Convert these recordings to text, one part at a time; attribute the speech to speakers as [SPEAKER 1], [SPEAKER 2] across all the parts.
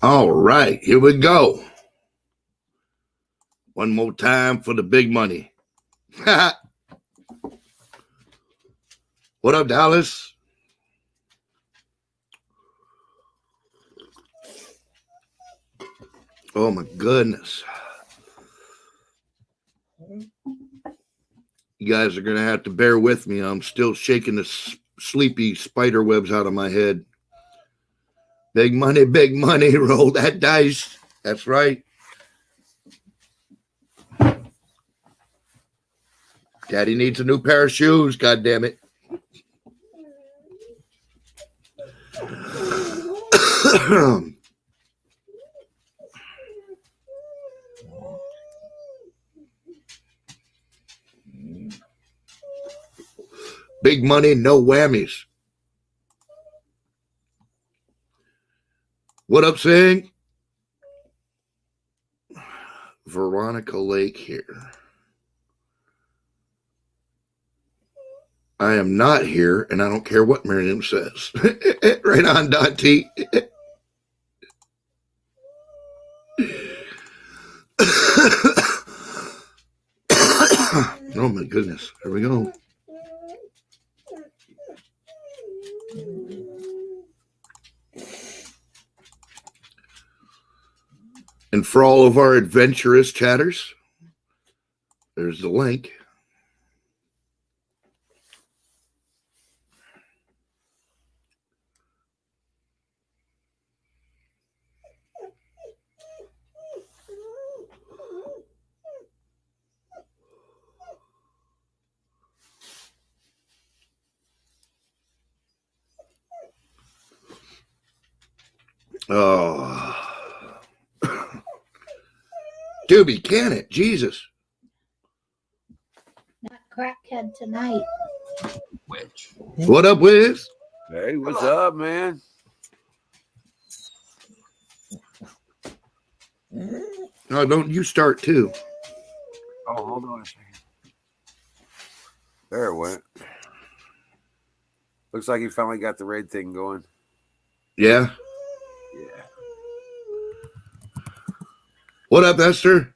[SPEAKER 1] All right, here we go. One more time for the big money. What up, Dallas? Oh, my goodness. You guys are going to have to bear with me. I'm still shaking the sleepy spider webs out of my head. Big money, roll that dice. That's right. Daddy needs a new pair of shoes, God damn it. Big money, no whammies. What up, Sing? Veronica Lake here. I am not here, and I don't care what Miriam says. Right on, Dante. Oh, my goodness. Here we go. And for all of our adventurous chatters, there's the link. Oh. Doobie, can it? Jesus.
[SPEAKER 2] Not crackhead tonight.
[SPEAKER 3] Which?
[SPEAKER 1] What up, Wiz?
[SPEAKER 4] Hey, what's up, man?
[SPEAKER 1] Oh, don't you start too.
[SPEAKER 4] Oh, hold on a second. There it went. Looks like he finally got the raid thing going.
[SPEAKER 1] Yeah.
[SPEAKER 4] Yeah.
[SPEAKER 1] What up, Esther?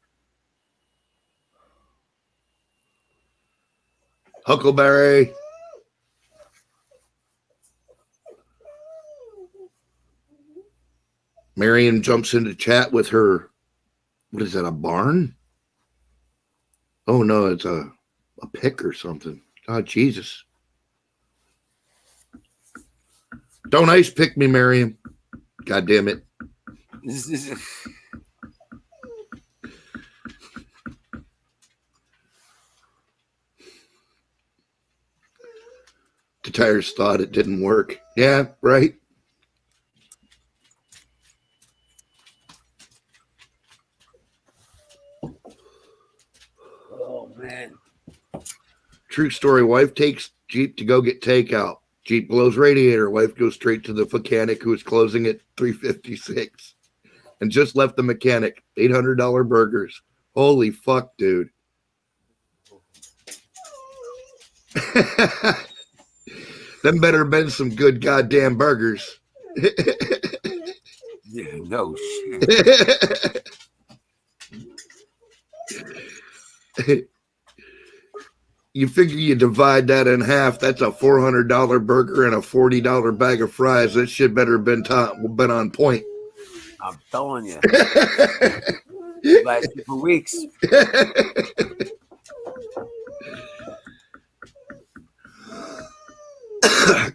[SPEAKER 1] Huckleberry. Marion jumps into chat with her. What is that, a barn? Oh, no, it's a pick or something. God, Jesus. Don't ice pick me, Marion. God damn it. The tires thought it didn't work. Yeah, right.
[SPEAKER 4] Oh, man.
[SPEAKER 1] True story. Wife takes Jeep to go get takeout. Jeep blows radiator. Wife goes straight to the mechanic who is closing at $356 and just left the mechanic. $800 burgers. Holy fuck, dude. Them better have been some good goddamn burgers.
[SPEAKER 4] Yeah, no shit.
[SPEAKER 1] You figure you divide that in half, that's a $400 burger and a $40 bag of fries. That shit better have been on point.
[SPEAKER 4] I'm telling you. Last for weeks.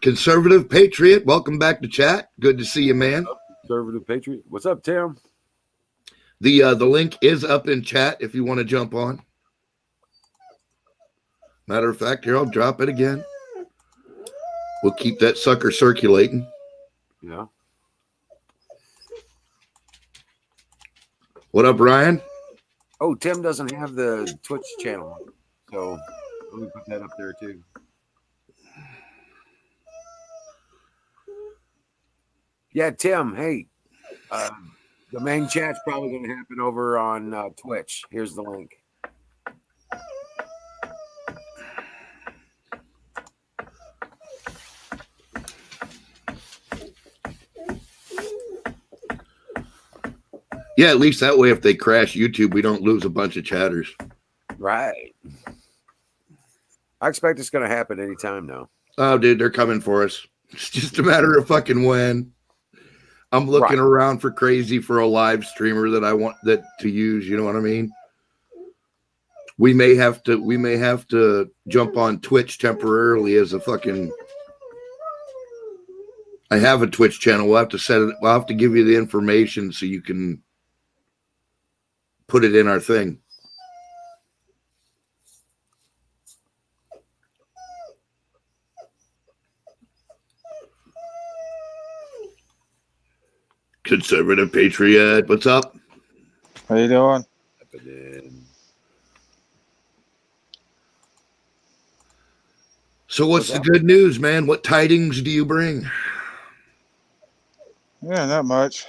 [SPEAKER 1] Conservative Patriot, welcome back to chat. Good to see you, man.
[SPEAKER 4] Conservative Patriot. What's up, Tim?
[SPEAKER 1] The link is up in chat if you want to jump on. Matter of fact, here, I'll drop it again. We'll keep that sucker circulating.
[SPEAKER 4] Yeah.
[SPEAKER 1] What up, Ryan?
[SPEAKER 4] Oh, Tim doesn't have the Twitch channel, so let me put that up there too. Yeah, Tim. Hey, the main chat's probably going to happen over on Twitch. Here's the link.
[SPEAKER 1] Yeah, at least that way, if they crash YouTube, we don't lose a bunch of chatters.
[SPEAKER 4] Right. I expect it's going to happen anytime now.
[SPEAKER 1] Oh, dude, they're coming for us. It's just a matter of fucking when. I'm looking around for crazy for a live streamer that I want that to use. You know what I mean? We may have to jump on Twitch temporarily as a fucking. I have a Twitch channel. We'll have to set it. We'll have to give you the information so you can put it in our thing. Conservative Patriot, what's up?
[SPEAKER 5] How you doing?
[SPEAKER 1] So what's the good news, man? What tidings do you bring?
[SPEAKER 5] Yeah, not much.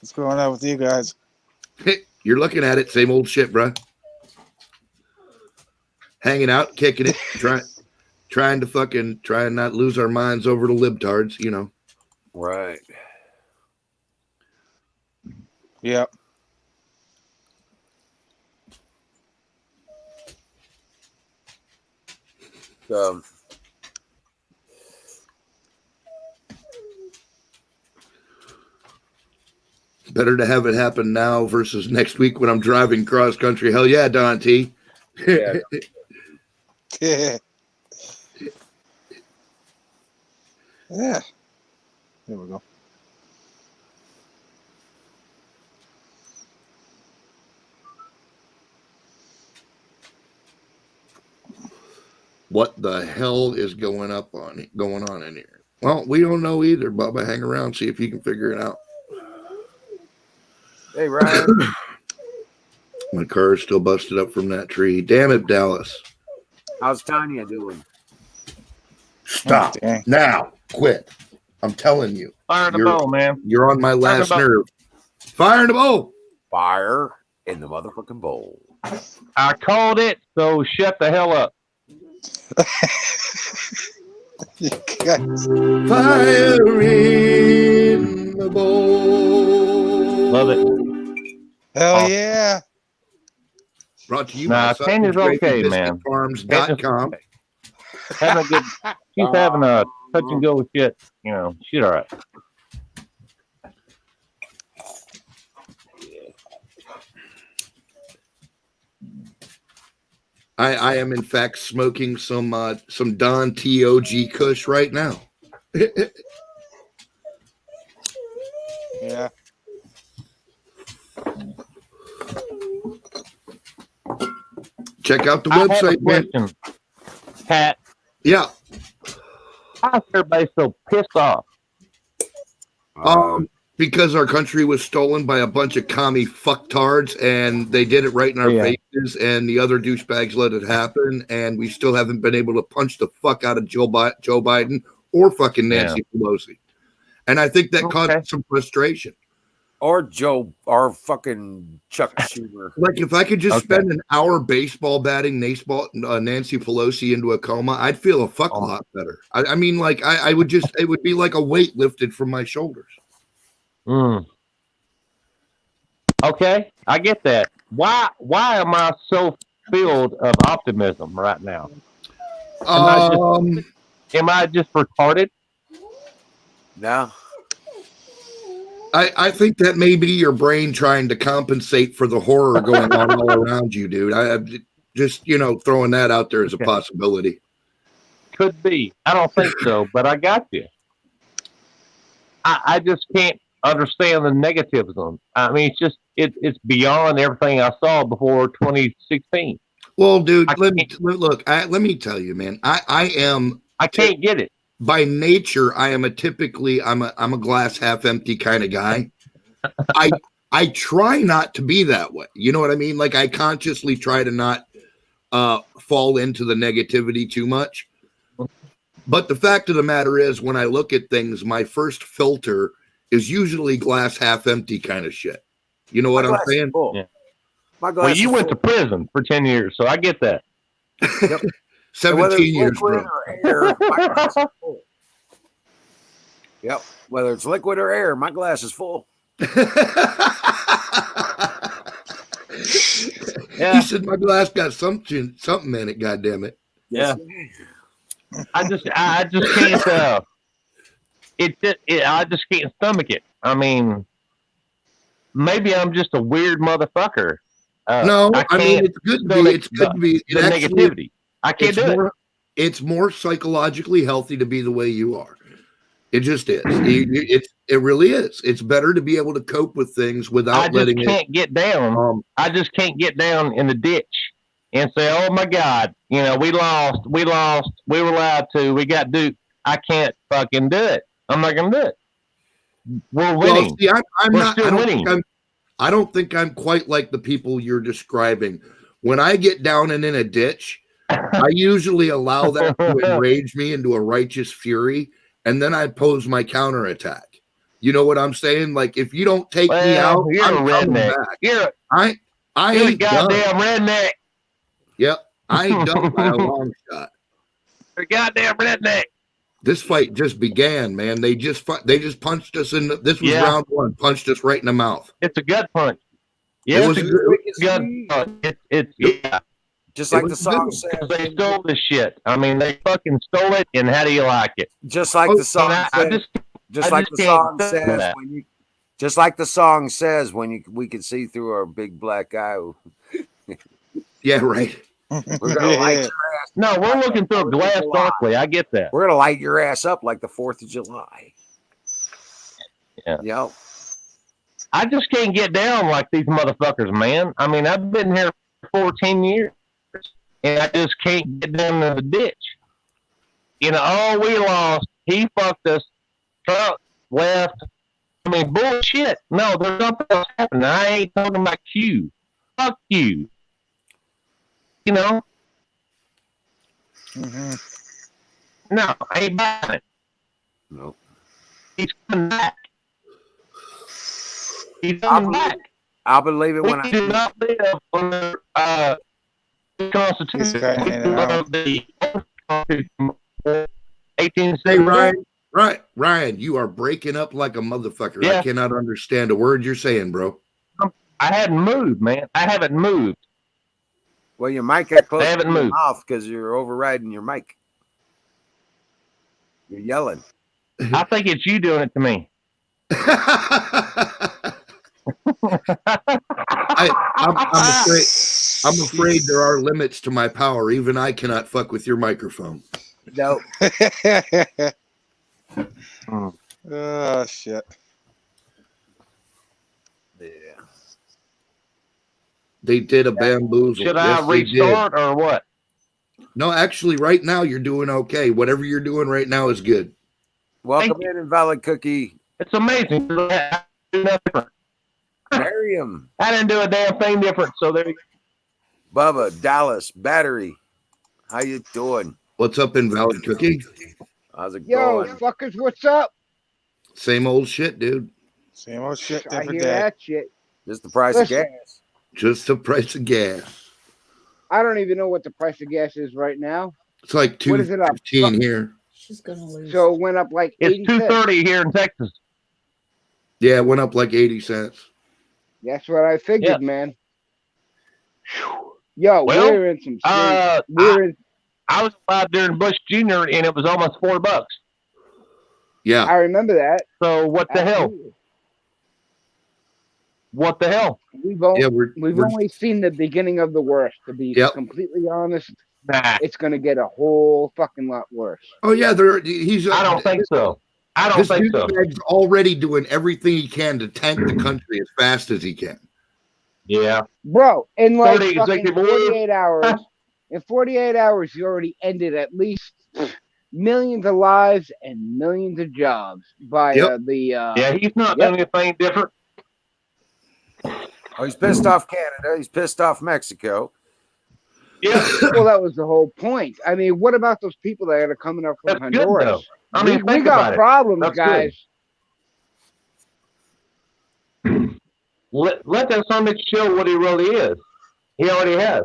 [SPEAKER 5] What's going on with you guys?
[SPEAKER 1] You're looking at it, same old shit, bro. Hanging out, kicking it, trying to not lose our minds over the libtards, you know.
[SPEAKER 4] Right.
[SPEAKER 5] Yep.
[SPEAKER 1] Better to have it happen now versus next week when I'm driving cross country. Hell yeah, Don T.
[SPEAKER 4] Yeah.
[SPEAKER 5] Yeah. Yeah. There we go.
[SPEAKER 1] What the hell is going on in here? Well, we don't know either, Bubba. Hang around, see if you can figure it out.
[SPEAKER 4] Hey, Ryan.
[SPEAKER 1] My car is still busted up from that tree. Damn it, Dallas.
[SPEAKER 4] How's Tanya doing?
[SPEAKER 1] Stop.
[SPEAKER 5] Oh,
[SPEAKER 1] now. Quit. I'm telling you.
[SPEAKER 6] Fire the ball, man.
[SPEAKER 1] You're on my last nerve. Fire in the bowl.
[SPEAKER 4] Fire in the motherfucking bowl.
[SPEAKER 6] I called it, so shut the hell up.
[SPEAKER 5] You guys.
[SPEAKER 1] Fire in the bowl.
[SPEAKER 6] Love it.
[SPEAKER 5] Hell yeah.
[SPEAKER 1] Brought to you
[SPEAKER 6] Nah,
[SPEAKER 1] by
[SPEAKER 6] Tanya's okay, man.
[SPEAKER 1] Farms.com.
[SPEAKER 6] Having a good, she's having a touch and go shit. You know, she's all right.
[SPEAKER 1] I am in fact smoking some Don TOG Kush right now.
[SPEAKER 5] Yeah.
[SPEAKER 1] Check out the
[SPEAKER 6] I have a
[SPEAKER 1] website, man.
[SPEAKER 6] question, Pat.
[SPEAKER 1] Yeah.
[SPEAKER 6] Why is everybody so pissed off?
[SPEAKER 1] Because our country was stolen by a bunch of commie fucktards, and they did it right in our faces, and the other douchebags let it happen, and we still haven't been able to punch the fuck out of Joe Biden or fucking Nancy Pelosi. And I think that caused some frustration.
[SPEAKER 4] Or or fucking Chuck Schumer.
[SPEAKER 1] Like, if I could just spend an hour baseball batting Nancy Pelosi into a coma, I'd feel a fuck lot better. I mean, like, I would just, it would be like a weight lifted from my shoulders.
[SPEAKER 6] Okay, I get that. Why am I so filled of optimism right now? Am I just retarded?
[SPEAKER 4] No.
[SPEAKER 1] I think that may be your brain trying to compensate for the horror going on all around you, dude. I'm just, throwing that out there as a possibility.
[SPEAKER 6] Could be. I don't think so, but I got you. I just can't understand the negativism. I mean, it's just it's beyond everything I saw before 2016.
[SPEAKER 1] Well, dude, let me tell you, man. I
[SPEAKER 6] can't get it.
[SPEAKER 1] By nature, I'm a glass half empty kind of guy. I try not to be that way. You know what I mean? Like, I consciously try to not fall into the negativity too much. But the fact of the matter is, when I look at things, my first filter is usually glass half empty kind of shit. You know what I'm saying?
[SPEAKER 6] Yeah. Well, you went to prison for 10 years, so I get that.
[SPEAKER 4] Yep.
[SPEAKER 1] 17 years, bro.
[SPEAKER 4] Air, yep. Whether it's liquid or air, my glass is full.
[SPEAKER 6] Yeah.
[SPEAKER 1] He said my glass got something in it. God damn it!
[SPEAKER 6] Yeah. I just can't. I just can't stomach it. I mean, maybe I'm just a weird motherfucker.
[SPEAKER 1] No, I mean
[SPEAKER 6] can't
[SPEAKER 1] it's good to
[SPEAKER 6] stomach
[SPEAKER 1] be. It's good to be.
[SPEAKER 6] the
[SPEAKER 1] It actually,
[SPEAKER 6] negativity. I can't
[SPEAKER 1] it's
[SPEAKER 6] do it.
[SPEAKER 1] more. It's more psychologically healthy to be the way you are. It just is. It really is. It's better to be able to cope with things without
[SPEAKER 6] I just
[SPEAKER 1] letting
[SPEAKER 6] can't get down. I just can't get down in the ditch and say, "Oh my God, you know, we lost, we were lied to, we got duped." I can't fucking do it. I'm not gonna do it. We're winning.
[SPEAKER 1] Well, see, I'm
[SPEAKER 6] We're
[SPEAKER 1] not.
[SPEAKER 6] still winning.
[SPEAKER 1] I don't think I'm quite like the people you're describing. When I get down and in a ditch, I usually allow that to enrage me into a righteous fury, and then I pose my counterattack. You know what I'm saying? Like if you don't take me out,
[SPEAKER 6] you're
[SPEAKER 1] I'm
[SPEAKER 6] a
[SPEAKER 1] coming
[SPEAKER 6] redneck.
[SPEAKER 1] back. I
[SPEAKER 6] You're a
[SPEAKER 1] ain't done.
[SPEAKER 6] goddamn redneck.
[SPEAKER 1] Yep, I ain't done by a long shot.
[SPEAKER 6] You're a goddamn redneck.
[SPEAKER 1] This fight just began, man. They just punched us in. This was round one. Punched us right in the mouth.
[SPEAKER 6] It's a gut punch. Yeah,
[SPEAKER 1] It was
[SPEAKER 6] it's
[SPEAKER 1] a
[SPEAKER 6] a gut punch. It's yeah.
[SPEAKER 4] Just like the song says.
[SPEAKER 6] They stole this shit. I mean, they fucking stole it. And how do you like it?
[SPEAKER 4] Just like the song says. Just like the song says when you. Just like the song says when we can see through our big black eye.
[SPEAKER 1] Yeah, right.
[SPEAKER 4] We're gonna light your ass.
[SPEAKER 6] No, we're looking through a glass darkly. I get that.
[SPEAKER 4] We're gonna light your ass up like the 4th of July.
[SPEAKER 6] Yeah.
[SPEAKER 4] Yep.
[SPEAKER 6] I just can't get down like these motherfuckers, man. I mean, I've been here for 14 years, and I just can't get down in the ditch. You know, oh, we lost. He fucked us. Trump left. I mean, bullshit. No, there's nothing else happening. I ain't talking about Q. Fuck you. You know?
[SPEAKER 5] Mm-hmm.
[SPEAKER 6] No, I ain't buying it.
[SPEAKER 4] Nope.
[SPEAKER 6] He's coming back. He's coming back.
[SPEAKER 4] I'll believe it when
[SPEAKER 6] We do not live under the Constitution. We live under the Constitution. 1870.
[SPEAKER 1] Hey, Ryan, you are breaking up like a motherfucker.
[SPEAKER 6] Yeah.
[SPEAKER 1] I cannot understand a word you're saying, bro.
[SPEAKER 6] I hadn't moved, man. I haven't moved.
[SPEAKER 4] Well, your mic got close
[SPEAKER 6] haven't
[SPEAKER 4] to your
[SPEAKER 6] moved.
[SPEAKER 4] mouth because you're overriding your mic. You're yelling.
[SPEAKER 6] I think it's you doing it to me.
[SPEAKER 1] I'm afraid there are limits to my power. Even I cannot fuck with your microphone.
[SPEAKER 4] No.
[SPEAKER 5] Oh shit.
[SPEAKER 4] Yeah.
[SPEAKER 1] They did a bamboozle.
[SPEAKER 6] Should I restart or what?
[SPEAKER 1] No, actually, right now you're doing okay. Whatever you're doing right now is good.
[SPEAKER 4] Welcome in, Invalid Cookie.
[SPEAKER 6] It's amazing. I did nothing different.
[SPEAKER 4] Miriam.
[SPEAKER 6] I didn't do a damn thing different. So there you go.
[SPEAKER 4] Bubba, Dallas, Battery. How you doing?
[SPEAKER 1] What's up, Invalid Cookie?
[SPEAKER 4] How's it
[SPEAKER 7] Yo,
[SPEAKER 4] going?
[SPEAKER 7] fuckers, what's up?
[SPEAKER 1] Same old shit, dude.
[SPEAKER 5] Same old shit,
[SPEAKER 7] I
[SPEAKER 5] different
[SPEAKER 7] hear
[SPEAKER 5] day.
[SPEAKER 7] that shit.
[SPEAKER 4] Just the price
[SPEAKER 7] Listen.
[SPEAKER 4] of gas.
[SPEAKER 1] Just the price of gas.
[SPEAKER 7] I don't even know what the price of gas is right now.
[SPEAKER 1] It's like
[SPEAKER 7] What is it up?
[SPEAKER 1] $2.15 here.
[SPEAKER 2] She's gonna lose.
[SPEAKER 7] So it went up like
[SPEAKER 6] It's
[SPEAKER 7] 80 cents.
[SPEAKER 6] $2.30 here in Texas.
[SPEAKER 1] Yeah, it went up like 80 cents.
[SPEAKER 7] That's what I figured,
[SPEAKER 6] Yeah.
[SPEAKER 7] man. Yo,
[SPEAKER 6] Well,
[SPEAKER 7] we're in some serious.
[SPEAKER 6] I was alive during Bush Jr. and it was almost $4.
[SPEAKER 1] Yeah.
[SPEAKER 7] I remember that.
[SPEAKER 6] So what the hell?
[SPEAKER 7] Absolutely.
[SPEAKER 6] What the hell?
[SPEAKER 7] We've only,
[SPEAKER 1] Yeah,
[SPEAKER 7] we've only seen the beginning of the worst. To be
[SPEAKER 1] Yep.
[SPEAKER 7] completely honest,
[SPEAKER 6] Nah,
[SPEAKER 7] it's gonna get a whole fucking lot worse.
[SPEAKER 1] Oh yeah, he's.
[SPEAKER 6] I don't think so. I don't
[SPEAKER 1] This
[SPEAKER 6] think so.
[SPEAKER 1] douchebag's already doing everything he can to tank the country as fast as he can.
[SPEAKER 6] Yeah.
[SPEAKER 7] Bro, in like
[SPEAKER 6] 30
[SPEAKER 7] fucking
[SPEAKER 6] executive orders.
[SPEAKER 7] 48 hours, in 48 hours, you already ended at least millions of lives and millions of jobs by
[SPEAKER 1] Yep.
[SPEAKER 6] Yeah, he's not
[SPEAKER 7] Yep.
[SPEAKER 6] doing anything different.
[SPEAKER 4] Oh, he's pissed off Canada. He's pissed off Mexico.
[SPEAKER 6] Yeah.
[SPEAKER 7] well, that was the whole point. I mean, what about those people that are coming up from
[SPEAKER 6] That's good,
[SPEAKER 7] Honduras?
[SPEAKER 6] though. I mean,
[SPEAKER 7] we
[SPEAKER 6] think
[SPEAKER 7] got
[SPEAKER 6] about it.
[SPEAKER 7] problems,
[SPEAKER 6] That's
[SPEAKER 7] guys.
[SPEAKER 6] Let that son of a bitch show what he really is. He already has.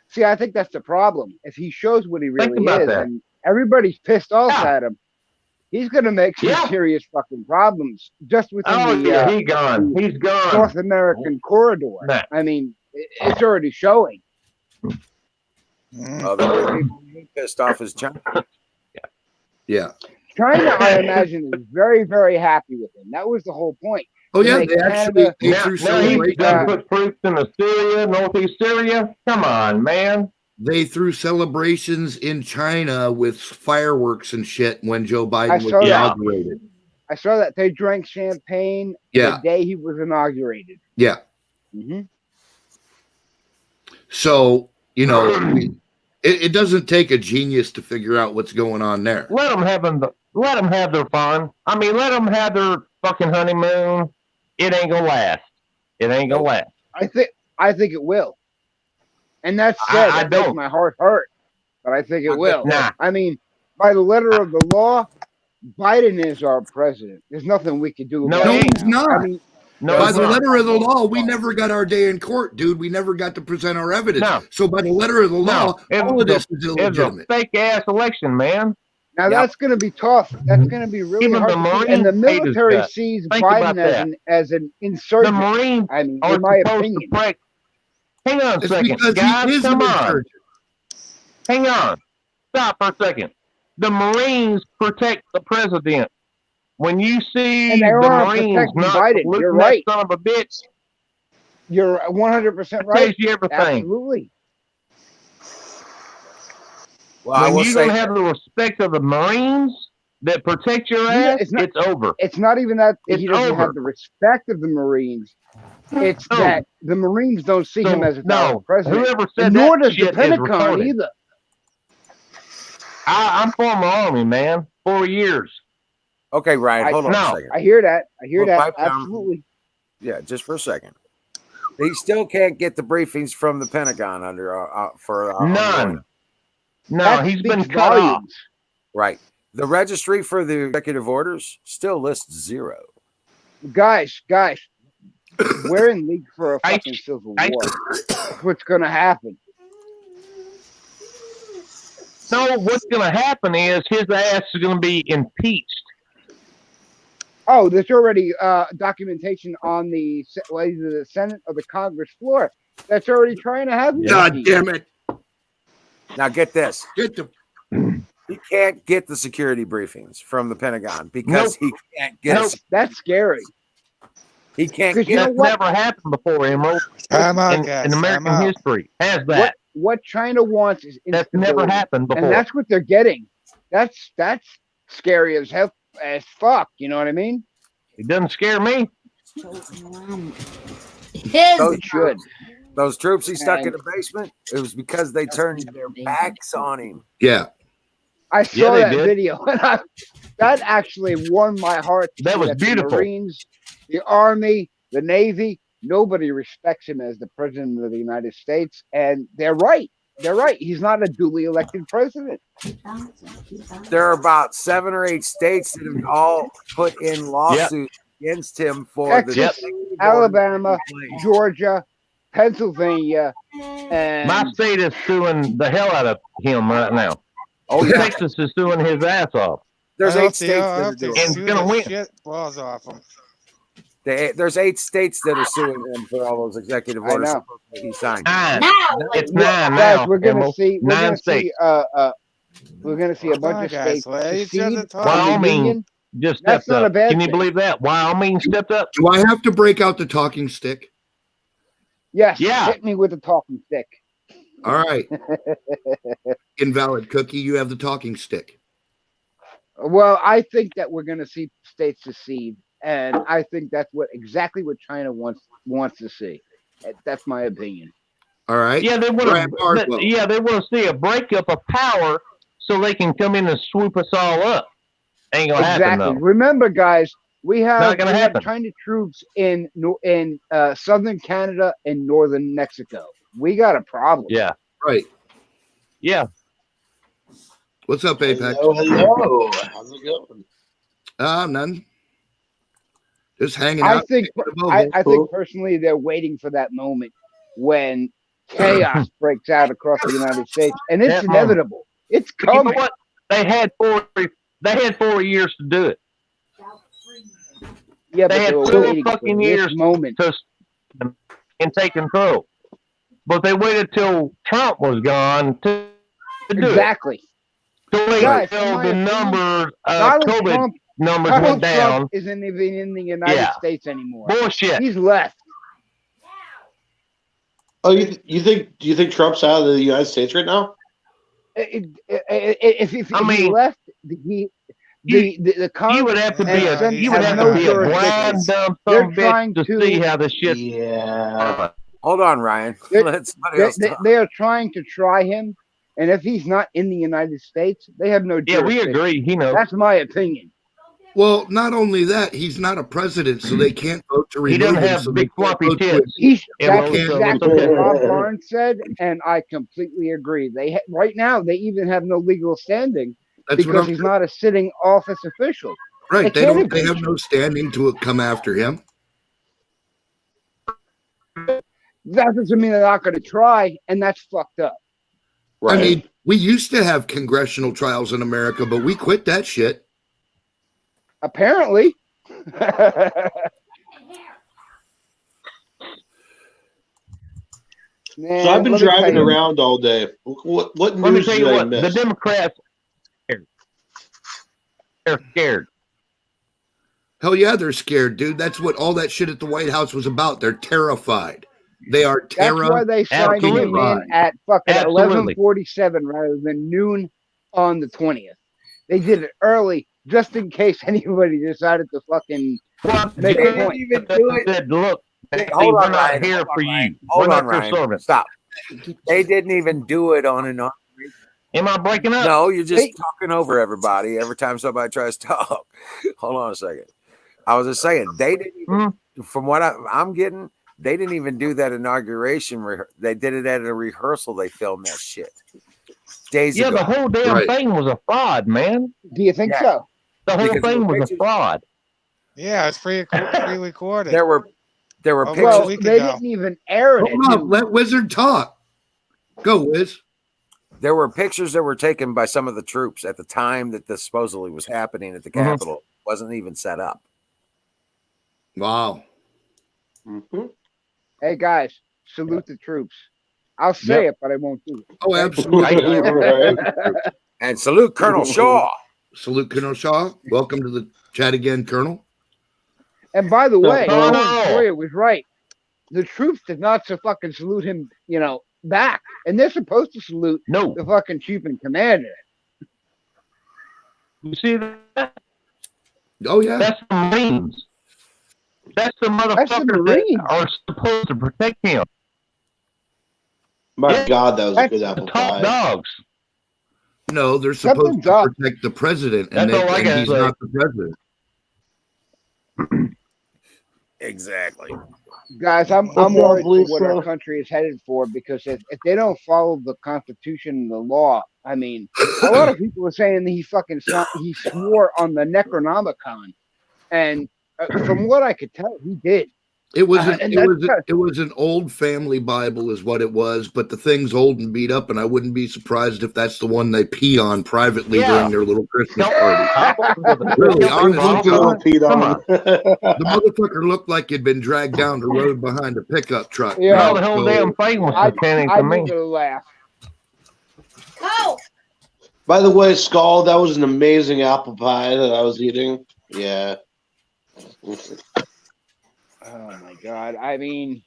[SPEAKER 7] See, I think that's the problem. If he shows what he
[SPEAKER 6] Think
[SPEAKER 7] really
[SPEAKER 6] about
[SPEAKER 7] is,
[SPEAKER 6] that.
[SPEAKER 7] and everybody's pissed off
[SPEAKER 6] Yeah.
[SPEAKER 7] at him. he's going to make some
[SPEAKER 6] Yeah.
[SPEAKER 7] serious fucking problems just within
[SPEAKER 6] Oh,
[SPEAKER 7] the
[SPEAKER 6] yeah, he's gone. He's gone.
[SPEAKER 7] North American corridor.
[SPEAKER 6] Nah.
[SPEAKER 7] I mean, it's already showing.
[SPEAKER 5] Mm.
[SPEAKER 4] The only people who pissed off is China.
[SPEAKER 1] Yeah.
[SPEAKER 7] China, I imagine, is very, very happy with him. That was the whole point.
[SPEAKER 1] Oh yeah,
[SPEAKER 7] Make
[SPEAKER 1] they actually
[SPEAKER 7] Canada-
[SPEAKER 1] they
[SPEAKER 6] Now,
[SPEAKER 1] threw
[SPEAKER 6] now he's
[SPEAKER 1] celebrations.
[SPEAKER 6] done put troops into Syria, northeast Syria. Come on, man.
[SPEAKER 1] They threw celebrations in China with fireworks and shit when Joe
[SPEAKER 7] I
[SPEAKER 1] Biden was
[SPEAKER 7] saw that.
[SPEAKER 1] inaugurated.
[SPEAKER 7] I saw that they drank champagne
[SPEAKER 1] Yeah.
[SPEAKER 7] the day he was inaugurated.
[SPEAKER 1] Yeah.
[SPEAKER 7] Hmm.
[SPEAKER 1] So, you know, it doesn't take a genius to figure out what's going on there.
[SPEAKER 6] Let them have their fun. I mean, let them have their fucking honeymoon. It ain't gonna last. It ain't gonna last.
[SPEAKER 7] I think it will. And that's said,
[SPEAKER 6] I
[SPEAKER 7] that makes
[SPEAKER 6] don't.
[SPEAKER 7] my heart hurt, but I think it will.
[SPEAKER 6] Nah.
[SPEAKER 7] I mean, by the letter of the law, Biden is our president. There's nothing we can do
[SPEAKER 6] No,
[SPEAKER 7] about
[SPEAKER 6] he
[SPEAKER 7] it.
[SPEAKER 1] he's
[SPEAKER 7] now.
[SPEAKER 1] not.
[SPEAKER 7] I mean,
[SPEAKER 6] No,
[SPEAKER 1] By
[SPEAKER 6] it's
[SPEAKER 1] the
[SPEAKER 6] not.
[SPEAKER 1] letter of the law, we never got our day in court, dude. We never got to present our evidence.
[SPEAKER 6] No.
[SPEAKER 1] So by the letter of the law,
[SPEAKER 6] No, it
[SPEAKER 1] all
[SPEAKER 6] was
[SPEAKER 1] of this is
[SPEAKER 6] It's a
[SPEAKER 1] illegitimate.
[SPEAKER 6] fake ass election, man.
[SPEAKER 7] now
[SPEAKER 4] Yep.
[SPEAKER 7] that's going to be tough. That's going to be really
[SPEAKER 6] Even
[SPEAKER 7] hard.
[SPEAKER 6] the
[SPEAKER 7] to see.
[SPEAKER 6] Marines
[SPEAKER 7] And the
[SPEAKER 6] hate his
[SPEAKER 7] military
[SPEAKER 6] guts.
[SPEAKER 7] sees
[SPEAKER 6] Think about
[SPEAKER 7] Biden as
[SPEAKER 6] that.
[SPEAKER 7] an
[SPEAKER 6] The
[SPEAKER 7] insurgent.
[SPEAKER 6] Marines
[SPEAKER 7] I mean,
[SPEAKER 6] are
[SPEAKER 7] in my
[SPEAKER 6] supposed
[SPEAKER 7] opinion.
[SPEAKER 6] to protect. Hang on a
[SPEAKER 1] It's
[SPEAKER 6] second,
[SPEAKER 1] because
[SPEAKER 6] guys.
[SPEAKER 1] he is
[SPEAKER 6] Come
[SPEAKER 1] an
[SPEAKER 6] on.
[SPEAKER 1] insurgent.
[SPEAKER 6] Hang on. Stop for a second. The Marines protect the president. When you see
[SPEAKER 7] And they
[SPEAKER 6] the
[SPEAKER 7] are
[SPEAKER 6] Marines
[SPEAKER 7] protecting
[SPEAKER 6] not
[SPEAKER 7] Biden.
[SPEAKER 6] saluting
[SPEAKER 7] You're
[SPEAKER 6] that
[SPEAKER 7] right.
[SPEAKER 6] son of a bitch,
[SPEAKER 7] You're 100%
[SPEAKER 6] that
[SPEAKER 7] right.
[SPEAKER 6] tells you everything.
[SPEAKER 7] Absolutely.
[SPEAKER 4] Well, I
[SPEAKER 6] When
[SPEAKER 4] will
[SPEAKER 6] you
[SPEAKER 4] say
[SPEAKER 6] don't have the respect of the Marines that protect your
[SPEAKER 7] You know,
[SPEAKER 6] ass,
[SPEAKER 7] it's not-
[SPEAKER 6] it's over.
[SPEAKER 7] It's not even that
[SPEAKER 6] It's
[SPEAKER 7] he doesn't
[SPEAKER 6] over.
[SPEAKER 7] have the respect of the Marines. It's
[SPEAKER 6] No.
[SPEAKER 7] that the Marines don't see him as a valid president.
[SPEAKER 6] whoever said
[SPEAKER 7] And nor
[SPEAKER 6] that
[SPEAKER 7] does the
[SPEAKER 6] shit is
[SPEAKER 7] Pentagon
[SPEAKER 6] retarded.
[SPEAKER 7] either.
[SPEAKER 6] I'm former Army, man. 4 years.
[SPEAKER 4] okay, Ryan, hold on
[SPEAKER 6] No.
[SPEAKER 4] a second.
[SPEAKER 7] I hear that. I hear
[SPEAKER 4] Well,
[SPEAKER 7] that.
[SPEAKER 4] pipe down.
[SPEAKER 7] Absolutely.
[SPEAKER 4] Yeah, just for a second. He still can't get the briefings from the Pentagon for
[SPEAKER 6] None. No,
[SPEAKER 7] That
[SPEAKER 6] he's been
[SPEAKER 7] speaks
[SPEAKER 6] cut off.
[SPEAKER 7] volumes.
[SPEAKER 4] Right. The registry for the executive orders still lists 0.
[SPEAKER 7] Guys, we're in league for a
[SPEAKER 6] I-
[SPEAKER 7] fucking civil
[SPEAKER 6] I-
[SPEAKER 7] war. That's what's going to happen.
[SPEAKER 6] So what's going to happen is his ass is going to be impeached.
[SPEAKER 7] Oh, there's already documentation on either the Senate or the Congress floor that's already trying to have him
[SPEAKER 1] God
[SPEAKER 7] impeached.
[SPEAKER 1] damn it.
[SPEAKER 4] Now get this.
[SPEAKER 1] Get the
[SPEAKER 4] He can't get the security briefings from the Pentagon because he can't get
[SPEAKER 6] Nope.
[SPEAKER 7] That's scary.
[SPEAKER 4] he can't
[SPEAKER 7] Because you
[SPEAKER 4] get
[SPEAKER 7] know
[SPEAKER 6] That's
[SPEAKER 7] what?
[SPEAKER 6] never happened before, Emerald,
[SPEAKER 5] Time out,
[SPEAKER 6] in
[SPEAKER 5] guys.
[SPEAKER 6] American
[SPEAKER 5] time out.
[SPEAKER 6] history. Has that?
[SPEAKER 7] What China wants is
[SPEAKER 6] That's never
[SPEAKER 7] instability.
[SPEAKER 6] happened before.
[SPEAKER 7] And that's what they're getting. That's scary as hell, as fuck. You know what I mean?
[SPEAKER 6] It doesn't scare me.
[SPEAKER 2] His
[SPEAKER 7] It should.
[SPEAKER 4] those troops he stuck in
[SPEAKER 7] And-
[SPEAKER 4] the basement. It was because they turned their backs on him.
[SPEAKER 1] yeah.
[SPEAKER 7] I saw
[SPEAKER 6] they
[SPEAKER 7] that
[SPEAKER 6] did.
[SPEAKER 7] video, and that actually warmed my heart. to
[SPEAKER 6] That
[SPEAKER 7] see
[SPEAKER 6] was
[SPEAKER 7] the
[SPEAKER 6] beautiful.
[SPEAKER 7] Marines, the Army, the Navy. Nobody respects him as the president of the United States, and they're right. They're right. He's not a duly elected president.
[SPEAKER 4] There are about 7 or 8 states that have all put in lawsuits against him for
[SPEAKER 7] Texas,
[SPEAKER 4] the
[SPEAKER 6] Yep.
[SPEAKER 4] executive order
[SPEAKER 7] Alabama,
[SPEAKER 4] in place.
[SPEAKER 7] Georgia, Pennsylvania, and
[SPEAKER 6] My state is suing the hell out of him right now.
[SPEAKER 4] Oh yeah,
[SPEAKER 6] Texas is suing his ass off.
[SPEAKER 4] there's
[SPEAKER 5] I
[SPEAKER 4] 8
[SPEAKER 5] hope
[SPEAKER 4] states
[SPEAKER 5] they all
[SPEAKER 4] that are
[SPEAKER 5] have to
[SPEAKER 4] doing
[SPEAKER 6] And
[SPEAKER 4] it.
[SPEAKER 5] sue
[SPEAKER 6] gonna
[SPEAKER 5] the
[SPEAKER 6] win.
[SPEAKER 5] shit balls off them.
[SPEAKER 4] There's 8 states that are suing him for all those executive
[SPEAKER 7] I
[SPEAKER 4] orders
[SPEAKER 7] know.
[SPEAKER 4] that he signed.
[SPEAKER 6] 9.
[SPEAKER 2] now.
[SPEAKER 6] It's
[SPEAKER 7] Well,
[SPEAKER 6] 9
[SPEAKER 7] guys,
[SPEAKER 6] now.
[SPEAKER 7] we're gonna
[SPEAKER 6] Emerald.
[SPEAKER 7] see. We're
[SPEAKER 6] 9
[SPEAKER 7] gonna see.
[SPEAKER 6] states.
[SPEAKER 7] We're gonna see a
[SPEAKER 5] Come on,
[SPEAKER 7] bunch of
[SPEAKER 5] guys,
[SPEAKER 7] states
[SPEAKER 5] let each other
[SPEAKER 7] secede
[SPEAKER 5] talk.
[SPEAKER 7] from the
[SPEAKER 6] Wyoming
[SPEAKER 7] union.
[SPEAKER 6] Just
[SPEAKER 7] That's
[SPEAKER 6] stepped
[SPEAKER 7] not a
[SPEAKER 6] up.
[SPEAKER 7] bad
[SPEAKER 6] Can you
[SPEAKER 7] thing.
[SPEAKER 6] believe that? Wyoming stepped up.
[SPEAKER 1] Do I have to break out the talking stick?
[SPEAKER 7] Yes.
[SPEAKER 6] Yeah.
[SPEAKER 7] Hit me with the talking stick.
[SPEAKER 1] All right. Invalid cookie, you have the talking stick.
[SPEAKER 7] Well, I think that we're going to see states secede, and I think that's exactly what China wants to see. That's my opinion.
[SPEAKER 1] All right.
[SPEAKER 6] Yeah, they want
[SPEAKER 1] Brian
[SPEAKER 6] to.
[SPEAKER 1] Bardwell.
[SPEAKER 6] Yeah, they want to see a breakup of power so they can come in and swoop us all up. Ain't gonna happen
[SPEAKER 7] Exactly.
[SPEAKER 6] though.
[SPEAKER 7] Remember, guys, we have
[SPEAKER 6] Not gonna happen.
[SPEAKER 7] China troops in southern Canada and northern Mexico. We got a problem.
[SPEAKER 6] Yeah,
[SPEAKER 1] Right.
[SPEAKER 6] yeah.
[SPEAKER 1] What's up, Apex?
[SPEAKER 3] Hello. How's it going?
[SPEAKER 1] None. Just hanging
[SPEAKER 7] I
[SPEAKER 1] out.
[SPEAKER 7] think
[SPEAKER 1] above
[SPEAKER 7] I
[SPEAKER 1] it.
[SPEAKER 7] think personally they're waiting for that moment when chaos breaks out across the United States, and it's
[SPEAKER 6] That moment.
[SPEAKER 7] inevitable. It's
[SPEAKER 6] You know
[SPEAKER 7] coming.
[SPEAKER 6] what? They had They had 4 years to do it.
[SPEAKER 7] Yeah, but
[SPEAKER 6] They
[SPEAKER 7] they
[SPEAKER 6] had
[SPEAKER 7] were
[SPEAKER 6] 4
[SPEAKER 7] waiting for
[SPEAKER 6] fucking
[SPEAKER 7] this
[SPEAKER 6] years
[SPEAKER 7] moment.
[SPEAKER 6] to and take control. But they waited till Trump was gone to do
[SPEAKER 7] Exactly.
[SPEAKER 6] it. To wait
[SPEAKER 7] Guys, in
[SPEAKER 6] till
[SPEAKER 7] my
[SPEAKER 6] the
[SPEAKER 7] opinion,
[SPEAKER 6] numbers of
[SPEAKER 7] Donald
[SPEAKER 6] COVID
[SPEAKER 7] Trump,
[SPEAKER 6] numbers
[SPEAKER 7] Donald
[SPEAKER 6] went down.
[SPEAKER 7] Trump isn't even in the United
[SPEAKER 6] Yeah.
[SPEAKER 7] States anymore.
[SPEAKER 6] Bullshit.
[SPEAKER 7] He's left.
[SPEAKER 3] Oh, you think? Do you think Trump's out of the United States right now?
[SPEAKER 7] If he
[SPEAKER 6] mean,
[SPEAKER 7] left, the
[SPEAKER 6] you
[SPEAKER 7] Congress
[SPEAKER 6] would have to be
[SPEAKER 7] and
[SPEAKER 5] Yeah,
[SPEAKER 6] a
[SPEAKER 7] Senate
[SPEAKER 5] he's
[SPEAKER 6] you would
[SPEAKER 7] have
[SPEAKER 6] have
[SPEAKER 5] not
[SPEAKER 6] to
[SPEAKER 7] no
[SPEAKER 6] be a
[SPEAKER 5] in the United
[SPEAKER 6] blind
[SPEAKER 7] jurisdiction.
[SPEAKER 5] States.
[SPEAKER 6] dumb
[SPEAKER 7] They're
[SPEAKER 6] some bitch
[SPEAKER 7] trying
[SPEAKER 6] to
[SPEAKER 7] to-
[SPEAKER 6] see how this shit.
[SPEAKER 3] Yeah.
[SPEAKER 4] Hold on, Ryan.
[SPEAKER 7] They-
[SPEAKER 4] Let somebody else talk.
[SPEAKER 7] They are trying to try him, and if he's not in the United States, they have no
[SPEAKER 6] Yeah, we
[SPEAKER 7] jurisdiction.
[SPEAKER 6] agree. You know,
[SPEAKER 7] That's my opinion.
[SPEAKER 1] Well, not only that, he's not a president, so they can't vote to
[SPEAKER 6] he
[SPEAKER 1] remove
[SPEAKER 6] doesn't
[SPEAKER 1] him.
[SPEAKER 6] have
[SPEAKER 1] So
[SPEAKER 6] big
[SPEAKER 1] they can't
[SPEAKER 6] floppy
[SPEAKER 1] vote to
[SPEAKER 6] tits.
[SPEAKER 1] Yeah,
[SPEAKER 7] That's
[SPEAKER 1] we can't-
[SPEAKER 7] exactly what Bob Barnes said, and I completely agree. Right now they even have no legal standing
[SPEAKER 1] That's what
[SPEAKER 7] because
[SPEAKER 1] I'm
[SPEAKER 7] he's not a sitting office official.
[SPEAKER 1] right.
[SPEAKER 7] They
[SPEAKER 1] They
[SPEAKER 7] can't
[SPEAKER 1] don't. They
[SPEAKER 7] impeach
[SPEAKER 1] have
[SPEAKER 7] him.
[SPEAKER 1] no standing to come after him.
[SPEAKER 7] That doesn't mean they're not going to try, and that's fucked up.
[SPEAKER 3] Right.
[SPEAKER 1] I mean, we used to have congressional trials in America, but we quit that shit.
[SPEAKER 7] Apparently. Man,
[SPEAKER 3] so I've been
[SPEAKER 7] let me tell
[SPEAKER 3] driving
[SPEAKER 7] you,
[SPEAKER 3] around all day. What
[SPEAKER 6] Let me
[SPEAKER 3] news
[SPEAKER 6] tell
[SPEAKER 3] did
[SPEAKER 6] you
[SPEAKER 3] I
[SPEAKER 6] what, the
[SPEAKER 3] miss?
[SPEAKER 6] Democrats they're scared.
[SPEAKER 1] Hell yeah, they're scared, dude. That's what all that shit at the White House was about. They're terrified. They are
[SPEAKER 7] That's why they signed him
[SPEAKER 6] Absolutely.
[SPEAKER 7] in at fucking
[SPEAKER 6] Absolutely.
[SPEAKER 7] 11:47 rather than noon on the 20th. They did it early just in case anybody decided to fucking
[SPEAKER 6] Well,
[SPEAKER 7] make
[SPEAKER 4] They
[SPEAKER 7] a
[SPEAKER 4] didn't
[SPEAKER 7] point.
[SPEAKER 4] even do it.
[SPEAKER 6] said, look,
[SPEAKER 4] Hey,
[SPEAKER 6] see,
[SPEAKER 4] hold
[SPEAKER 6] we're
[SPEAKER 4] on,
[SPEAKER 6] not
[SPEAKER 4] Ryan.
[SPEAKER 6] here
[SPEAKER 4] Hold on,
[SPEAKER 6] for
[SPEAKER 4] Ryan.
[SPEAKER 6] you.
[SPEAKER 4] Hold
[SPEAKER 6] We're
[SPEAKER 4] on,
[SPEAKER 6] not your
[SPEAKER 4] Ryan.
[SPEAKER 6] servants.
[SPEAKER 4] Stop. They didn't even do it on and on.
[SPEAKER 6] Am I breaking up?
[SPEAKER 4] No, you're just
[SPEAKER 7] Hey.
[SPEAKER 4] talking over everybody every time somebody tries to talk. Hold on a second. I was just saying they didn't even, from what I'm getting, they didn't even do that inauguration. They did it at a rehearsal. They filmed that shit days
[SPEAKER 6] Yeah,
[SPEAKER 4] ago.
[SPEAKER 6] the whole damn
[SPEAKER 1] Right.
[SPEAKER 6] thing was a fraud, man.
[SPEAKER 7] Do you think
[SPEAKER 4] Yeah.
[SPEAKER 7] so?
[SPEAKER 6] The whole
[SPEAKER 4] Because there
[SPEAKER 6] thing
[SPEAKER 4] were
[SPEAKER 6] was a
[SPEAKER 4] pictures-
[SPEAKER 6] fraud.
[SPEAKER 5] Yeah, it's pre-recorded.
[SPEAKER 4] There were
[SPEAKER 5] Over
[SPEAKER 4] pictures.
[SPEAKER 7] Well,
[SPEAKER 5] a week
[SPEAKER 7] they
[SPEAKER 5] ago.
[SPEAKER 7] didn't even air it.
[SPEAKER 1] Hold up, let Wizard talk. Go, Wiz.
[SPEAKER 4] There were pictures that were taken by some of the troops at the time that this supposedly was happening at the
[SPEAKER 6] Mhm.
[SPEAKER 4] Capitol. Wasn't even set up.
[SPEAKER 1] Wow.
[SPEAKER 3] Mhm.
[SPEAKER 7] Hey guys, salute the troops. I'll say it, but I won't do it.
[SPEAKER 1] Oh, absolutely.
[SPEAKER 3] Right.
[SPEAKER 4] And salute Colonel Shaw.
[SPEAKER 1] Salute Colonel Shaw. Welcome to the chat again, Colonel.
[SPEAKER 7] And by the way,
[SPEAKER 6] no,
[SPEAKER 7] Owen
[SPEAKER 6] no.
[SPEAKER 7] Sawyer was right. The troops did not so fucking salute him, back. And they're supposed to salute
[SPEAKER 6] No.
[SPEAKER 7] the fucking chief and commander.
[SPEAKER 6] You see that?
[SPEAKER 1] Oh yeah.
[SPEAKER 6] That's the Marines. That's the
[SPEAKER 7] That's the
[SPEAKER 6] motherfuckers that
[SPEAKER 7] Marines.
[SPEAKER 6] are supposed to protect him.
[SPEAKER 3] My
[SPEAKER 6] Yeah.
[SPEAKER 3] God, that was a
[SPEAKER 7] That's
[SPEAKER 3] good
[SPEAKER 6] The
[SPEAKER 3] apple
[SPEAKER 6] top
[SPEAKER 3] pie.
[SPEAKER 6] dogs.
[SPEAKER 1] No, they're supposed
[SPEAKER 7] Something's
[SPEAKER 1] to
[SPEAKER 7] up.
[SPEAKER 1] protect the president, and,
[SPEAKER 6] That's all I gotta
[SPEAKER 1] he's
[SPEAKER 6] say.
[SPEAKER 1] not the president.
[SPEAKER 4] Exactly.
[SPEAKER 7] Guys, I'm
[SPEAKER 3] What's up,
[SPEAKER 7] worried for what
[SPEAKER 3] Lisa?
[SPEAKER 7] our country is headed for because if they don't follow the Constitution and the law, I mean, a lot of people are saying that he swore on the Necronomicon, and from what I could tell, he did.
[SPEAKER 1] It was
[SPEAKER 7] And that's-
[SPEAKER 1] it was an old family Bible, is what it was. But the thing's old and beat up, and I wouldn't be surprised if that's the one they pee on privately
[SPEAKER 6] Yeah.
[SPEAKER 1] during their little Christmas
[SPEAKER 6] Don't-
[SPEAKER 1] party. Really, honest to God,
[SPEAKER 3] Peed
[SPEAKER 6] Come
[SPEAKER 3] on.
[SPEAKER 1] the motherfucker looked like he'd been dragged down the road behind a pickup truck.
[SPEAKER 7] Yeah.
[SPEAKER 6] No, the whole
[SPEAKER 1] So-
[SPEAKER 6] damn thing was
[SPEAKER 7] I
[SPEAKER 6] satanic to me.
[SPEAKER 7] need to laugh.
[SPEAKER 2] Go.
[SPEAKER 3] By the way, Skull, that was an amazing apple pie that I was eating. Yeah.
[SPEAKER 7] Oh my god! I mean,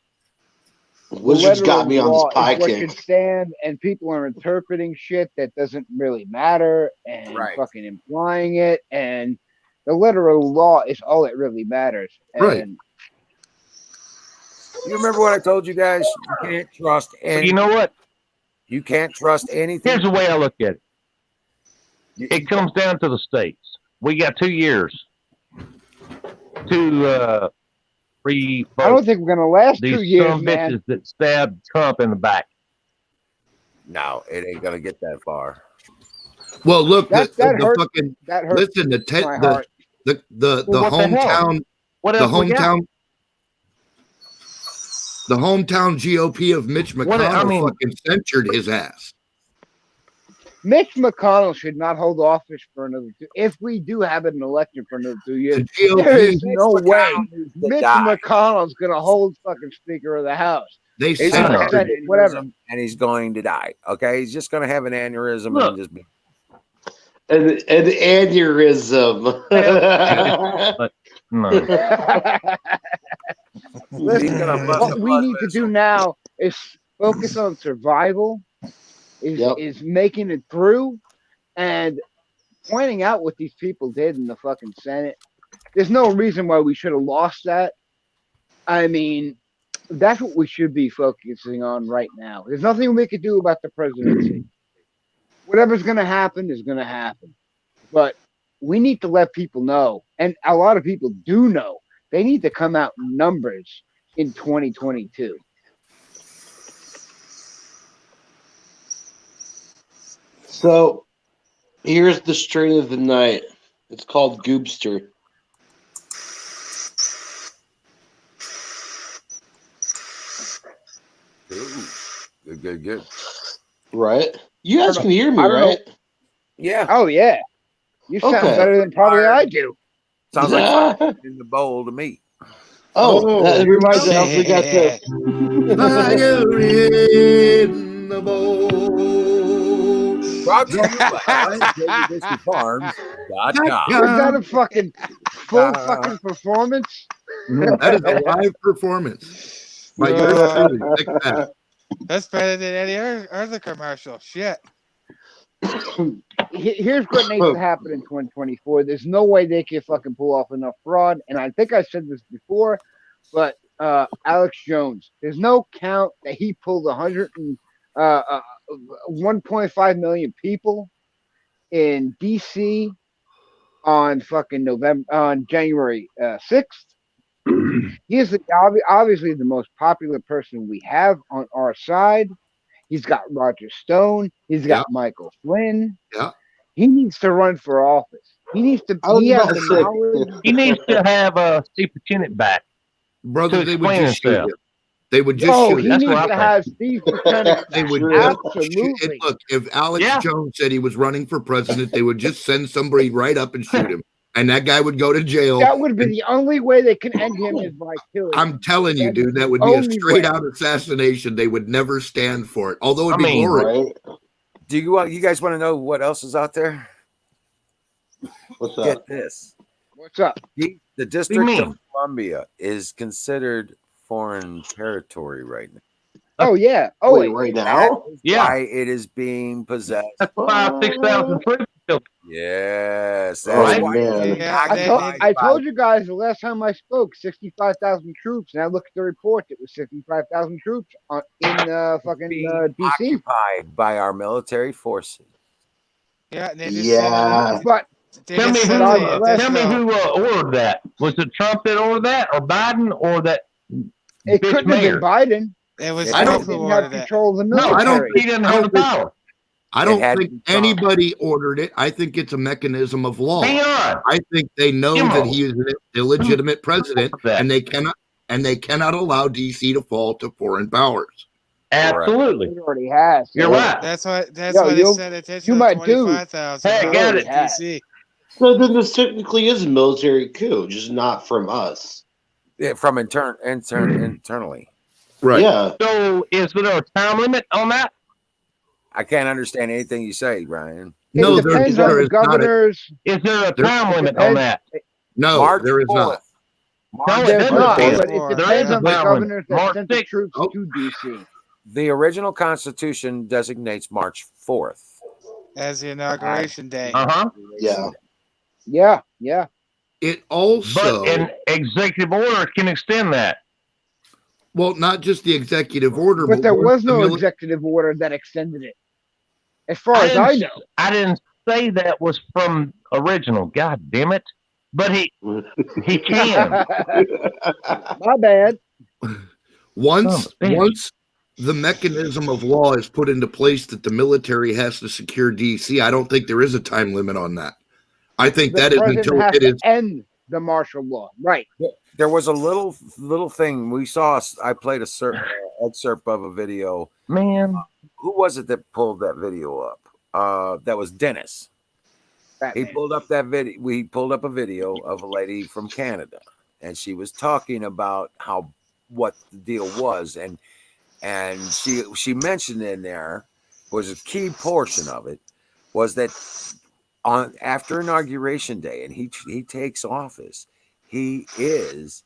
[SPEAKER 3] Wizards
[SPEAKER 7] the
[SPEAKER 3] got me on this
[SPEAKER 7] law
[SPEAKER 3] pie
[SPEAKER 7] is what
[SPEAKER 3] kick.
[SPEAKER 7] should stand, and people are interpreting shit that doesn't really matter and
[SPEAKER 4] Right.
[SPEAKER 7] fucking implying it, and the literal law is all that really matters. And
[SPEAKER 1] Right.
[SPEAKER 4] You remember what I told you guys? You can't trust
[SPEAKER 6] But
[SPEAKER 4] any.
[SPEAKER 6] you know what?
[SPEAKER 4] You can't trust anything.
[SPEAKER 6] Here's the way I look at it. It comes down to the states. We got 2 years to free
[SPEAKER 7] I don't think we're gonna last
[SPEAKER 6] these
[SPEAKER 7] 2 years,
[SPEAKER 6] some
[SPEAKER 7] man.
[SPEAKER 6] bitches that stabbed Trump in the back.
[SPEAKER 4] No, it ain't gonna get that far.
[SPEAKER 1] Well, look,
[SPEAKER 7] That
[SPEAKER 1] the
[SPEAKER 7] hurts.
[SPEAKER 1] fucking
[SPEAKER 7] That hurts
[SPEAKER 1] listen, the
[SPEAKER 7] my heart.
[SPEAKER 1] the
[SPEAKER 6] Well, what the hell?
[SPEAKER 1] hometown
[SPEAKER 6] What
[SPEAKER 1] the
[SPEAKER 6] else we got?
[SPEAKER 1] hometown GOP of Mitch
[SPEAKER 6] What-
[SPEAKER 1] McConnell
[SPEAKER 6] I mean-
[SPEAKER 1] fucking censured his ass.
[SPEAKER 7] Mitch McConnell should not hold office for another two. If we do have an election for another 2 years,
[SPEAKER 1] The
[SPEAKER 7] there
[SPEAKER 1] GOP,
[SPEAKER 7] is no way Mitch
[SPEAKER 4] die.
[SPEAKER 7] McConnell's going to hold fucking Speaker of the House.
[SPEAKER 1] they
[SPEAKER 4] He's
[SPEAKER 1] said
[SPEAKER 4] gonna
[SPEAKER 7] Senate,
[SPEAKER 4] have
[SPEAKER 7] Senate,
[SPEAKER 4] an
[SPEAKER 7] whatever.
[SPEAKER 4] aneurysm and he's going to die. Okay, he's just going to have an aneurysm
[SPEAKER 6] Look.
[SPEAKER 4] and just be.
[SPEAKER 3] An aneurysm.
[SPEAKER 6] But no.
[SPEAKER 4] He's gonna bust
[SPEAKER 7] What
[SPEAKER 4] a
[SPEAKER 7] we
[SPEAKER 4] blood
[SPEAKER 7] need to
[SPEAKER 4] vessel.
[SPEAKER 7] do now is focus on survival, is making it through, and pointing out what these people did in the fucking Senate. There's no reason why we should have lost that. I mean, that's what we should be focusing on right now. There's nothing we could do about the presidency. Whatever's going to happen is going to happen. But we need to let people know, and a lot of people do know, they need to come out in numbers in 2022.
[SPEAKER 3] So here's the strain of the night. It's called Goobster.
[SPEAKER 4] Ooh, good.
[SPEAKER 3] Right? You guys can hear me,
[SPEAKER 7] I don't know.
[SPEAKER 3] right?
[SPEAKER 4] Yeah,
[SPEAKER 7] Oh, yeah. You sound
[SPEAKER 3] Okay.
[SPEAKER 7] better than probably I do.
[SPEAKER 4] sounds like fire in the bowl to me.
[SPEAKER 3] Oh, that reminds me. We got this.
[SPEAKER 1] fire in the bowl.
[SPEAKER 4] Brought to you by JVBiscuitFarms.com.
[SPEAKER 7] Was that a fucking full fucking performance?
[SPEAKER 1] That is a live performance. By yours truly, Nick Matt.
[SPEAKER 5] That's better than any other commercial. Shit.
[SPEAKER 7] Here's what needs to happen in 2024. There's no way they can fucking pull off enough fraud. And I think I said this before, but Alex Jones, there's no count that he pulled 1.5 million people in DC on fucking January 6th. He is obviously the most popular person we have on our side. He's got Roger Stone. He's got Michael Flynn.
[SPEAKER 1] Yeah.
[SPEAKER 7] He needs to run for office. He needs to.
[SPEAKER 3] I was
[SPEAKER 7] He has
[SPEAKER 3] about
[SPEAKER 7] the
[SPEAKER 3] to say-
[SPEAKER 7] knowledge.
[SPEAKER 6] He needs to have Steve Buchanan back.
[SPEAKER 1] Brother,
[SPEAKER 6] To
[SPEAKER 1] they would
[SPEAKER 6] explain
[SPEAKER 1] just shoot
[SPEAKER 6] himself.
[SPEAKER 1] him. They would just
[SPEAKER 7] No,
[SPEAKER 1] shoot
[SPEAKER 7] he
[SPEAKER 1] him.
[SPEAKER 6] That's
[SPEAKER 7] needs
[SPEAKER 6] what I
[SPEAKER 7] to
[SPEAKER 6] think.
[SPEAKER 7] have Steve Buchanan.
[SPEAKER 1] They would
[SPEAKER 7] back.
[SPEAKER 1] just shoot. And
[SPEAKER 7] Absolutely.
[SPEAKER 1] look, if Alex
[SPEAKER 6] Yeah.
[SPEAKER 1] Jones said he was running for president, they would just send somebody right up and shoot him. And that guy would go to jail.
[SPEAKER 7] That would be the only way they can end him is by killing him.
[SPEAKER 1] I'm telling you,
[SPEAKER 7] That's
[SPEAKER 1] dude, that would
[SPEAKER 7] the
[SPEAKER 1] be a
[SPEAKER 7] only
[SPEAKER 1] straight
[SPEAKER 7] way.
[SPEAKER 1] out assassination. They would never stand for it. Although it'd
[SPEAKER 6] I
[SPEAKER 1] be
[SPEAKER 6] mean,
[SPEAKER 1] glorious.
[SPEAKER 3] Right?
[SPEAKER 4] Do you guys want to know what else is out there?
[SPEAKER 3] What's up?
[SPEAKER 4] Get this.
[SPEAKER 7] What's up?
[SPEAKER 4] The District
[SPEAKER 6] mean?
[SPEAKER 4] of Columbia is considered foreign territory right now.
[SPEAKER 7] Oh yeah. Oh
[SPEAKER 3] Wait, right now?
[SPEAKER 4] That is
[SPEAKER 6] Yeah.
[SPEAKER 4] why it is being possessed.
[SPEAKER 6] That's 5,000-6,000 troops.
[SPEAKER 4] Yes, that's
[SPEAKER 6] Right?
[SPEAKER 4] why
[SPEAKER 3] man.
[SPEAKER 5] Yeah,
[SPEAKER 7] I told you guys the last time I spoke, 65,000 troops. And I looked at the report; it was 65,000 troops in fucking DC.
[SPEAKER 4] occupied by our military forces.
[SPEAKER 5] Yeah, they just
[SPEAKER 3] Yeah.
[SPEAKER 7] But
[SPEAKER 5] They
[SPEAKER 6] Tell me
[SPEAKER 5] just
[SPEAKER 6] who.
[SPEAKER 5] sent
[SPEAKER 7] God
[SPEAKER 5] the
[SPEAKER 7] bless
[SPEAKER 6] Tell me
[SPEAKER 5] additional-
[SPEAKER 6] who ordered that. Was it Trump that ordered that, or Biden, or that
[SPEAKER 7] it
[SPEAKER 6] bitch
[SPEAKER 7] couldn't
[SPEAKER 6] mayor?
[SPEAKER 7] have been Biden.
[SPEAKER 5] It was
[SPEAKER 1] I don't
[SPEAKER 5] Trump who
[SPEAKER 7] Didn't have
[SPEAKER 5] ordered it.
[SPEAKER 7] control of the
[SPEAKER 6] No,
[SPEAKER 7] military.
[SPEAKER 6] I don't. He didn't have the power.
[SPEAKER 1] I
[SPEAKER 4] It
[SPEAKER 1] don't
[SPEAKER 4] had
[SPEAKER 1] think
[SPEAKER 4] to be Trump.
[SPEAKER 1] anybody ordered it. I think it's a mechanism of law.
[SPEAKER 6] Hang on.
[SPEAKER 1] I think they know
[SPEAKER 6] Come
[SPEAKER 1] that
[SPEAKER 6] on.
[SPEAKER 1] he is an illegitimate president,
[SPEAKER 6] That.
[SPEAKER 1] and they cannot allow DC to fall to foreign powers.
[SPEAKER 6] Absolutely.
[SPEAKER 7] It already has.
[SPEAKER 6] You're right.
[SPEAKER 5] That's why. That's
[SPEAKER 7] Yo,
[SPEAKER 5] why they
[SPEAKER 7] you'll-
[SPEAKER 5] said it.
[SPEAKER 7] you might do.
[SPEAKER 5] 25,000.
[SPEAKER 6] Hey, got it.
[SPEAKER 5] DC.
[SPEAKER 3] So then this technically is a military coup, just not from us.
[SPEAKER 4] Yeah, from internally.
[SPEAKER 1] Right.
[SPEAKER 3] Yeah.
[SPEAKER 6] So, is there a time limit on that?
[SPEAKER 4] I can't understand anything you say, Brian.
[SPEAKER 1] No,
[SPEAKER 7] it depends on the
[SPEAKER 1] is not a,
[SPEAKER 7] governors.
[SPEAKER 6] Is there a
[SPEAKER 1] There-
[SPEAKER 6] time limit
[SPEAKER 7] depends.
[SPEAKER 6] on that?
[SPEAKER 1] no,
[SPEAKER 4] March
[SPEAKER 1] there is
[SPEAKER 4] 4th.
[SPEAKER 1] not.
[SPEAKER 6] No, it
[SPEAKER 7] There's
[SPEAKER 6] doesn't
[SPEAKER 7] not,
[SPEAKER 6] say
[SPEAKER 7] but
[SPEAKER 6] it.
[SPEAKER 7] it
[SPEAKER 5] There
[SPEAKER 7] depends
[SPEAKER 6] is
[SPEAKER 7] on the
[SPEAKER 6] a time
[SPEAKER 7] governors
[SPEAKER 6] limit.
[SPEAKER 7] that
[SPEAKER 6] March
[SPEAKER 7] sent the
[SPEAKER 6] 6th.
[SPEAKER 7] troops
[SPEAKER 1] Oh.
[SPEAKER 7] to DC.
[SPEAKER 4] The original Constitution designates March 4th.
[SPEAKER 5] As the inauguration day.
[SPEAKER 6] Uh huh.
[SPEAKER 3] Yeah.
[SPEAKER 7] Yeah, yeah.
[SPEAKER 1] It also,
[SPEAKER 6] But an executive order can extend that.
[SPEAKER 1] well, not just the executive order,
[SPEAKER 7] But there
[SPEAKER 1] once
[SPEAKER 7] was
[SPEAKER 1] the
[SPEAKER 7] no
[SPEAKER 1] mili-
[SPEAKER 7] executive order that extended it. As far as I know.
[SPEAKER 6] I didn't say that was from original. God damn it! But he can.
[SPEAKER 7] My bad.
[SPEAKER 1] Once
[SPEAKER 6] Oh, man.
[SPEAKER 1] once the mechanism of law is put into place that the military has to secure DC, I don't think there is a time limit on that. I think
[SPEAKER 7] The
[SPEAKER 1] that is
[SPEAKER 7] president
[SPEAKER 1] until
[SPEAKER 7] has
[SPEAKER 1] it
[SPEAKER 7] to
[SPEAKER 1] is.
[SPEAKER 7] end the martial law. Right.
[SPEAKER 4] There was a little thing we saw. I played a excerpt of a video.
[SPEAKER 6] Man,
[SPEAKER 4] Who was it that pulled that video up? that was Dennis. He
[SPEAKER 7] Batman.
[SPEAKER 4] pulled up that video. We pulled up a video of a lady from Canada, and she was talking about what the deal was, and she mentioned in there was a key portion of it was that after inauguration day, and he takes office, he is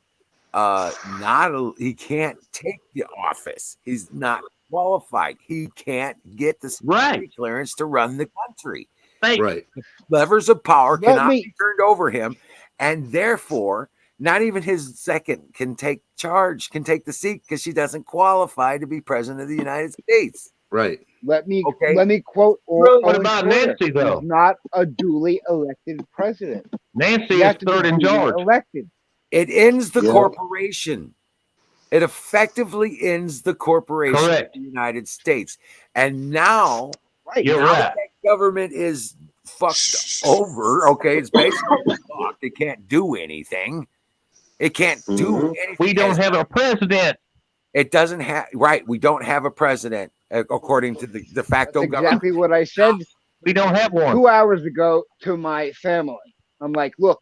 [SPEAKER 4] he can't take the office. He's not qualified. He can't get the security clearance to run the country.
[SPEAKER 1] Right.
[SPEAKER 4] Levers of power
[SPEAKER 7] Let
[SPEAKER 4] cannot
[SPEAKER 7] me-
[SPEAKER 4] be turned over him, and therefore, not even his second can take the seat because she doesn't qualify to be president of the United States.
[SPEAKER 1] Right.
[SPEAKER 7] Let me
[SPEAKER 4] Okay.
[SPEAKER 7] quote.
[SPEAKER 6] What
[SPEAKER 7] Owen
[SPEAKER 6] about
[SPEAKER 7] Schroyer.
[SPEAKER 6] Nancy, though?
[SPEAKER 7] He's not a duly elected president.
[SPEAKER 6] Nancy
[SPEAKER 7] You
[SPEAKER 6] is
[SPEAKER 7] have to be
[SPEAKER 6] third in
[SPEAKER 7] duly
[SPEAKER 6] charge.
[SPEAKER 7] elected.
[SPEAKER 4] It ends the
[SPEAKER 3] Yeah.
[SPEAKER 4] corporation. It effectively ends the corporation
[SPEAKER 6] Correct.
[SPEAKER 4] of the United States. And now,
[SPEAKER 7] Right.
[SPEAKER 6] You're
[SPEAKER 4] now
[SPEAKER 6] right.
[SPEAKER 4] that government is fucked over. Okay, it's basically fucked. It can't do anything. It can't do anything.
[SPEAKER 6] We don't have a president.
[SPEAKER 4] It doesn't have right. We don't have a president according to the de
[SPEAKER 7] That's
[SPEAKER 4] facto government.
[SPEAKER 7] exactly what I said
[SPEAKER 6] We don't have one.
[SPEAKER 7] 2 hours ago to my family. I'm like, look,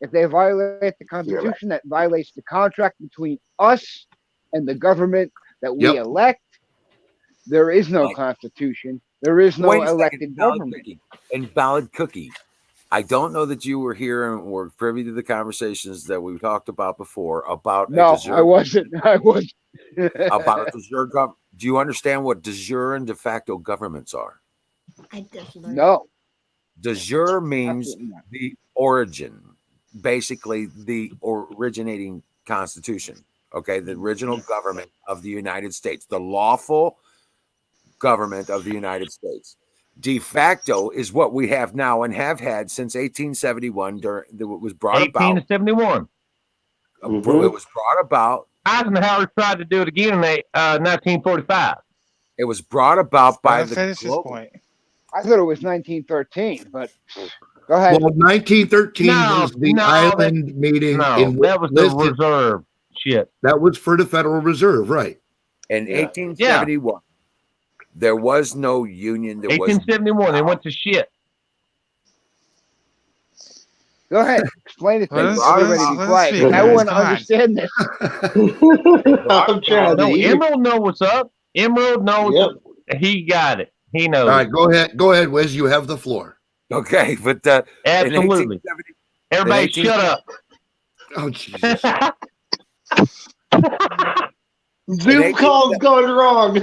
[SPEAKER 7] if they violate the Constitution, that violates the contract between us and the government that we
[SPEAKER 1] Yep.
[SPEAKER 7] elect. There is no
[SPEAKER 4] Right.
[SPEAKER 7] Constitution. There is no
[SPEAKER 4] Wait a
[SPEAKER 7] elected
[SPEAKER 4] second, Valid
[SPEAKER 7] government.
[SPEAKER 4] Cookie. And Valid Cookie. I don't know that you were here and were privy to the conversations that we talked about before about
[SPEAKER 7] No,
[SPEAKER 4] a de jure,
[SPEAKER 7] I wasn't. I was.
[SPEAKER 4] about a de jure government. Do you understand what de jure and de facto governments are?
[SPEAKER 2] I just learned.
[SPEAKER 7] No.
[SPEAKER 4] De jure means
[SPEAKER 7] Absolutely not.
[SPEAKER 4] the origin, basically the originating constitution. Okay, the original government of the United States, the lawful government of the United States. De facto is what we have now and have had since 1871. During it was brought
[SPEAKER 6] 18 to
[SPEAKER 4] about.
[SPEAKER 6] 71.
[SPEAKER 4] It was brought about.
[SPEAKER 6] Eisenhower tried to do it again in 1945.
[SPEAKER 4] It was brought about by
[SPEAKER 5] Let him
[SPEAKER 4] the
[SPEAKER 5] finish his
[SPEAKER 4] global.
[SPEAKER 5] point.
[SPEAKER 7] I thought it was 1913, but go ahead.
[SPEAKER 1] Well, 1913
[SPEAKER 6] No,
[SPEAKER 1] was the
[SPEAKER 6] no,
[SPEAKER 1] island meeting
[SPEAKER 6] No,
[SPEAKER 1] in
[SPEAKER 6] that was the
[SPEAKER 1] listed-
[SPEAKER 6] reserve shit.
[SPEAKER 1] That was for the Federal Reserve, right?
[SPEAKER 4] In
[SPEAKER 3] Yeah.
[SPEAKER 4] 1871. There was no union. There was
[SPEAKER 6] 1871, they went to shit.
[SPEAKER 7] Go ahead. Explain it to
[SPEAKER 5] Let
[SPEAKER 7] me.
[SPEAKER 5] us-
[SPEAKER 7] I'm
[SPEAKER 5] let
[SPEAKER 7] ready
[SPEAKER 5] us-
[SPEAKER 7] to be
[SPEAKER 5] let us
[SPEAKER 7] quiet.
[SPEAKER 5] speak,
[SPEAKER 7] I
[SPEAKER 5] guys.
[SPEAKER 7] want to
[SPEAKER 5] Come on.
[SPEAKER 7] understand this.
[SPEAKER 3] I'm trying
[SPEAKER 6] No,
[SPEAKER 3] to eat.
[SPEAKER 6] Emerald knows what's up. Emerald knows.
[SPEAKER 3] Yep.
[SPEAKER 6] He got it. He knows.
[SPEAKER 1] All right, go ahead. Go ahead, Wiz. You have the floor.
[SPEAKER 4] okay, but in
[SPEAKER 6] Absolutely.
[SPEAKER 4] 1870
[SPEAKER 6] Everybody,
[SPEAKER 4] 18
[SPEAKER 6] shut up.
[SPEAKER 1] Oh, Jesus.
[SPEAKER 3] Zoom call's going wrong.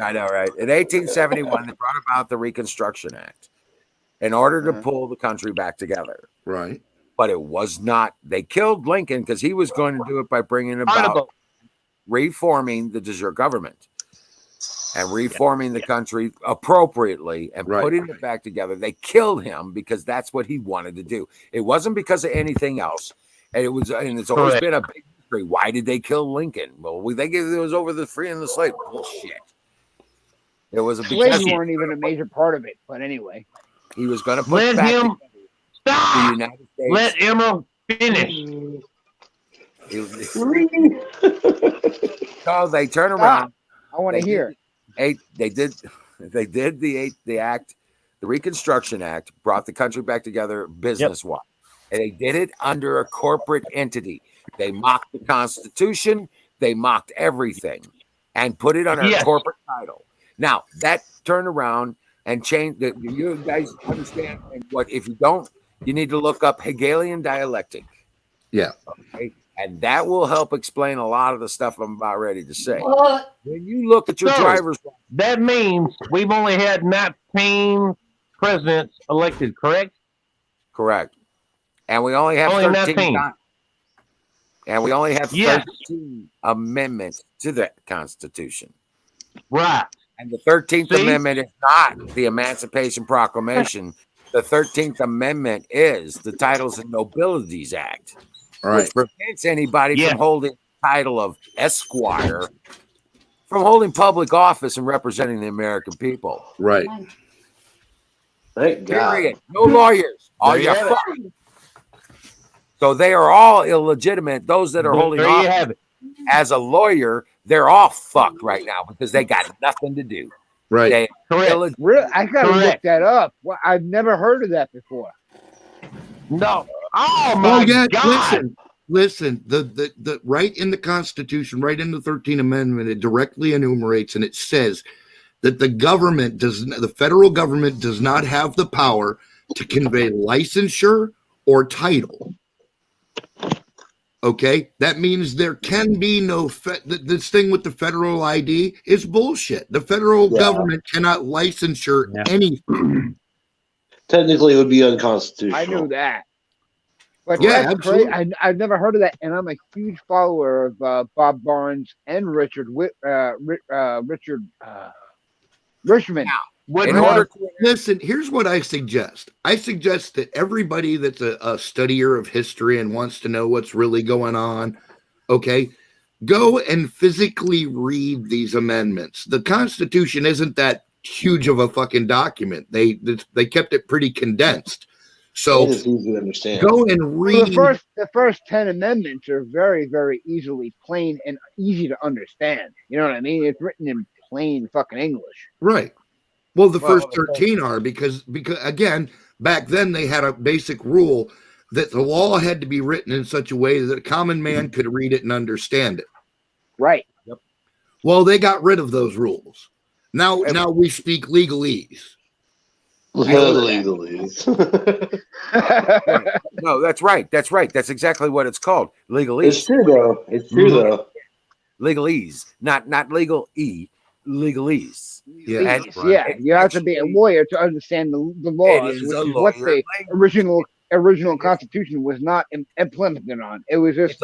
[SPEAKER 4] I know, right? In 1871, they brought about the Reconstruction Act in order to pull the country back together.
[SPEAKER 1] Right.
[SPEAKER 4] But it was not. They killed Lincoln because he was going to do it by bringing about
[SPEAKER 6] Article.
[SPEAKER 4] reforming the de jure government and reforming the country appropriately and
[SPEAKER 1] Right.
[SPEAKER 4] putting it back together. They killed him because that's what he wanted to do. It wasn't because of anything else. And it's always
[SPEAKER 6] Correct.
[SPEAKER 4] been a big mystery. Why did they kill Lincoln? Well, they gave it was over the free and the slave. Bullshit. It was because
[SPEAKER 7] Slaves weren't even a major part of it, but anyway.
[SPEAKER 4] he was going to put
[SPEAKER 6] Let
[SPEAKER 4] back
[SPEAKER 6] him
[SPEAKER 4] together the
[SPEAKER 6] stop.
[SPEAKER 4] United States.
[SPEAKER 6] Let Emerald finish.
[SPEAKER 4] So they turn around.
[SPEAKER 7] I want to hear.
[SPEAKER 4] They did the act, the Reconstruction Act brought the country back together business-wise. And they did it under a corporate entity. They mocked the Constitution, they mocked everything, and put it under a
[SPEAKER 6] Yes.
[SPEAKER 4] corporate title. Now that turned around and changed. You guys understand? And what if you don't? You need to look up Hegelian dialectic.
[SPEAKER 1] Yeah.
[SPEAKER 4] Okay? And that will help explain a lot of the stuff I'm about ready to say.
[SPEAKER 2] What?
[SPEAKER 4] When you look at your
[SPEAKER 6] So-
[SPEAKER 4] driver's
[SPEAKER 6] That means we've only had 19 presidents elected, correct?
[SPEAKER 4] correct, and we only have
[SPEAKER 6] Only
[SPEAKER 4] 13
[SPEAKER 6] 19.
[SPEAKER 4] and we only have
[SPEAKER 6] Yes.
[SPEAKER 4] 13 amendments to the Constitution.
[SPEAKER 6] Right.
[SPEAKER 4] And the 13th
[SPEAKER 6] See?
[SPEAKER 4] Amendment is not the Emancipation Proclamation. The 13th Amendment is the Titles and Nobilities Act,
[SPEAKER 1] All right.
[SPEAKER 4] which prevents anybody
[SPEAKER 6] Yeah.
[SPEAKER 4] from holding the title of Esquire from holding public office and representing the American people.
[SPEAKER 1] Right.
[SPEAKER 3] Thank God.
[SPEAKER 4] Period. No lawyers. All
[SPEAKER 6] There
[SPEAKER 4] you
[SPEAKER 6] you have it.
[SPEAKER 4] fuck. So they are all illegitimate. Those that are holding
[SPEAKER 6] there you
[SPEAKER 4] office
[SPEAKER 6] have it.
[SPEAKER 4] as a lawyer, they're all fucked right now because they got nothing to do.
[SPEAKER 1] Right.
[SPEAKER 4] They
[SPEAKER 6] Correct.
[SPEAKER 7] Really? I gotta look
[SPEAKER 6] Correct.
[SPEAKER 7] that up. Well, I've never heard of that before.
[SPEAKER 6] No. Oh my God.
[SPEAKER 1] Listen. The right in the Constitution, right in the 13th Amendment, it directly enumerates and it says that the federal government does not have the power to convey licensure or title. Okay, that means there can be no this thing with the federal ID is bullshit. The federal government cannot licensure anything.
[SPEAKER 3] Technically, it would be
[SPEAKER 7] I
[SPEAKER 3] unconstitutional.
[SPEAKER 7] knew that. But
[SPEAKER 1] Yeah,
[SPEAKER 7] that's
[SPEAKER 1] absolutely.
[SPEAKER 7] crazy. I've never heard of that, and I'm a huge follower of Bob Barnes and Richard Richmond.
[SPEAKER 4] In order to
[SPEAKER 1] Listen, here's what I suggest. I suggest that everybody that's a studier of history and wants to know what's really going on, okay, go and physically read these amendments. The Constitution isn't that huge of a fucking document. They kept it pretty condensed. So
[SPEAKER 3] It is easy to understand.
[SPEAKER 1] go and
[SPEAKER 7] Well,
[SPEAKER 1] read.
[SPEAKER 7] the first 10 amendments are very, very easily plain and easy to understand. You know what I mean? It's written in plain fucking English.
[SPEAKER 1] Right. Well, the
[SPEAKER 4] Well,
[SPEAKER 1] first 13 are because again, back then they had a basic rule that the law had to be written in such a way that a common man could read it and understand it.
[SPEAKER 7] Right.
[SPEAKER 1] Well, they got rid of those rules. Now we speak legalese.
[SPEAKER 3] Legalese.
[SPEAKER 4] no, that's right. That's right. That's exactly what it's called. Legalese.
[SPEAKER 3] It's true though. It's true though.
[SPEAKER 4] Legalese, not legal legalese.
[SPEAKER 1] Yeah,
[SPEAKER 4] And-
[SPEAKER 7] Yeah, you have to be a lawyer to understand the laws,
[SPEAKER 4] It
[SPEAKER 7] which
[SPEAKER 4] is a
[SPEAKER 7] is what the
[SPEAKER 4] lawyer
[SPEAKER 7] original Constitution was not implemented on. It was just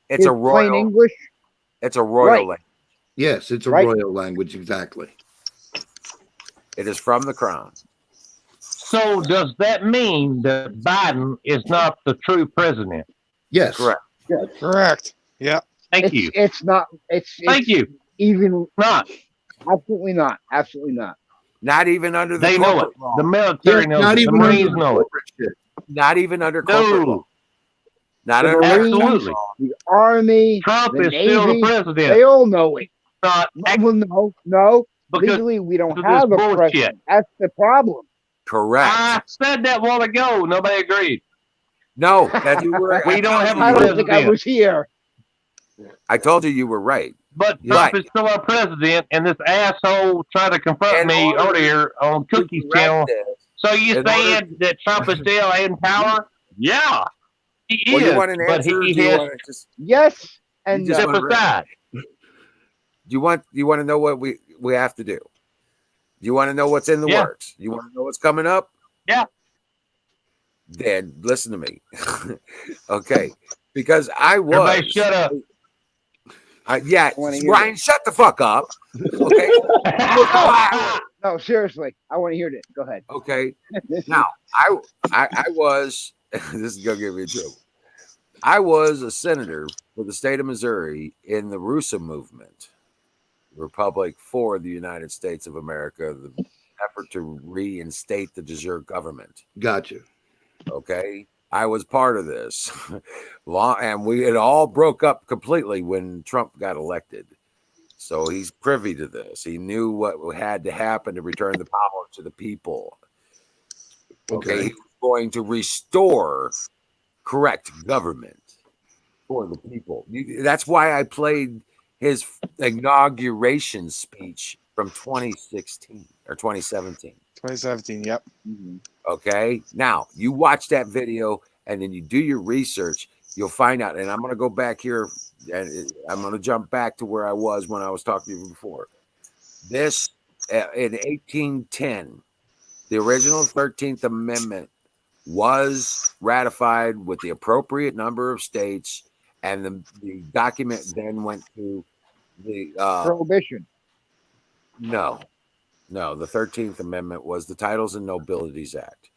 [SPEAKER 4] it's a
[SPEAKER 7] plain
[SPEAKER 4] royal.
[SPEAKER 7] English.
[SPEAKER 4] It's a royal
[SPEAKER 7] Right.
[SPEAKER 4] language.
[SPEAKER 1] yes, it's a
[SPEAKER 7] Right.
[SPEAKER 1] royal language, exactly.
[SPEAKER 4] It is from the crown.
[SPEAKER 6] So does that mean that Biden is not the true president?
[SPEAKER 1] Yes,
[SPEAKER 4] Correct.
[SPEAKER 5] Correct. Yeah.
[SPEAKER 6] Thank you.
[SPEAKER 7] It's not.
[SPEAKER 6] Thank you.
[SPEAKER 7] Even
[SPEAKER 6] Not.
[SPEAKER 7] absolutely not. Absolutely not.
[SPEAKER 4] Not even under the
[SPEAKER 6] They know it.
[SPEAKER 4] corporate law.
[SPEAKER 6] The military
[SPEAKER 1] Yes,
[SPEAKER 6] knows
[SPEAKER 1] not
[SPEAKER 6] it. The
[SPEAKER 1] even under
[SPEAKER 6] Marines
[SPEAKER 1] the
[SPEAKER 6] know it.
[SPEAKER 1] corporate shit.
[SPEAKER 4] Not even under corporate law.
[SPEAKER 6] No.
[SPEAKER 4] Not
[SPEAKER 7] The
[SPEAKER 4] under
[SPEAKER 7] Marines,
[SPEAKER 6] Absolutely.
[SPEAKER 7] the Army,
[SPEAKER 6] Trump
[SPEAKER 7] the
[SPEAKER 6] is still the
[SPEAKER 7] Navy,
[SPEAKER 6] president.
[SPEAKER 7] they all know it.
[SPEAKER 6] Not
[SPEAKER 7] No.
[SPEAKER 6] because
[SPEAKER 7] Legally, we don't
[SPEAKER 6] of this
[SPEAKER 7] have a
[SPEAKER 6] bullshit.
[SPEAKER 7] president. That's the problem.
[SPEAKER 4] correct.
[SPEAKER 6] I said that a while ago. Nobody agreed.
[SPEAKER 4] No, that you were.
[SPEAKER 6] We don't have
[SPEAKER 7] I
[SPEAKER 6] a
[SPEAKER 7] don't think I
[SPEAKER 6] president.
[SPEAKER 7] was here.
[SPEAKER 4] I told you were right.
[SPEAKER 6] But
[SPEAKER 4] Yeah.
[SPEAKER 6] Trump is still our president, and this asshole tried to confront
[SPEAKER 4] In
[SPEAKER 6] me
[SPEAKER 4] order
[SPEAKER 6] earlier on
[SPEAKER 4] To
[SPEAKER 6] Cookie's
[SPEAKER 4] correct
[SPEAKER 6] channel.
[SPEAKER 4] this,
[SPEAKER 6] So you
[SPEAKER 4] in
[SPEAKER 6] saying that Trump is still in power? Yeah, he
[SPEAKER 4] well,
[SPEAKER 6] is.
[SPEAKER 4] you want an
[SPEAKER 6] But
[SPEAKER 4] answer? Or
[SPEAKER 6] he
[SPEAKER 4] do you
[SPEAKER 6] has
[SPEAKER 4] want to just?
[SPEAKER 7] Yes and
[SPEAKER 4] You just
[SPEAKER 7] no.
[SPEAKER 6] step
[SPEAKER 4] wanna-
[SPEAKER 6] aside.
[SPEAKER 4] Do you want to know what we have to do? Do you want to know what's in the
[SPEAKER 6] Yeah.
[SPEAKER 4] works? You want to know what's coming up?
[SPEAKER 6] Yeah.
[SPEAKER 4] Then listen to me. Okay. Because I
[SPEAKER 6] Everybody
[SPEAKER 4] was
[SPEAKER 6] shut up.
[SPEAKER 4] yeah,
[SPEAKER 7] I wanna hear
[SPEAKER 4] Ryan, shut the fuck up. Okay.
[SPEAKER 7] No, seriously. I want to hear this. Go ahead.
[SPEAKER 4] Okay. Now, I was this is gonna get me in trouble. I was a senator for the state of Missouri in the Russo movement, Republic for the United States of America, the effort to reinstate the de jure government.
[SPEAKER 1] Gotcha.
[SPEAKER 4] Okay. I was part of this. And it all broke up completely when Trump got elected. So he's privy to this. He knew what had to happen to return the power to the people. Okay. He was going to restore correct government for the people. That's why I played his inauguration speech from 2016 or 2017.
[SPEAKER 5] 2017. Yep.
[SPEAKER 4] Okay. Now you watch that video and then you do your research. You'll find out. And I'm going to go back here and I'm going to jump back to where I was when I was talking to you before. This in 1810, the original 13th Amendment was ratified with the appropriate number of states, and the document then went to the
[SPEAKER 7] Prohibition.
[SPEAKER 4] no, the 13th Amendment was the Titles and Nobilities Act.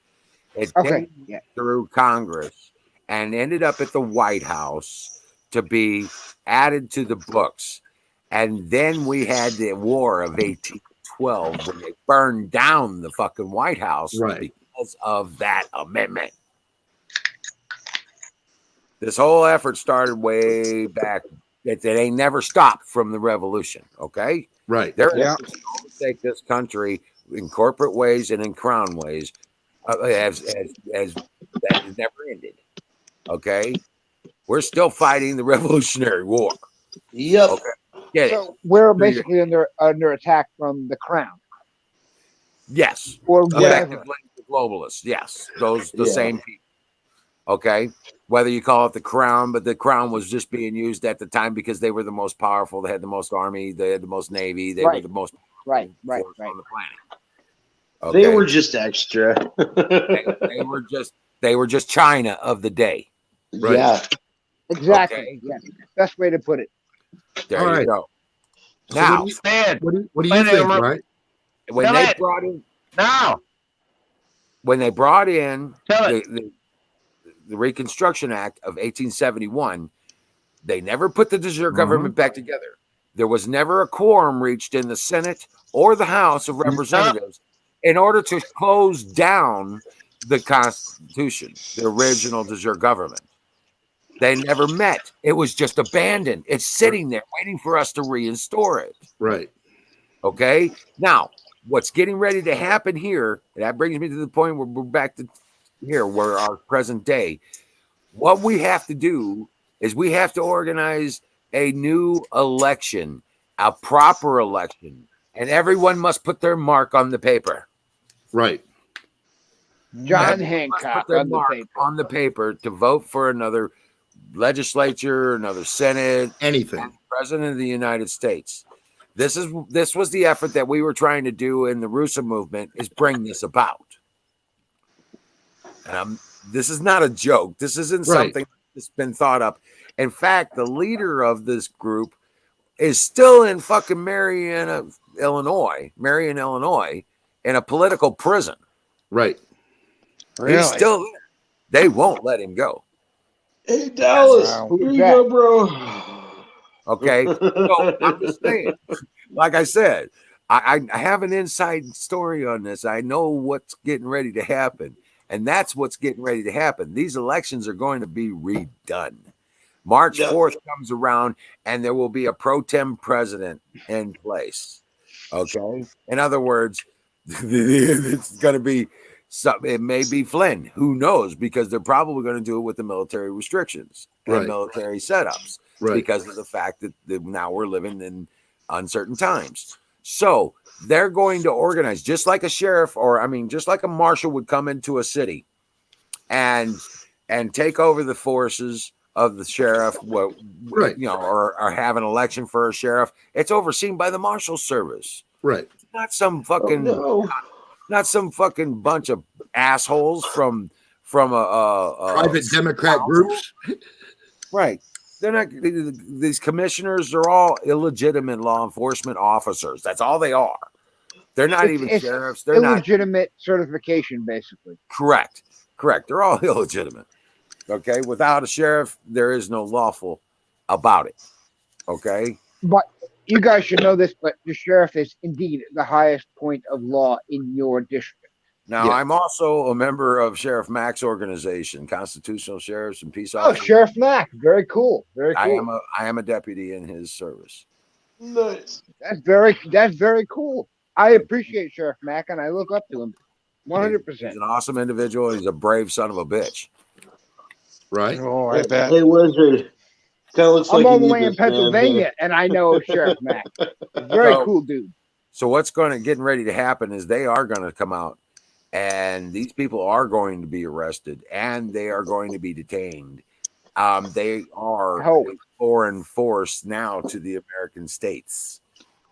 [SPEAKER 4] It
[SPEAKER 7] Okay.
[SPEAKER 4] came
[SPEAKER 7] Yeah.
[SPEAKER 4] through Congress and ended up at the White House to be added to the books. And then we had the War of 1812 when they burned down the fucking White House
[SPEAKER 1] Right.
[SPEAKER 4] because of that amendment. This whole effort started way back. It ain't never stopped from the revolution. Okay.
[SPEAKER 1] Right.
[SPEAKER 4] There
[SPEAKER 5] Yeah.
[SPEAKER 4] is all the take this country in corporate ways and in crown ways as that has never ended. Okay, we're still fighting the Revolutionary War.
[SPEAKER 3] Yep.
[SPEAKER 4] Okay, get it?
[SPEAKER 7] So we're basically under attack from the crown
[SPEAKER 4] Yes,
[SPEAKER 7] or whatever.
[SPEAKER 4] effectively the globalists. Yes, those the
[SPEAKER 3] Yeah.
[SPEAKER 4] same people. Okay, whether you call it the crown, but the crown was just being used at the time because they were the most powerful. They had the most army. They had the most navy. They were
[SPEAKER 7] Right.
[SPEAKER 4] the most
[SPEAKER 7] Right.
[SPEAKER 4] force on the planet.
[SPEAKER 3] They
[SPEAKER 4] Okay?
[SPEAKER 3] were just extra.
[SPEAKER 4] they were just China of the day.
[SPEAKER 1] Right.
[SPEAKER 3] Yeah.
[SPEAKER 7] Exactly.
[SPEAKER 4] Okay.
[SPEAKER 7] Yeah. Best way to put it.
[SPEAKER 4] There
[SPEAKER 1] All
[SPEAKER 4] you
[SPEAKER 1] right.
[SPEAKER 4] go.
[SPEAKER 1] So
[SPEAKER 4] Now,
[SPEAKER 6] Ted,
[SPEAKER 1] what do you
[SPEAKER 6] Wait a
[SPEAKER 1] think,
[SPEAKER 6] minute.
[SPEAKER 1] right?
[SPEAKER 4] when
[SPEAKER 6] Tell
[SPEAKER 4] they
[SPEAKER 6] it.
[SPEAKER 4] brought in
[SPEAKER 6] now, tell it.
[SPEAKER 4] the Reconstruction Act of 1871, they never put the de jure government back together. There was never a quorum reached in the Senate or the House of Representatives in order to close down the Constitution, the original de jure government. They never met. It was just abandoned. It's sitting there waiting for us to reinstore it.
[SPEAKER 1] Right.
[SPEAKER 4] Okay. Now, what's getting ready to happen here, and that brings me to the point where we're back to here, where our present day. What we have to do is we have to organize a new election, a proper election, and everyone must put their mark on the paper.
[SPEAKER 1] Right.
[SPEAKER 7] John
[SPEAKER 4] Everyone must
[SPEAKER 7] Hancock
[SPEAKER 4] put their
[SPEAKER 7] on the
[SPEAKER 4] mark
[SPEAKER 7] paper.
[SPEAKER 4] on the paper to vote for another legislature, another Senate,
[SPEAKER 1] Anything.
[SPEAKER 4] President of the United States. This was the effort that we were trying to do in the Russo movement, is bring this about. And this is not a joke. This isn't something that's been thought up. In fact, the leader of this group is still in fucking Marion, Illinois, in a political prison.
[SPEAKER 1] Right.
[SPEAKER 5] Really?
[SPEAKER 4] He's still there. They won't let him go.
[SPEAKER 3] Hey, Dallas.
[SPEAKER 5] Wow.
[SPEAKER 3] Here
[SPEAKER 7] Who's
[SPEAKER 3] you
[SPEAKER 7] that?
[SPEAKER 3] go, bro.
[SPEAKER 4] Okay. So I'm just saying, like I said, I have an inside story on this. I know what's getting ready to happen. And that's what's getting ready to happen. These elections are going to be redone. March 4th comes around and there will be a pro tem president in place. Okay. In other words, it's going to be it may be Flynn. Who knows? Because they're probably going to do it with the military restrictions and military setups because of the fact that now we're living in uncertain times. So they're going to organize just like a sheriff, just like a marshal would come into a city and take over the forces of the sheriff, or have an election for a sheriff. It's overseen by the marshal service.
[SPEAKER 1] Right.
[SPEAKER 4] Not some fucking not some fucking bunch of assholes from a
[SPEAKER 1] Private Democrat groups.
[SPEAKER 4] Right. They're not. These commissioners are all illegitimate law enforcement officers. That's all they are. They're not even sheriffs. They're not
[SPEAKER 7] illegitimate certification, basically.
[SPEAKER 4] correct. They're all illegitimate. Okay. Without a sheriff, there is no lawful about it. Okay.
[SPEAKER 7] But you guys should know this, but the sheriff is indeed the highest point of law in your district.
[SPEAKER 4] Now, I'm also a member of Sheriff Mack's organization, Constitutional Sheriffs and Peace
[SPEAKER 7] Oh,
[SPEAKER 4] Officers.
[SPEAKER 7] Sheriff Mack, very cool. Very cool.
[SPEAKER 4] I am a deputy in his service.
[SPEAKER 3] Nice.
[SPEAKER 7] That's very cool. I appreciate Sheriff Mack, and I look up to him 100%.
[SPEAKER 4] He's an awesome individual. He's a brave son of a bitch.
[SPEAKER 1] Right.
[SPEAKER 5] Oh, I bet.
[SPEAKER 3] Hey, Wizard. Kind of looks
[SPEAKER 7] I'm
[SPEAKER 3] like
[SPEAKER 7] all the
[SPEAKER 3] you
[SPEAKER 7] way
[SPEAKER 3] need
[SPEAKER 7] in
[SPEAKER 3] this, man.
[SPEAKER 7] Pennsylvania, and I know Sheriff Mack. Very
[SPEAKER 4] So-
[SPEAKER 7] cool dude.
[SPEAKER 4] So what's getting ready to happen is they are going to come out, and these people are going to be arrested, and they are going to be detained. They are a foreign force now to the American states.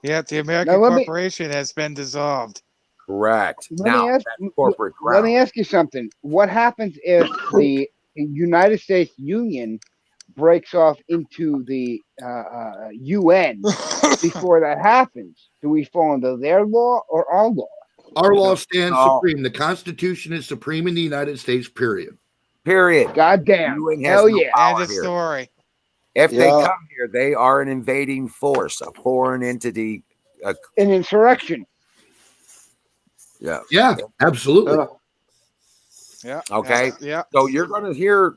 [SPEAKER 5] Yeah, the American
[SPEAKER 7] Now, let me-
[SPEAKER 5] corporation has been dissolved.
[SPEAKER 4] Correct.
[SPEAKER 7] Let
[SPEAKER 4] Now,
[SPEAKER 7] me ask-
[SPEAKER 4] that's corporate
[SPEAKER 7] Let me
[SPEAKER 4] crown.
[SPEAKER 7] ask you something. What happens if the United States Union breaks off into the UN before that happens? Do we fall under their law or our law?
[SPEAKER 1] Our law stands
[SPEAKER 4] No.
[SPEAKER 1] supreme. The Constitution is supreme in the United States, period.
[SPEAKER 4] Period.
[SPEAKER 7] Goddamn.
[SPEAKER 4] UN has
[SPEAKER 7] Hell
[SPEAKER 4] no
[SPEAKER 7] yeah.
[SPEAKER 4] power
[SPEAKER 5] End of
[SPEAKER 4] here.
[SPEAKER 5] story.
[SPEAKER 4] If they
[SPEAKER 3] Yeah.
[SPEAKER 4] come here, they are an invading force, a foreign entity.
[SPEAKER 7] An insurrection.
[SPEAKER 4] Yeah.
[SPEAKER 1] Yeah, absolutely.
[SPEAKER 3] Uh,
[SPEAKER 5] Yeah.
[SPEAKER 4] Okay.
[SPEAKER 5] Yeah.
[SPEAKER 4] So you're going to hear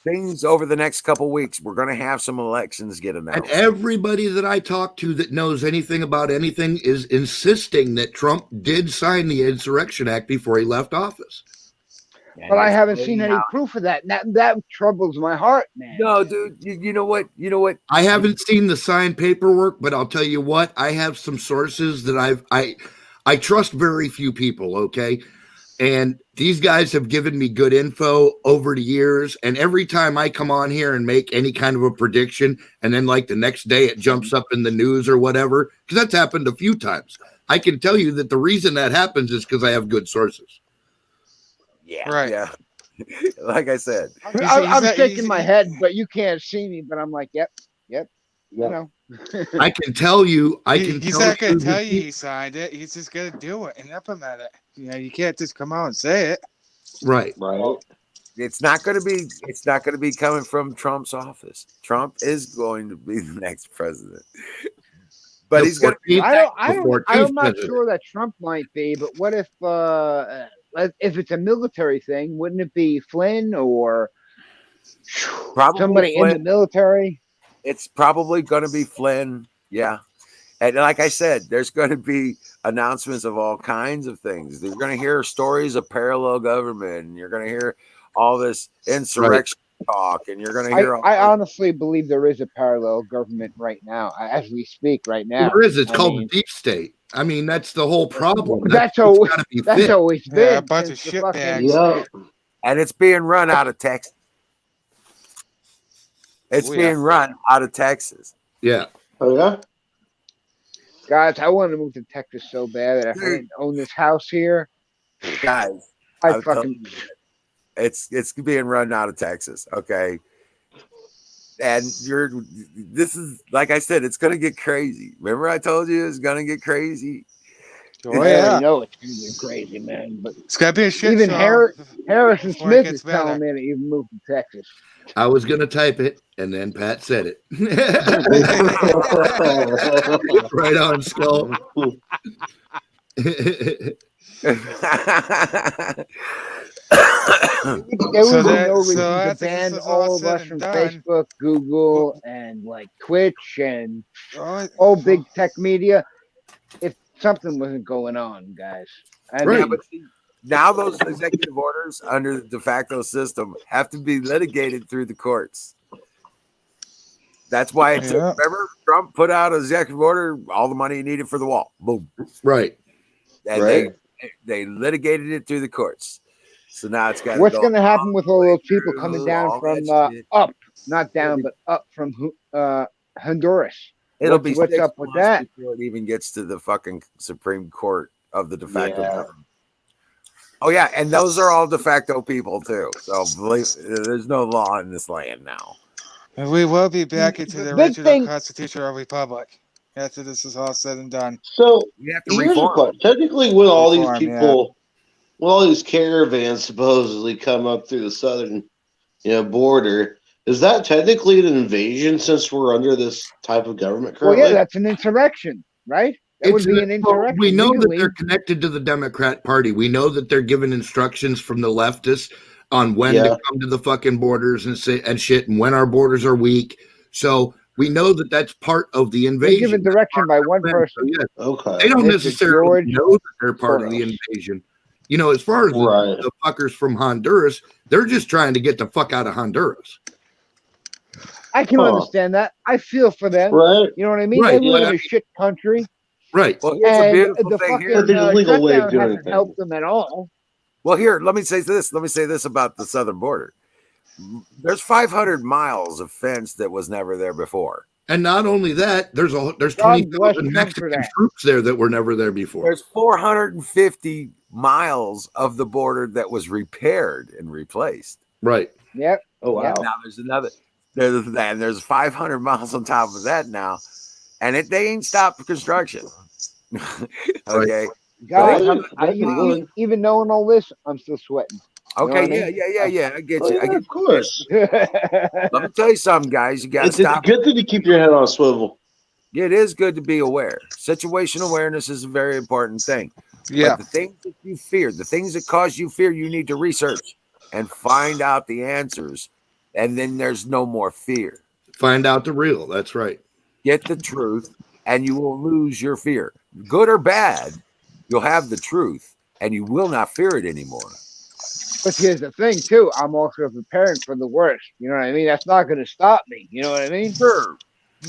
[SPEAKER 4] things over the next couple weeks. We're going to have some elections get announced.
[SPEAKER 1] And everybody that I talk to that knows anything about anything is insisting that Trump did sign the Insurrection Act before he left office.
[SPEAKER 7] But I haven't seen any proof of that. That troubles my heart, man.
[SPEAKER 4] No, dude. You know what? You know what?
[SPEAKER 1] I haven't seen the signed paperwork, but I'll tell you what, I have some sources that I trust very few people, okay? And these guys have given me good info over the years. And every time I come on here and make any kind of a prediction, and then like the next day it jumps up in the news or whatever, because that's happened a few times. I can tell you that the reason that happens is because I have good sources.
[SPEAKER 4] Yeah.
[SPEAKER 5] Right.
[SPEAKER 4] Yeah. Like I said.
[SPEAKER 7] I'm shaking my head, but you can't see me. But I'm like, yep. You know.
[SPEAKER 1] I can tell you.
[SPEAKER 5] He's not going to tell you he signed it. He's just going to do it and implement it. You know, you can't just come out and say it.
[SPEAKER 1] Right.
[SPEAKER 4] It's not going to be coming from Trump's office. Trump is going to be the next president. But he's going to be.
[SPEAKER 7] I'm not sure that Trump might be, but what if it's a military thing? Wouldn't it be Flynn or
[SPEAKER 4] Probably
[SPEAKER 7] somebody
[SPEAKER 4] Flynn.
[SPEAKER 7] in the military?
[SPEAKER 4] It's probably going to be Flynn. Yeah. And like I said, there's going to be announcements of all kinds of things. You're going to hear stories of parallel government, and you're going to hear all this insurrection talk, and you're going to hear.
[SPEAKER 7] I honestly believe there is a parallel government right now, as we speak right now.
[SPEAKER 1] There is. It's called the deep state. I mean, that's the whole problem.
[SPEAKER 7] That's always been
[SPEAKER 5] a bunch of shit bags.
[SPEAKER 4] And it's being run out of Texas. It's being run out of Texas.
[SPEAKER 1] Yeah.
[SPEAKER 3] Oh yeah.
[SPEAKER 7] Guys, I want to move to Texas so bad that if I didn't own this house here,
[SPEAKER 4] Guys,
[SPEAKER 7] I fucking.
[SPEAKER 4] It's being run out of Texas. Okay. And this is, like I said, it's going to get crazy. Remember I told you it's going to get crazy?
[SPEAKER 5] Oh,
[SPEAKER 7] I know it's going to get crazy, man. But
[SPEAKER 5] it's going to be a shit
[SPEAKER 7] even
[SPEAKER 5] show.
[SPEAKER 7] Harrison
[SPEAKER 5] before it
[SPEAKER 7] Smith
[SPEAKER 5] gets
[SPEAKER 7] is telling
[SPEAKER 5] better.
[SPEAKER 7] me to even move to Texas.
[SPEAKER 1] I was going to type it, and then Pat said it. Right on, Skull.
[SPEAKER 7] There would be no reason to
[SPEAKER 5] after
[SPEAKER 7] ban
[SPEAKER 5] this is all
[SPEAKER 7] all of
[SPEAKER 5] said
[SPEAKER 7] us
[SPEAKER 5] and
[SPEAKER 7] from
[SPEAKER 5] done-
[SPEAKER 7] Facebook, Google, and like Twitch and
[SPEAKER 5] Oh,
[SPEAKER 7] all big tech media if something wasn't going on, guys. I
[SPEAKER 1] Right.
[SPEAKER 7] mean,
[SPEAKER 4] But see, now those executive orders under the de facto system have to be litigated through the courts. That's why it took,
[SPEAKER 5] Yeah.
[SPEAKER 4] remember Trump put out an executive order, all the money he needed for the wall. Boom.
[SPEAKER 1] Right.
[SPEAKER 4] And
[SPEAKER 3] Right.
[SPEAKER 4] they litigated it through the courts. So now it's got
[SPEAKER 7] what's going to happen with all those people
[SPEAKER 4] through
[SPEAKER 7] coming down
[SPEAKER 4] all
[SPEAKER 7] from
[SPEAKER 4] that shit.
[SPEAKER 7] up, not down, but up from Honduras?
[SPEAKER 4] It'll be
[SPEAKER 7] what's
[SPEAKER 4] 6
[SPEAKER 7] up with
[SPEAKER 4] months
[SPEAKER 7] that?
[SPEAKER 4] before it even gets to the fucking Supreme Court of the de facto
[SPEAKER 3] Yeah.
[SPEAKER 4] government. Oh yeah, and those are all de facto people too. So believe, there's no law in this land now.
[SPEAKER 5] And we will be back into the
[SPEAKER 7] The big
[SPEAKER 5] original
[SPEAKER 7] thing-
[SPEAKER 5] constitutional republic after this is all said and done.
[SPEAKER 3] So
[SPEAKER 4] We have to
[SPEAKER 3] here's the
[SPEAKER 4] reform.
[SPEAKER 3] question. Technically, when all these
[SPEAKER 5] Reform,
[SPEAKER 3] people, when all these caravans supposedly come up through the southern, border, is that technically an invasion since we're under this type of government
[SPEAKER 7] Well,
[SPEAKER 3] currently?
[SPEAKER 7] yeah, that's an insurrection, right? That would be an insurrection.
[SPEAKER 1] We know that
[SPEAKER 7] legally.
[SPEAKER 1] they're connected to the Democrat Party. We know that they're given instructions from the leftists on when to come to the fucking borders and shit, and when our borders are weak. So we know that that's part of the
[SPEAKER 7] They're
[SPEAKER 1] invasion.
[SPEAKER 7] given direction by one person.
[SPEAKER 1] So, yes,
[SPEAKER 3] Okay.
[SPEAKER 1] they don't
[SPEAKER 7] Mr.
[SPEAKER 1] necessarily
[SPEAKER 7] George
[SPEAKER 1] know that they're part of the
[SPEAKER 7] Soros.
[SPEAKER 1] invasion. As far as
[SPEAKER 3] Right.
[SPEAKER 1] the fuckers from Honduras, they're just trying to get the fuck out of Honduras.
[SPEAKER 7] I can
[SPEAKER 3] Huh.
[SPEAKER 7] understand that. I feel for them.
[SPEAKER 3] Right.
[SPEAKER 7] You know what I mean?
[SPEAKER 1] Right,
[SPEAKER 7] They live
[SPEAKER 1] yeah.
[SPEAKER 7] in a shit country,
[SPEAKER 1] Right.
[SPEAKER 4] Well, here's a
[SPEAKER 7] and
[SPEAKER 4] beautiful
[SPEAKER 7] the
[SPEAKER 4] thing
[SPEAKER 7] fucking
[SPEAKER 4] here.
[SPEAKER 3] There's a legal way of
[SPEAKER 7] shutdown
[SPEAKER 3] doing
[SPEAKER 7] hasn't
[SPEAKER 3] things.
[SPEAKER 7] helped them at all.
[SPEAKER 4] Well, here, let me say this. Let me say this about the southern border. There's 500 miles of fence that was never there before.
[SPEAKER 1] And not only that, there's
[SPEAKER 7] God
[SPEAKER 1] 20,000
[SPEAKER 7] bless Trump for
[SPEAKER 1] Mexican
[SPEAKER 7] that.
[SPEAKER 1] troops there that were never there before.
[SPEAKER 4] There's 450 miles of the border that was repaired and replaced.
[SPEAKER 1] Right.
[SPEAKER 7] Yep.
[SPEAKER 3] Oh wow.
[SPEAKER 4] Now there's another. There's 500 miles on top of that now, and they ain't stopped construction. Okay.
[SPEAKER 7] Guys,
[SPEAKER 3] Right.
[SPEAKER 7] even knowing all this, I'm still sweating.
[SPEAKER 4] Okay.
[SPEAKER 7] what I
[SPEAKER 4] Yeah. I get
[SPEAKER 3] Oh,
[SPEAKER 4] you. I
[SPEAKER 3] yeah,
[SPEAKER 4] get
[SPEAKER 3] of course.
[SPEAKER 4] Let me tell you something, guys. You got to
[SPEAKER 3] It's a
[SPEAKER 4] stop.
[SPEAKER 3] good thing to keep your head on a swivel.
[SPEAKER 4] It is good to be aware. Situational awareness is a very important thing.
[SPEAKER 5] Yeah.
[SPEAKER 4] But the things that you fear, the things that cause you fear, you need to research and find out the answers and then there's no more fear.
[SPEAKER 1] Find out the real. That's right.
[SPEAKER 4] Get the truth, and you will lose your fear. Good or bad, you'll have the truth, and you will not fear it anymore.
[SPEAKER 7] But here's the thing, too. I'm also preparing for the worst. You know what I mean? That's not going to stop me. You know what I mean?
[SPEAKER 4] Sure.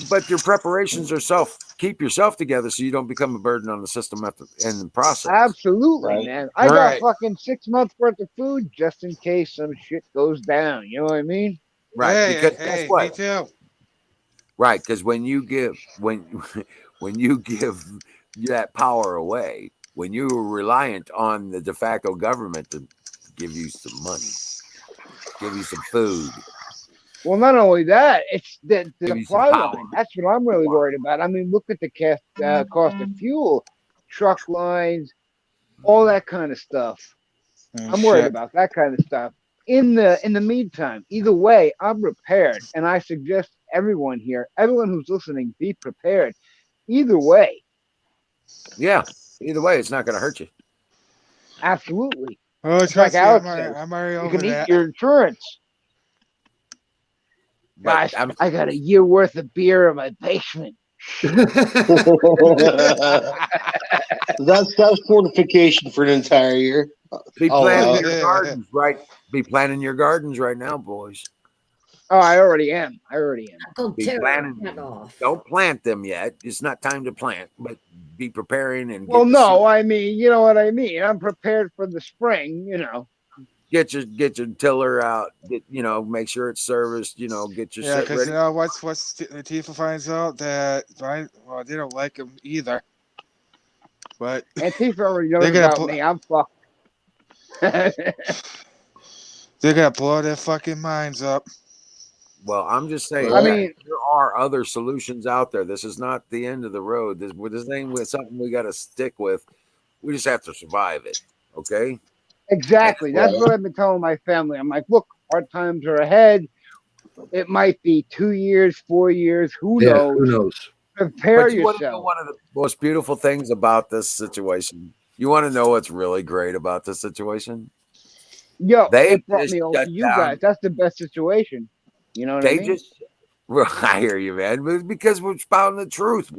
[SPEAKER 4] But your preparations are keep yourself together so you don't become a burden on the system in the process.
[SPEAKER 7] Absolutely,
[SPEAKER 3] Right.
[SPEAKER 7] man. I
[SPEAKER 5] Right.
[SPEAKER 7] got fucking 6 months worth of food just in case some shit goes down. You know what I mean?
[SPEAKER 4] Right.
[SPEAKER 5] Hey,
[SPEAKER 4] Because
[SPEAKER 5] hey,
[SPEAKER 4] guess
[SPEAKER 5] me
[SPEAKER 4] what?
[SPEAKER 5] too.
[SPEAKER 4] Right. Because when you give that power away, when you are reliant on the de facto government to give you some money, give you some food,
[SPEAKER 7] Well, not only that, it's the
[SPEAKER 4] give you some
[SPEAKER 7] supply
[SPEAKER 4] power.
[SPEAKER 7] line. That's what I'm really worried about. I mean, look at the cost of fuel, truck lines, all that kind of stuff. I'm worried
[SPEAKER 5] Shit.
[SPEAKER 7] about that kind of stuff. In the meantime, either way, I'm prepared, and I suggest everyone here, everyone who's listening, be prepared. Either way,
[SPEAKER 4] Yeah. Either way, it's not going to hurt you.
[SPEAKER 7] absolutely.
[SPEAKER 5] Oh,
[SPEAKER 7] It's like
[SPEAKER 5] trust me,
[SPEAKER 7] Alex
[SPEAKER 5] I'm,
[SPEAKER 7] says,
[SPEAKER 5] I'm already
[SPEAKER 7] you
[SPEAKER 5] over
[SPEAKER 7] can eat
[SPEAKER 5] that.
[SPEAKER 7] your insurance.
[SPEAKER 4] But
[SPEAKER 7] Guys, I got a year worth of beer in my basement.
[SPEAKER 3] That's fortification for an entire year.
[SPEAKER 4] be
[SPEAKER 3] Oh,
[SPEAKER 4] planning
[SPEAKER 3] wow.
[SPEAKER 4] your gardens, right? Be planning your gardens right now, boys.
[SPEAKER 7] Oh, I already am.
[SPEAKER 2] Go
[SPEAKER 4] Be
[SPEAKER 2] tear
[SPEAKER 4] planning.
[SPEAKER 2] that off.
[SPEAKER 4] Don't plant them yet. It's not time to plant, but be preparing and
[SPEAKER 7] Well,
[SPEAKER 4] get
[SPEAKER 7] no, I mean, you know what I mean. I'm prepared for the spring, you know.
[SPEAKER 4] get your tiller out. Make sure it's serviced. Get your
[SPEAKER 5] Yeah,
[SPEAKER 4] shit
[SPEAKER 5] because
[SPEAKER 4] ready.
[SPEAKER 5] you know once Tifa finds out that they don't like him either. But
[SPEAKER 7] Antifa already knows
[SPEAKER 5] They're gonna
[SPEAKER 7] about
[SPEAKER 5] pl-
[SPEAKER 7] me. I'm fucked.
[SPEAKER 5] they're gonna blow their fucking minds up.
[SPEAKER 4] Well, I'm just saying.
[SPEAKER 7] I
[SPEAKER 3] Right.
[SPEAKER 7] mean,
[SPEAKER 4] there are other solutions out there. This is not the end of the road. This thing with something we got to stick with. We just have to survive it. Okay.
[SPEAKER 7] exactly. That's
[SPEAKER 3] Right.
[SPEAKER 7] what I've been telling my family. I'm like, look, hard times are ahead. It might be 2 years, 4 years. Who
[SPEAKER 1] Yeah,
[SPEAKER 7] knows?
[SPEAKER 1] who knows?
[SPEAKER 7] Prepare
[SPEAKER 4] But you want to know
[SPEAKER 7] yourself.
[SPEAKER 4] one of the most beautiful things about this situation? You want to know what's really great about this situation?
[SPEAKER 7] Yo,
[SPEAKER 4] They
[SPEAKER 7] it brought
[SPEAKER 4] just
[SPEAKER 7] me over
[SPEAKER 4] shut
[SPEAKER 7] to you
[SPEAKER 4] down.
[SPEAKER 7] guys. That's the best situation. You know what I
[SPEAKER 4] They
[SPEAKER 7] mean?
[SPEAKER 4] just. Well, I hear you, man. But it's because we're spouting the truth.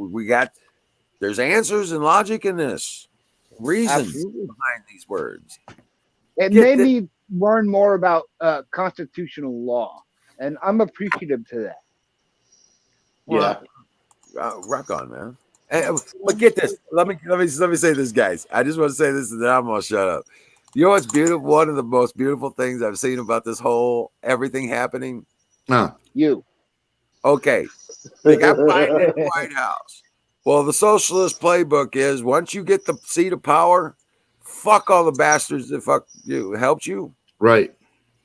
[SPEAKER 4] There's answers and logic in this. Reasons
[SPEAKER 7] Absolutely.
[SPEAKER 4] behind these words.
[SPEAKER 7] It
[SPEAKER 4] Get
[SPEAKER 7] made
[SPEAKER 4] the-
[SPEAKER 7] me learn more about constitutional law, and I'm appreciative to that.
[SPEAKER 3] Yeah.
[SPEAKER 4] Rock on, man. But get this. Let me say this, guys. I just want to say this, and then I'm gonna shut up. You know what's beautiful? One of the most beautiful things I've seen about this whole everything happening.
[SPEAKER 7] You.
[SPEAKER 4] Okay, they got Biden in the White House. Well, the socialist playbook is once you get the seat of power, fuck all the bastards that fuck you helped you.
[SPEAKER 1] Right.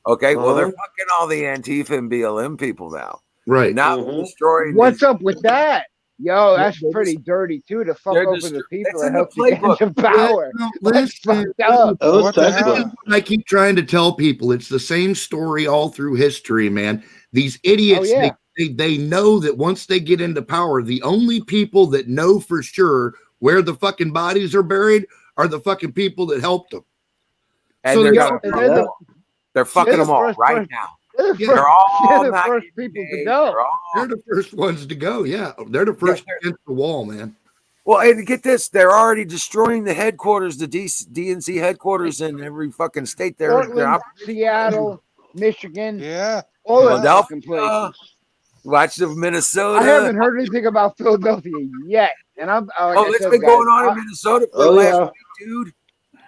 [SPEAKER 4] Okay, well they're
[SPEAKER 3] Uh-huh.
[SPEAKER 4] fucking all the Antifa and BLM people now.
[SPEAKER 1] Right.
[SPEAKER 4] Now
[SPEAKER 3] Mhm.
[SPEAKER 4] destroying
[SPEAKER 7] What's
[SPEAKER 4] these-
[SPEAKER 7] up with that? Yo, that's
[SPEAKER 4] they're
[SPEAKER 7] pretty dirty too. To fuck
[SPEAKER 4] they're
[SPEAKER 7] over
[SPEAKER 4] just-
[SPEAKER 7] the people
[SPEAKER 4] it's
[SPEAKER 7] that
[SPEAKER 4] in the
[SPEAKER 7] helped you get
[SPEAKER 4] playbook.
[SPEAKER 7] into power. That's fucked up.
[SPEAKER 3] Oh,
[SPEAKER 5] What the
[SPEAKER 3] technically.
[SPEAKER 5] hell?
[SPEAKER 1] I keep trying to tell people it's the same story all through history, man. These idiots,
[SPEAKER 7] Oh, yeah.
[SPEAKER 1] they know that once they get into power, the only people that know for sure where the fucking bodies are buried are the fucking people that helped them.
[SPEAKER 4] And
[SPEAKER 1] So
[SPEAKER 4] they're,
[SPEAKER 1] they
[SPEAKER 4] gonna
[SPEAKER 7] and
[SPEAKER 4] fuck
[SPEAKER 7] they're the-
[SPEAKER 4] them all. They're fucking them all
[SPEAKER 7] first
[SPEAKER 4] right
[SPEAKER 7] person-
[SPEAKER 4] now.
[SPEAKER 7] They're the
[SPEAKER 1] Yeah.
[SPEAKER 7] first,
[SPEAKER 4] They're all
[SPEAKER 7] they're the
[SPEAKER 4] not
[SPEAKER 7] first
[SPEAKER 4] getting
[SPEAKER 7] people to
[SPEAKER 4] paid.
[SPEAKER 7] go.
[SPEAKER 1] They're the first ones to go. Yeah. They're the first against the wall, man.
[SPEAKER 4] Well, and get this, they're already destroying the headquarters, the DNC headquarters in every fucking state. They're
[SPEAKER 7] Portland, Seattle, Michigan,
[SPEAKER 5] Yeah.
[SPEAKER 7] all those
[SPEAKER 4] Philadelphia.
[SPEAKER 7] fucking places.
[SPEAKER 4] watch the Minnesota.
[SPEAKER 7] I haven't heard anything about Philadelphia yet, and I'm like
[SPEAKER 4] Oh,
[SPEAKER 7] I
[SPEAKER 4] it's
[SPEAKER 7] said,
[SPEAKER 4] been
[SPEAKER 7] guys,
[SPEAKER 4] going on in Minnesota for the
[SPEAKER 3] Oh,
[SPEAKER 4] last
[SPEAKER 3] yeah.
[SPEAKER 4] week, dude.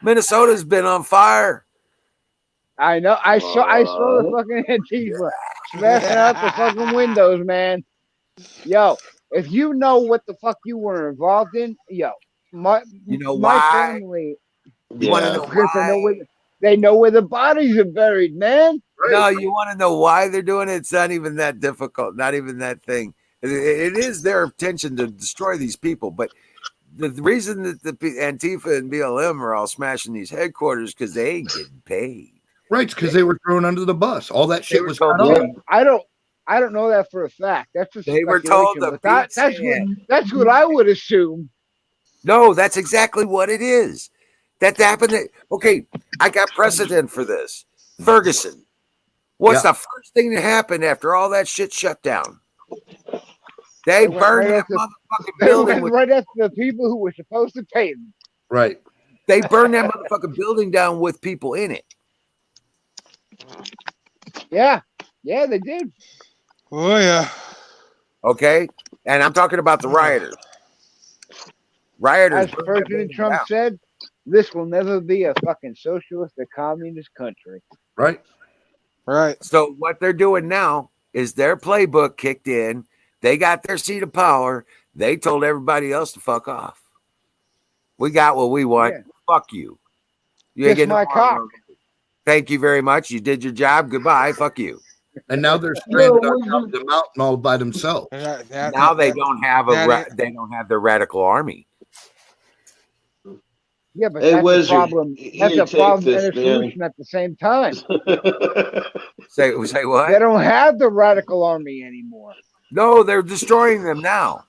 [SPEAKER 4] Minnesota's been on fire.
[SPEAKER 7] I know. I saw the fucking Antifa smashing out the fucking windows, man. Yo, if you know what the fuck you were involved in, yo, my
[SPEAKER 4] You know
[SPEAKER 7] my
[SPEAKER 4] why?
[SPEAKER 7] family,
[SPEAKER 4] You want to
[SPEAKER 3] Yeah.
[SPEAKER 4] know
[SPEAKER 7] because
[SPEAKER 4] why?
[SPEAKER 7] they know where the bodies are buried, man.
[SPEAKER 4] No, you want to know why they're doing it? It's not even that difficult. Not even that thing. It is their intention to destroy these people, but the reason that the Antifa and BLM are all smashing these headquarters because they ain't getting paid.
[SPEAKER 1] Right. Because they were thrown under the bus. All that
[SPEAKER 4] They
[SPEAKER 1] shit
[SPEAKER 4] were
[SPEAKER 1] was
[SPEAKER 4] told
[SPEAKER 1] cut
[SPEAKER 4] to
[SPEAKER 1] off.
[SPEAKER 7] I don't know that for a fact. That's just
[SPEAKER 4] They were told
[SPEAKER 7] speculation,
[SPEAKER 4] to
[SPEAKER 7] but that's what I would assume.
[SPEAKER 4] No, that's exactly what it is. That happened. Okay, I got precedent for this. Ferguson. What's
[SPEAKER 1] Yeah.
[SPEAKER 4] the first thing that happened after all that shit shut down? They
[SPEAKER 7] went
[SPEAKER 4] burned
[SPEAKER 7] right
[SPEAKER 4] that
[SPEAKER 7] after-
[SPEAKER 4] motherfucking
[SPEAKER 7] They
[SPEAKER 4] building
[SPEAKER 7] went
[SPEAKER 4] with,
[SPEAKER 7] right after the people who were supposed to pay them.
[SPEAKER 1] Right.
[SPEAKER 4] they burned that motherfucking building down with people in it.
[SPEAKER 7] Yeah, yeah, they did.
[SPEAKER 5] Oh yeah.
[SPEAKER 4] Okay? And I'm talking about the rioters. Rioters
[SPEAKER 7] As
[SPEAKER 4] burned that
[SPEAKER 7] President
[SPEAKER 4] building
[SPEAKER 7] Trump
[SPEAKER 4] down.
[SPEAKER 7] said, this will never be a fucking socialist or communist country.
[SPEAKER 1] Right.
[SPEAKER 5] Right.
[SPEAKER 4] So what they're doing now is their playbook kicked in. They got their seat of power. They told everybody else to fuck off. We got what we want.
[SPEAKER 7] Yeah.
[SPEAKER 4] Fuck you. You
[SPEAKER 7] Kiss
[SPEAKER 4] ain't getting
[SPEAKER 7] my
[SPEAKER 4] no
[SPEAKER 7] cock.
[SPEAKER 4] more. Thank you very much. You did your job. Goodbye. Fuck you.
[SPEAKER 1] And now they're stranded on top of the mountain all by themselves.
[SPEAKER 5] And
[SPEAKER 4] Now they don't have
[SPEAKER 5] that-
[SPEAKER 4] they don't have the radical army.
[SPEAKER 7] Yeah, but
[SPEAKER 3] Hey,
[SPEAKER 7] that's
[SPEAKER 3] Wizard,
[SPEAKER 7] a problem.
[SPEAKER 3] here,
[SPEAKER 7] That's a
[SPEAKER 3] take
[SPEAKER 7] problem
[SPEAKER 3] this,
[SPEAKER 7] and a
[SPEAKER 3] man.
[SPEAKER 7] solution at the same time.
[SPEAKER 4] Say
[SPEAKER 7] They
[SPEAKER 4] what?
[SPEAKER 7] don't have the radical army anymore.
[SPEAKER 4] No, they're destroying them now.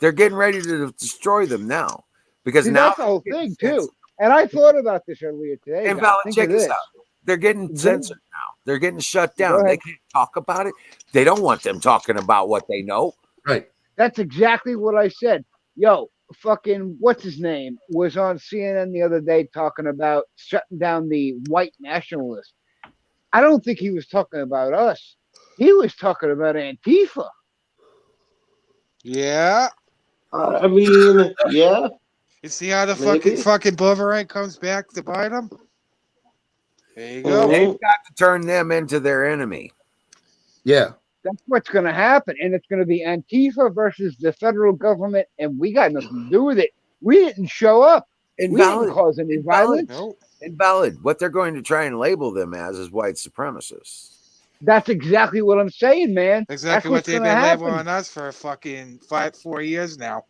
[SPEAKER 4] They're getting ready to destroy them now because
[SPEAKER 7] See,
[SPEAKER 4] now
[SPEAKER 7] that's the whole thing too. And I thought about this earlier today.
[SPEAKER 4] And
[SPEAKER 7] guys.
[SPEAKER 4] Valid,
[SPEAKER 7] Think
[SPEAKER 4] check
[SPEAKER 7] of
[SPEAKER 4] this
[SPEAKER 7] this.
[SPEAKER 4] out. They're getting
[SPEAKER 7] Go-
[SPEAKER 4] censored now. They're getting shut
[SPEAKER 7] Go
[SPEAKER 4] down.
[SPEAKER 7] ahead.
[SPEAKER 4] They can't talk about it. They don't want them talking about what they know.
[SPEAKER 1] Right.
[SPEAKER 7] That's exactly what I said. Yo, fucking what's his name was on CNN the other day talking about shutting down the white nationalists. I don't think he was talking about us. He was talking about Antifa.
[SPEAKER 5] Yeah.
[SPEAKER 3] I mean, yeah.
[SPEAKER 5] You see how the
[SPEAKER 3] Maybe.
[SPEAKER 5] fucking boomerang comes back to bite them? There you go.
[SPEAKER 3] Mhm.
[SPEAKER 4] They've got to turn them into their enemy.
[SPEAKER 1] Yeah.
[SPEAKER 7] That's what's going to happen, and it's going to be Antifa versus the federal government, and we got nothing to do with it. We didn't show up. We didn't
[SPEAKER 4] Invalid.
[SPEAKER 7] cause any
[SPEAKER 4] Invalid.
[SPEAKER 7] violence.
[SPEAKER 5] Nope.
[SPEAKER 4] Invalid. What they're going to try and label them as is white supremacists.
[SPEAKER 7] That's exactly what I'm saying, man.
[SPEAKER 5] Exactly
[SPEAKER 7] That's
[SPEAKER 5] what
[SPEAKER 7] what's
[SPEAKER 5] they've
[SPEAKER 7] going to
[SPEAKER 5] been
[SPEAKER 7] happen.
[SPEAKER 5] labeling us for fucking 4 years now.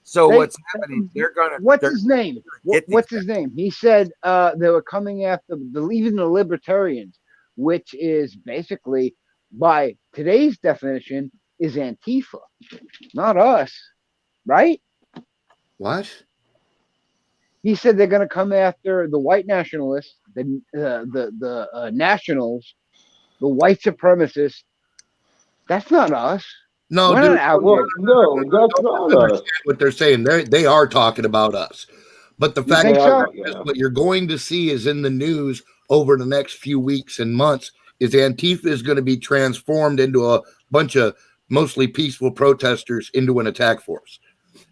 [SPEAKER 4] So
[SPEAKER 7] They-
[SPEAKER 4] what's happening? They're gonna.
[SPEAKER 7] What's
[SPEAKER 4] they're-
[SPEAKER 7] his name?
[SPEAKER 4] get these
[SPEAKER 7] What's his name? He said they were coming after even the libertarians, which is basically, by today's definition, is Antifa, not us, right?
[SPEAKER 1] What?
[SPEAKER 7] He said they're going to come after the white nationalists, the nationals, the white supremacists. That's not us.
[SPEAKER 1] No,
[SPEAKER 7] We're
[SPEAKER 1] dude.
[SPEAKER 7] not out
[SPEAKER 3] Well,
[SPEAKER 7] there.
[SPEAKER 3] no, that's not us.
[SPEAKER 1] What they're saying, they are talking about us. But the
[SPEAKER 7] You
[SPEAKER 1] fact
[SPEAKER 7] think
[SPEAKER 3] They
[SPEAKER 7] so?
[SPEAKER 3] are,
[SPEAKER 1] is,
[SPEAKER 3] yeah.
[SPEAKER 1] what you're going to see is in the news over the next few weeks and months is Antifa is going to be transformed into a bunch of mostly peaceful protesters into an attack force.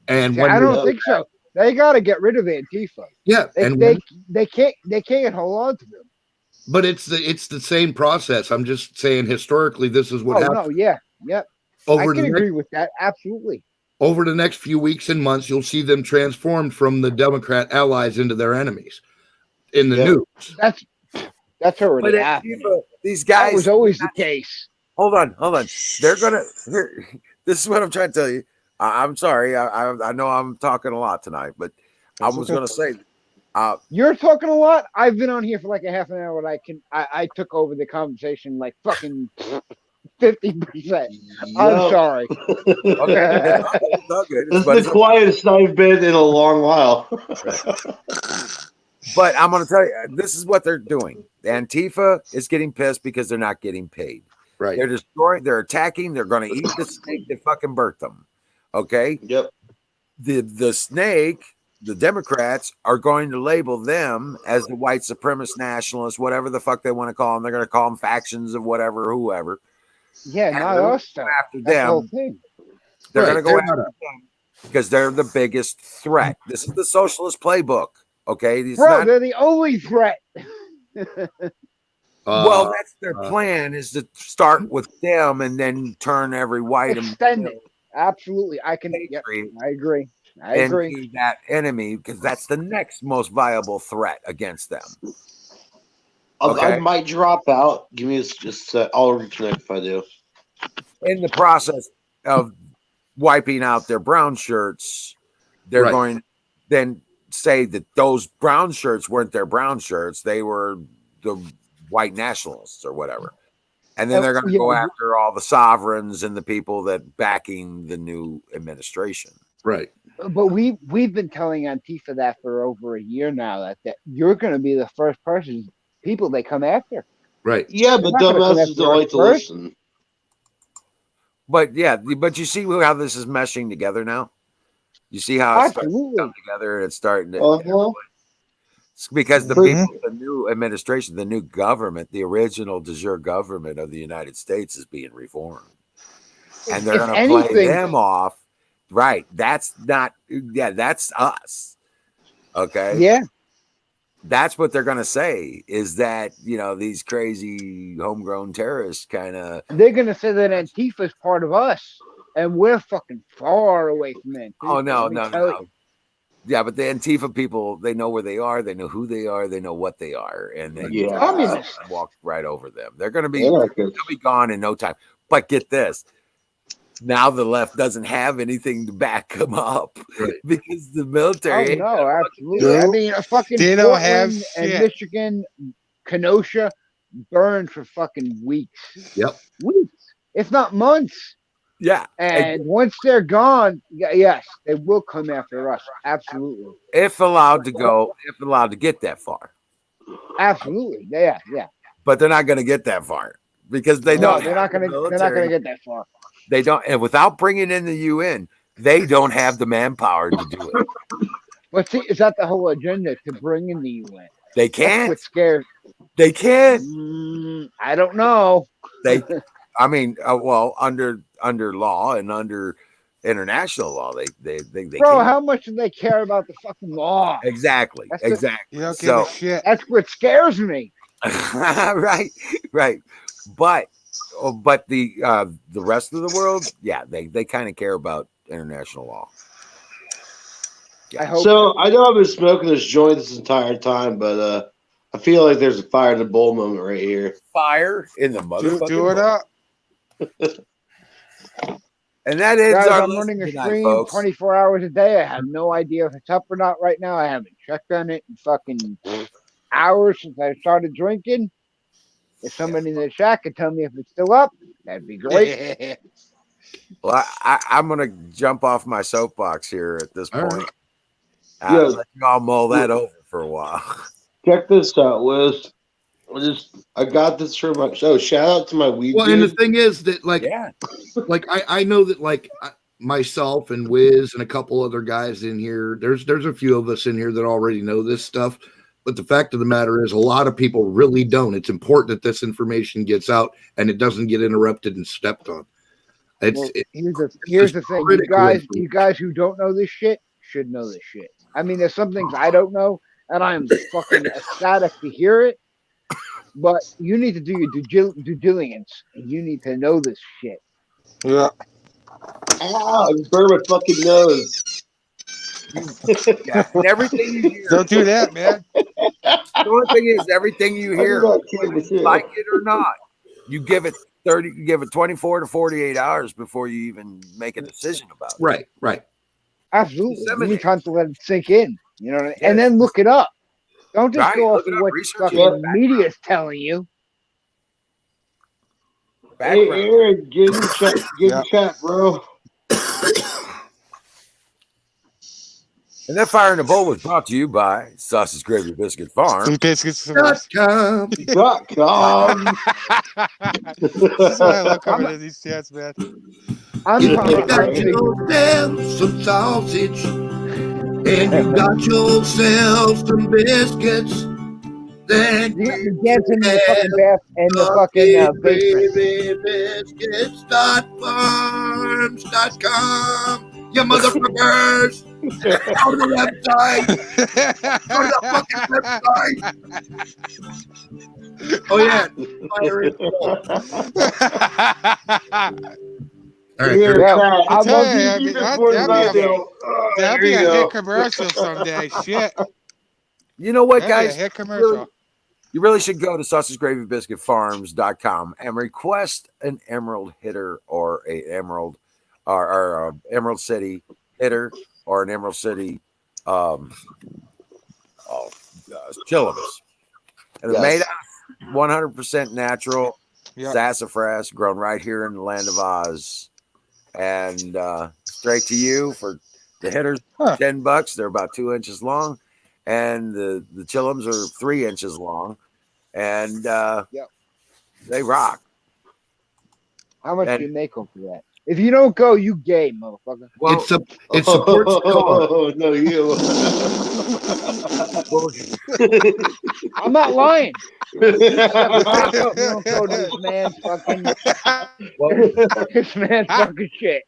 [SPEAKER 1] And when
[SPEAKER 7] I
[SPEAKER 1] they-
[SPEAKER 7] don't think so. They got to get rid of Antifa.
[SPEAKER 1] yeah,
[SPEAKER 7] They,
[SPEAKER 1] and
[SPEAKER 7] they, they can't hold on to them.
[SPEAKER 1] but it's the same process. I'm just saying historically this is what
[SPEAKER 7] Oh
[SPEAKER 1] happened
[SPEAKER 7] no, yeah, I
[SPEAKER 1] over
[SPEAKER 7] can
[SPEAKER 1] the
[SPEAKER 7] agree with that. Absolutely.
[SPEAKER 1] over the next few weeks and months. You'll see them transformed from the Democrat allies into their enemies in the
[SPEAKER 3] Yep.
[SPEAKER 1] news.
[SPEAKER 7] That's already
[SPEAKER 4] But
[SPEAKER 7] happening.
[SPEAKER 4] Antifa, these
[SPEAKER 7] That
[SPEAKER 4] guys.
[SPEAKER 7] was always the case.
[SPEAKER 4] Hold on. They're gonna. Here, this is what I'm trying to tell you. I'm sorry. I know I'm talking a lot tonight, but I
[SPEAKER 5] That's
[SPEAKER 4] was
[SPEAKER 5] okay.
[SPEAKER 4] gonna say.
[SPEAKER 7] You're talking a lot. I've been on here for like a half an hour, and I took over the conversation like fucking 50%. I'm
[SPEAKER 3] Yup.
[SPEAKER 7] sorry.
[SPEAKER 4] Okay, it's all good.
[SPEAKER 3] This
[SPEAKER 4] But
[SPEAKER 3] is the quietest I've been in a long while.
[SPEAKER 4] But I'm going to tell you, this is what they're doing. Antifa is getting pissed because they're not getting paid.
[SPEAKER 1] Right.
[SPEAKER 4] They're destroying, they're attacking, they're going to eat the snake that fucking birthed them. Okay.
[SPEAKER 3] Yep.
[SPEAKER 4] The snake, the Democrats are going to label them as the white supremacist nationalists, whatever the fuck they want to call them. They're going to call them factions of whatever, whoever.
[SPEAKER 7] Yeah,
[SPEAKER 4] And
[SPEAKER 7] not
[SPEAKER 4] they're
[SPEAKER 7] us though.
[SPEAKER 4] After
[SPEAKER 7] That's the whole
[SPEAKER 4] them,
[SPEAKER 7] thing.
[SPEAKER 4] they're
[SPEAKER 1] Right,
[SPEAKER 4] going to go
[SPEAKER 1] they're
[SPEAKER 4] after
[SPEAKER 1] not
[SPEAKER 4] them because they're the biggest threat. This is the socialist playbook. Okay. It's
[SPEAKER 7] Bro,
[SPEAKER 4] not,
[SPEAKER 7] they're the only threat.
[SPEAKER 4] well, that's their plan is to start with them and then turn every white
[SPEAKER 7] Extend it. Absolutely. I can. Yep,
[SPEAKER 4] patriot
[SPEAKER 7] I agree. I agree.
[SPEAKER 4] into that enemy because that's the next most viable threat against them.
[SPEAKER 3] I
[SPEAKER 4] Okay.
[SPEAKER 3] might drop out. Give me just a sec. I'll reconnect if I do.
[SPEAKER 4] In the process of wiping out their brown shirts, they're
[SPEAKER 1] Right.
[SPEAKER 4] going to then say that those brown shirts weren't their brown shirts. They were the white nationalists or whatever. And then they're going to go after all the sovereigns and the people that backing the new administration.
[SPEAKER 1] Right.
[SPEAKER 7] But we've been telling Antifa that for over a year now that you're going to be the first person people they come after.
[SPEAKER 1] Right.
[SPEAKER 3] Yeah, but
[SPEAKER 7] They're not gonna come
[SPEAKER 3] dumbasses
[SPEAKER 7] after
[SPEAKER 3] don't
[SPEAKER 7] us
[SPEAKER 3] like to
[SPEAKER 7] first.
[SPEAKER 3] listen.
[SPEAKER 4] But yeah, but you see how this is meshing together now. You see how it's starting to
[SPEAKER 7] Absolutely.
[SPEAKER 4] come together, and it's starting to.
[SPEAKER 3] Uh-huh.
[SPEAKER 4] It's because the
[SPEAKER 3] For-
[SPEAKER 4] people, the new administration, the new government, the original de jure government of the United States is being reformed, and they're
[SPEAKER 7] If
[SPEAKER 4] going to play
[SPEAKER 7] anything,
[SPEAKER 4] them off. Right? That's not. Yeah, that's us. Okay.
[SPEAKER 7] yeah,
[SPEAKER 4] That's what they're going to say is that, these crazy homegrown terrorists kind of.
[SPEAKER 7] they're gonna say that Antifa is part of us, and we're fucking far away from Antifa.
[SPEAKER 4] Oh, no,
[SPEAKER 7] let me
[SPEAKER 4] no,
[SPEAKER 7] tell
[SPEAKER 4] no.
[SPEAKER 7] you.
[SPEAKER 4] Yeah, but the Antifa people, they know where they are, they know who they are, they know what they are, and they
[SPEAKER 3] Yeah.
[SPEAKER 7] Communists.
[SPEAKER 4] walk right over them. They're going to be,
[SPEAKER 3] Anarchists.
[SPEAKER 4] they'll be gone in no time. But get this. Now the left doesn't have anything to back them up
[SPEAKER 1] Right.
[SPEAKER 4] because the military.
[SPEAKER 7] Oh no, absolutely. I
[SPEAKER 5] Nope.
[SPEAKER 7] mean, a fucking
[SPEAKER 5] They don't have
[SPEAKER 7] Portland and
[SPEAKER 5] shit.
[SPEAKER 7] Michigan, Kenosha burned for fucking weeks.
[SPEAKER 1] Yep.
[SPEAKER 7] Weeks, if not months.
[SPEAKER 4] Yeah.
[SPEAKER 7] And once they're gone, yes, they will come after us. Absolutely.
[SPEAKER 4] If allowed to get that far.
[SPEAKER 7] Absolutely. Yeah, yeah.
[SPEAKER 4] But they're not going to get that far because they
[SPEAKER 7] No,
[SPEAKER 4] don't.
[SPEAKER 7] they're not
[SPEAKER 4] have the
[SPEAKER 7] gonna. They're not
[SPEAKER 4] military.
[SPEAKER 7] gonna get that far.
[SPEAKER 4] They don't, and without bringing in the UN, they don't have the manpower to do it.
[SPEAKER 7] But see, is that the whole agenda to bring in the UN?
[SPEAKER 4] They
[SPEAKER 7] That's
[SPEAKER 4] can't.
[SPEAKER 7] what scares.
[SPEAKER 4] They can't.
[SPEAKER 7] I don't know.
[SPEAKER 4] They, I mean, well, under law and under international law, they
[SPEAKER 7] Bro,
[SPEAKER 4] can't.
[SPEAKER 7] how much do they care about the fucking law?
[SPEAKER 4] Exactly,
[SPEAKER 7] That's the-
[SPEAKER 4] exactly.
[SPEAKER 5] You don't give
[SPEAKER 4] So,
[SPEAKER 5] a shit.
[SPEAKER 7] That's what scares me.
[SPEAKER 4] right, but the rest of the world, yeah, they kind of care about international law.
[SPEAKER 7] I hope.
[SPEAKER 3] So I know I've been smoking this joint this entire time, but I feel like there's a fire in the bowl moment right here.
[SPEAKER 4] Fire in the motherfucking
[SPEAKER 5] Do it
[SPEAKER 4] bowl.
[SPEAKER 5] up.
[SPEAKER 4] And that ends
[SPEAKER 7] Guys,
[SPEAKER 4] our
[SPEAKER 7] I'm
[SPEAKER 4] list
[SPEAKER 7] running a
[SPEAKER 4] tonight,
[SPEAKER 7] stream
[SPEAKER 4] folks.
[SPEAKER 7] 24 hours a day. I have no idea if it's up or not right now. I haven't checked on it in fucking hours since I started drinking. If somebody in the chat could tell me if it's still up, that'd be great.
[SPEAKER 4] Well, I'm gonna jump off my soapbox here at this
[SPEAKER 1] All
[SPEAKER 4] point.
[SPEAKER 1] right.
[SPEAKER 3] Yeah.
[SPEAKER 4] Let you all mull that over for a while.
[SPEAKER 3] Check this out, Wiz. I got this from my show. Shout out to my weed.
[SPEAKER 1] Well, and the
[SPEAKER 3] dude.
[SPEAKER 1] thing is that, like,
[SPEAKER 4] Yeah.
[SPEAKER 1] like I know that, like, myself and Wiz and a couple other guys in here, there's a few of us in here that already know this stuff. But the fact of the matter is, a lot of people really don't. It's important that this information gets out and it doesn't get interrupted and stepped on.
[SPEAKER 7] Well, here's the thing, you guys who don't know this shit should know this shit. I mean, there's some things I don't know, and I'm fucking ecstatic to hear it. But you need to do your due diligence, and you need to know this shit.
[SPEAKER 5] Yeah.
[SPEAKER 3] Ow, I just burned my fucking nose.
[SPEAKER 4] Yeah. And everything you hear,
[SPEAKER 5] Don't do that, man.
[SPEAKER 4] the only thing is, everything you hear, like it or not, you give it 24 to 48 hours before you even make a decision about it.
[SPEAKER 1] Right.
[SPEAKER 7] Absolutely. You
[SPEAKER 4] Disseminate.
[SPEAKER 7] need time to let it sink in. You know what I mean?
[SPEAKER 4] Yes.
[SPEAKER 7] And then look it up. Don't just
[SPEAKER 4] Right,
[SPEAKER 7] go off
[SPEAKER 4] look it
[SPEAKER 7] of
[SPEAKER 4] up,
[SPEAKER 7] what
[SPEAKER 4] research
[SPEAKER 7] fucking
[SPEAKER 3] it.
[SPEAKER 7] media is telling you.
[SPEAKER 3] Hey,
[SPEAKER 4] Background.
[SPEAKER 3] Aaron, get in the chat,
[SPEAKER 5] Yeah.
[SPEAKER 3] chat, bro.
[SPEAKER 4] And that Fire in the Bowl was brought to you by Sausage Gravy Biscuit Farm.
[SPEAKER 5] Some biscuits. Some
[SPEAKER 1] .com.
[SPEAKER 3] .com.
[SPEAKER 5] This is why I love coming to these chats, man.
[SPEAKER 7] I'm
[SPEAKER 1] If you
[SPEAKER 7] probably
[SPEAKER 1] got
[SPEAKER 7] crazy.
[SPEAKER 1] yourself some sausage and you got yourself some biscuits, then
[SPEAKER 7] You got me dancing in the fucking bath and the fucking basement.
[SPEAKER 1] Biscuits.farms.com. You motherfuckers! Go to the website! Go to the fucking website! Oh, yeah. Fire in the bowl. All right,
[SPEAKER 3] Here,
[SPEAKER 1] there-
[SPEAKER 7] Yeah,
[SPEAKER 3] chat.
[SPEAKER 7] I'll
[SPEAKER 5] tell
[SPEAKER 7] love
[SPEAKER 5] you,
[SPEAKER 7] you.
[SPEAKER 5] I mean,
[SPEAKER 3] That's
[SPEAKER 5] that'd
[SPEAKER 3] what
[SPEAKER 5] be
[SPEAKER 3] I
[SPEAKER 5] a-
[SPEAKER 3] do.
[SPEAKER 5] That'll
[SPEAKER 3] There
[SPEAKER 5] be
[SPEAKER 3] you
[SPEAKER 5] a
[SPEAKER 3] go.
[SPEAKER 5] hit commercial someday. Shit.
[SPEAKER 4] You know what,
[SPEAKER 5] That'd be a
[SPEAKER 4] guys?
[SPEAKER 5] hit commercial.
[SPEAKER 4] You really should go to sausagegravybiscuitfarms.com and request an Emerald hitter or a Emerald or Emerald City hitter or an Emerald City chillums. And it's
[SPEAKER 3] Yes.
[SPEAKER 4] made out 100% natural
[SPEAKER 5] Yeah.
[SPEAKER 4] sassafras grown right here in the land of Oz. And straight to you for the hitters,
[SPEAKER 5] Huh.
[SPEAKER 4] $10. They're about 2 inches long. And the chillums are 3 inches long. and
[SPEAKER 7] Yep.
[SPEAKER 4] they rock.
[SPEAKER 7] How much
[SPEAKER 4] And-
[SPEAKER 7] do you make them for that? If you don't go, you gay, motherfucker.
[SPEAKER 4] Well,
[SPEAKER 1] it supports the cause.
[SPEAKER 3] Oh, no, you.
[SPEAKER 7] I'm not lying. You suck a cock if you don't go to this man's fucking this man's fucking shit.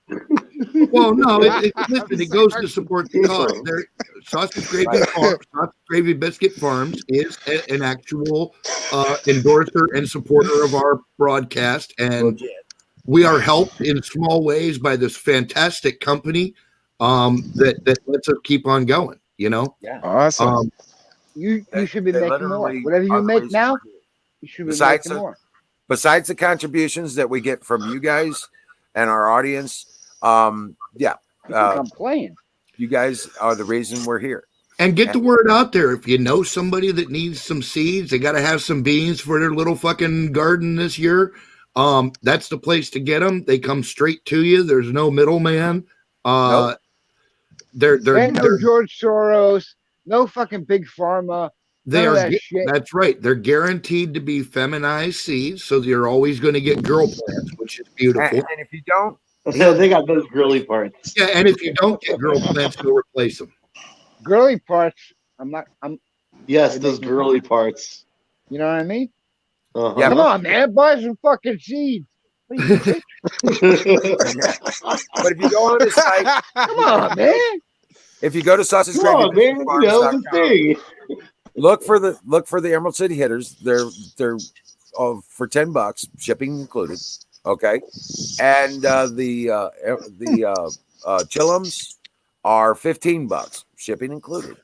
[SPEAKER 1] Well, no, listen, it goes to support the cause. There, Sausage Gravy Biscuit Farms is an actual endorser and supporter of our broadcast, and
[SPEAKER 4] legit.
[SPEAKER 1] we are helped in small ways by this fantastic company that lets us keep on going. You know,
[SPEAKER 5] Awesome.
[SPEAKER 7] You should be
[SPEAKER 4] They
[SPEAKER 7] making more.
[SPEAKER 4] literally
[SPEAKER 7] Whatever
[SPEAKER 4] are
[SPEAKER 7] you
[SPEAKER 4] the
[SPEAKER 7] make
[SPEAKER 4] reason
[SPEAKER 7] now,
[SPEAKER 4] we're here.
[SPEAKER 7] you should be
[SPEAKER 4] Besides
[SPEAKER 7] making more.
[SPEAKER 4] Besides the contributions that we get from you guys and our audience, yeah,
[SPEAKER 7] I'm playing.
[SPEAKER 4] you guys are the reason we're here.
[SPEAKER 1] and get the word out there. If you know somebody that needs some seeds, they got to have some beans for their little fucking garden this year. That's the place to get them. They come straight to you. There's no middleman.
[SPEAKER 4] Nope.
[SPEAKER 7] Ain't no George Soros, no fucking big pharma.
[SPEAKER 1] They
[SPEAKER 7] None
[SPEAKER 1] are.
[SPEAKER 7] of that shit.
[SPEAKER 1] That's right. They're guaranteed to be feminized seeds, so you're always going to get girl plants, which is beautiful.
[SPEAKER 4] And if you don't,
[SPEAKER 3] They got those girly parts.
[SPEAKER 1] Yeah, and if you don't get girl plants, you'll replace them.
[SPEAKER 7] Girly parts.
[SPEAKER 3] Yes, those girly parts.
[SPEAKER 7] You know what I mean?
[SPEAKER 3] Uh-huh.
[SPEAKER 4] Yeah,
[SPEAKER 7] Come on, man, buy some fucking seeds. What are you, bitch?
[SPEAKER 4] but if you go on the site,
[SPEAKER 7] Come on, man.
[SPEAKER 4] if you go to Sausage
[SPEAKER 3] Come on,
[SPEAKER 4] Gravy
[SPEAKER 3] man. You know the thing.
[SPEAKER 4] look for the Emerald City Hitters. They're for $10, shipping included. Okay, and the chillums are $15, shipping included.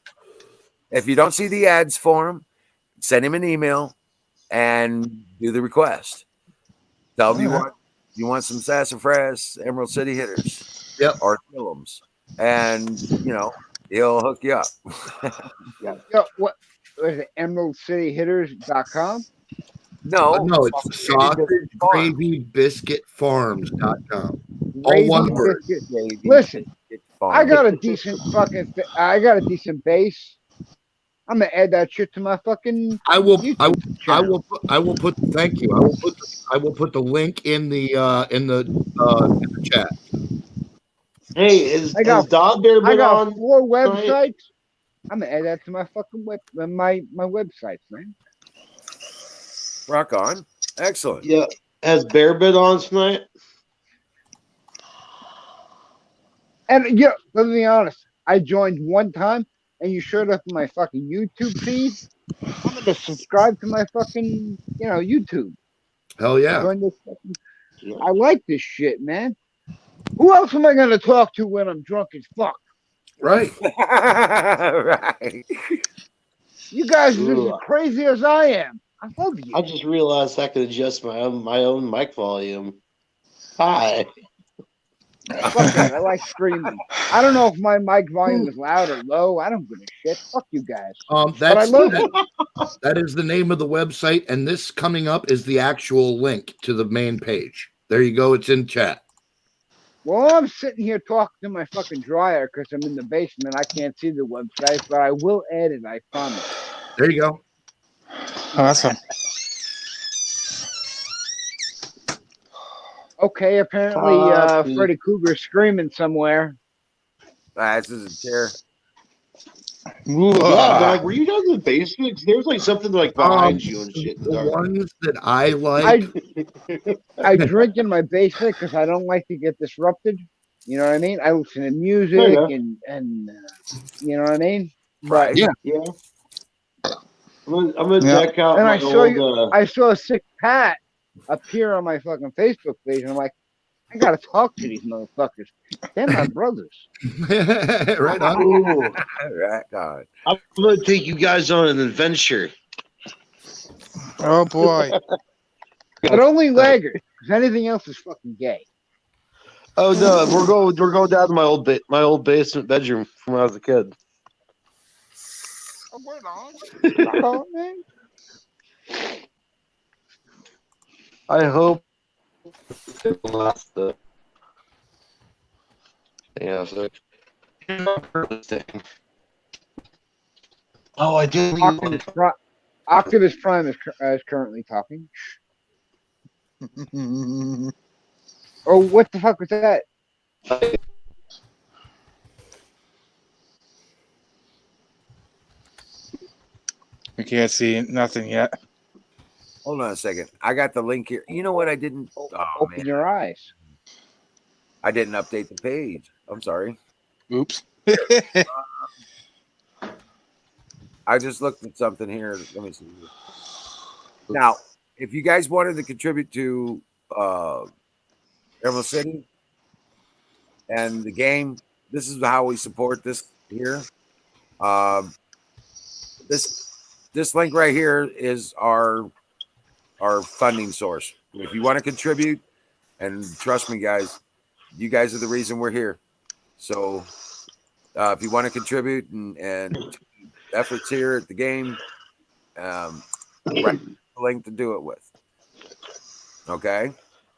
[SPEAKER 4] If you don't see the ads for them, send him an email and do the request. Tell him you want some sassafras Emerald City Hitters, or chillums, and he'll hook you up.
[SPEAKER 7] Yo, what was it? EmeraldCityHitters.com?
[SPEAKER 4] No,
[SPEAKER 1] No, it's sausagegravybiscuitfarms.com. All one word.
[SPEAKER 7] Listen, I got a decent base. I'm gonna add that shit to my fucking.
[SPEAKER 1] I will put. Thank you. I will put the link in the chat.
[SPEAKER 3] Hey, is Dog Bear
[SPEAKER 7] I
[SPEAKER 3] been
[SPEAKER 7] got
[SPEAKER 3] on?
[SPEAKER 7] 4 websites. I'm gonna add that to my fucking my websites, man.
[SPEAKER 4] Rock on. Excellent.
[SPEAKER 3] Yeah. Has Bear been on tonight?
[SPEAKER 7] And let me be honest. I joined one time, and you showed up in my fucking YouTube feed. I'm gonna subscribe to my fucking YouTube.
[SPEAKER 1] Hell yeah.
[SPEAKER 7] Join this fucking, I like this shit, man. Who else am I gonna talk to when I'm drunk as fuck?
[SPEAKER 1] Right.
[SPEAKER 4] Right.
[SPEAKER 7] You guys are just as crazy as I am. I love you.
[SPEAKER 3] I just realized I could adjust my own mic volume. Hi.
[SPEAKER 7] Fuck that. I like screaming. I don't know if my mic volume is loud or low. I don't give a shit. Fuck you guys. But I love it.
[SPEAKER 1] That is the name of the website, and this coming up is the actual link to the main page. There you go. It's in chat.
[SPEAKER 7] Well, I'm sitting here talking to my fucking dryer because I'm in the basement. I can't see the website, but I will add it. I promise.
[SPEAKER 1] There you go.
[SPEAKER 5] Awesome.
[SPEAKER 7] Okay, apparently Freddy Krueger's screaming somewhere.
[SPEAKER 4] This is a chair.
[SPEAKER 3] Yeah, Doug, were you down in the basement? 'Cause there's like something like behind you and shit. In the
[SPEAKER 1] The
[SPEAKER 3] dark.
[SPEAKER 1] ones that I like.
[SPEAKER 7] I drink in my basement because I don't like to get disrupted. You know what I mean? I listen to music
[SPEAKER 3] Yeah.
[SPEAKER 7] and you know what I mean?
[SPEAKER 4] Right.
[SPEAKER 1] Yeah.
[SPEAKER 3] Yeah. I'm gonna deck out
[SPEAKER 7] And
[SPEAKER 3] my
[SPEAKER 7] I saw
[SPEAKER 3] old.
[SPEAKER 7] I saw a sick Pat appear on my fucking Facebook page, and I'm like, I gotta talk to these motherfuckers. They're my brothers.
[SPEAKER 1] Right on.
[SPEAKER 3] Ooh,
[SPEAKER 4] Right on.
[SPEAKER 3] I'm gonna take you guys on an adventure.
[SPEAKER 5] Oh boy.
[SPEAKER 7] But only laggers, because anything else is fucking gay.
[SPEAKER 3] Oh no, we're going down to my old basement bedroom from when I was a kid.
[SPEAKER 7] Oh, man.
[SPEAKER 3] I hope it will last. Yeah, so oh, I did.
[SPEAKER 7] Optimus Prime is currently talking. Oh, what the fuck was that?
[SPEAKER 5] We can't see nothing yet.
[SPEAKER 4] Hold on a second. I got the link here. You know what? I didn't. Oh
[SPEAKER 7] Open
[SPEAKER 4] man,
[SPEAKER 7] your eyes.
[SPEAKER 4] I didn't update the page. I'm sorry.
[SPEAKER 5] Oops.
[SPEAKER 4] I just looked at something here. Let me see. Now, if you guys wanted to contribute to Emerald City and the game, this is how we support this here. This link right here is our funding source. If you want to contribute, and trust me, guys, you guys are the reason we're here. So if you want to contribute and efforts here at the game, right the link to do it with. Okay.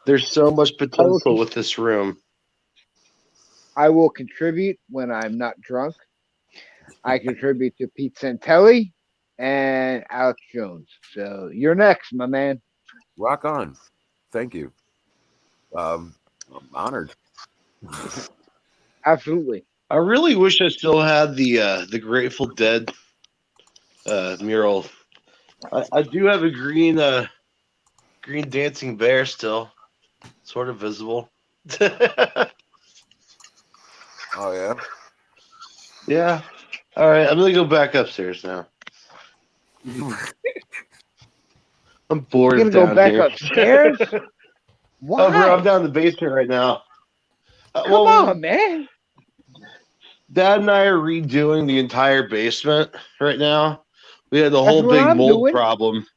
[SPEAKER 3] There's so much potential with this room.
[SPEAKER 7] I will contribute when I'm not drunk. I contribute to Pete Santelli and Alex Jones. So you're next, my man.
[SPEAKER 4] Rock on. Thank you. I'm honored.
[SPEAKER 7] Absolutely.
[SPEAKER 3] I really wish I still had the Grateful Dead mural. I do have a green dancing bear still, sort of visible.
[SPEAKER 4] Oh yeah.
[SPEAKER 3] Yeah. All right, I'm gonna go back upstairs now. I'm bored.
[SPEAKER 7] You're gonna go
[SPEAKER 3] down
[SPEAKER 7] back
[SPEAKER 3] here.
[SPEAKER 7] upstairs? Why?
[SPEAKER 3] Oh, bro, I'm down in the basement right now.
[SPEAKER 7] Come on, man.
[SPEAKER 3] Dad and I are redoing the entire basement right now. We had the whole
[SPEAKER 7] what
[SPEAKER 3] big
[SPEAKER 7] I'm
[SPEAKER 3] mold
[SPEAKER 7] doing.
[SPEAKER 3] problem.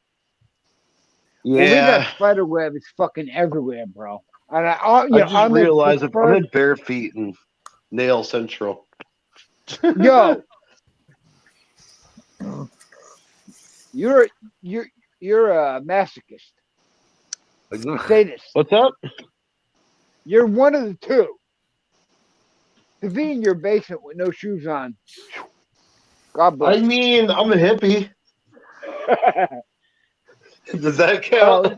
[SPEAKER 7] Well, we
[SPEAKER 3] Yeah,
[SPEAKER 7] got spider web. It's fucking everywhere, bro. And
[SPEAKER 3] I just
[SPEAKER 7] I'm
[SPEAKER 3] realized I'm in bare feet and nail central.
[SPEAKER 7] Yo, you're a masochist, sadist.
[SPEAKER 3] What's up?
[SPEAKER 7] You're one of the two. To be in your basement with no shoes on. God bless.
[SPEAKER 3] I mean, I'm a hippie. Does that count?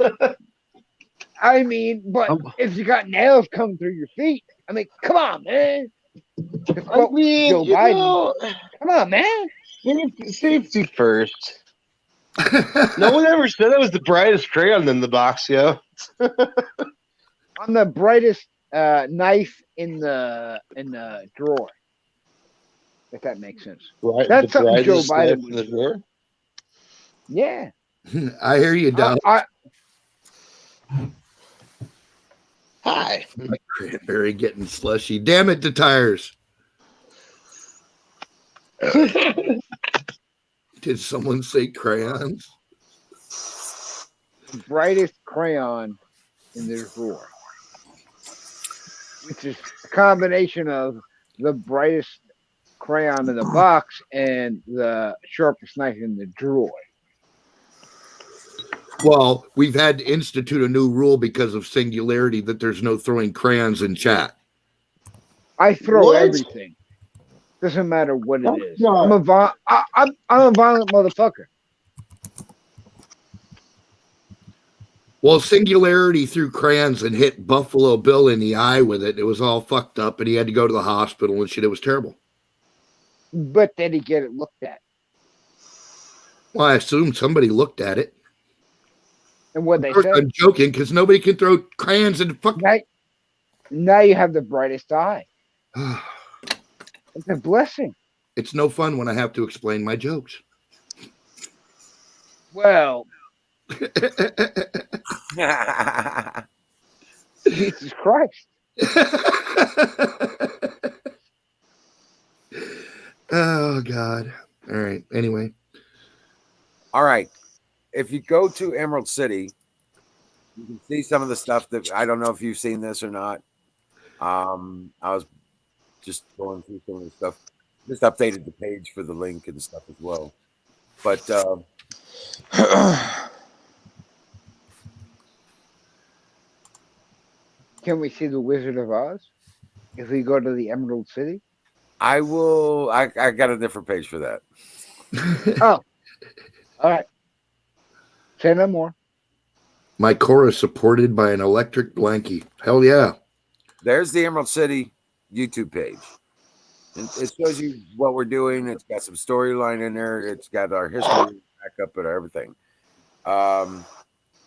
[SPEAKER 7] I mean, but if you got nails coming through your feet, I mean, come on, man.
[SPEAKER 3] I mean,
[SPEAKER 7] Joe Biden. Come on, man.
[SPEAKER 3] Safety first. No one ever said I was the brightest crayon in the box, yo.
[SPEAKER 7] I'm the brightest knife in the drawer. If that makes sense.
[SPEAKER 3] Right,
[SPEAKER 7] That's
[SPEAKER 3] the
[SPEAKER 7] something Joe
[SPEAKER 3] brightest
[SPEAKER 7] Biden
[SPEAKER 3] knife in
[SPEAKER 7] would
[SPEAKER 3] the drawer.
[SPEAKER 7] Yeah.
[SPEAKER 1] I hear you, Doug.
[SPEAKER 3] Hi.
[SPEAKER 1] My cranberry getting slushy. Damn it, the tires. Did someone say crayons?
[SPEAKER 7] The brightest crayon in the drawer. Which is a combination of the brightest crayon in the box and the sharpest knife in the drawer.
[SPEAKER 1] Well, we've had to institute a new rule because of Singularity that there's no throwing crayons in chat.
[SPEAKER 7] I throw
[SPEAKER 3] What?
[SPEAKER 7] everything. Doesn't matter what it is.
[SPEAKER 3] not-
[SPEAKER 7] I'm a violent motherfucker.
[SPEAKER 1] Well, Singularity threw crayons and hit Buffalo Bill in the eye with it. It was all fucked up, and he had to go to the hospital and shit. It was terrible.
[SPEAKER 7] But did he get it looked at?
[SPEAKER 1] Well, I assume somebody looked at it.
[SPEAKER 7] And what they
[SPEAKER 1] Of course,
[SPEAKER 7] said?
[SPEAKER 1] I'm joking because nobody can throw crayons in fuck.
[SPEAKER 7] Now you have the brightest eye. It's a blessing.
[SPEAKER 1] It's no fun when I have to explain my jokes.
[SPEAKER 7] Well, Jesus Christ.
[SPEAKER 1] Oh, God. All right. Anyway.
[SPEAKER 4] All right. If you go to Emerald City, you can see some of the stuff that I don't know if you've seen this or not. I was just going through some of the stuff. Just updated the page for the link and stuff as well. But
[SPEAKER 7] Can we see the Wizard of Oz if we go to the Emerald City?
[SPEAKER 4] I will. I got a different page for that.
[SPEAKER 7] Oh, all right. Say no more.
[SPEAKER 1] My core is supported by an electric blankie. Hell yeah.
[SPEAKER 4] There's the Emerald City YouTube page. It shows you what we're doing. It's got some storyline in there. It's got our history back up and everything.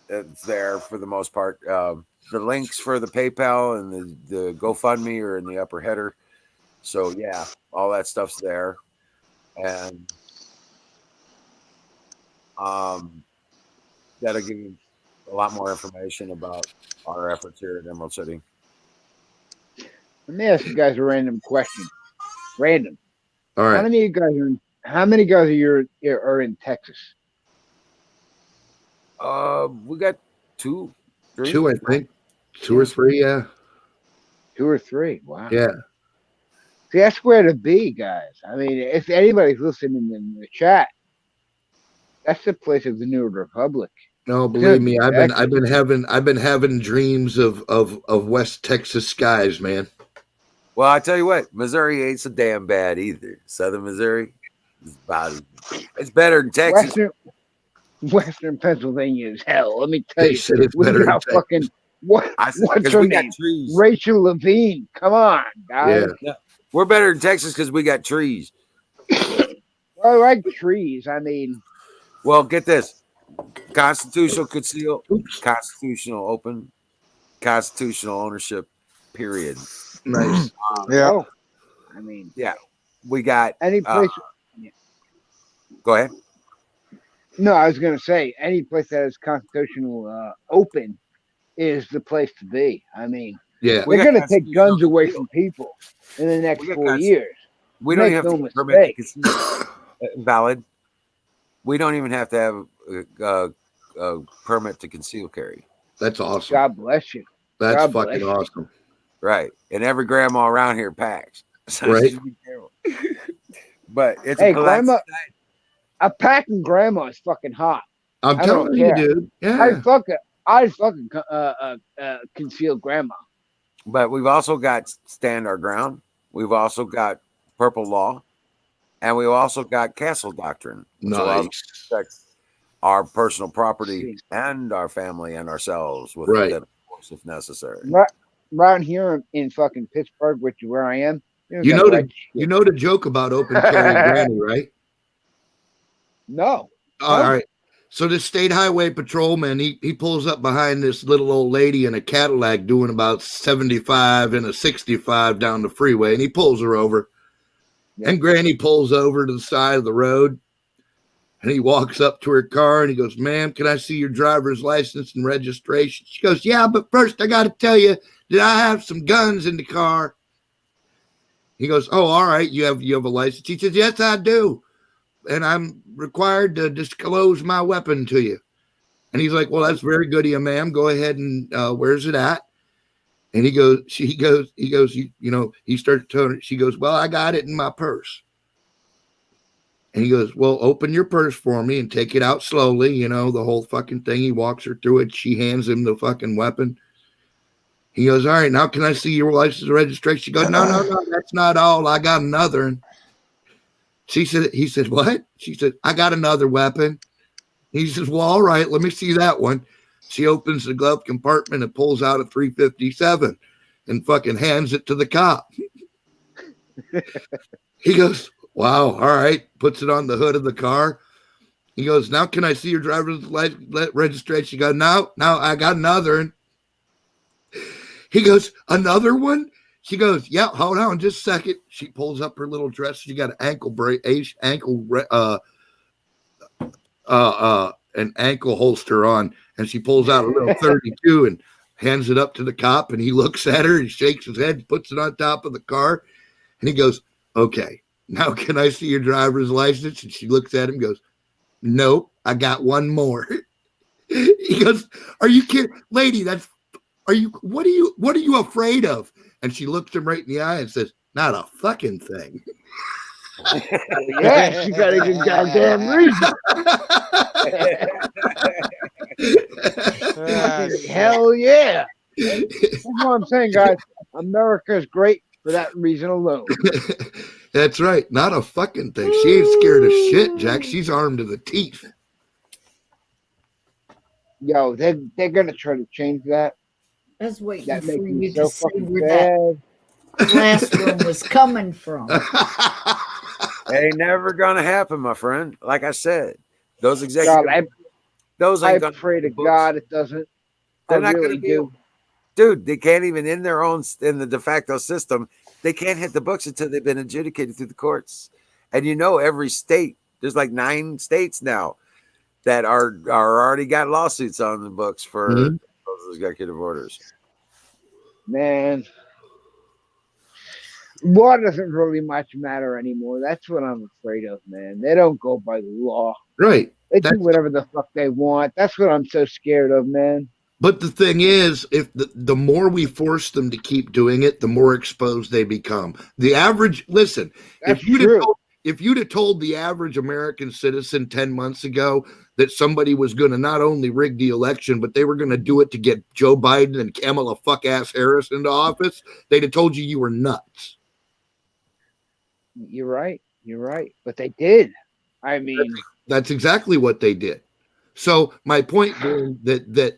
[SPEAKER 4] It's there for the most part. The links for the PayPal and the GoFundMe are in the upper header. So yeah, all that stuff's there. And that'll give you a lot more information about our efforts here at Emerald City.
[SPEAKER 7] Let me ask you guys a random question. Random.
[SPEAKER 1] All
[SPEAKER 7] How
[SPEAKER 1] right.
[SPEAKER 7] many of you guys are in, how many guys are in Texas?
[SPEAKER 4] We got two, three.
[SPEAKER 1] Two, I think. Two or three, yeah.
[SPEAKER 7] 2 or 3. Wow.
[SPEAKER 1] Yeah.
[SPEAKER 7] See, that's where to be, guys. I mean, if anybody's listening in the chat, that's the place of the New Republic.
[SPEAKER 1] No, believe me, I've been having dreams of West Texas skies, man.
[SPEAKER 4] Well, I tell you what, Missouri ain't so damn bad either. Southern Missouri is about it's better than Texas.
[SPEAKER 7] Western Pennsylvania is hell. Let me tell
[SPEAKER 1] They
[SPEAKER 7] you.
[SPEAKER 1] said it's
[SPEAKER 7] We
[SPEAKER 1] better than
[SPEAKER 7] got fucking what's
[SPEAKER 4] Because
[SPEAKER 7] her
[SPEAKER 4] we got
[SPEAKER 7] name?
[SPEAKER 4] trees.
[SPEAKER 7] Rachel Levine. Come on, guys.
[SPEAKER 1] Yeah.
[SPEAKER 4] We're better than Texas because we got trees.
[SPEAKER 7] I like trees. I mean,
[SPEAKER 4] Well, get this: constitutional conceal,
[SPEAKER 1] Oops.
[SPEAKER 4] constitutional open, constitutional ownership. Period.
[SPEAKER 1] Nice.
[SPEAKER 5] Yeah.
[SPEAKER 7] oh, I mean,
[SPEAKER 4] We got.
[SPEAKER 7] any place.
[SPEAKER 4] Go ahead.
[SPEAKER 7] No, I was gonna say any place that is constitutional open is the place to be. I mean,
[SPEAKER 1] Yeah.
[SPEAKER 4] We
[SPEAKER 7] they're
[SPEAKER 4] got
[SPEAKER 7] gonna take
[SPEAKER 4] constitutional
[SPEAKER 7] guns away
[SPEAKER 4] conceal.
[SPEAKER 7] from people in the next
[SPEAKER 4] We got
[SPEAKER 7] 4 years.
[SPEAKER 4] We don't
[SPEAKER 7] Make
[SPEAKER 4] even have
[SPEAKER 7] no
[SPEAKER 4] to permit to
[SPEAKER 7] mistake.
[SPEAKER 4] conceal. Valid. We don't even have to have a permit to conceal carry.
[SPEAKER 1] That's awesome.
[SPEAKER 7] God bless you.
[SPEAKER 1] That's
[SPEAKER 7] God
[SPEAKER 1] fucking
[SPEAKER 7] bless you.
[SPEAKER 1] awesome.
[SPEAKER 4] Right. And every grandma around here packs. So
[SPEAKER 1] Right.
[SPEAKER 4] just be careful. But it's
[SPEAKER 7] Hey,
[SPEAKER 4] a polite
[SPEAKER 7] grandma,
[SPEAKER 4] society.
[SPEAKER 7] a packing grandma is fucking hot.
[SPEAKER 1] I'm
[SPEAKER 7] I don't
[SPEAKER 1] telling you,
[SPEAKER 7] care.
[SPEAKER 1] dude.
[SPEAKER 7] I'd
[SPEAKER 1] Yeah.
[SPEAKER 7] fucking conceal grandma.
[SPEAKER 4] But we've also got stand our ground. We've also got purple law. And we've also got castle doctrine, which allows us
[SPEAKER 1] Nice.
[SPEAKER 4] to protect our personal property and our family and ourselves with
[SPEAKER 1] Right.
[SPEAKER 4] deadly force if necessary.
[SPEAKER 7] Right here in fucking Pittsburgh, which is where I am.
[SPEAKER 1] You know the joke about open carry granny, right?
[SPEAKER 7] No.
[SPEAKER 1] All right. So this state highway patrolman, he pulls up behind this little old lady in a Cadillac doing about 75 and a 65 down the freeway, and he pulls her over.
[SPEAKER 7] Yeah.
[SPEAKER 1] And Granny pulls over to the side of the road, and he walks up to her car and he goes, "Ma'am, can I see your driver's license and registration?" She goes, "Yeah, but first I got to tell you that I have some guns in the car." He goes, "Oh, all right. You have a license?" He says, "Yes, I do. And I'm required to disclose my weapon to you." And he's like, "Well, that's very good of you, ma'am. Go ahead and where's it at?" And he starts telling her, she goes, "Well, I got it in my purse." And he goes, "Well, open your purse for me and take it out slowly." The whole fucking thing. He walks her through it. She hands him the fucking weapon. He goes, "All right, now can I see your license and registration?" She goes, No, that's not all. I got another. And he said, "What?" She said, "I got another weapon." He says, "Well, all right, let me see that one." She opens the glove compartment and pulls out a 357 and fucking hands it to the cop. He goes, "Wow, all right." Puts it on the hood of the car. He goes, "Now can I see your driver's registration?" She goes, No, I got another. And he goes, "Another one?" She goes, "Yeah, hold on just a second." She pulls up her little dress. She got an ankle holster on, and she pulls out a little 32 and hands it up to the cop. And he looks at her and shakes his head, puts it on top of the car, and he goes, "Okay, now can I see your driver's license?" And she looks at him and goes, "Nope, I got one more." He goes, "Are you kidding, lady? What are you afraid of?" And she looks him right in the eye and says, "Not a fucking thing."
[SPEAKER 7] Yeah, she got a good goddamn reason. Fucking hell yeah. That's what I'm saying, guys. America's great for that reason alone.
[SPEAKER 1] That's right. Not a fucking thing. She ain't scared of shit, Jack. She's armed to the teeth.
[SPEAKER 7] Yo, they're gonna try to change that.
[SPEAKER 2] I was waiting
[SPEAKER 7] That
[SPEAKER 2] for
[SPEAKER 7] makes me
[SPEAKER 2] you
[SPEAKER 7] so
[SPEAKER 2] to say
[SPEAKER 7] fucking
[SPEAKER 2] where that
[SPEAKER 7] sad.
[SPEAKER 2] last one was coming from.
[SPEAKER 4] It ain't never gonna happen, my friend. Like I said, those
[SPEAKER 7] God,
[SPEAKER 4] executive, those
[SPEAKER 7] I
[SPEAKER 4] ain't gonna
[SPEAKER 7] pray
[SPEAKER 4] be
[SPEAKER 7] to
[SPEAKER 4] the books.
[SPEAKER 7] God it doesn't. I
[SPEAKER 4] They're not
[SPEAKER 7] really
[SPEAKER 4] gonna be
[SPEAKER 7] do.
[SPEAKER 4] dude, they can't even in their own in the de facto system, they can't hit the books until they've been adjudicated through the courts. And every state, there's like 9 states now that are already got lawsuits on the books for
[SPEAKER 1] Mhm.
[SPEAKER 4] those executive orders.
[SPEAKER 7] Man, law doesn't really much matter anymore. That's what I'm afraid of, man. They don't go by the law.
[SPEAKER 1] Right.
[SPEAKER 7] They do
[SPEAKER 1] That's
[SPEAKER 7] whatever the fuck they want. That's what I'm so scared of, man.
[SPEAKER 1] But the thing is, if the more we force them to keep doing it, the more exposed they become. The average, listen,
[SPEAKER 7] That's true.
[SPEAKER 1] if you'd have told the average American citizen 10 months ago that somebody was going to not only rig the election, but they were going to do it to get Joe Biden and Kamala fuck ass Harris into office, they'd have told you were nuts.
[SPEAKER 7] You're right. You're right. But they did. I mean,
[SPEAKER 1] That's exactly what they did. So my point being that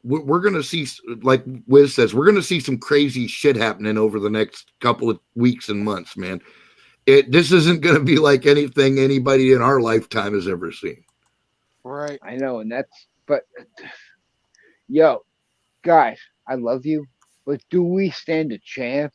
[SPEAKER 1] we're going to see, like Wiz says, we're going to see some crazy shit happening over the next couple of weeks and months, man. This isn't going to be like anything anybody in our lifetime has ever seen.
[SPEAKER 5] Right.
[SPEAKER 7] I know, and but yo, guys, I love you, but do we stand a chance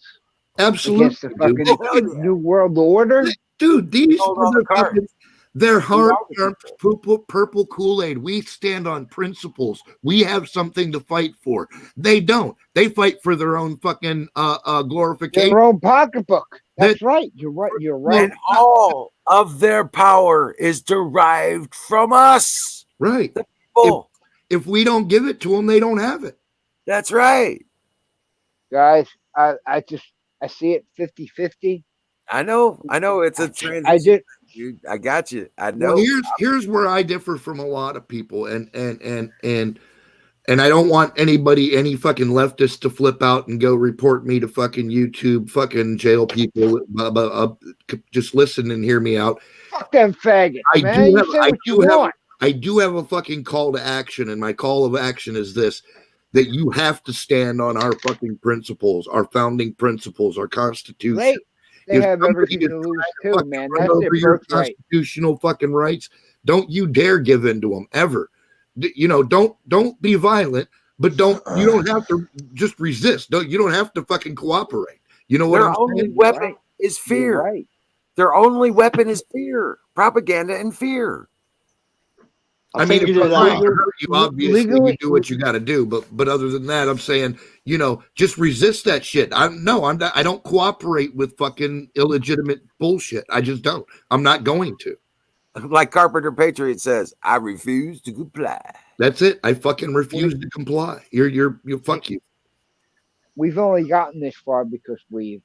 [SPEAKER 1] Absolutely,
[SPEAKER 7] against the
[SPEAKER 1] dude.
[SPEAKER 7] fucking New World Order?
[SPEAKER 1] Dude, these
[SPEAKER 4] Hold
[SPEAKER 1] are
[SPEAKER 4] on the
[SPEAKER 1] the
[SPEAKER 4] card.
[SPEAKER 1] fucking, they're hard
[SPEAKER 4] are the
[SPEAKER 1] purple Kool-Aid. We stand on principles. We have something to fight for. They don't. They fight for their own fucking glorification.
[SPEAKER 7] Their own pocketbook. That's
[SPEAKER 1] That-
[SPEAKER 7] right. You're right. You're
[SPEAKER 1] Well,
[SPEAKER 7] right.
[SPEAKER 4] And all of their power is derived from us.
[SPEAKER 1] right.
[SPEAKER 4] People.
[SPEAKER 1] If we don't give it to them, they don't have it.
[SPEAKER 4] That's right.
[SPEAKER 7] Guys, I see it 50-50.
[SPEAKER 4] I know it's a transition.
[SPEAKER 7] I did.
[SPEAKER 4] Dude, I got you. I know.
[SPEAKER 1] Well, here's where I differ from a lot of people, and I don't want any fucking leftist to flip out and go report me to fucking YouTube, fucking jail people. Just listen and hear me out.
[SPEAKER 7] Fuck them faggots,
[SPEAKER 1] I
[SPEAKER 7] man. You say what you want.
[SPEAKER 1] I do have a fucking call to action, and my call of action is this: that you have to stand on our fucking principles, our founding principles, our Constitution.
[SPEAKER 7] They
[SPEAKER 1] If
[SPEAKER 7] have
[SPEAKER 1] somebody
[SPEAKER 7] everything
[SPEAKER 1] is
[SPEAKER 7] to lose
[SPEAKER 1] trying
[SPEAKER 7] too,
[SPEAKER 1] to
[SPEAKER 7] man.
[SPEAKER 1] run
[SPEAKER 7] That's
[SPEAKER 1] over
[SPEAKER 7] their
[SPEAKER 1] your
[SPEAKER 7] birthright.
[SPEAKER 1] constitutional fucking rights, don't you dare give in to them ever. Don't be violent, but you don't have to just resist. You don't have to fucking cooperate. You know what
[SPEAKER 4] Their
[SPEAKER 1] I'm
[SPEAKER 4] only
[SPEAKER 1] saying?
[SPEAKER 4] weapon
[SPEAKER 7] Right.
[SPEAKER 4] is
[SPEAKER 7] You're
[SPEAKER 4] fear.
[SPEAKER 7] right.
[SPEAKER 4] Their only weapon is fear, propaganda, and fear.
[SPEAKER 1] I mean, if
[SPEAKER 3] take you to
[SPEAKER 1] somebody's
[SPEAKER 3] that.
[SPEAKER 1] gonna hurt you, obviously you
[SPEAKER 7] Legally-
[SPEAKER 1] do what you got to do. But other than that, I'm saying, just resist that shit. I don't cooperate with fucking illegitimate bullshit. I just don't. I'm not going to.
[SPEAKER 4] Like Carpenter Patriot says, I refuse to comply.
[SPEAKER 1] That's it. I fucking refuse to comply. You're fuck you.
[SPEAKER 7] We've only gotten this far because we've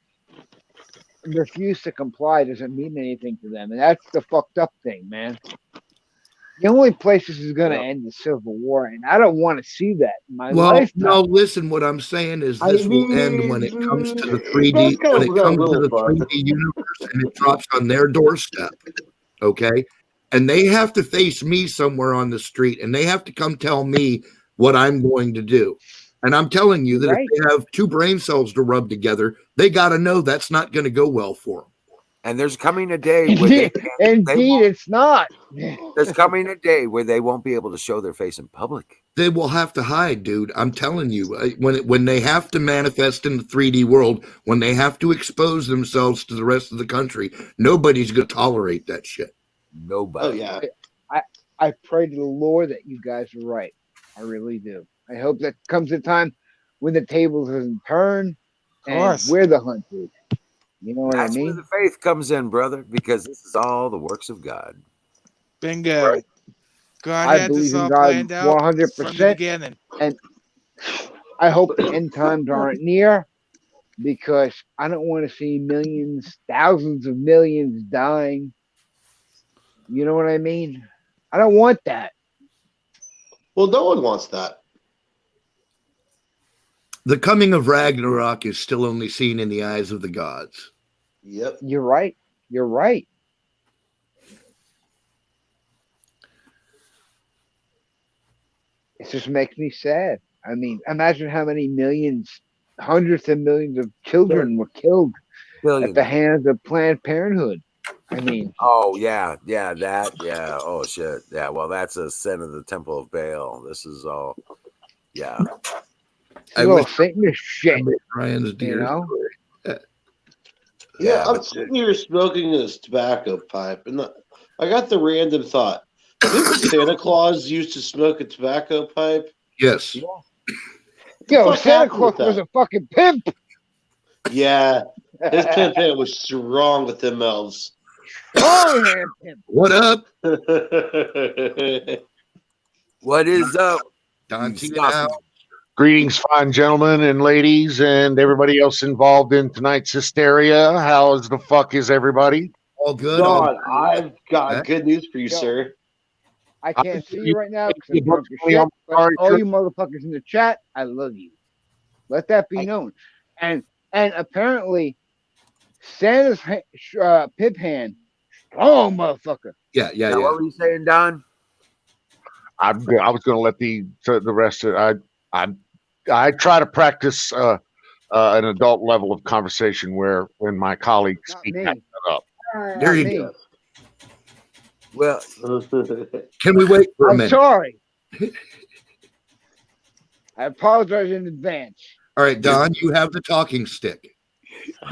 [SPEAKER 7] refused to comply doesn't mean anything to them. And that's the fucked up thing, man. The only place this is going to end is civil war, and I don't want to see that in my
[SPEAKER 1] Well,
[SPEAKER 7] lifetime.
[SPEAKER 1] no, listen, what I'm saying is this will end when it comes to the 3D, when it comes to the 3D universe and it drops on their doorstep. Okay. And they have to face me somewhere on the street and they have to come tell me what I'm going to do. And I'm telling you that
[SPEAKER 7] Right.
[SPEAKER 1] if they have 2 brain cells to rub together, they got to know that's not going to go well for them.
[SPEAKER 4] And there's coming a day where
[SPEAKER 7] Indeed, it's not.
[SPEAKER 4] there's coming a day where they won't be able to show their face in public.
[SPEAKER 1] They will have to hide, dude. I'm telling you, when they have to manifest in the 3D world, when they have to expose themselves to the rest of the country, nobody's going to tolerate that shit.
[SPEAKER 4] Nobody.
[SPEAKER 3] Oh yeah.
[SPEAKER 7] I pray to the Lord that you guys are right. I really do. I hope that comes a time when the tables doesn't turn and
[SPEAKER 5] course.
[SPEAKER 7] we're the hunted. You know what
[SPEAKER 4] That's
[SPEAKER 7] I
[SPEAKER 4] where
[SPEAKER 7] mean?
[SPEAKER 4] the faith comes in, brother, because this is all the works of God.
[SPEAKER 5] Bingo.
[SPEAKER 1] Right.
[SPEAKER 5] God
[SPEAKER 7] I
[SPEAKER 5] had this
[SPEAKER 7] believe in
[SPEAKER 5] all
[SPEAKER 7] God
[SPEAKER 5] planned out from the
[SPEAKER 7] 100%.
[SPEAKER 5] beginning.
[SPEAKER 7] I hope the end times aren't near because I don't want to see millions, thousands of millions dying. You know what I mean? I don't want that.
[SPEAKER 3] Well, no one wants that.
[SPEAKER 1] The coming of Ragnarok is still only seen in the eyes of the gods.
[SPEAKER 3] Yep.
[SPEAKER 7] You're right. You're right. it just makes me sad. I mean, imagine how many millions, hundreds of millions of children were killed at
[SPEAKER 4] Billion.
[SPEAKER 7] the hands of Planned Parenthood. I mean,
[SPEAKER 4] Oh yeah, that. Oh shit. Yeah. Well, that's a sin of the Temple of Baal. This is all. Yeah.
[SPEAKER 1] I
[SPEAKER 7] little
[SPEAKER 1] wish
[SPEAKER 7] Satanist shit.
[SPEAKER 1] Ryan's deer.
[SPEAKER 7] know?
[SPEAKER 3] Yeah, I'm
[SPEAKER 4] but-
[SPEAKER 3] sitting here smoking this tobacco pipe, and I got the random thought: didn't Santa Claus used to smoke a tobacco pipe?
[SPEAKER 1] Yes.
[SPEAKER 7] Yo,
[SPEAKER 3] fuck
[SPEAKER 7] Santa
[SPEAKER 3] happened
[SPEAKER 7] Claus
[SPEAKER 3] with
[SPEAKER 7] was
[SPEAKER 3] that?
[SPEAKER 7] a fucking pimp.
[SPEAKER 3] Yeah, his pimp hand was strong with them elves.
[SPEAKER 7] Strong hand pimp.
[SPEAKER 1] What up,
[SPEAKER 4] What is up?
[SPEAKER 1] Don
[SPEAKER 4] You
[SPEAKER 1] T and
[SPEAKER 4] sausage-
[SPEAKER 1] Al?
[SPEAKER 8] Greetings, fine gentlemen and ladies, and everybody else involved in tonight's hysteria. How the fuck is everybody?
[SPEAKER 1] All good. all
[SPEAKER 3] Don, I've got
[SPEAKER 1] Huh?
[SPEAKER 3] good news for you,
[SPEAKER 7] Yo.
[SPEAKER 3] sir.
[SPEAKER 7] I can't see you right now because
[SPEAKER 8] You
[SPEAKER 7] I'm drunk as
[SPEAKER 8] both-
[SPEAKER 7] shit.
[SPEAKER 8] I'm
[SPEAKER 7] But
[SPEAKER 8] sorry,
[SPEAKER 7] all
[SPEAKER 8] sir.
[SPEAKER 7] you motherfuckers in the chat, I love you. Let that be known. And apparently, Santa's pimp hand, strong motherfucker.
[SPEAKER 1] Yeah, yeah,
[SPEAKER 4] Now,
[SPEAKER 1] yeah.
[SPEAKER 4] what were you saying, Don?
[SPEAKER 8] I was going to let the rest of I try to practice an adult level of conversation where when my colleagues
[SPEAKER 7] Not
[SPEAKER 8] speak
[SPEAKER 7] me.
[SPEAKER 8] that up.
[SPEAKER 1] There you
[SPEAKER 7] me.
[SPEAKER 1] go.
[SPEAKER 4] Well,
[SPEAKER 1] Can we wait for a
[SPEAKER 7] I'm
[SPEAKER 1] minute?
[SPEAKER 7] sorry. I apologize in advance.
[SPEAKER 1] All right, Don, you have the talking stick.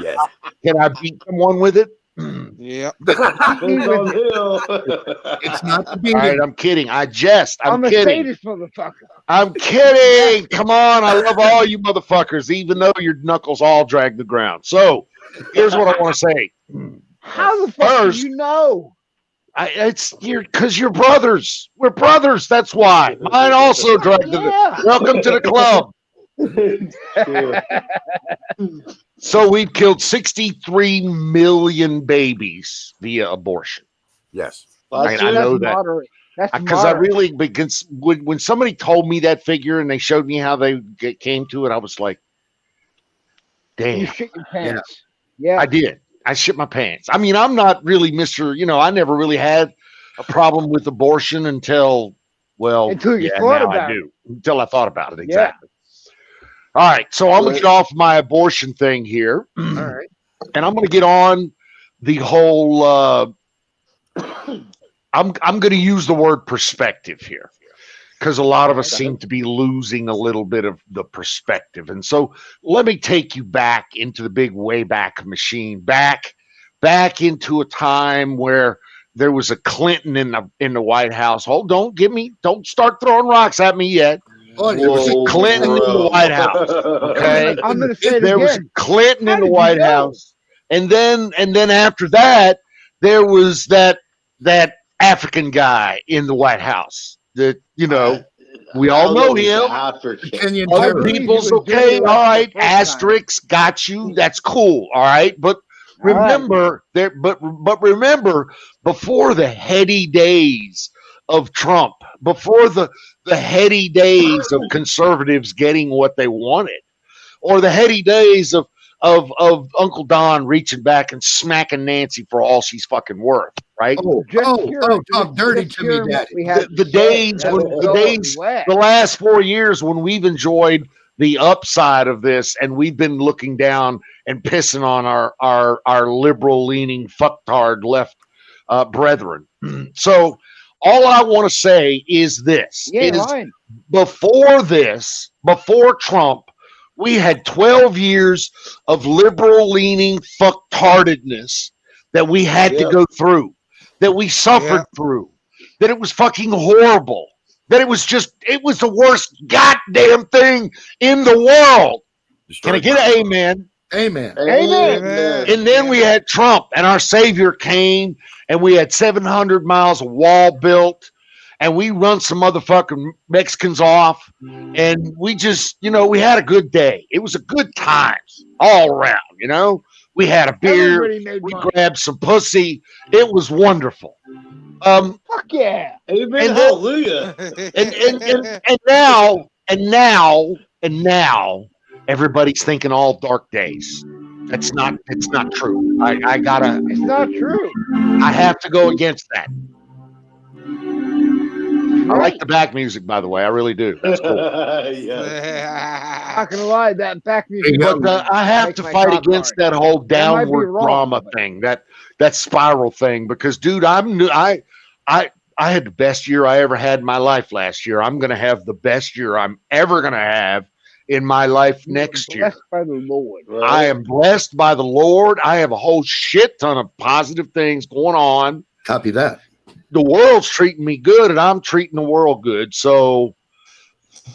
[SPEAKER 4] yes.
[SPEAKER 8] Can I beat someone with it?
[SPEAKER 5] Yep.
[SPEAKER 7] Beat me with it.
[SPEAKER 1] It's not the
[SPEAKER 8] All
[SPEAKER 1] beating.
[SPEAKER 8] right, I'm kidding. I jest. I'm
[SPEAKER 7] I'm a
[SPEAKER 8] kidding.
[SPEAKER 7] sadist motherfucker.
[SPEAKER 8] I'm kidding. Come on. I love all you motherfuckers, even though your knuckles all drag the ground. So here's what I want to say.
[SPEAKER 7] How the fuck
[SPEAKER 8] First-
[SPEAKER 7] do you know?
[SPEAKER 8] It's because you're brothers. We're brothers. That's why. Mine also drag the.
[SPEAKER 7] Yeah.
[SPEAKER 8] Welcome to the club. So we've killed 63 million babies via abortion.
[SPEAKER 4] Yes.
[SPEAKER 3] Last
[SPEAKER 8] I
[SPEAKER 3] year,
[SPEAKER 8] know
[SPEAKER 7] That's
[SPEAKER 8] that.
[SPEAKER 7] moderate. That's
[SPEAKER 8] Because I
[SPEAKER 7] moderate.
[SPEAKER 8] really, because when somebody told me that figure and they showed me how they came to it, I was like,
[SPEAKER 7] You
[SPEAKER 8] damn,
[SPEAKER 7] shit your pants. Yeah.
[SPEAKER 8] I did. I shit my pants. I mean, I'm not really Mr. I never really had a problem with abortion until
[SPEAKER 7] Until you
[SPEAKER 8] yeah,
[SPEAKER 7] thought
[SPEAKER 8] now
[SPEAKER 7] about
[SPEAKER 8] I do. Until I thought about it.
[SPEAKER 7] Yeah.
[SPEAKER 8] Exactly. All right. So I'm going
[SPEAKER 3] Right.
[SPEAKER 8] to get off my abortion thing here.
[SPEAKER 1] All right.
[SPEAKER 8] And I'm going to get on the whole. I'm going to use the word perspective here because a lot of us seem to be losing a little bit of the perspective. And so let me take you back into the big Wayback Machine, back into a time where there was a Clinton in the White House. Oh, don't start throwing rocks at me yet.
[SPEAKER 1] Oh, there was a
[SPEAKER 3] Whoa,
[SPEAKER 8] Clinton in the
[SPEAKER 3] bro.
[SPEAKER 8] White House. Okay.
[SPEAKER 7] I'm gonna say it
[SPEAKER 8] There was
[SPEAKER 7] again.
[SPEAKER 8] Clinton
[SPEAKER 7] How
[SPEAKER 8] in the
[SPEAKER 7] did you
[SPEAKER 8] White
[SPEAKER 7] know?
[SPEAKER 8] House, and then after that, there was that African guy in the White House. That we all know him.
[SPEAKER 1] Kenyan
[SPEAKER 7] I
[SPEAKER 8] Other
[SPEAKER 1] terror.
[SPEAKER 7] believe he
[SPEAKER 8] people's
[SPEAKER 7] was doing
[SPEAKER 8] okay.
[SPEAKER 7] it
[SPEAKER 8] All
[SPEAKER 7] right
[SPEAKER 8] right,
[SPEAKER 7] the first time.
[SPEAKER 8] asterisks got you. That's cool. All right, but
[SPEAKER 7] All right.
[SPEAKER 8] remember there. But remember, before the heady days of Trump, before the heady days of conservatives getting what they wanted, or the heady days of Uncle Don reaching back and smacking Nancy for all she's fucking worth, right?
[SPEAKER 1] Talk dirty to me, Daddy.
[SPEAKER 8] The days the last 4 years when we've enjoyed the upside of this and we've been looking down and pissing on our liberal leaning fucktard left brethren. So all I want to say is this:
[SPEAKER 7] You ain't lying.
[SPEAKER 8] before Trump, we had 12 years of liberal leaning fucktardedness that we had to go through, that we suffered through, that it was fucking horrible, that it was the worst goddamn thing in the world. Can I get an amen?
[SPEAKER 1] Amen.
[SPEAKER 7] Amen.
[SPEAKER 8] And then we had Trump, and our savior came, and we had 700 miles of wall built, and we run some motherfucking Mexicans off, and we just, we had a good day. It was a good time all around, We had a beer,
[SPEAKER 7] Everybody made
[SPEAKER 8] we
[SPEAKER 7] money.
[SPEAKER 8] grabbed some pussy. It was wonderful.
[SPEAKER 7] Fuck yeah.
[SPEAKER 3] Amen.
[SPEAKER 8] And then-
[SPEAKER 3] Hallelujah.
[SPEAKER 8] And now everybody's thinking all dark days. It's not true. I gotta,
[SPEAKER 7] It's not true.
[SPEAKER 8] I have to go against that. I like the back music, by the way. I really do. That's cool.
[SPEAKER 3] Yeah.
[SPEAKER 7] Not gonna lie, that back music.
[SPEAKER 8] But I have
[SPEAKER 7] makes
[SPEAKER 8] to
[SPEAKER 7] my
[SPEAKER 8] fight
[SPEAKER 7] cock
[SPEAKER 8] against
[SPEAKER 7] hard.
[SPEAKER 8] that whole
[SPEAKER 7] That might be
[SPEAKER 8] downward
[SPEAKER 7] wrong,
[SPEAKER 8] drama
[SPEAKER 7] but-
[SPEAKER 8] thing, that spiral thing. Because, dude, I had the best year I ever had in my life last year. I'm gonna have the best year I'm ever gonna have in my life next year.
[SPEAKER 7] Blessed by the Lord.
[SPEAKER 8] I am blessed by the Lord. I have a whole shit ton of positive things going on.
[SPEAKER 1] Copy that.
[SPEAKER 8] The world's treating me good, and I'm treating the world good. So,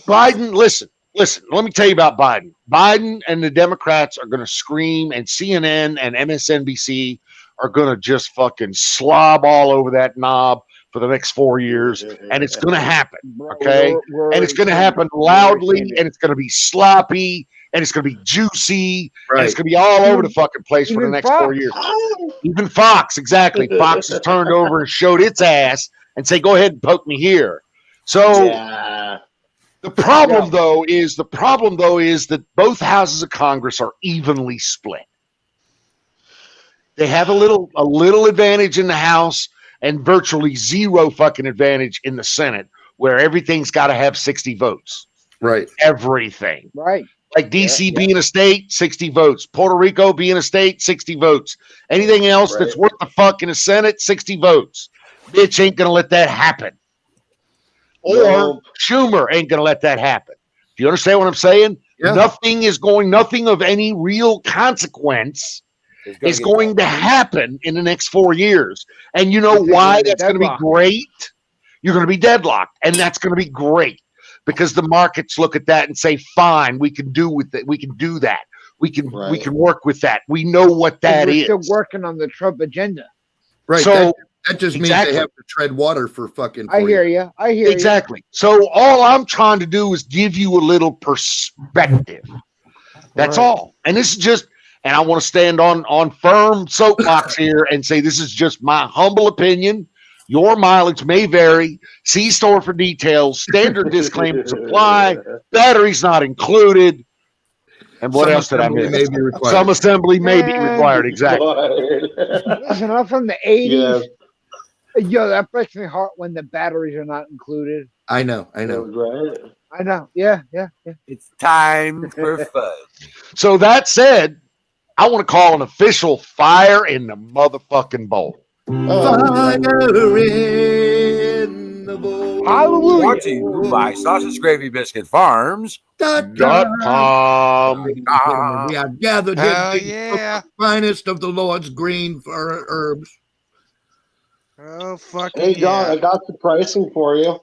[SPEAKER 8] Biden, listen, let me tell you about Biden. Biden and the Democrats are going to scream, and CNN and MSNBC are going to just fucking slob all over that knob for the next 4 years, and it's going to happen.
[SPEAKER 7] Bro,
[SPEAKER 8] Okay.
[SPEAKER 7] we're
[SPEAKER 8] And it's going to
[SPEAKER 7] already
[SPEAKER 8] happen
[SPEAKER 7] seeing it. We're already
[SPEAKER 8] loudly,
[SPEAKER 7] seeing it.
[SPEAKER 8] and it's going to be sloppy, and it's going to be juicy, and
[SPEAKER 1] Right.
[SPEAKER 8] it's going to be all over the fucking place for the
[SPEAKER 7] Even
[SPEAKER 8] next
[SPEAKER 7] Fox.
[SPEAKER 8] 4 years. Even Fox, exactly. Fox has turned over and showed its ass and say, "Go ahead and poke me here." So
[SPEAKER 3] Yeah.
[SPEAKER 8] the problem, though, is that both houses of Congress are evenly split. They have a little advantage in the House and virtually zero fucking advantage in the Senate, where everything's got to have 60 votes.
[SPEAKER 1] Right.
[SPEAKER 8] Everything.
[SPEAKER 7] Right.
[SPEAKER 8] Like DC
[SPEAKER 7] Yeah.
[SPEAKER 8] being a state, 60 votes. Puerto Rico being a state, 60 votes. Anything else that's worth the fuck in the Senate, 60 votes. Bitch ain't going to let that happen. Or
[SPEAKER 3] Nope.
[SPEAKER 8] Schumer ain't going to let that happen. Do you understand what I'm saying?
[SPEAKER 1] Yeah.
[SPEAKER 8] Nothing of any real consequence is going to happen in the next 4 years. And you know
[SPEAKER 7] Because they're
[SPEAKER 8] why
[SPEAKER 7] gonna be
[SPEAKER 8] that's going to be
[SPEAKER 7] deadlocked.
[SPEAKER 8] great? You're going to be deadlocked, and that's going to be great because the markets look at that and say, "Fine, we can do with it. We can do that. We can work with that. We know what that
[SPEAKER 7] we're
[SPEAKER 8] is."
[SPEAKER 7] still working on the Trump agenda.
[SPEAKER 1] Right.
[SPEAKER 8] So
[SPEAKER 1] that just means
[SPEAKER 8] exactly.
[SPEAKER 1] they have to tread water for fucking.
[SPEAKER 7] I
[SPEAKER 1] 4
[SPEAKER 7] hear
[SPEAKER 1] years.
[SPEAKER 7] you. I hear
[SPEAKER 8] exactly. So all I'm trying to do is give you a little perspective. That's
[SPEAKER 1] Right.
[SPEAKER 8] all. And this is just, and I want to stand on firm soapbox here and say this is just my humble opinion. Your mileage may vary. See store for details. Standard disclaimers apply. Batteries not included. And what
[SPEAKER 1] Some
[SPEAKER 8] else did I
[SPEAKER 1] assembly
[SPEAKER 8] miss?
[SPEAKER 1] may be required.
[SPEAKER 8] Some assembly may be
[SPEAKER 7] Man.
[SPEAKER 8] required. Exactly.
[SPEAKER 7] you. Listen, I'm from the 80s. Yo, that breaks my heart when the batteries are not included.
[SPEAKER 1] I know.
[SPEAKER 3] Right.
[SPEAKER 7] I know. Yeah.
[SPEAKER 4] It's time for fun.
[SPEAKER 8] So that said, I want to call an official fire in the motherfucking bowl.
[SPEAKER 1] Fire in the bowl.
[SPEAKER 7] Hallelujah.
[SPEAKER 4] Brought to you by Sausage Gravy Biscuit Farms.
[SPEAKER 8] .com.
[SPEAKER 1] We are gathered here
[SPEAKER 5] Hell
[SPEAKER 1] to cook
[SPEAKER 5] yeah.
[SPEAKER 1] the finest of the Lord's green herbs.
[SPEAKER 5] Oh, fucking
[SPEAKER 3] Hey, Don, I
[SPEAKER 5] yeah.
[SPEAKER 3] got the pricing for you.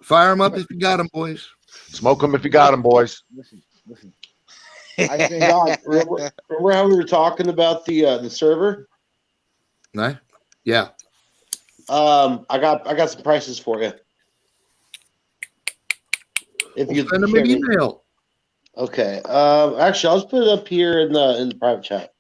[SPEAKER 1] Fire them up if you got them, boys.
[SPEAKER 8] Smoke them if you got them, boys.
[SPEAKER 7] Listen. I think
[SPEAKER 3] Don, remember how we were talking about the server?
[SPEAKER 1] Right? Yeah.
[SPEAKER 3] I got some prices for you. If you
[SPEAKER 1] Send them an email.
[SPEAKER 3] Okay. Actually, I'll just put it up here in the private chat.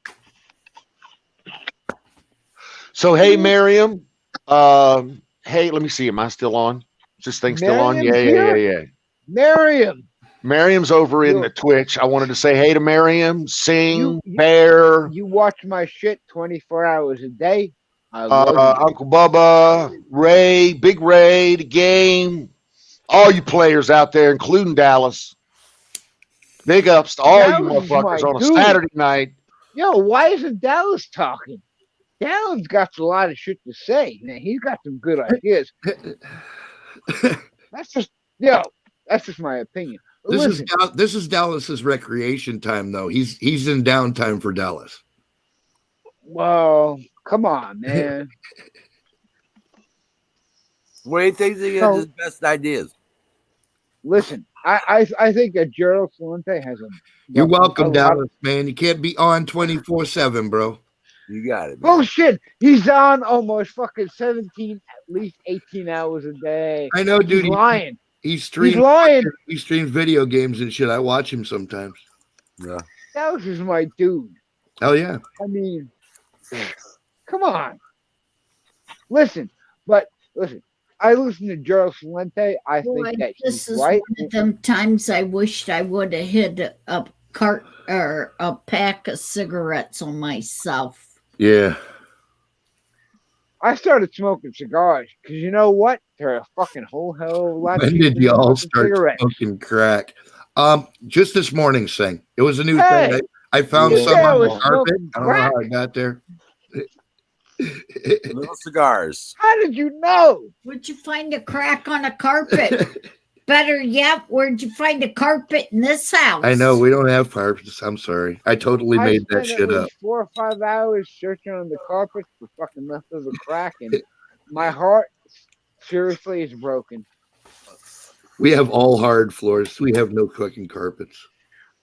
[SPEAKER 8] So hey, Miriam. Hey, let me see. Am I still on? Is this thing still on?
[SPEAKER 7] Miriam's
[SPEAKER 8] Yeah.
[SPEAKER 7] Miriam.
[SPEAKER 8] Miriam's over in
[SPEAKER 7] Yo.
[SPEAKER 8] the Twitch. I wanted to say hey to Miriam. Sing,
[SPEAKER 7] You-
[SPEAKER 8] Bear,
[SPEAKER 7] You watch my shit 24 hours a day. I love you.
[SPEAKER 8] Uncle Bubba, Ray, Big Ray, the game, all you players out there, including Dallas. Big ups to all you
[SPEAKER 7] Dallas is my
[SPEAKER 8] motherfuckers on a
[SPEAKER 7] dude.
[SPEAKER 8] Saturday night.
[SPEAKER 7] Yo, why isn't Dallas talking? Dallas got a lot of shit to say. Man, he's got some good ideas. That's just my opinion. But listen,
[SPEAKER 1] This is Dallas's recreation time, though. He's in downtime for Dallas.
[SPEAKER 7] well, come on, man.
[SPEAKER 4] What do you think he has his best ideas?
[SPEAKER 7] Listen, I think that Gerald Salente has a.
[SPEAKER 1] You're
[SPEAKER 7] a
[SPEAKER 1] welcome,
[SPEAKER 7] lot-
[SPEAKER 1] Dallas, man. You can't be on 24/7, bro.
[SPEAKER 4] You got it. Man.
[SPEAKER 7] Bullshit. He's on almost fucking 17, at least 18 hours a day.
[SPEAKER 1] I know, dude.
[SPEAKER 7] He's lying.
[SPEAKER 1] He
[SPEAKER 7] He's
[SPEAKER 1] streams.
[SPEAKER 7] lying.
[SPEAKER 1] He streams video games and shit. I watch him sometimes.
[SPEAKER 4] Yeah.
[SPEAKER 7] Dallas is my dude.
[SPEAKER 1] Hell yeah.
[SPEAKER 7] I mean, come on. Listen. I listen to Gerald Salente. I
[SPEAKER 2] Boy,
[SPEAKER 7] think that
[SPEAKER 2] this
[SPEAKER 7] he's
[SPEAKER 2] is
[SPEAKER 7] right.
[SPEAKER 2] one of them times I wished I would have hid a cart or a pack of cigarettes on myself.
[SPEAKER 1] Yeah.
[SPEAKER 7] I started smoking cigars because you know what? They're a fucking whole hell of a lot
[SPEAKER 1] When
[SPEAKER 7] cheaper
[SPEAKER 1] did
[SPEAKER 7] than
[SPEAKER 1] y'all
[SPEAKER 7] fucking
[SPEAKER 1] start
[SPEAKER 7] cigarettes.
[SPEAKER 1] smoking crack? Just this morning, Sing. It was a new
[SPEAKER 7] Hey,
[SPEAKER 1] thing. I found
[SPEAKER 7] you
[SPEAKER 3] Yeah.
[SPEAKER 1] some
[SPEAKER 7] say I
[SPEAKER 1] on
[SPEAKER 7] was
[SPEAKER 1] the carpet.
[SPEAKER 7] smoking
[SPEAKER 1] I don't know how
[SPEAKER 7] crack?
[SPEAKER 1] I got there.
[SPEAKER 4] Little cigars.
[SPEAKER 7] How did you know?
[SPEAKER 2] Where'd you find a crack on a carpet? Better yet, where'd you find a carpet in this house?
[SPEAKER 1] I know we don't have carpets. I'm sorry. I totally
[SPEAKER 7] I
[SPEAKER 1] made that
[SPEAKER 7] spent at
[SPEAKER 1] shit up.
[SPEAKER 7] least 4 or 5 hours searching on the carpet for fucking leftover crack, and my heart seriously is broken.
[SPEAKER 1] We have all hard floors. We have no fucking carpets.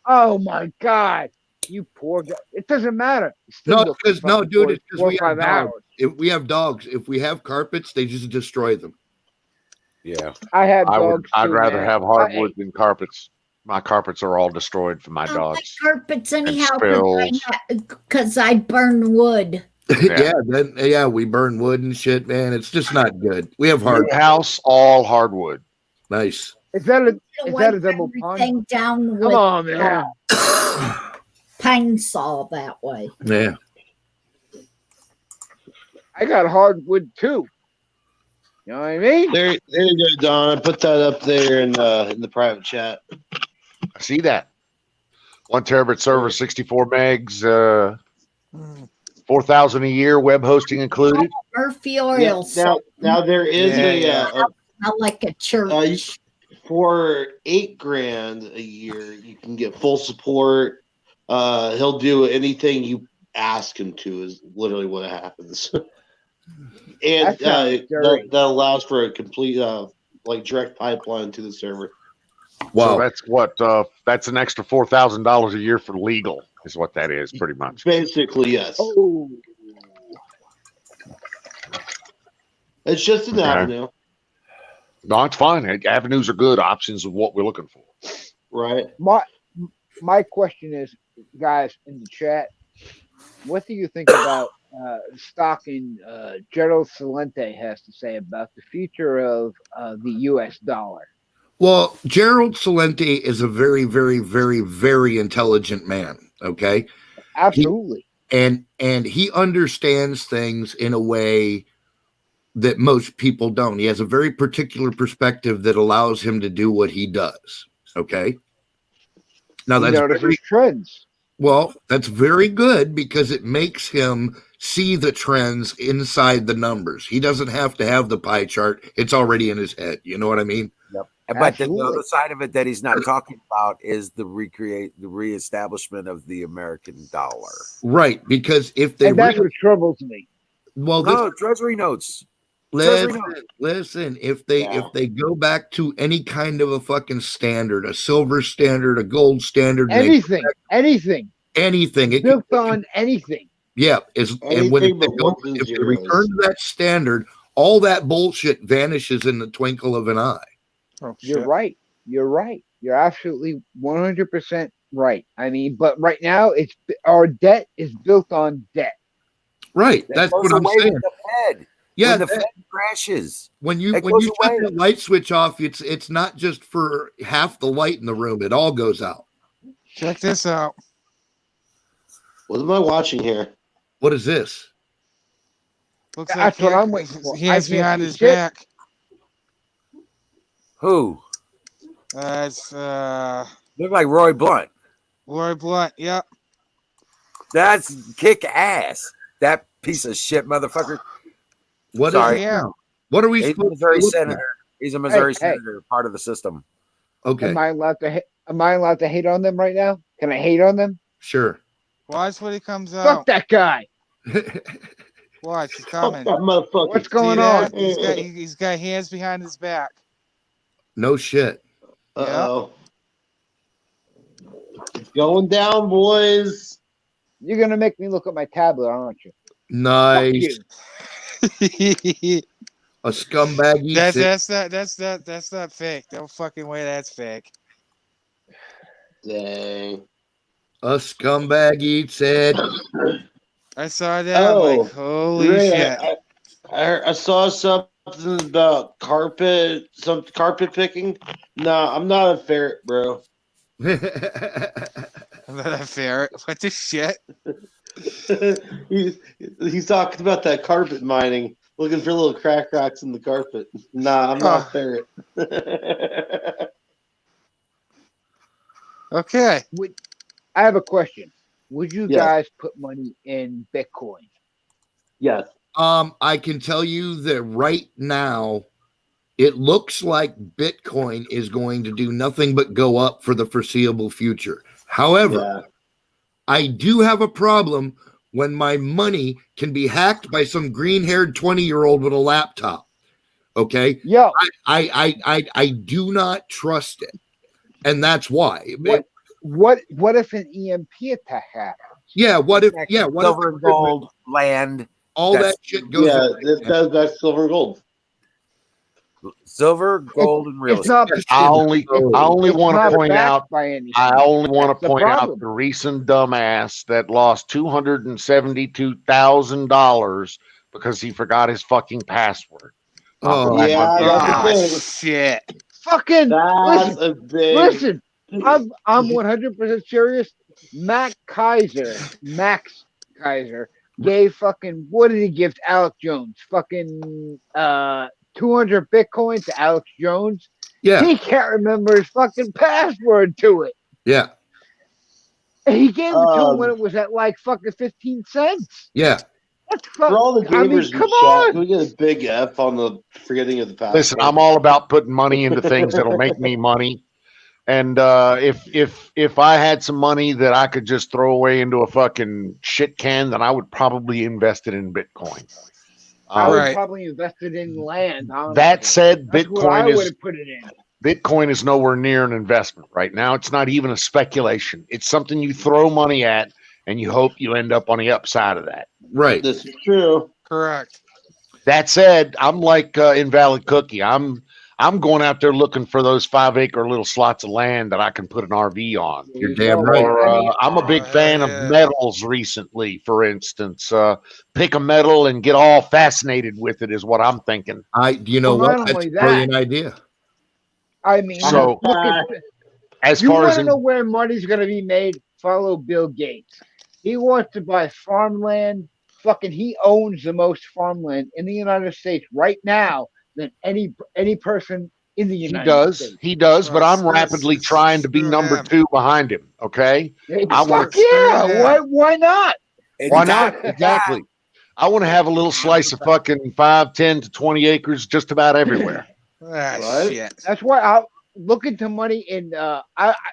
[SPEAKER 7] Oh my god, you poor guy! It doesn't matter. It still
[SPEAKER 1] No,
[SPEAKER 7] looks
[SPEAKER 1] because no,
[SPEAKER 7] fucking
[SPEAKER 1] dude,
[SPEAKER 7] for
[SPEAKER 1] it's because
[SPEAKER 7] 4 or
[SPEAKER 1] we have
[SPEAKER 7] 5
[SPEAKER 1] dogs.
[SPEAKER 7] hours.
[SPEAKER 1] If we have dogs, if we have carpets, they just destroy them.
[SPEAKER 4] Yeah.
[SPEAKER 7] I have
[SPEAKER 8] I'd
[SPEAKER 7] dogs
[SPEAKER 8] rather
[SPEAKER 7] man.
[SPEAKER 8] have hardwood than carpets. My carpets are all destroyed for my
[SPEAKER 2] I don't like
[SPEAKER 8] dogs.
[SPEAKER 2] carpets
[SPEAKER 8] And
[SPEAKER 2] anyhow
[SPEAKER 8] spills.
[SPEAKER 2] because I burn wood.
[SPEAKER 1] Yeah, we burn wood and shit, man. It's just not good. We have hard.
[SPEAKER 8] New house, all hardwood.
[SPEAKER 1] Nice.
[SPEAKER 7] Is that a
[SPEAKER 2] Wipe
[SPEAKER 7] double pun?
[SPEAKER 2] everything down
[SPEAKER 7] Come
[SPEAKER 2] with
[SPEAKER 7] on, man.
[SPEAKER 2] pine saw that way.
[SPEAKER 1] Yeah.
[SPEAKER 7] I got hardwood too. You know what I mean?
[SPEAKER 3] There you go, Don. I put that up there in the private chat.
[SPEAKER 8] I see that. 1 terabit server, 64 megs, 4,000 a year, web hosting included.
[SPEAKER 2] Murphy oil.
[SPEAKER 3] Now there is
[SPEAKER 2] Not like a church.
[SPEAKER 3] for $8,000 a year, you can get full support. He'll do anything you ask him to. Is literally what happens. And that allows for a complete direct pipeline to the server.
[SPEAKER 1] Wow.
[SPEAKER 8] So that's what that's an extra $4,000 a year for legal is what that is, pretty much.
[SPEAKER 3] Basically, yes.
[SPEAKER 7] Oh,
[SPEAKER 3] It's just an avenue,
[SPEAKER 8] No, it's fine. Avenues are good. Options of what we're looking for.
[SPEAKER 3] right?
[SPEAKER 7] my question is, guys in the chat, what do you think about stock in Gerald Celente has to say about the future of the U.S. dollar?
[SPEAKER 1] Well, Gerald Celente is a very, very, very, very intelligent man. Okay.
[SPEAKER 7] Absolutely.
[SPEAKER 1] And he understands things in a way that most people don't. He has a very particular perspective that allows him to do what he does. Okay. Now
[SPEAKER 7] He
[SPEAKER 1] that's
[SPEAKER 7] notices trends.
[SPEAKER 1] well, that's very good because it makes him see the trends inside the numbers. He doesn't have to have the pie chart. It's already in his head. You know what I mean?
[SPEAKER 4] Yep. But the
[SPEAKER 7] Absolutely.
[SPEAKER 4] other side of it that he's not talking about is the reestablishment of the American dollar.
[SPEAKER 1] Right. Because if they
[SPEAKER 7] And that's what troubles me.
[SPEAKER 1] well,
[SPEAKER 4] No, treasury notes.
[SPEAKER 1] listen, if they go back to any kind of a fucking standard, a silver standard, a gold standard,
[SPEAKER 7] Anything.
[SPEAKER 1] anything, it
[SPEAKER 7] Built
[SPEAKER 1] can,
[SPEAKER 7] on anything.
[SPEAKER 1] yeah, and when
[SPEAKER 3] Anything
[SPEAKER 1] they
[SPEAKER 3] but
[SPEAKER 1] go,
[SPEAKER 3] ones and
[SPEAKER 1] if they
[SPEAKER 3] zeros.
[SPEAKER 1] return to that standard, all that bullshit vanishes in the twinkle of an eye.
[SPEAKER 5] Oh,
[SPEAKER 7] You're
[SPEAKER 5] shit.
[SPEAKER 7] right. You're right. You're absolutely 100% right. I mean, but right now our debt is built on debt.
[SPEAKER 1] Right.
[SPEAKER 4] That
[SPEAKER 1] That's
[SPEAKER 4] goes
[SPEAKER 1] what I'm
[SPEAKER 4] away
[SPEAKER 1] saying.
[SPEAKER 4] with the Fed.
[SPEAKER 1] Yeah.
[SPEAKER 4] When the Fed crashes.
[SPEAKER 1] When you
[SPEAKER 4] That
[SPEAKER 1] shut
[SPEAKER 4] goes away.
[SPEAKER 1] that light switch off, it's not just for half the light in the room. It all goes out.
[SPEAKER 5] Check this out.
[SPEAKER 3] What am I watching here?
[SPEAKER 1] What is this?
[SPEAKER 5] Looks
[SPEAKER 7] That's
[SPEAKER 5] like
[SPEAKER 7] what I'm waiting for.
[SPEAKER 5] he
[SPEAKER 7] I
[SPEAKER 5] has
[SPEAKER 7] can't
[SPEAKER 5] behind
[SPEAKER 7] see
[SPEAKER 5] his
[SPEAKER 7] shit.
[SPEAKER 5] back.
[SPEAKER 4] Who?
[SPEAKER 5] It's
[SPEAKER 4] Look like Roy Blunt.
[SPEAKER 5] Roy Blunt. Yep.
[SPEAKER 4] That's kick ass. That piece of shit motherfucker.
[SPEAKER 1] What is
[SPEAKER 4] Sorry.
[SPEAKER 1] it
[SPEAKER 5] Yeah.
[SPEAKER 1] now? What are we
[SPEAKER 4] He's a
[SPEAKER 1] supposed
[SPEAKER 4] Missouri
[SPEAKER 1] to look at?
[SPEAKER 4] senator. He's a Missouri
[SPEAKER 7] Hey.
[SPEAKER 4] senator, part of the system.
[SPEAKER 1] Okay,
[SPEAKER 7] Am I allowed to hate on them right now? Can I hate on them?
[SPEAKER 1] sure.
[SPEAKER 5] Watch when he comes
[SPEAKER 7] Fuck
[SPEAKER 5] out.
[SPEAKER 7] that guy.
[SPEAKER 5] Watch, he's
[SPEAKER 3] Fuck
[SPEAKER 5] coming.
[SPEAKER 3] that motherfucker.
[SPEAKER 7] What's
[SPEAKER 5] See
[SPEAKER 7] going on?
[SPEAKER 5] that? He's got hands behind his back.
[SPEAKER 1] No shit.
[SPEAKER 3] Uh-oh. It's going down, boys.
[SPEAKER 7] You're gonna make me look at my tablet, aren't you? Fuck
[SPEAKER 1] Nice.
[SPEAKER 7] you.
[SPEAKER 1] A scumbag eats it.
[SPEAKER 5] That's not fake. No fucking way that's fake.
[SPEAKER 3] Dang.
[SPEAKER 1] A scumbag eats it.
[SPEAKER 5] I saw that. I'm like, holy
[SPEAKER 3] Ray,
[SPEAKER 5] shit.
[SPEAKER 3] I saw something about some carpet picking. No, I'm not a ferret, bro.
[SPEAKER 5] I'm not a ferret. What the shit?
[SPEAKER 3] he's talking about that carpet mining. Looking for little crack rocks in the carpet. Nah, I'm not a ferret.
[SPEAKER 5] Okay.
[SPEAKER 7] I have a question. Would you
[SPEAKER 3] Yes.
[SPEAKER 7] guys put money in Bitcoin?
[SPEAKER 3] Yes.
[SPEAKER 1] I can tell you that right now, it looks like Bitcoin is going to do nothing but go up for the foreseeable future. However,
[SPEAKER 3] Yeah.
[SPEAKER 1] I do have a problem when my money can be hacked by some green-haired 20-year-old with a laptop. Okay,
[SPEAKER 7] Yo,
[SPEAKER 1] I do not trust it, and that's why.
[SPEAKER 7] what if an EMP attack happens?
[SPEAKER 1] Yeah, what if? Yeah, what if
[SPEAKER 4] Silver and gold, land,
[SPEAKER 1] all
[SPEAKER 4] that's-
[SPEAKER 1] that shit goes?
[SPEAKER 3] Yeah,
[SPEAKER 1] away?
[SPEAKER 3] that's silver and gold.
[SPEAKER 4] silver, gold, and real
[SPEAKER 7] It's
[SPEAKER 4] estate.
[SPEAKER 7] not.
[SPEAKER 8] I only
[SPEAKER 7] It's
[SPEAKER 8] want
[SPEAKER 7] not
[SPEAKER 8] to point
[SPEAKER 7] backed
[SPEAKER 8] out.
[SPEAKER 7] by anything.
[SPEAKER 8] I only want
[SPEAKER 7] That's
[SPEAKER 8] to
[SPEAKER 7] the
[SPEAKER 8] point out
[SPEAKER 7] problem.
[SPEAKER 8] the recent dumbass that lost $272,000 because he forgot his fucking password.
[SPEAKER 1] Oh,
[SPEAKER 3] Yeah, that's
[SPEAKER 5] Ah,
[SPEAKER 3] the thing.
[SPEAKER 5] shit.
[SPEAKER 7] Fucking
[SPEAKER 3] That's a big.
[SPEAKER 7] listen. I'm 100% serious. Max Kaiser gave fucking, what did he give to Alex Jones? Fucking 200 Bitcoin to Alex Jones.
[SPEAKER 1] yeah,
[SPEAKER 7] He can't remember his fucking password to it.
[SPEAKER 1] yeah,
[SPEAKER 7] And he gave it to him when
[SPEAKER 3] Um,
[SPEAKER 7] it was at like fucking 15 cents.
[SPEAKER 1] yeah.
[SPEAKER 7] That's
[SPEAKER 3] For all the
[SPEAKER 7] I mean,
[SPEAKER 3] gamers in
[SPEAKER 7] come
[SPEAKER 3] chat,
[SPEAKER 7] on.
[SPEAKER 3] can we get a big F on the forgetting of the password?
[SPEAKER 8] Listen, I'm all about putting money into things that'll make me money. And if I had some money that I could just throw away into a fucking shit can, then I would probably invest it in Bitcoin.
[SPEAKER 7] I would
[SPEAKER 5] Right.
[SPEAKER 7] probably invest it in land. Honestly.
[SPEAKER 8] That said,
[SPEAKER 7] That's what I
[SPEAKER 8] Bitcoin
[SPEAKER 7] would
[SPEAKER 8] is
[SPEAKER 7] have put it in.
[SPEAKER 8] Bitcoin is nowhere near an investment right now. It's not even a speculation. It's something you throw money at and you hope you end up on the upside of that.
[SPEAKER 1] Right.
[SPEAKER 3] This is true.
[SPEAKER 5] Correct.
[SPEAKER 8] That said, I'm like Invalid Cookie. I'm going out there looking for those 5-acre little slots of land that I can put an RV on.
[SPEAKER 7] There
[SPEAKER 1] You're
[SPEAKER 7] you
[SPEAKER 1] damn
[SPEAKER 7] go,
[SPEAKER 1] right.
[SPEAKER 7] man.
[SPEAKER 8] Or
[SPEAKER 7] I mean,
[SPEAKER 8] I'm a big
[SPEAKER 5] Oh,
[SPEAKER 8] fan
[SPEAKER 5] yeah.
[SPEAKER 8] of metals recently, for instance. Pick a metal and get all fascinated with it is what I'm thinking.
[SPEAKER 1] You know
[SPEAKER 7] Well,
[SPEAKER 1] what?
[SPEAKER 7] not
[SPEAKER 1] That's
[SPEAKER 7] only
[SPEAKER 1] a
[SPEAKER 7] that-
[SPEAKER 1] brilliant idea.
[SPEAKER 7] I mean,
[SPEAKER 8] So-
[SPEAKER 7] look at,
[SPEAKER 8] As
[SPEAKER 7] you
[SPEAKER 8] far
[SPEAKER 7] want
[SPEAKER 8] as
[SPEAKER 7] to
[SPEAKER 8] in,
[SPEAKER 7] know where money's going to be made? Follow Bill Gates. He wants to buy farmland. Fucking, he owns the most farmland in the United States right now than any person in the
[SPEAKER 8] he
[SPEAKER 7] United States.
[SPEAKER 8] does, but I'm
[SPEAKER 5] Well,
[SPEAKER 8] rapidly
[SPEAKER 5] screw
[SPEAKER 8] trying to be number
[SPEAKER 5] him.
[SPEAKER 8] 2 behind him. Okay, I want-
[SPEAKER 7] Fuck yeah!
[SPEAKER 5] Screw him.
[SPEAKER 7] Why not?
[SPEAKER 8] why not? Exactly. I want to have a little slice of fucking 5, 10 to 20 acres just about everywhere.
[SPEAKER 5] Ah,
[SPEAKER 3] Right?
[SPEAKER 5] shit.
[SPEAKER 7] That's why I look into money in.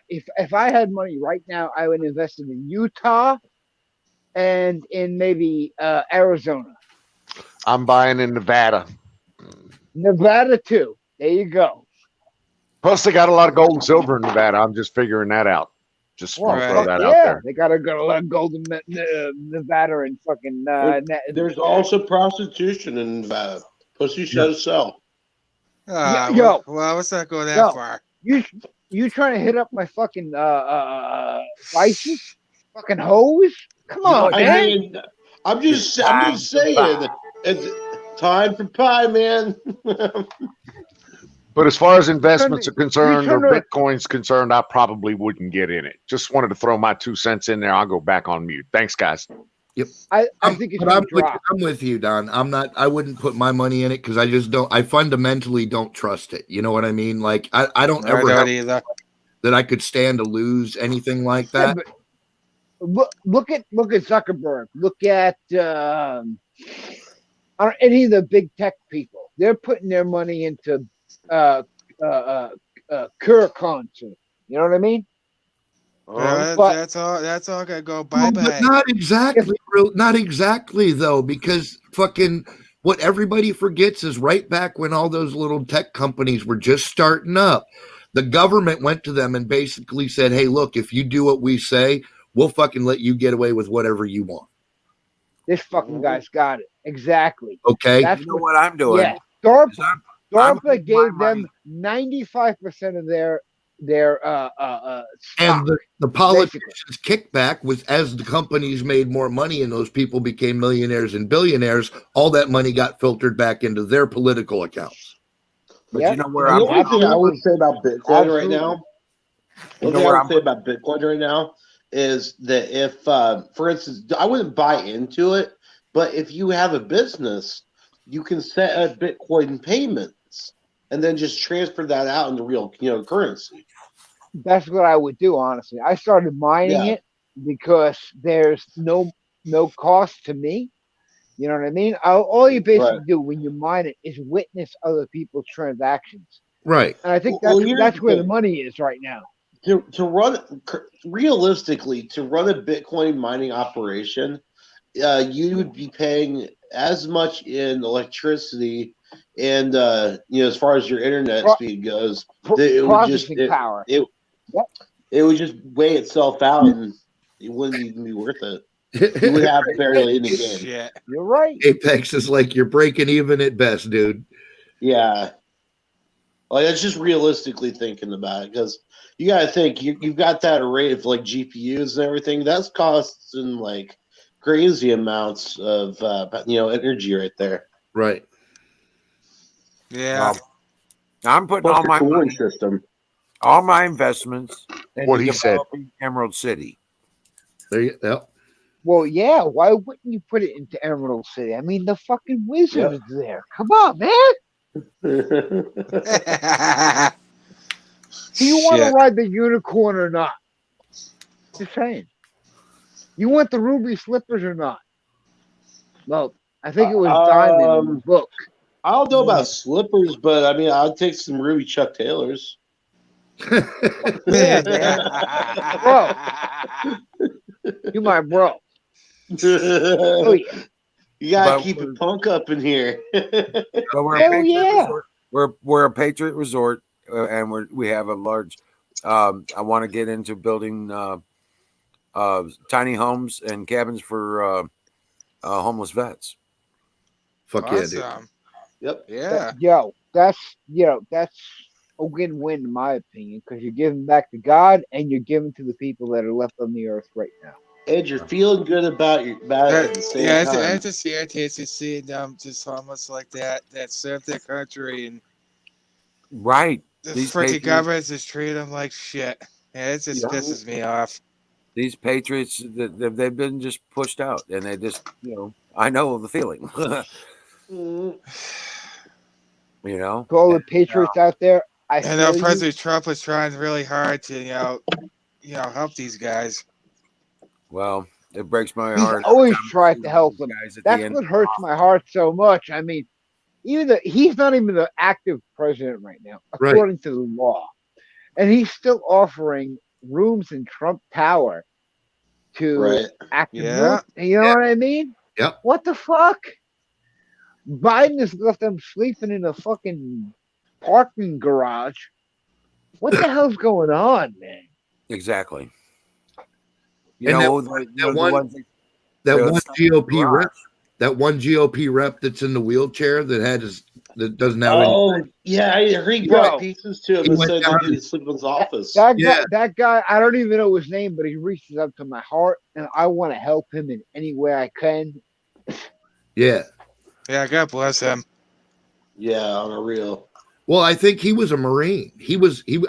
[SPEAKER 7] If I had money right now, I would invest it in Utah and in maybe Arizona,
[SPEAKER 8] I'm buying in Nevada.
[SPEAKER 7] Nevada too. There you go.
[SPEAKER 8] Plus, they got a lot of gold and silver in Nevada. I'm just figuring that out. Just
[SPEAKER 7] Well,
[SPEAKER 8] want to
[SPEAKER 5] Right.
[SPEAKER 8] throw
[SPEAKER 7] fuck
[SPEAKER 8] that
[SPEAKER 7] yeah,
[SPEAKER 8] out there.
[SPEAKER 7] they got a good golden Nevada and fucking.
[SPEAKER 3] There's also prostitution in Nevada. Pussy shows sell.
[SPEAKER 5] Ah,
[SPEAKER 7] Yo.
[SPEAKER 5] well, let's not go that
[SPEAKER 7] Yo.
[SPEAKER 5] far.
[SPEAKER 7] You trying to hit up my fucking vices? Fucking hose? Come on,
[SPEAKER 3] I
[SPEAKER 7] man.
[SPEAKER 3] mean, I'm just saying. It's time for pie, man.
[SPEAKER 8] But as far as investments are concerned or
[SPEAKER 7] trying to-
[SPEAKER 8] Bitcoin's concerned, I probably wouldn't get in it. Just wanted to throw my 2 cents in there. I'll go back on mute. Thanks, guys.
[SPEAKER 7] I think it's
[SPEAKER 1] But
[SPEAKER 7] gonna drop.
[SPEAKER 1] I'm with you, Don. I wouldn't put my money in it because I just don't. I fundamentally don't trust it. You know what I mean? Like I don't
[SPEAKER 5] I
[SPEAKER 1] ever
[SPEAKER 5] don't
[SPEAKER 1] have
[SPEAKER 5] either.
[SPEAKER 1] that I could stand to lose anything like
[SPEAKER 7] Yeah,
[SPEAKER 1] that.
[SPEAKER 7] but look at Zuckerberg. Look at any of the big tech people. They're putting their money into Currency. You know what I mean?
[SPEAKER 5] Yeah,
[SPEAKER 7] but-
[SPEAKER 5] that's all gonna go
[SPEAKER 1] Well,
[SPEAKER 5] bye
[SPEAKER 1] but
[SPEAKER 5] bye.
[SPEAKER 1] not exactly, not exactly though, because fucking what everybody forgets is right back when all those little tech companies were just starting up, the government went to them and basically said, "Hey, look, if you do what we say, we'll fucking let you get away with whatever you want."
[SPEAKER 7] This fucking guy's got it. Exactly.
[SPEAKER 1] Okay.
[SPEAKER 7] That's
[SPEAKER 4] You know what I'm doing?
[SPEAKER 7] Yeah. DARPA,
[SPEAKER 4] is I'm
[SPEAKER 7] DARPA
[SPEAKER 4] putting
[SPEAKER 7] gave
[SPEAKER 4] my
[SPEAKER 7] them 95% of their stock.
[SPEAKER 1] And the politicians' kickback was as the companies made more money and those people became millionaires and billionaires, all that money got filtered back into their political accounts.
[SPEAKER 4] But
[SPEAKER 7] Yeah.
[SPEAKER 4] you know where
[SPEAKER 3] The
[SPEAKER 4] I'm
[SPEAKER 3] only thing I would
[SPEAKER 7] Absolutely.
[SPEAKER 3] say about Bitcoin right
[SPEAKER 7] Absolutely.
[SPEAKER 3] now,
[SPEAKER 4] You
[SPEAKER 3] the
[SPEAKER 4] know
[SPEAKER 3] only thing
[SPEAKER 4] where
[SPEAKER 3] I
[SPEAKER 4] I'm
[SPEAKER 3] would say about Bitcoin right now is that if, for instance, I wouldn't buy into it, but if you have a business, you can set up Bitcoin payments and then just transfer that out into real, currency.
[SPEAKER 7] That's what I would do, honestly. I started mining
[SPEAKER 3] Yeah.
[SPEAKER 7] it because there's no cost to me. You know what I mean? All you basically
[SPEAKER 3] Right.
[SPEAKER 7] do when you mine it is witness other people's transactions,
[SPEAKER 1] Right.
[SPEAKER 7] and I think
[SPEAKER 3] Well, here's
[SPEAKER 7] that's
[SPEAKER 3] the
[SPEAKER 7] where the
[SPEAKER 3] thing.
[SPEAKER 7] money is right now.
[SPEAKER 3] To run realistically, to run a Bitcoin mining operation, you would be paying as much in electricity and as far as your internet
[SPEAKER 7] Pro-
[SPEAKER 3] speed goes, that
[SPEAKER 7] Processing power.
[SPEAKER 3] it
[SPEAKER 7] Yep.
[SPEAKER 3] it would just weigh itself out, and it wouldn't even be worth it. You would have barely any gain.
[SPEAKER 5] Shit.
[SPEAKER 7] You're right.
[SPEAKER 1] Apex is like you're breaking even at best, dude.
[SPEAKER 3] Yeah, like that's just realistically thinking about it, because you got to think you've got that array of like GPUs and everything. That's costing like crazy amounts of energy right there.
[SPEAKER 1] Right.
[SPEAKER 5] Yeah.
[SPEAKER 4] Well, I'm putting
[SPEAKER 3] Plus
[SPEAKER 4] all
[SPEAKER 3] your
[SPEAKER 4] my
[SPEAKER 3] cooling
[SPEAKER 4] money,
[SPEAKER 3] system.
[SPEAKER 4] all my investments into
[SPEAKER 8] What he said.
[SPEAKER 4] developing Emerald City.
[SPEAKER 1] There you go.
[SPEAKER 7] Well, yeah. Why wouldn't you put it into Emerald City? I mean, the fucking wizard is there. Come on, man. Do you want to
[SPEAKER 5] Shit.
[SPEAKER 7] ride the unicorn or not? Just saying. You want the ruby slippers or not? Well, I think it was diamond in the book.
[SPEAKER 3] I don't know about slippers, but I mean, I'll take some Ruby Chuck Taylors.
[SPEAKER 7] Yeah, man. Bro. You my bro. Oh yeah.
[SPEAKER 3] You gotta
[SPEAKER 4] But
[SPEAKER 3] keep it punk up in here.
[SPEAKER 4] But we're
[SPEAKER 7] Hell
[SPEAKER 4] a Patriot
[SPEAKER 7] yeah.
[SPEAKER 4] resort. We're a Patriot resort, and we have a large. I want to get into building tiny homes and cabins for homeless vets.
[SPEAKER 1] Fuck yeah, dude.
[SPEAKER 5] Awesome.
[SPEAKER 3] Yep.
[SPEAKER 5] Yeah.
[SPEAKER 7] That's a win-win in my opinion, because you're giving back to God and you're giving to the people that are left on the earth right now.
[SPEAKER 3] And you're feeling good about it at the same
[SPEAKER 5] Yeah,
[SPEAKER 3] time.
[SPEAKER 5] it's just irritating seeing them just homeless like that serve their country, and
[SPEAKER 4] Right.
[SPEAKER 5] the
[SPEAKER 4] These
[SPEAKER 5] freaking
[SPEAKER 4] patriots,
[SPEAKER 5] government just treat them like shit. Yeah, it just
[SPEAKER 3] Yeah.
[SPEAKER 5] pisses me off.
[SPEAKER 4] these patriots, they've been just pushed out, and they just, I know the feeling.
[SPEAKER 3] Mm.
[SPEAKER 7] To all the patriots out there, I
[SPEAKER 5] I know
[SPEAKER 7] feel you.
[SPEAKER 5] President Trump was trying really hard to, help these guys.
[SPEAKER 4] Well, it breaks my
[SPEAKER 7] He's
[SPEAKER 4] heart.
[SPEAKER 7] always
[SPEAKER 4] every time I
[SPEAKER 7] tried
[SPEAKER 4] see
[SPEAKER 7] to help
[SPEAKER 4] these
[SPEAKER 7] them.
[SPEAKER 4] guys at the
[SPEAKER 7] That's
[SPEAKER 4] end
[SPEAKER 7] what
[SPEAKER 4] of
[SPEAKER 7] hurts my heart so much. I mean, he's not even the active president right now,
[SPEAKER 1] Right.
[SPEAKER 7] according to the law, and he's still offering rooms in Trump Tower to
[SPEAKER 3] Right.
[SPEAKER 7] active.
[SPEAKER 5] Yeah.
[SPEAKER 7] You know what I mean?
[SPEAKER 1] Yep.
[SPEAKER 7] What the fuck? Biden has left them sleeping in a fucking parking garage. What the hell's going on, man?
[SPEAKER 4] Exactly.
[SPEAKER 1] And that
[SPEAKER 4] the
[SPEAKER 1] one-
[SPEAKER 4] ones that-
[SPEAKER 1] That
[SPEAKER 4] they'll
[SPEAKER 1] one
[SPEAKER 4] stuff in the
[SPEAKER 1] GOP rep.
[SPEAKER 4] garage.
[SPEAKER 1] That one GOP rep that's in the wheelchair that doesn't have any.
[SPEAKER 3] Oh, yeah, I heard he brought pieces to him
[SPEAKER 1] He
[SPEAKER 3] and
[SPEAKER 1] went
[SPEAKER 3] said
[SPEAKER 1] down
[SPEAKER 3] that he could sleep in his office.
[SPEAKER 7] That guy, I don't even know his name, but he reaches up to my heart, and I want to help him in any way I can.
[SPEAKER 1] Yeah.
[SPEAKER 5] Yeah, God bless him.
[SPEAKER 3] Yeah, on a real.
[SPEAKER 1] Well, I think he was a Marine.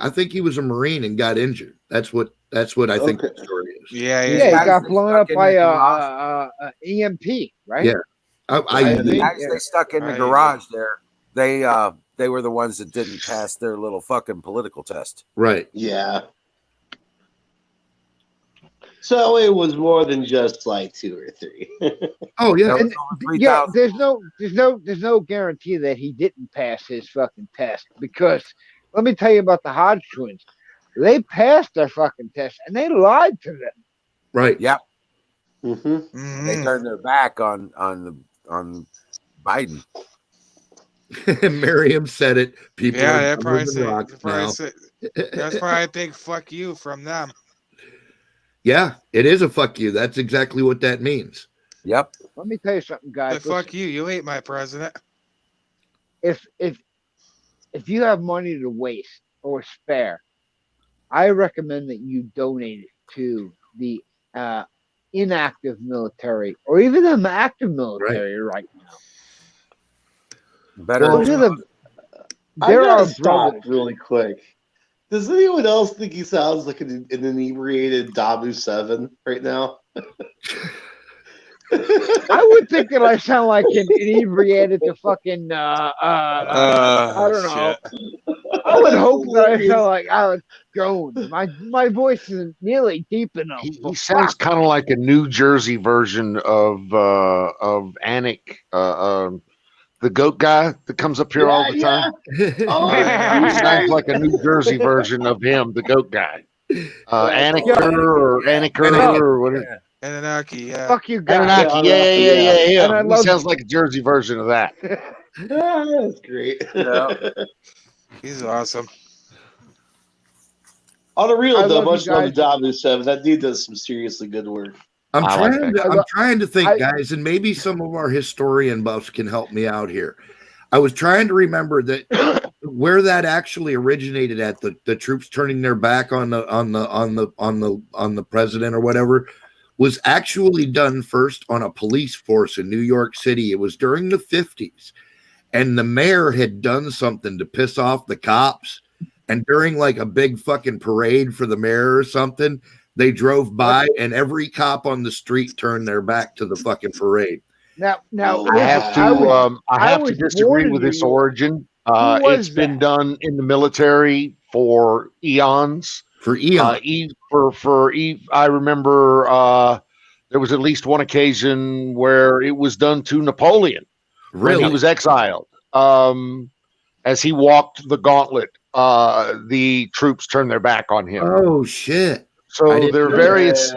[SPEAKER 1] I think he was a Marine and got injured. That's what I think the story is.
[SPEAKER 5] Yeah,
[SPEAKER 7] Yeah,
[SPEAKER 5] yeah.
[SPEAKER 7] he
[SPEAKER 4] guys
[SPEAKER 7] got
[SPEAKER 4] that
[SPEAKER 7] blown
[SPEAKER 4] stuck
[SPEAKER 7] up
[SPEAKER 4] in
[SPEAKER 7] by
[SPEAKER 4] the
[SPEAKER 7] a EMP, right?
[SPEAKER 1] Yeah. I
[SPEAKER 4] The
[SPEAKER 7] mean,
[SPEAKER 4] guys they stuck in the
[SPEAKER 5] Right.
[SPEAKER 4] garage there, they were the ones that didn't pass their little fucking political test.
[SPEAKER 1] right.
[SPEAKER 3] Yeah. So it was more than just like 2 or 3.
[SPEAKER 1] Oh yeah.
[SPEAKER 4] There
[SPEAKER 7] And
[SPEAKER 4] was over
[SPEAKER 7] yeah,
[SPEAKER 4] 3,000.
[SPEAKER 7] there's no guarantee that he didn't pass his fucking test, because let me tell you about the Hodge twins. They passed their fucking test and they lied to them.
[SPEAKER 1] Right.
[SPEAKER 4] Yep.
[SPEAKER 3] Mm-hmm.
[SPEAKER 4] They turned their back on Biden.
[SPEAKER 1] Miriam said it. People
[SPEAKER 5] Yeah,
[SPEAKER 1] are
[SPEAKER 5] that probably
[SPEAKER 1] moving rocks now.
[SPEAKER 5] that's probably a big fuck you from them.
[SPEAKER 1] Yeah, it is a fuck you. That's exactly what that means.
[SPEAKER 4] Yep.
[SPEAKER 7] Let me tell you something, guys.
[SPEAKER 5] But fuck you. You ain't my president.
[SPEAKER 7] If you have money to waste or spare, I recommend that you donate it to the inactive military or even the active military right now.
[SPEAKER 4] Better.
[SPEAKER 1] Well,
[SPEAKER 7] Those are the
[SPEAKER 3] I
[SPEAKER 7] there
[SPEAKER 3] gotta
[SPEAKER 7] are
[SPEAKER 3] stop
[SPEAKER 7] brothers.
[SPEAKER 3] really quick. Does anyone else think he sounds like an inebriated Dabu 7 right now?
[SPEAKER 7] I would think that I sound like an inebriated to fucking I don't know. I would hope that I sound like Alex Jones. My voice isn't nearly deep enough.
[SPEAKER 8] He sounds kind of like a New Jersey version of Anik, the goat guy that comes up here all the time.
[SPEAKER 3] Oh,
[SPEAKER 8] He sounds like a New Jersey version of him, the goat guy. Aniker or Aniker or whatever.
[SPEAKER 5] Anunnaki, yeah.
[SPEAKER 7] Fuck you guys.
[SPEAKER 8] Anunnaki, yeah.
[SPEAKER 7] And I
[SPEAKER 8] He
[SPEAKER 7] love
[SPEAKER 8] sounds like a Jersey version of that.
[SPEAKER 3] that's great.
[SPEAKER 5] He's awesome.
[SPEAKER 3] On a real
[SPEAKER 7] I
[SPEAKER 3] though,
[SPEAKER 7] love you
[SPEAKER 3] much love to
[SPEAKER 7] guys.
[SPEAKER 3] Dominic 7. That dude does some seriously good work.
[SPEAKER 1] I'm
[SPEAKER 8] I like
[SPEAKER 1] trying.
[SPEAKER 8] that.
[SPEAKER 1] I'm trying to think,
[SPEAKER 7] I-
[SPEAKER 1] guys, and maybe some of our historian buffs can help me out here. I was trying to remember that where that actually originated at the troops turning their back on the president or whatever was actually done first on a police force in New York City. It was during the 50s, and the mayor had done something to piss off the cops. And during like a big fucking parade for the mayor or something, they drove by and every cop on the street turned their back to the fucking parade.
[SPEAKER 7] Now,
[SPEAKER 3] I
[SPEAKER 8] I have to I have to
[SPEAKER 7] was
[SPEAKER 8] disagree
[SPEAKER 7] born in
[SPEAKER 8] with
[SPEAKER 7] New
[SPEAKER 8] this
[SPEAKER 7] York.
[SPEAKER 8] origin.
[SPEAKER 7] was
[SPEAKER 8] It's been
[SPEAKER 7] that?
[SPEAKER 8] done in the military for eons.
[SPEAKER 1] For Eon.
[SPEAKER 8] I remember there was at least one occasion where it was done to Napoleon when
[SPEAKER 1] Really?
[SPEAKER 8] he was exiled. As he walked the gauntlet, the troops turned their back on him.
[SPEAKER 1] Oh shit. I
[SPEAKER 8] So
[SPEAKER 1] didn't
[SPEAKER 8] there are
[SPEAKER 1] know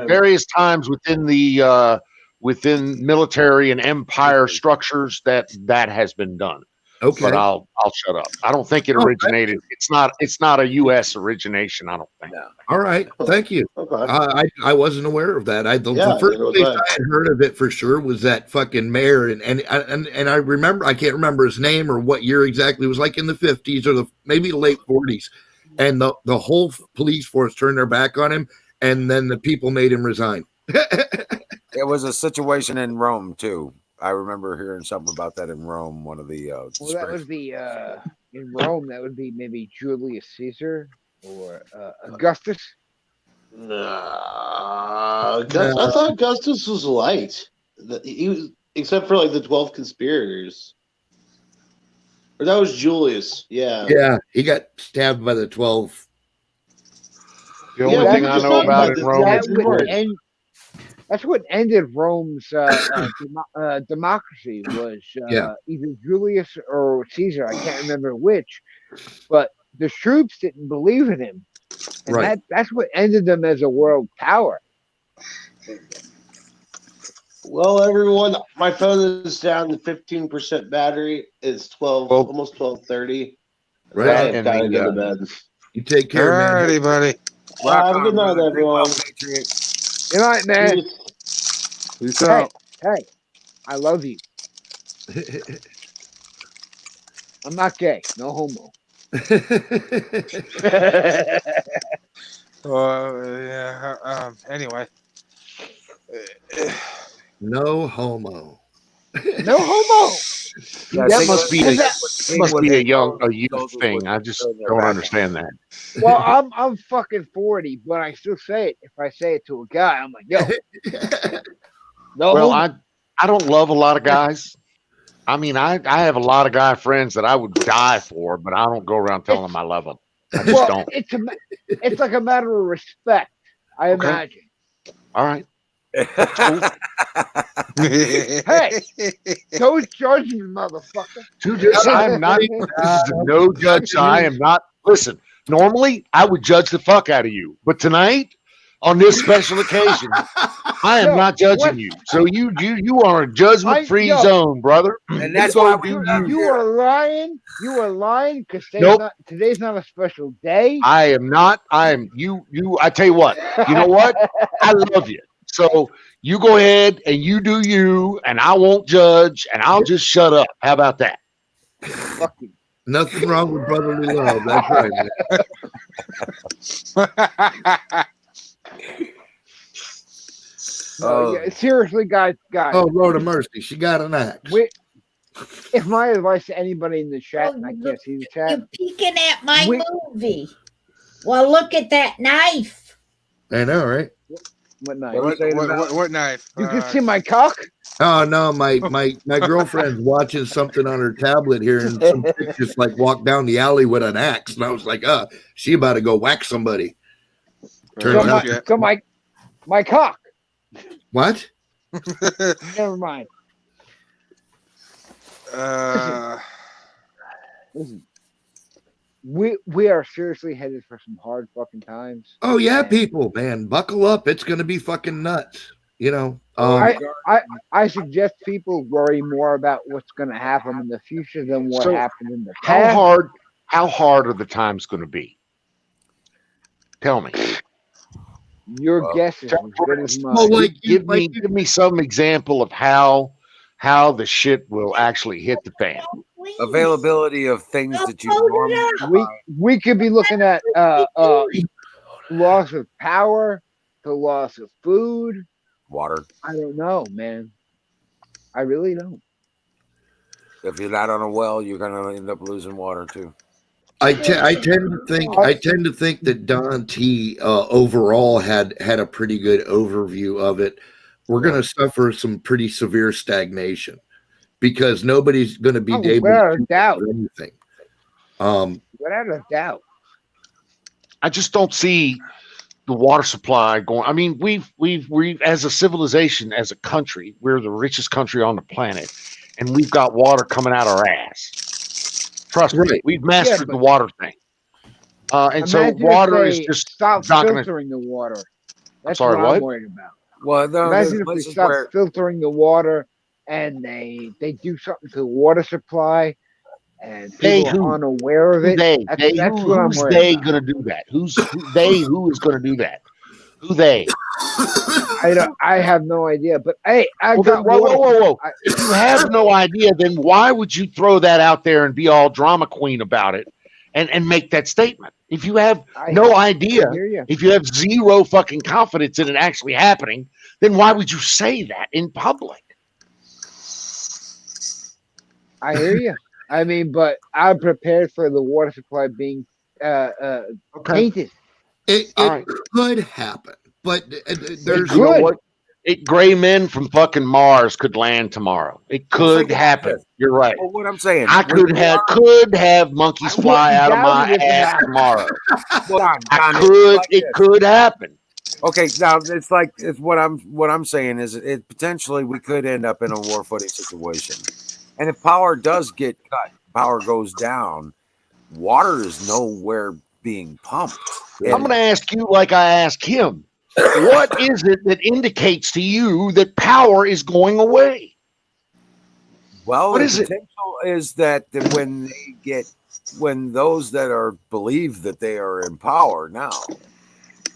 [SPEAKER 8] various times within the within military and empire structures that has been done.
[SPEAKER 1] Okay.
[SPEAKER 8] But I'll shut up. I don't think it
[SPEAKER 1] Oh,
[SPEAKER 8] originated. It's not a U.S. origination. I don't think.
[SPEAKER 1] All right. Thank you.
[SPEAKER 3] Okay.
[SPEAKER 1] I wasn't aware of that. The
[SPEAKER 3] Yeah,
[SPEAKER 1] first
[SPEAKER 3] neither was
[SPEAKER 1] place
[SPEAKER 3] I.
[SPEAKER 1] I had heard of it for sure was that fucking mayor, and I remember, I can't remember his name or what year exactly. It was like in the 50s or maybe the late 40s, and the whole police force turned their back on him, and then the people made him resign.
[SPEAKER 4] It was a situation in Rome too. I remember hearing something about that in Rome. One of the
[SPEAKER 7] well, that would be in Rome. That would be maybe Julius Caesar or Augustus.
[SPEAKER 3] Nah, I thought Augustus was light. He was, except for like the 12 conspirators. Or that was Julius. Yeah.
[SPEAKER 1] Yeah, he got stabbed by the 12.
[SPEAKER 8] The only
[SPEAKER 3] Yeah,
[SPEAKER 8] thing
[SPEAKER 3] we
[SPEAKER 8] I
[SPEAKER 3] just
[SPEAKER 8] know
[SPEAKER 3] talked
[SPEAKER 8] about
[SPEAKER 3] about
[SPEAKER 8] in
[SPEAKER 3] this.
[SPEAKER 8] Rome
[SPEAKER 3] That
[SPEAKER 8] is
[SPEAKER 3] would
[SPEAKER 8] courage.
[SPEAKER 7] That's what ended Rome's democracy was
[SPEAKER 1] Yeah.
[SPEAKER 7] either Julius or Caesar. I can't remember which, but the troops didn't believe in him, and
[SPEAKER 1] Right.
[SPEAKER 7] that's what ended them as a world power.
[SPEAKER 3] Well, everyone, my phone is down to 15% battery. It's 12,
[SPEAKER 8] Well,
[SPEAKER 3] almost 12:30.
[SPEAKER 1] Right.
[SPEAKER 3] I
[SPEAKER 8] and
[SPEAKER 3] gotta
[SPEAKER 8] the,
[SPEAKER 3] go to bed.
[SPEAKER 1] You take care, man.
[SPEAKER 5] Alrighty, buddy.
[SPEAKER 3] Have a good night,
[SPEAKER 4] brother. Be well,
[SPEAKER 3] everyone.
[SPEAKER 4] Patriot.
[SPEAKER 7] Good night, man.
[SPEAKER 5] Peace
[SPEAKER 7] Hey,
[SPEAKER 5] out.
[SPEAKER 7] hey, I love you. I'm not gay. No homo.
[SPEAKER 5] Yeah. Anyway.
[SPEAKER 1] No homo.
[SPEAKER 7] No homo.
[SPEAKER 4] Yeah,
[SPEAKER 8] that
[SPEAKER 4] think
[SPEAKER 8] must
[SPEAKER 4] of-
[SPEAKER 8] be
[SPEAKER 4] think
[SPEAKER 8] a,
[SPEAKER 4] of-
[SPEAKER 8] must
[SPEAKER 4] think what
[SPEAKER 8] be a
[SPEAKER 4] they
[SPEAKER 8] young
[SPEAKER 4] told
[SPEAKER 8] a youth
[SPEAKER 4] soldiers
[SPEAKER 8] thing.
[SPEAKER 4] would
[SPEAKER 8] I just
[SPEAKER 4] turn their
[SPEAKER 8] don't
[SPEAKER 4] back on.
[SPEAKER 8] understand that.
[SPEAKER 7] Well, I'm fucking 40, but I still say it. If I say it to a guy, I'm like, yo, no
[SPEAKER 8] Well,
[SPEAKER 7] homo.
[SPEAKER 8] I don't love a lot of guys. I mean, I have a lot of guy friends that I would die for, but I don't go around telling them I love them. I just
[SPEAKER 7] Well,
[SPEAKER 8] don't.
[SPEAKER 7] it's like a matter of respect, I
[SPEAKER 8] Okay.
[SPEAKER 7] imagine.
[SPEAKER 8] All right.
[SPEAKER 7] Hey, don't judge me, motherfucker.
[SPEAKER 8] I'm not. This is a no judge. I am not. Listen, normally I would judge the fuck out of you, but tonight, on this special occasion, I am
[SPEAKER 7] Yo,
[SPEAKER 8] not judging
[SPEAKER 7] what-
[SPEAKER 8] you. So you are a judgment free
[SPEAKER 7] yo.
[SPEAKER 8] zone, brother.
[SPEAKER 4] And that's
[SPEAKER 8] You
[SPEAKER 4] why
[SPEAKER 8] go
[SPEAKER 4] we
[SPEAKER 8] do
[SPEAKER 7] You are lying. You are lying because
[SPEAKER 8] Nope.
[SPEAKER 7] today's not a special day.
[SPEAKER 8] I am not. I am you. I tell you what. You know what? I love you. So you go ahead and you do you, and I won't judge, and I'll just shut up. How about that?
[SPEAKER 7] Fuck you.
[SPEAKER 1] Nothing wrong with brotherly love. That's right, man.
[SPEAKER 7] No, yeah, seriously, guys.
[SPEAKER 1] Oh, Lord of mercy. She got an axe.
[SPEAKER 7] If my advice to anybody in the chat, and I
[SPEAKER 2] Oh,
[SPEAKER 7] can't see the chat,
[SPEAKER 2] You're peeking at my
[SPEAKER 7] Wait.
[SPEAKER 2] movie. Well, look at that knife.
[SPEAKER 1] I know, right?
[SPEAKER 7] What night?
[SPEAKER 4] What are you saying about-
[SPEAKER 5] What knife?
[SPEAKER 7] You can see my cock.
[SPEAKER 1] Oh no, my girlfriend's watching something on her tablet here, and some chick just like walked down the alley with an axe, and I was like, she about to go whack somebody. Turns
[SPEAKER 7] So
[SPEAKER 1] out,
[SPEAKER 7] my cock.
[SPEAKER 1] what?
[SPEAKER 7] Never mind. Listen, we are seriously headed for some hard fucking times.
[SPEAKER 1] Oh yeah,
[SPEAKER 7] And
[SPEAKER 1] people, man, buckle up. It's gonna be fucking nuts. You know.
[SPEAKER 7] I suggest people worry more about what's going to happen in the future than what
[SPEAKER 8] So,
[SPEAKER 7] happened in the
[SPEAKER 8] How
[SPEAKER 7] past.
[SPEAKER 8] hard are the times going to be? Tell me.
[SPEAKER 7] Your guess is as good as mine.
[SPEAKER 1] Well, like,
[SPEAKER 8] Give me some example of how the shit will actually hit the fan.
[SPEAKER 4] Availability of things that you normally
[SPEAKER 7] we could be looking at loss of power, the loss of food.
[SPEAKER 4] water.
[SPEAKER 7] I don't know, man. I really don't.
[SPEAKER 4] If you're not on a well, you're gonna end up losing water too.
[SPEAKER 1] I tend to think that Don T overall had a pretty good overview of it. We're going to suffer some pretty severe stagnation because nobody's going to be able
[SPEAKER 7] without a
[SPEAKER 1] to
[SPEAKER 7] doubt.
[SPEAKER 1] do anything.
[SPEAKER 7] Without a doubt.
[SPEAKER 8] I just don't see the water supply going. I mean, we've as a civilization, as a country, we're the richest country on the planet, and we've got water coming out our ass. Trust me, we've mastered the water thing. And so water is just
[SPEAKER 7] stop
[SPEAKER 8] not gonna.
[SPEAKER 7] filtering the water. That's
[SPEAKER 8] sorry,
[SPEAKER 7] what
[SPEAKER 8] what?
[SPEAKER 7] I'm worried about.
[SPEAKER 4] Well,
[SPEAKER 7] Imagine if we stop filtering the water and they do something to the water supply and people are unaware of it. That's what I'm
[SPEAKER 8] who's
[SPEAKER 7] worried
[SPEAKER 8] they
[SPEAKER 7] about.
[SPEAKER 8] gonna do that? Who is gonna do that? Who they?
[SPEAKER 7] I have no idea. But hey,
[SPEAKER 8] whoa. If you have no idea, then why would you throw that out there and be all drama queen about it and make that statement? If you have no idea, if you have zero fucking confidence in it actually happening, then why would you say that in public?
[SPEAKER 7] I hear you. I mean, but I'm prepared for the water supply being tainted.
[SPEAKER 1] It could happen, but there's
[SPEAKER 8] you know what? Gray men from fucking Mars could land tomorrow. It could happen. You're right.
[SPEAKER 4] Well, what I'm saying,
[SPEAKER 8] I could have monkeys fly out of my ass tomorrow. It could happen.
[SPEAKER 4] Okay, now it's what I'm saying is it potentially we could end up in a war footing situation. And if power does get cut, power goes down, water is nowhere being pumped.
[SPEAKER 8] I'm going to ask you like I asked him. What is it that indicates to you that power is going away?
[SPEAKER 4] Well,
[SPEAKER 8] what
[SPEAKER 4] the
[SPEAKER 8] is it?
[SPEAKER 4] potential is that when those that believe that they are in power now,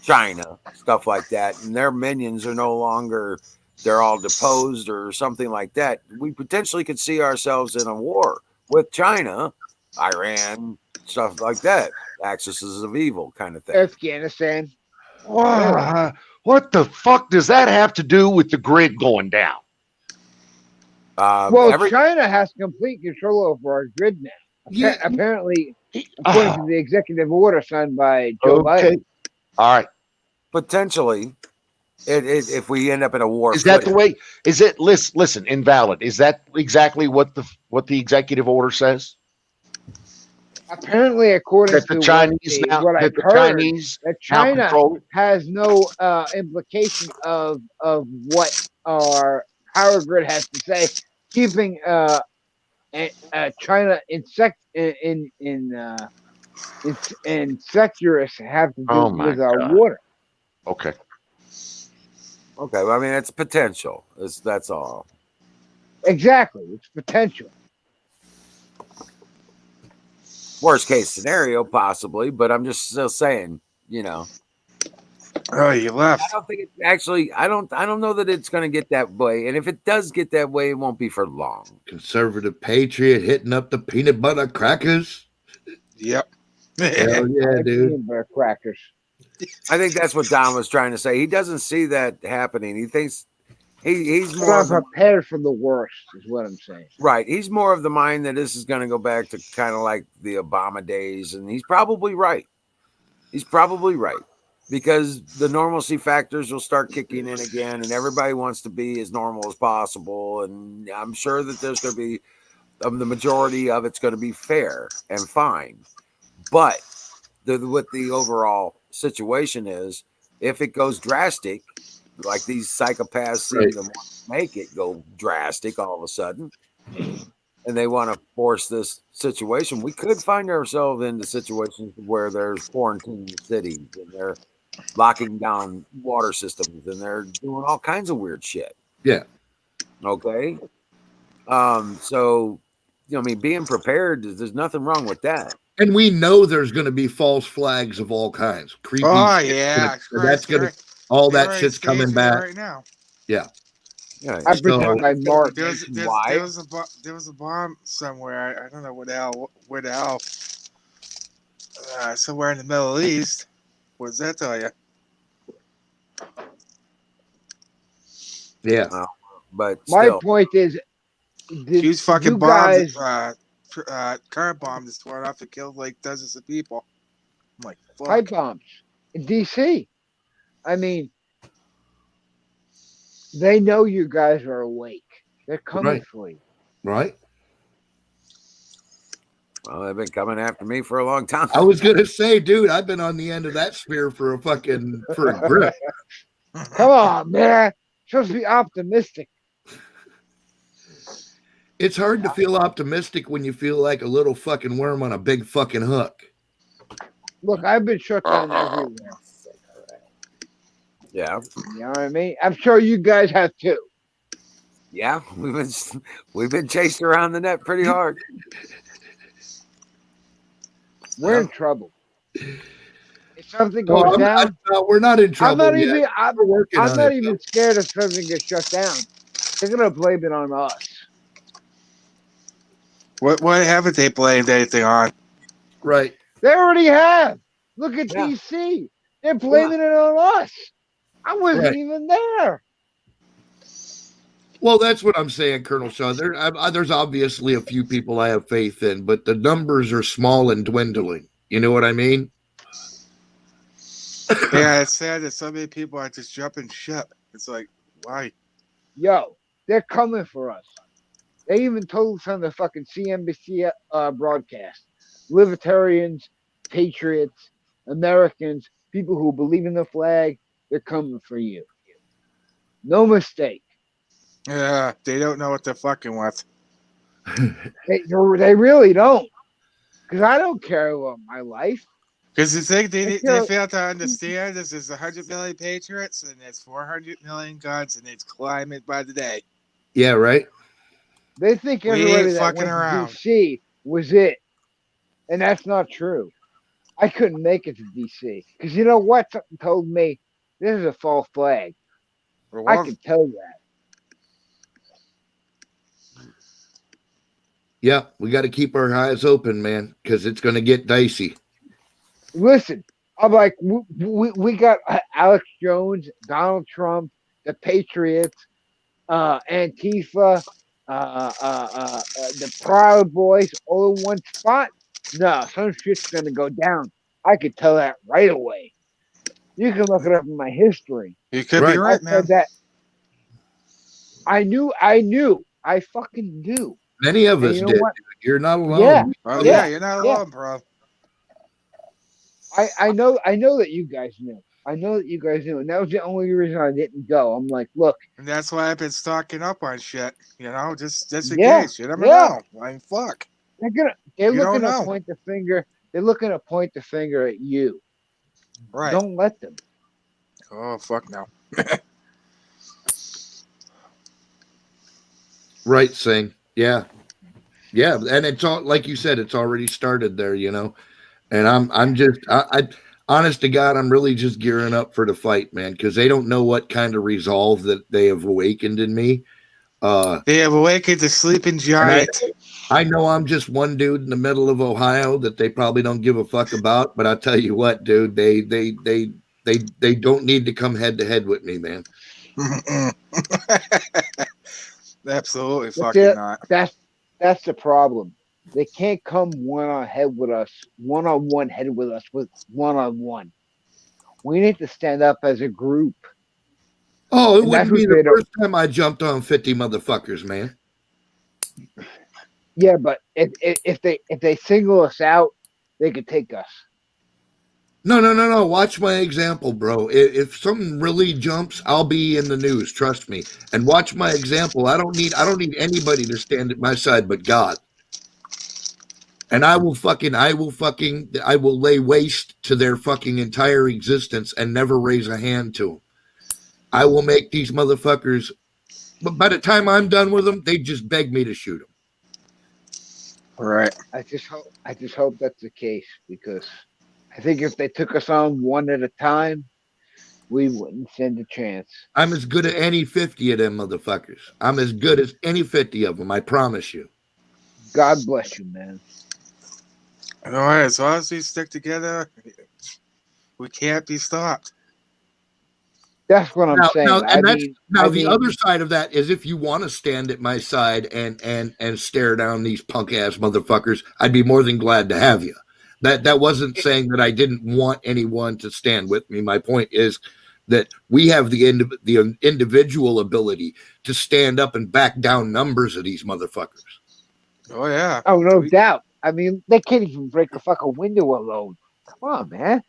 [SPEAKER 4] China, stuff like that, and their minions are no longer, they're all deposed or something like that, we potentially could see ourselves in a war with China, Iran, stuff like that, axis of evil kind of thing.
[SPEAKER 7] Afghanistan.
[SPEAKER 8] What the fuck does that have to do with the grid going down?
[SPEAKER 7] China has complete control over our grid now.
[SPEAKER 8] Yeah.
[SPEAKER 7] Apparently, according to the executive order signed by Joe Biden.
[SPEAKER 8] All right.
[SPEAKER 4] Potentially, if we end up in a war,
[SPEAKER 8] is that the way? Is it? Listen, invalid. Is that exactly what the executive order says?
[SPEAKER 7] Apparently, according
[SPEAKER 8] that the
[SPEAKER 7] to
[SPEAKER 8] Chinese
[SPEAKER 7] what I've heard,
[SPEAKER 8] Chinese
[SPEAKER 7] that China has no implication of what our power grid has to say, keeping China insecurous have to do with our water.
[SPEAKER 8] Okay.
[SPEAKER 4] Okay. Well, I mean, it's potential. That's all.
[SPEAKER 7] Exactly, it's potential.
[SPEAKER 4] Worst case scenario, possibly, but I'm just still saying, you know.
[SPEAKER 5] Oh, you left.
[SPEAKER 4] I don't think it's actually. I don't know that it's going to get that way, and if it does get that way, it won't be for long.
[SPEAKER 1] Conservative patriot hitting up the peanut butter crackers.
[SPEAKER 5] Yep.
[SPEAKER 1] Hell yeah, dude.
[SPEAKER 7] Peanut butter crackers.
[SPEAKER 4] I think that's what Don was trying to say. He doesn't see that happening. He thinks he's more
[SPEAKER 7] prepared for the worst, is what I'm saying.
[SPEAKER 4] Right. He's more of the mind that this is going to go back to kind of like the Obama days, and he's probably right. because the normalcy factors will start kicking in again, and everybody wants to be as normal as possible. And I'm sure that there's going to be the majority of it's going to be fair and fine. But what the overall situation is, if it goes drastic, like these psychopaths seem to make it go drastic all of a sudden, and they want to force this situation, we could find ourselves into situations where there's quarantine cities and they're locking down water systems and they're doing all kinds of weird shit.
[SPEAKER 1] Yeah.
[SPEAKER 4] Okay. So, I mean, being prepared, there's nothing wrong with that.
[SPEAKER 1] And we know there's going to be false flags of all kinds. Creepy.
[SPEAKER 5] Oh
[SPEAKER 1] shit.
[SPEAKER 5] yeah,
[SPEAKER 1] That's going to, all that shit's coming back.
[SPEAKER 5] right now.
[SPEAKER 1] Yeah.
[SPEAKER 4] Yeah.
[SPEAKER 7] I pretend my mark.
[SPEAKER 5] There was a bomb somewhere. I don't know where the hell. Somewhere in the Middle East. What does that tell you?
[SPEAKER 1] Yeah.
[SPEAKER 4] But
[SPEAKER 7] My
[SPEAKER 4] still,
[SPEAKER 7] point is,
[SPEAKER 5] Huge fucking
[SPEAKER 7] you
[SPEAKER 5] bombs,
[SPEAKER 7] guys,
[SPEAKER 5] car bomb just went off and killed like dozens of people. I'm like, fuck.
[SPEAKER 7] pipe bombs in DC. I mean, they know you guys are awake. They're coming
[SPEAKER 1] Right.
[SPEAKER 7] for you.
[SPEAKER 1] Right.
[SPEAKER 4] well, they've been coming after me for a long time.
[SPEAKER 1] I was going to say, dude, I've been on the end of that spear for a grip.
[SPEAKER 7] Come on, man. Supposed to be optimistic.
[SPEAKER 1] It's hard to feel optimistic when you feel like a little fucking worm on a big fucking hook.
[SPEAKER 7] Look, I've been shut down everywhere.
[SPEAKER 4] Yeah.
[SPEAKER 7] You know what I mean? I'm sure you guys have too.
[SPEAKER 4] Yeah. We've been chased around the net pretty hard.
[SPEAKER 7] We're in trouble. If something goes down,
[SPEAKER 1] We're not in trouble.
[SPEAKER 7] I'm not
[SPEAKER 1] yet.
[SPEAKER 7] even.
[SPEAKER 1] We're working
[SPEAKER 7] I'm
[SPEAKER 1] on
[SPEAKER 7] not
[SPEAKER 1] it,
[SPEAKER 7] even scared if something gets shut down. They're gonna blame it on us.
[SPEAKER 5] What haven't they blamed anything on?
[SPEAKER 1] Right.
[SPEAKER 7] They already have. Look at
[SPEAKER 4] Yeah.
[SPEAKER 7] DC. They're blaming it on us. I wasn't
[SPEAKER 1] Right.
[SPEAKER 7] even there.
[SPEAKER 1] Well, that's what I'm saying, Colonel Shaw. There's obviously a few people I have faith in, but the numbers are small and dwindling. You know what I mean?
[SPEAKER 5] Yeah, it's sad that so many people are just jumping ship. It's like, why?
[SPEAKER 7] Yo, they're coming for us. They even told us on the fucking CNBC broadcast. Libertarians, patriots, Americans, people who believe in the flag, they're coming for you. No mistake.
[SPEAKER 5] Yeah, they don't know what they're fucking with.
[SPEAKER 7] They really don't. Because I don't care about my life.
[SPEAKER 5] Because the thing they
[SPEAKER 7] care-
[SPEAKER 5] fail to understand is there's 100 million patriots and there's 400 million guns and it's climbing by the day.
[SPEAKER 1] Yeah, right.
[SPEAKER 7] They think
[SPEAKER 5] We
[SPEAKER 7] everybody
[SPEAKER 5] ain't
[SPEAKER 7] that
[SPEAKER 5] fucking
[SPEAKER 7] went
[SPEAKER 5] around.
[SPEAKER 7] to DC was it. And that's not true. I couldn't make it to DC. Because you know what? Something told me this is a false flag. I can tell that.
[SPEAKER 1] Yeah, we got to keep our eyes open, man, because it's going to get dicey.
[SPEAKER 7] Listen, I'm like, we got Alex Jones, Donald Trump, the Patriots, Antifa, the Proud Boys, all in one spot. No, some shit's gonna go down. I could tell that right away. You can look it up in my history.
[SPEAKER 5] You could be
[SPEAKER 1] Right.
[SPEAKER 5] right,
[SPEAKER 7] I
[SPEAKER 5] man.
[SPEAKER 7] said that. I knew. I fucking knew.
[SPEAKER 1] Many of
[SPEAKER 7] And
[SPEAKER 1] us
[SPEAKER 7] you know
[SPEAKER 1] did.
[SPEAKER 7] what?
[SPEAKER 1] You're not alone.
[SPEAKER 7] Yeah.
[SPEAKER 5] Oh,
[SPEAKER 7] Yeah,
[SPEAKER 5] yeah, you're not
[SPEAKER 7] yeah.
[SPEAKER 5] alone, bro.
[SPEAKER 7] I know that you guys knew. I know that you guys knew, and that was the only reason I didn't go. I'm like, look,
[SPEAKER 5] And that's why I've been stocking up on shit. You know, just in
[SPEAKER 7] Yeah,
[SPEAKER 5] case. You never
[SPEAKER 7] yeah.
[SPEAKER 5] know. I mean, fuck.
[SPEAKER 7] they're
[SPEAKER 5] You
[SPEAKER 7] looking
[SPEAKER 5] don't
[SPEAKER 7] to
[SPEAKER 5] know.
[SPEAKER 7] point the finger. They're looking to point the finger at you.
[SPEAKER 5] Right.
[SPEAKER 7] Don't let them.
[SPEAKER 5] Oh, fuck no.
[SPEAKER 1] Right, Sing. Yeah. Yeah, and it's all like you said, it's already started there, you know. And I'm just I honest to God, I'm really just gearing up for the fight, man, because they don't know what kind of resolve that they have awakened in me.
[SPEAKER 5] They have awakened the sleeping giant.
[SPEAKER 1] I know I'm just one dude in the middle of Ohio that they probably don't give a fuck about, but I'll tell you what, dude, they don't need to come head to head with me, man.
[SPEAKER 5] Absolutely
[SPEAKER 7] Look
[SPEAKER 5] fucking
[SPEAKER 7] at-
[SPEAKER 5] not.
[SPEAKER 7] That's the problem. They can't come one on one head with us with one on one. We need to stand up as a group.
[SPEAKER 1] Oh, it
[SPEAKER 7] And that's
[SPEAKER 1] wouldn't be
[SPEAKER 7] what they
[SPEAKER 1] the
[SPEAKER 7] don't.
[SPEAKER 1] first time I jumped on 50 motherfuckers, man.
[SPEAKER 7] Yeah, but if they single us out, they could take us.
[SPEAKER 1] No. Watch my example, bro. If something really jumps, I'll be in the news. Trust me. And watch my example. I don't need anybody to stand at my side but God. And I will lay waste to their fucking entire existence and never raise a hand to them. I will make these motherfuckers. But by the time I'm done with them, they just beg me to shoot them.
[SPEAKER 5] Right.
[SPEAKER 7] I just hope that's the case, because I think if they took us on one at a time, we wouldn't stand a chance.
[SPEAKER 1] I'm as good as any 50 of them motherfuckers. I'm as good as any 50 of them. I promise you.
[SPEAKER 7] God bless you, man.
[SPEAKER 5] All right. As long as we stick together, we can't be stopped.
[SPEAKER 7] That's what I'm saying.
[SPEAKER 1] The other side of that is, if you want to stand at my side and stare down these punk ass motherfuckers, I'd be more than glad to have you. That wasn't saying that I didn't want anyone to stand with me. My point is that we have the individual ability to stand up and back down numbers of these motherfuckers.
[SPEAKER 5] Oh yeah.
[SPEAKER 7] Oh, no doubt. I mean, they can't even break a fucking window alone. Come on, man.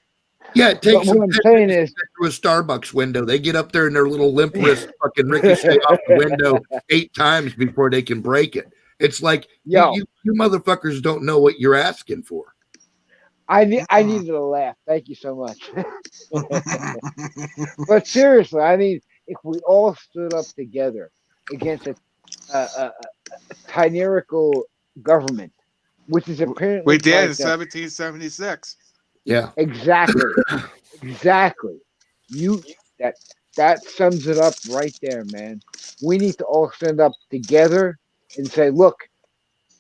[SPEAKER 1] Yeah, it takes
[SPEAKER 7] But what I'm saying is,
[SPEAKER 1] through a Starbucks window. They get up there in their little limp wrist, fucking ricochet off the window 8 times before they can break it. It's like, you motherfuckers don't know what you're asking for.
[SPEAKER 7] I needed a laugh. Thank you so much. But seriously, I mean, if we all stood up together against a tyrannical government, which is apparently
[SPEAKER 5] we did in
[SPEAKER 7] like
[SPEAKER 5] 1776.
[SPEAKER 1] Yeah,
[SPEAKER 7] exactly. That sums it up right there, man. We need to all stand up together and say, look,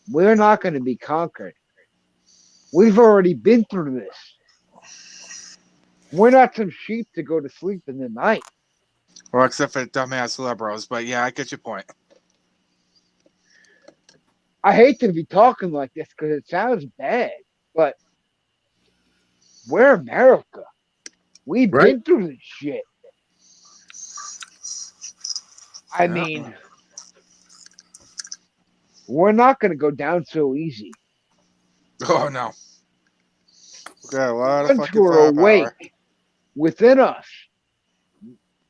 [SPEAKER 7] we're not going to be conquered. We've already been through this. We're not some sheep to go to sleep in the night.
[SPEAKER 5] Well, except for dumbass liberals, but yeah, I get your point.
[SPEAKER 7] I hate to be talking like this because it sounds bad, but we're America. We've been through this shit. I mean, we're not going to go down so easy.
[SPEAKER 5] Oh no. We got a lot of
[SPEAKER 7] Ones
[SPEAKER 5] fucking
[SPEAKER 7] who are awake
[SPEAKER 5] firepower.
[SPEAKER 7] within us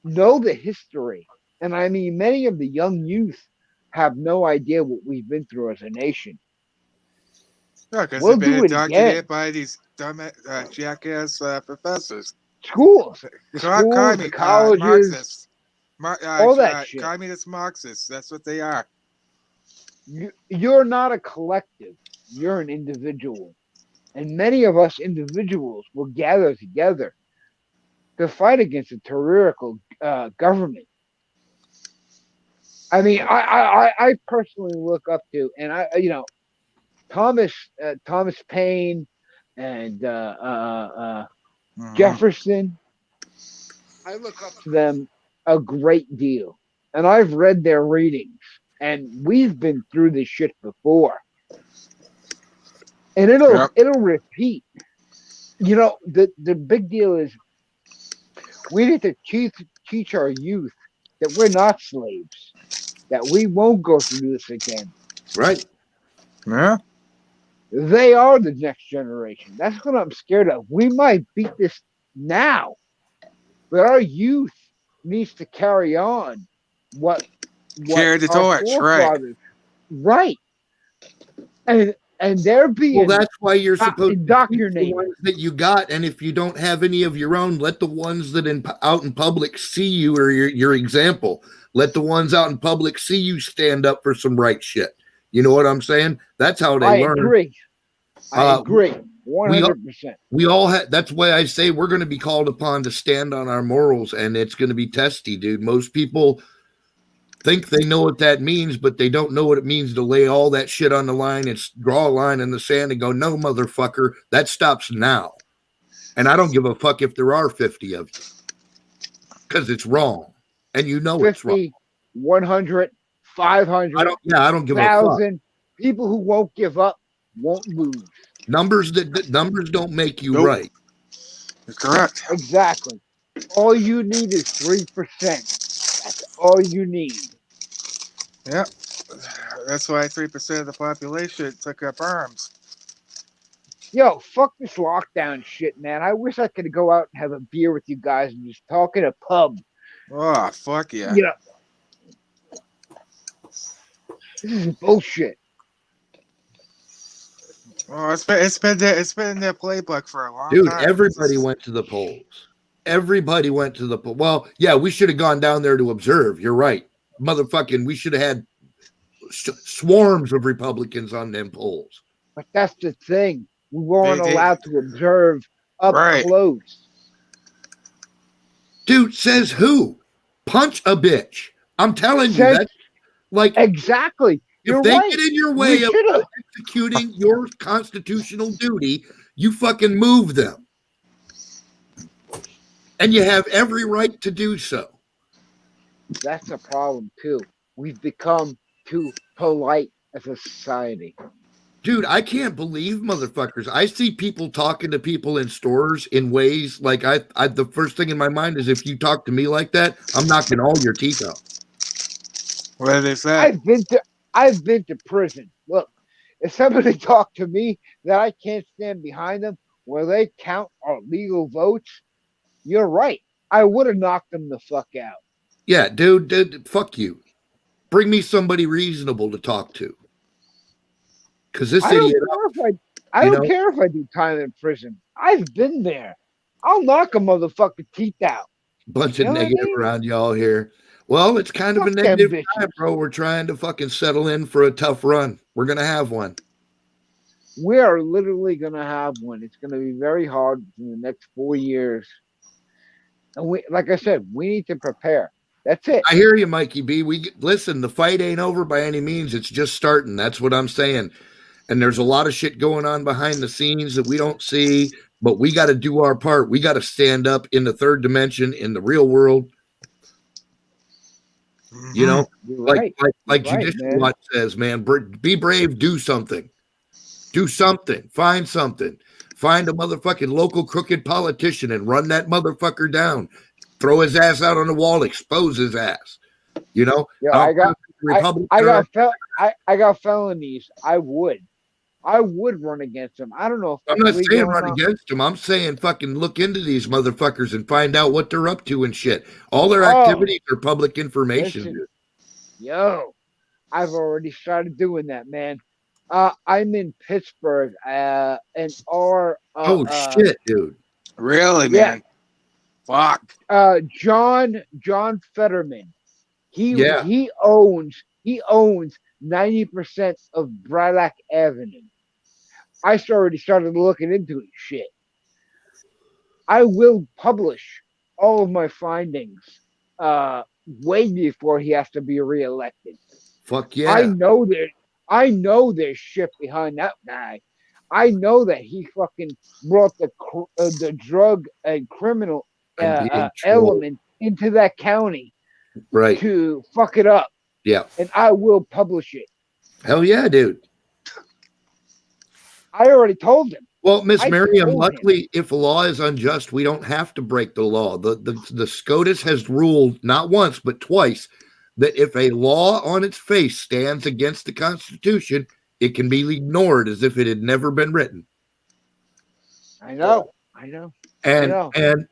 [SPEAKER 7] know the history. And I mean, many of the young youth have no idea what we've been through as a nation.
[SPEAKER 5] Yeah, because
[SPEAKER 7] We'll
[SPEAKER 5] they've been
[SPEAKER 7] do it
[SPEAKER 5] indoctrinated
[SPEAKER 7] again.
[SPEAKER 5] by these dumb jackass professors.
[SPEAKER 7] Schools, the colleges,
[SPEAKER 5] Marxists.
[SPEAKER 7] all that shit.
[SPEAKER 5] Communist Marxists. That's what they are.
[SPEAKER 7] You're not a collective. You're an individual. And many of us individuals will gather together to fight against a tyrannical government. I mean, I personally look up to, and Thomas Paine and Jefferson. I look up to them a great deal, and I've read their readings, and we've been through this shit before, and it'll repeat. You know, the big deal is we need to teach our youth that we're not slaves, that we won't go through this again.
[SPEAKER 1] Right.
[SPEAKER 5] Yeah.
[SPEAKER 7] They are the next generation. That's what I'm scared of. We might beat this now, but our youth needs to carry on what
[SPEAKER 5] carry the torch,
[SPEAKER 7] right. And they're being
[SPEAKER 1] that's why you're supposed
[SPEAKER 7] indoctrinated.
[SPEAKER 1] to keep the ones that you got, and if you don't have any of your own, let the ones that out in public see you or your example. Let the ones out in public see you stand up for some right shit. You know what I'm saying? That's how they learn.
[SPEAKER 7] I agree. 100%.
[SPEAKER 1] We all have. That's why I say we're going to be called upon to stand on our morals, and it's going to be testy, dude. Most people think they know what that means, but they don't know what it means to lay all that shit on the line and draw a line in the sand and go, no, motherfucker, that stops now. And I don't give a fuck if there are 50 of you, because it's wrong. And you know
[SPEAKER 7] 50,
[SPEAKER 1] it's wrong.
[SPEAKER 7] 100, 500,
[SPEAKER 1] I don't give
[SPEAKER 7] 1,000.
[SPEAKER 1] a fuck.
[SPEAKER 7] People who won't give up won't lose.
[SPEAKER 1] Numbers don't make you right.
[SPEAKER 5] You're correct.
[SPEAKER 7] Exactly. All you need is 3%. That's all you need.
[SPEAKER 5] Yep. That's why 3% of the population took up arms.
[SPEAKER 7] Yo, fuck this lockdown shit, man. I wish I could go out and have a beer with you guys and just talk in a pub.
[SPEAKER 5] Oh, fuck yeah.
[SPEAKER 7] You know, this is bullshit.
[SPEAKER 5] Oh, it's been in their playbook for a long
[SPEAKER 1] Dude,
[SPEAKER 5] time.
[SPEAKER 1] everybody went to the polls. Everybody went to the poll. Well, yeah, we should have gone down there to observe. You're right. Motherfucking, we should have had swarms of Republicans on them polls.
[SPEAKER 7] But that's the thing. We weren't
[SPEAKER 5] They-
[SPEAKER 7] allowed to observe up
[SPEAKER 5] Right.
[SPEAKER 7] close.
[SPEAKER 1] Dude, says who? Punch a bitch. I'm telling you,
[SPEAKER 7] Says-
[SPEAKER 1] that's like
[SPEAKER 7] Exactly. You're
[SPEAKER 1] if they
[SPEAKER 7] right.
[SPEAKER 1] get in your
[SPEAKER 7] We
[SPEAKER 1] way of
[SPEAKER 7] should've.
[SPEAKER 1] executing your constitutional duty, you fucking move them. And you have every right to do so.
[SPEAKER 7] That's a problem too. We've become too polite as a society.
[SPEAKER 1] Dude, I can't believe motherfuckers. I see people talking to people in stores in ways like I the first thing in my mind is if you talk to me like that, I'm knocking all your teeth out.
[SPEAKER 5] What did they say?
[SPEAKER 7] I've been to prison. Look, if somebody talked to me that I can't stand behind them where they count our legal votes, you're right. I would have knocked them the fuck out.
[SPEAKER 1] Yeah, dude, fuck you. Bring me somebody reasonable to talk to. Because this
[SPEAKER 7] I don't
[SPEAKER 1] idiot,
[SPEAKER 7] care if I do time in prison. I've been there. I'll knock a motherfucking teeth out.
[SPEAKER 1] bunch
[SPEAKER 7] You
[SPEAKER 1] of
[SPEAKER 7] know what I
[SPEAKER 1] negative
[SPEAKER 7] mean?
[SPEAKER 1] around y'all here. Well, it's kind of a
[SPEAKER 7] Fuck them
[SPEAKER 1] negative
[SPEAKER 7] bitches.
[SPEAKER 1] time, bro. We're trying to fucking settle in for a tough run. We're gonna have one.
[SPEAKER 7] We are literally gonna have one. It's gonna be very hard in the next 4 years. And we, like I said, we need to prepare. That's it.
[SPEAKER 1] I hear you, Mikey B. Listen, the fight ain't over by any means. It's just starting. That's what I'm saying. And there's a lot of shit going on behind the scenes that we don't see, but we got to do our part. We got to stand up in the third dimension, in the real world. You know,
[SPEAKER 7] You're
[SPEAKER 1] like
[SPEAKER 7] right.
[SPEAKER 1] like
[SPEAKER 7] You're right,
[SPEAKER 1] Judicial
[SPEAKER 7] man.
[SPEAKER 1] Watch says, man, be brave, do something. Do something. Find something. Find a motherfucking local crooked politician and run that motherfucker down. Throw his ass out on the wall, expose his ass. You know,
[SPEAKER 7] Yeah, I got felonies. I would run against them. I don't know if
[SPEAKER 1] I'm
[SPEAKER 7] that's
[SPEAKER 1] not
[SPEAKER 7] legal
[SPEAKER 1] saying
[SPEAKER 7] or
[SPEAKER 1] run
[SPEAKER 7] not.
[SPEAKER 1] against them. I'm saying fucking look into these motherfuckers and find out what they're up to and shit. All their
[SPEAKER 7] Oh,
[SPEAKER 1] activities are public information.
[SPEAKER 7] listen.
[SPEAKER 1] Dude.
[SPEAKER 7] Yo, I've already started doing that, man. I'm in Pittsburgh, and our
[SPEAKER 1] Oh shit, dude.
[SPEAKER 5] Really,
[SPEAKER 7] yeah.
[SPEAKER 5] man? Fuck.
[SPEAKER 7] John Fetterman.
[SPEAKER 1] Yeah.
[SPEAKER 7] He owns 90% of Braddock Avenue. I already started looking into his shit. I will publish all of my findings way before he has to be reelected.
[SPEAKER 1] Fuck yeah.
[SPEAKER 7] I know there's shit behind that guy. I know that he fucking brought the drug and criminal
[SPEAKER 1] I'm being
[SPEAKER 7] element into that county
[SPEAKER 1] right
[SPEAKER 7] to fuck it up.
[SPEAKER 1] Yeah.
[SPEAKER 7] And I will publish it.
[SPEAKER 1] Hell yeah, dude.
[SPEAKER 7] I already told him.
[SPEAKER 1] Well, Miss
[SPEAKER 7] I
[SPEAKER 1] Miriam,
[SPEAKER 7] told
[SPEAKER 1] luckily, if a law is unjust, we don't have to break the law. The SCOTUS has ruled not once but twice that if a law on its face stands against the Constitution, it can be ignored as if it had never been written.
[SPEAKER 7] I know.
[SPEAKER 1] And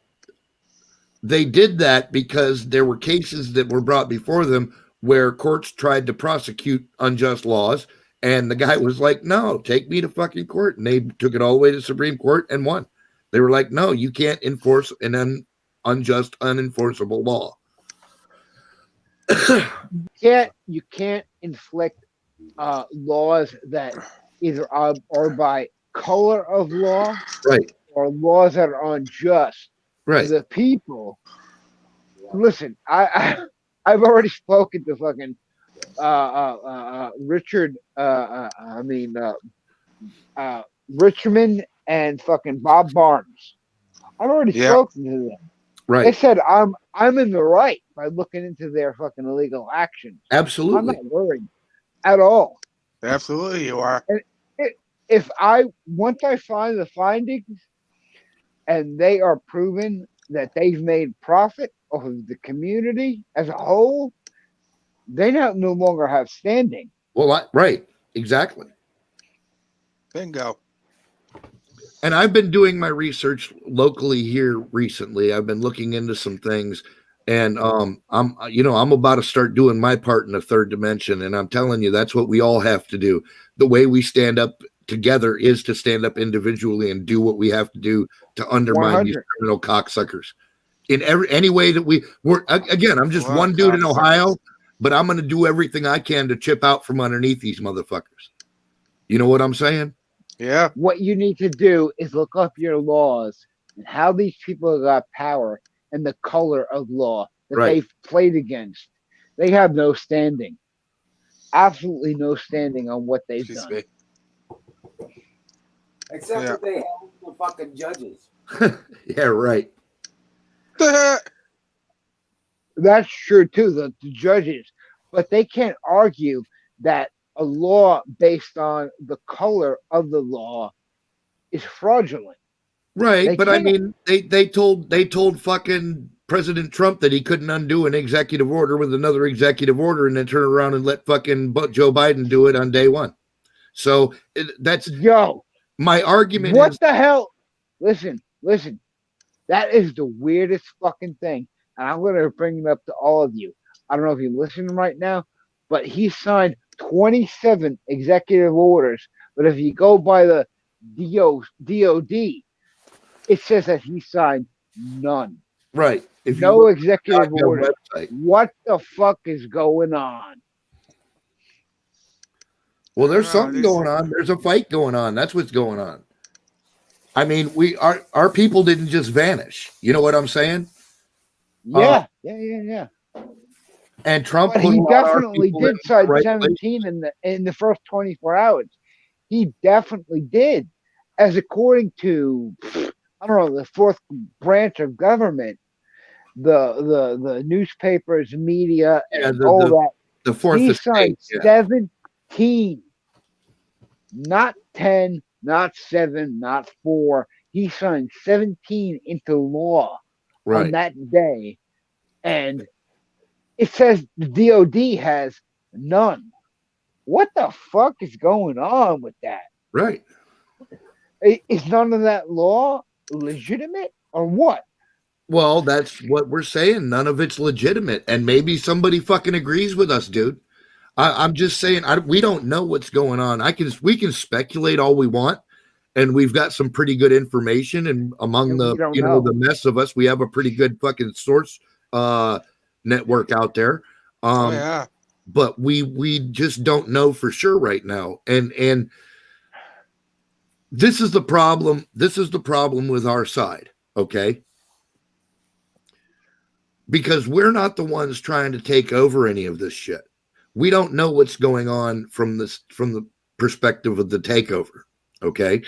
[SPEAKER 1] they did that because there were cases that were brought before them where courts tried to prosecute unjust laws. And the guy was like, no, take me to fucking court. And they took it all the way to the Supreme Court and won. They were like, no, you can't enforce an unjust, unenforceable law.
[SPEAKER 7] You can't inflict laws that either are by color of law,
[SPEAKER 1] right,
[SPEAKER 7] or laws that are unjust.
[SPEAKER 1] Right.
[SPEAKER 7] The people. Listen, I've already spoken to fucking Richard. Richmond and fucking Bob Barnes. I've already spoken to them.
[SPEAKER 1] Right.
[SPEAKER 7] They said I'm in the right by looking into their fucking illegal actions.
[SPEAKER 1] Absolutely.
[SPEAKER 7] I'm not worried at all.
[SPEAKER 5] Absolutely, you are.
[SPEAKER 7] And once I find the findings, and they are proven that they've made profit off of the community as a whole, they no longer have standing.
[SPEAKER 1] Well, right, exactly.
[SPEAKER 5] Bingo.
[SPEAKER 1] And I've been doing my research locally here recently. I've been looking into some things, and I'm about to start doing my part in the third dimension. And I'm telling you, that's what we all have to do. The way we stand up together is to stand up individually and do what we have to do to undermine these
[SPEAKER 7] 100.
[SPEAKER 1] criminal cocksuckers in any way that we're. Again, I'm just
[SPEAKER 5] What
[SPEAKER 1] one dude in
[SPEAKER 5] cocksuckers?
[SPEAKER 1] Ohio, but I'm going to do everything I can to chip out from underneath these motherfuckers. You know what I'm saying?
[SPEAKER 5] Yeah.
[SPEAKER 7] What you need to do is look up your laws and how these people got power and the color of law that
[SPEAKER 1] Right.
[SPEAKER 7] they've played against. They have no standing. Absolutely no standing on what they've
[SPEAKER 5] Excuse
[SPEAKER 7] done.
[SPEAKER 5] me.
[SPEAKER 4] Except
[SPEAKER 5] Yeah.
[SPEAKER 4] that they held the fucking judges.
[SPEAKER 1] Yeah, right.
[SPEAKER 7] That's true too, the judges. But they can't argue that a law based on the color of the law is fraudulent.
[SPEAKER 1] Right,
[SPEAKER 7] They
[SPEAKER 1] but I
[SPEAKER 7] can't.
[SPEAKER 1] mean, they told fucking President Trump that he couldn't undo an executive order with another executive order, and then turn around and let fucking Joe Biden do it on day one. So that's
[SPEAKER 7] Yo,
[SPEAKER 1] my argument.
[SPEAKER 7] what
[SPEAKER 1] Is
[SPEAKER 7] the hell? Listen. That is the weirdest fucking thing. And I'm going to bring it up to all of you. I don't know if you're listening right now, but he signed 27 executive orders. But if you go by the DOD, it says that he signed none.
[SPEAKER 1] right. If you
[SPEAKER 7] No
[SPEAKER 1] look
[SPEAKER 7] executive
[SPEAKER 1] at their
[SPEAKER 7] orders.
[SPEAKER 1] website,
[SPEAKER 7] What the fuck is going on?
[SPEAKER 1] well, there's
[SPEAKER 5] No,
[SPEAKER 1] something
[SPEAKER 5] these-
[SPEAKER 1] going on. There's a fight going on. That's what's going on. I mean, our people didn't just vanish. You know what I'm saying?
[SPEAKER 7] Yeah, yeah.
[SPEAKER 1] And Trump
[SPEAKER 7] But
[SPEAKER 1] put
[SPEAKER 7] he
[SPEAKER 1] a lot of our
[SPEAKER 7] definitely
[SPEAKER 1] people
[SPEAKER 7] did
[SPEAKER 1] in the
[SPEAKER 7] sign
[SPEAKER 1] right
[SPEAKER 7] 17 in the first 24 hours. He definitely did. As according to, I don't know, the fourth branch of government, the newspapers, media,
[SPEAKER 1] Yeah,
[SPEAKER 7] and all that,
[SPEAKER 1] the fourth
[SPEAKER 7] he
[SPEAKER 1] estate.
[SPEAKER 7] signed
[SPEAKER 1] Yeah.
[SPEAKER 7] 17, not 10, not 7, not 4. He signed 17 into law on
[SPEAKER 1] Right.
[SPEAKER 7] that day. And it says the DOD has none. What the fuck is going on with that?
[SPEAKER 1] Right.
[SPEAKER 7] Is none of that law legitimate or what?
[SPEAKER 1] Well, that's what we're saying. None of it's legitimate. And maybe somebody fucking agrees with us, dude. I'm just saying, we don't know what's going on. We can speculate all we want, and we've got some pretty good information. And among
[SPEAKER 7] And
[SPEAKER 1] the
[SPEAKER 7] we don't know.
[SPEAKER 1] the mess of us, we have a pretty good fucking source network out there.
[SPEAKER 5] Oh yeah.
[SPEAKER 1] But we just don't know for sure right now. And this is the problem. This is the problem with our side, okay? Because we're not the ones trying to take over any of this shit. We don't know what's going on from the perspective of the takeover, okay?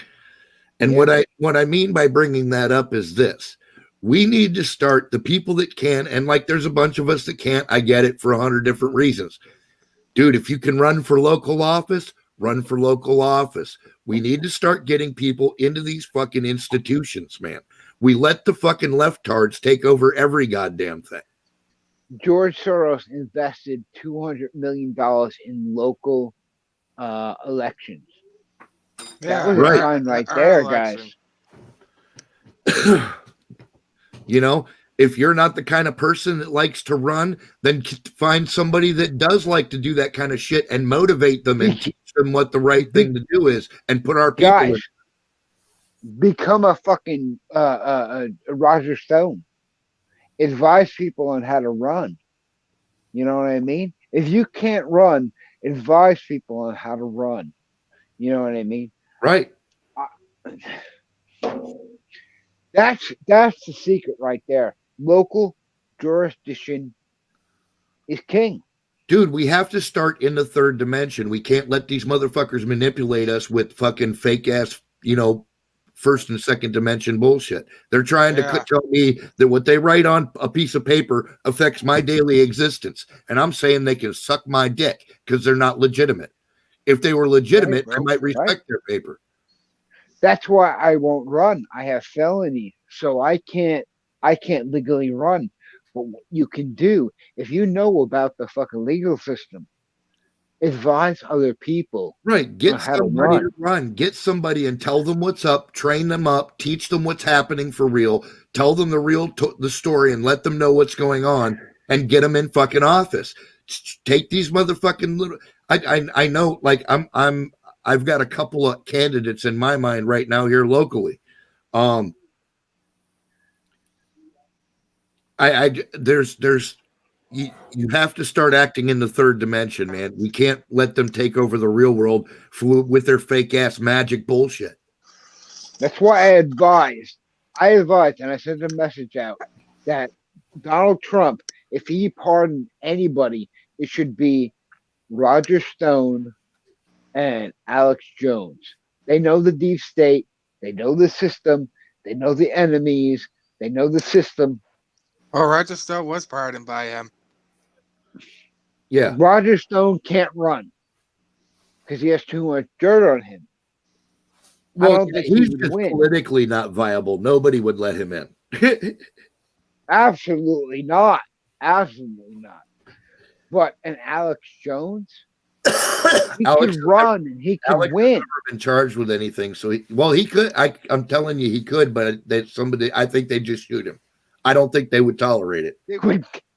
[SPEAKER 1] And
[SPEAKER 7] Yeah.
[SPEAKER 1] what I mean by bringing that up is this. We need to start, the people that can, and like there's a bunch of us that can't, I get it, for 100 different reasons. Dude, if you can run for local office, run for local office. We need to start getting people into these fucking institutions, man. We let the fucking leftards take over every goddamn thing.
[SPEAKER 7] George Soros invested $200 million in local elections.
[SPEAKER 5] Yeah.
[SPEAKER 7] That was
[SPEAKER 1] Right.
[SPEAKER 7] a sign right
[SPEAKER 5] Our
[SPEAKER 7] there,
[SPEAKER 5] election.
[SPEAKER 7] guys.
[SPEAKER 1] You know, if you're not the kind of person that likes to run, then find somebody that does like to do that kind of shit and motivate them and teach them what the right thing to do is and put our people
[SPEAKER 7] Guys,
[SPEAKER 1] in.
[SPEAKER 7] become a fucking Roger Stone. Advise people on how to run. You know what I mean? If you can't run, advise people on how to run. You know what I mean?
[SPEAKER 1] Right.
[SPEAKER 7] That's the secret right there. Local jurisdiction is king.
[SPEAKER 1] Dude, we have to start in the third dimension. We can't let these motherfuckers manipulate us with fucking fake ass, first and second dimension bullshit. They're trying to tell me that what they write on a piece of paper affects my daily existence. And I'm saying they can suck my dick because they're not legitimate. If they were legitimate, I might respect their paper.
[SPEAKER 7] That's why I won't run. I have felonies so I can't legally run. But what you can do, if you know about the fucking legal system, advise other people
[SPEAKER 1] Right.
[SPEAKER 7] on
[SPEAKER 1] Get
[SPEAKER 7] how to
[SPEAKER 1] somebody
[SPEAKER 7] run.
[SPEAKER 1] to run. Get somebody and tell them what's up. Train them up. Teach them what's happening for real. Tell them the story and let them know what's going on and get them in fucking office. Take these motherfucking little. I know. Like I've got a couple of candidates in my mind right now here locally. There's you have to start acting in the third dimension, man. We can't let them take over the real world with their fake ass magic bullshit.
[SPEAKER 7] That's why I advised, and I sent a message out that Donald Trump, if he pardoned anybody, it should be Roger Stone and Alex Jones. They know the deep state, they know the system, they know the enemies, they know the system.
[SPEAKER 5] Oh, Roger Stone was pardoned by him.
[SPEAKER 1] Yeah.
[SPEAKER 7] Roger Stone can't run because he has too much dirt on him. I
[SPEAKER 1] Well,
[SPEAKER 7] don't think he
[SPEAKER 1] he's
[SPEAKER 7] would
[SPEAKER 1] just
[SPEAKER 7] win.
[SPEAKER 1] politically not viable. Nobody would let him in.
[SPEAKER 7] Absolutely not. Absolutely not. But an Alex Jones, he
[SPEAKER 1] Alex
[SPEAKER 7] can run and he can
[SPEAKER 1] Alex
[SPEAKER 7] win.
[SPEAKER 1] never been charged with anything, so he could. I'm telling you, he could, but I think they just shoot him. I don't think they would tolerate it.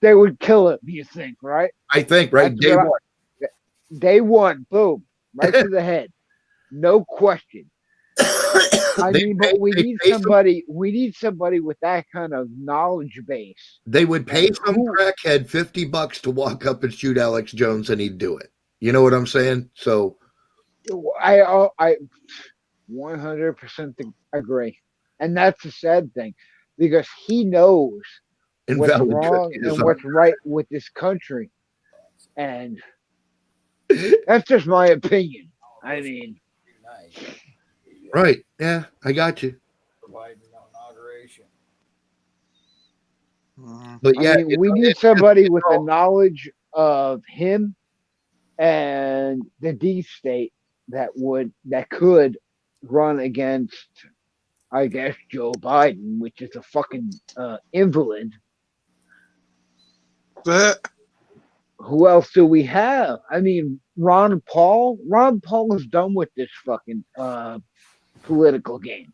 [SPEAKER 7] They would kill him. You think, right?
[SPEAKER 1] I think right
[SPEAKER 7] Day one, boom, right to the head, no question. I mean, but we need somebody. We need somebody with that kind of knowledge base.
[SPEAKER 1] They would pay some crackhead $50 to walk up and shoot Alex Jones, and he'd do it. You know what I'm saying? So,
[SPEAKER 7] I 100% agree, and that's the sad thing, because he knows what's wrong and what's right with this country, and that's just my opinion. I mean,
[SPEAKER 1] right? Yeah, I got you. But yeah,
[SPEAKER 7] I mean, we need somebody with the knowledge of him and the deep state that could run against, I guess, Joe Biden, which is a fucking invalid. Who else do we have? I mean, Ron Paul. Ron Paul is done with this fucking political game.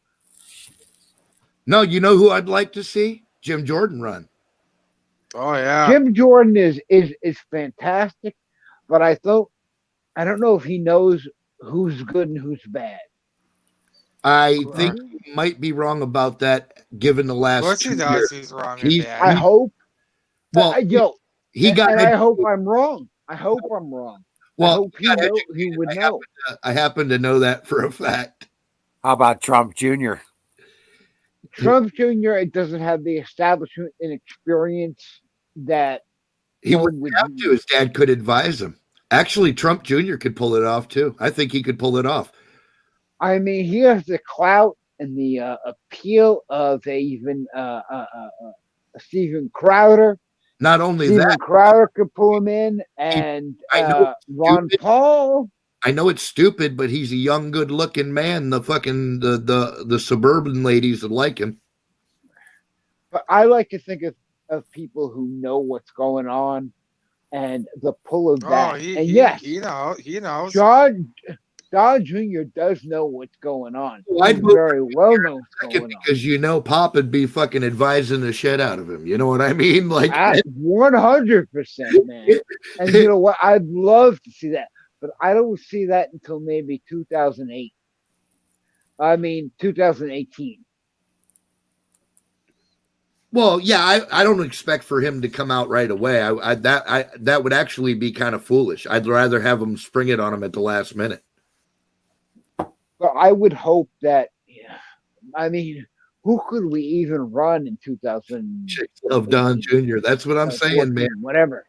[SPEAKER 1] No, you know who I'd like to see? Jim Jordan run.
[SPEAKER 5] Oh yeah,
[SPEAKER 7] Jim Jordan is fantastic, but I don't know if he knows who's good and who's bad.
[SPEAKER 1] I think he might be wrong about that, given the last.
[SPEAKER 5] Of course he knows he's wrong and bad.
[SPEAKER 7] I hope.
[SPEAKER 1] Well, he got.
[SPEAKER 7] And I hope I'm wrong. I hope I'm wrong.
[SPEAKER 1] Well,
[SPEAKER 7] he would know.
[SPEAKER 1] I happen to know that for a fact.
[SPEAKER 4] How about Trump Jr.?
[SPEAKER 7] Trump Jr. It doesn't have the establishment and experience that
[SPEAKER 1] he would have to. His dad could advise him. Actually, Trump Jr. could pull it off too. I think he could pull it off.
[SPEAKER 7] I mean, he has the clout and the appeal of even Steven Crowder.
[SPEAKER 1] Not only
[SPEAKER 7] Steven
[SPEAKER 1] that,
[SPEAKER 7] Crowder could pull him in, and Ron Paul.
[SPEAKER 1] I know it's stupid, but he's a young, good-looking man. The fucking the suburban ladies would like him.
[SPEAKER 7] But I like to think of people who know what's going on and the pull of that.
[SPEAKER 5] He knows.
[SPEAKER 7] Don Jr. does know what's going on. He's very well known
[SPEAKER 1] because you know Pop would be fucking advising the shit out of him. You know what I mean? Like
[SPEAKER 7] 100%, man. And you know what? I'd love to see that, but I don't see that until maybe 2008. I mean 2018.
[SPEAKER 1] Well, yeah, I don't expect for him to come out right away. That would actually be kind of foolish. I'd rather have him spring it on him at the last minute.
[SPEAKER 7] But I would hope that. I mean, who could we even run in 2000?
[SPEAKER 1] Of Don Jr. That's what I'm saying, man.
[SPEAKER 7] Whatever.